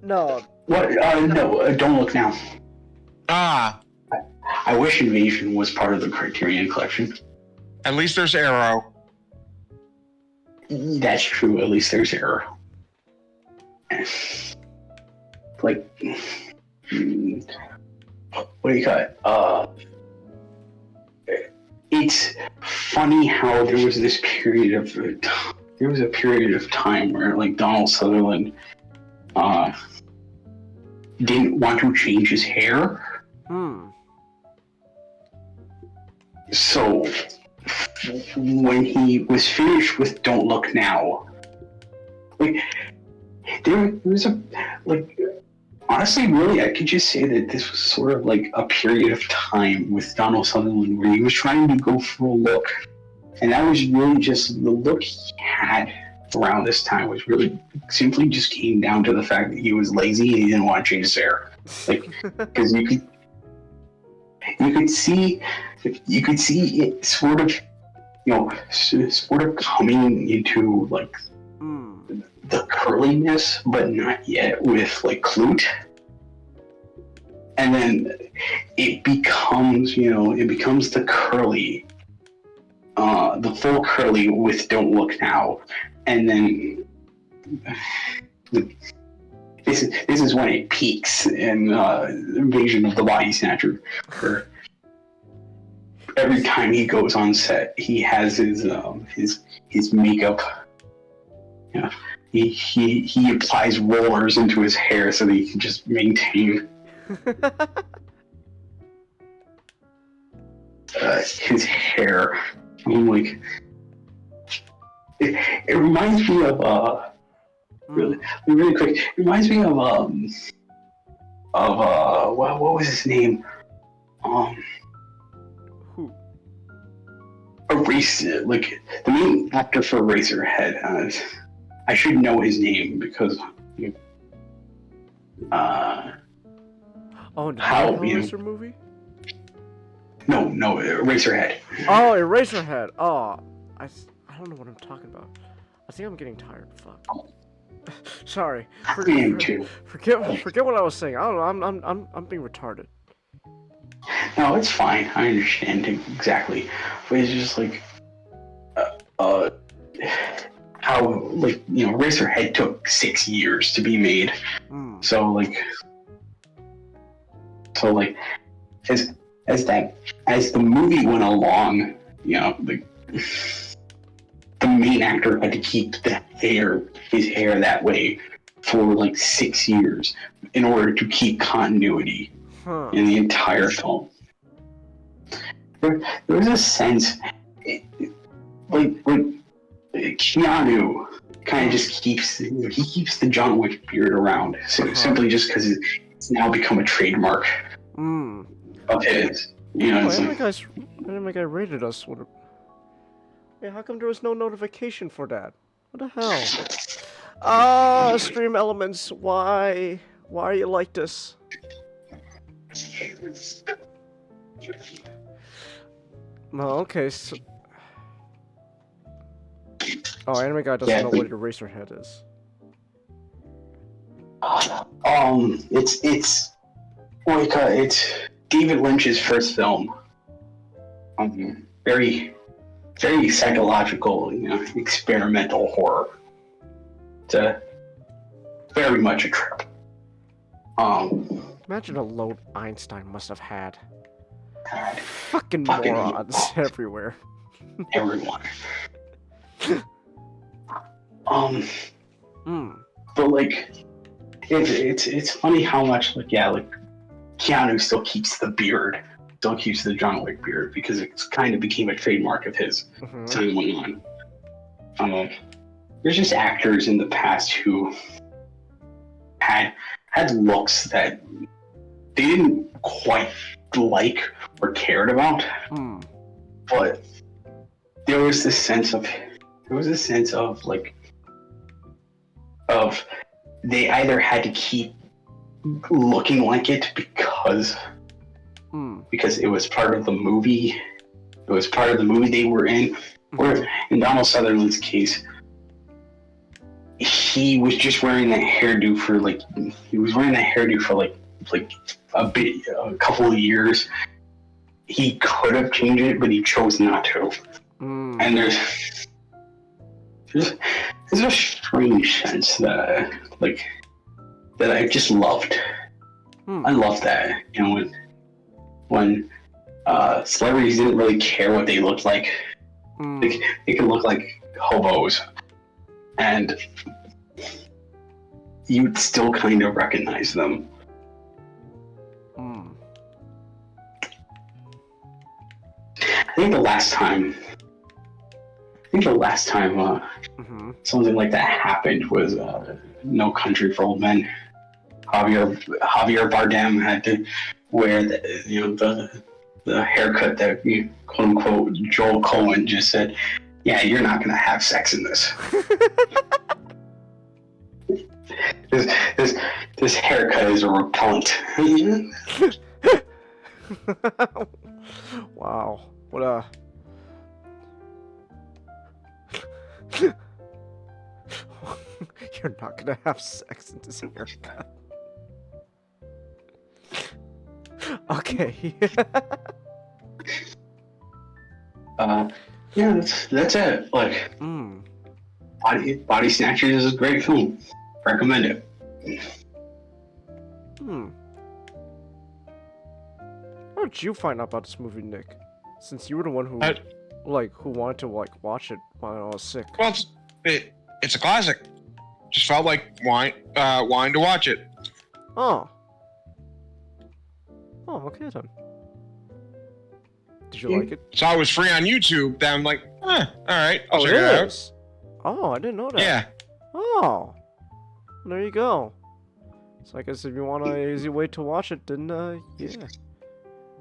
No. What? No, Don't Look Now. I wish Invasion was part of the Criterion Collection. At least there's Arrow. That's true. At least there's Arrow. Like, what do you call it? It's funny how there was a period of time where, like, Donald Sutherland didn't want to change his hair. So when he was finished with Don't Look Now, like, there was honestly, really, I could just say that this was sort of like a period of time with Donald Sutherland where he was trying to go for a look, and that was really just the look he had around this time was really simply just came down to the fact that he was lazy and he didn't want to change his hair, like, because you could see it sort of coming into, like, the curliness, but not yet with, like, Clute. And then it becomes the curly, the full curly with Don't Look Now. And then this is when it peaks in Invasion of the Body Snatcher, where every time he goes on set, he has his makeup. You know, he applies rollers into his hair so that he can just maintain his hair. I'm like, it reminds me of really quick. It reminds me of what was his name? Who? Like the main actor for Eraserhead. I should know his name because. Oh, did how you Eraser movie? No, Eraserhead. Oh, Eraserhead. Oh, I don't know what I'm talking about. I think I'm getting tired. Fuck. Sorry. Forget what I was saying. I don't know. I'm being retarded. No, it's fine. I understand exactly. But it's just like, how Eraserhead took 6 years to be made. So as the movie went along, the main actor had to keep his hair that way for 6 years in order to keep continuity in the entire film. There was a sense, Keanu kind of just keeps the John Wick beard around, simply just because it's now become a trademark of his. Anime guy rated us. Hey, how come there was no notification for that? What the hell? Stream Elements, why are you like this? No, okay, so... Oh, Anime Guy doesn't know what Eraserhead is. It's David Lynch's first film. Very, very psychological, experimental horror. It's very much a trip. Imagine the load Einstein must have had. Fucking morons everywhere. Everyone. But it's funny how much Keanu still keeps the beard, still keeps the John Wick beard because it kind of became a trademark of his. Time went on. There's just actors in the past who had looks that they didn't quite like or cared about, but there was this sense of they either had to keep looking like it because it was part of the movie. It was part of the movie they were in. Or in Donald Sutherland's case, he was just wearing that hairdo for a couple of years. He could have changed it, but he chose not to. And there's a strange sense that I just loved. I loved that, when celebrities didn't really care what they looked like. They could look like hobos, and you'd still kind of recognize them. I think the last time something like that happened was No Country for Old Men. Javier Bardem had to wear the haircut that quote unquote Joel Cohen just said, "Yeah, you're not gonna have sex in this." This haircut is a repellent. Wow, what a... You're not gonna have sex in this haircut. Okay. Yeah, that's it. Body Snatchers is a great film. Recommend it. How did you find out about this movie, Nick? Since you were the one who, who wanted to watch it while I was sick. Well, it's a classic. Just felt like wanting to watch it. Oh. Oh, okay then. Did you like it? So it was free on YouTube. Then I'm like, all right, I'll check it it out. is? Oh, I didn't know that. Yeah. Oh. There you go. So I guess if you want an easy way to watch it, then yeah.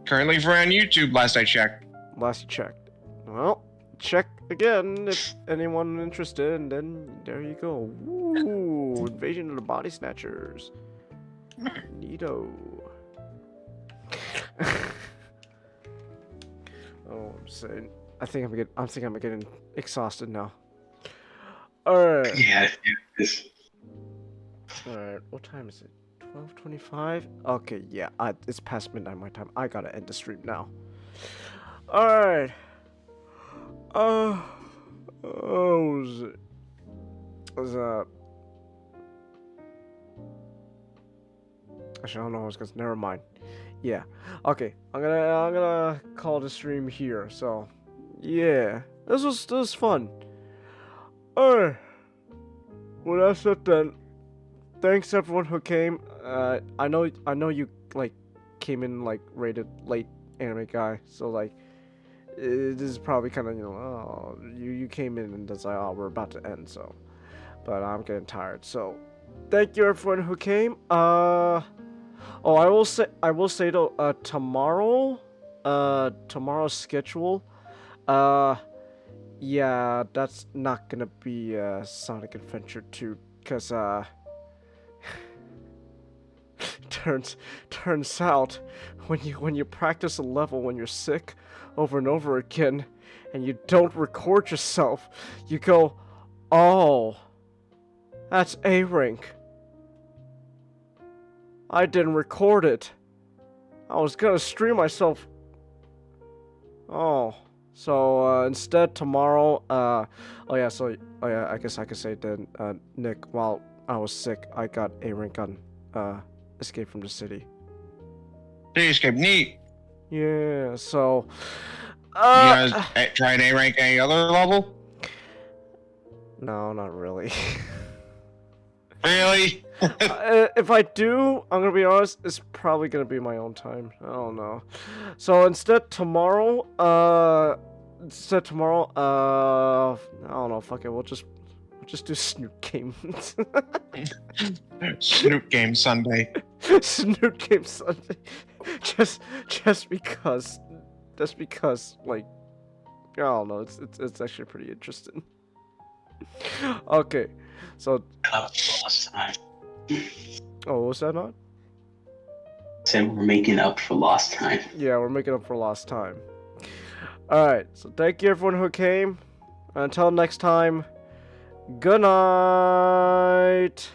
Currently free on YouTube. Last I checked. Last you checked. Well, check again if anyone interested, and then there you go. Ooh, Invasion of the Body Snatchers. Neato. Oh, I'm saying. I think I'm getting exhausted now. All right. Yeah, it is. All right. What time is it? 12:25. Okay, yeah. It's past midnight my time. I gotta end the stream now. All right. What was it? Was that? Actually, I don't know what I was gonna. Never mind. Yeah. Okay. I'm gonna call the stream here. So, yeah. This was fun. Alright. Well, that's it then. Thanks everyone who came. I know you came in rated late anime guy. So this is probably kind of you came in and it's like, oh, we're about to end. So, but I'm getting tired. So, thank you everyone who came. Oh, I will say though, tomorrow's schedule, yeah, that's not gonna be Sonic Adventure 2, cause turns out when you practice a level when you're sick over and over again, and you don't record yourself, you go, oh, that's A rank. I didn't record it. I was gonna stream myself. Oh, so instead tomorrow. I guess I could say then, Nick. While I was sick, I got A rank on Escape from the City. Escape, neat. Yeah. So. You guys try an A rank any other level? No, not really. Really? If I do, I'm gonna be honest, it's probably gonna be my own time. I don't know. So instead tomorrow, I don't know, fuck it, we'll just do Snoot Game. Snoot Game Sunday. Snoot Game Sunday. Just because, I don't know, it's actually pretty interesting. Okay, so. Last time. Oh, was that not? Said we're making up for lost time. Yeah, we're making up for lost time. Alright, so thank you everyone who came. Until next time, good night.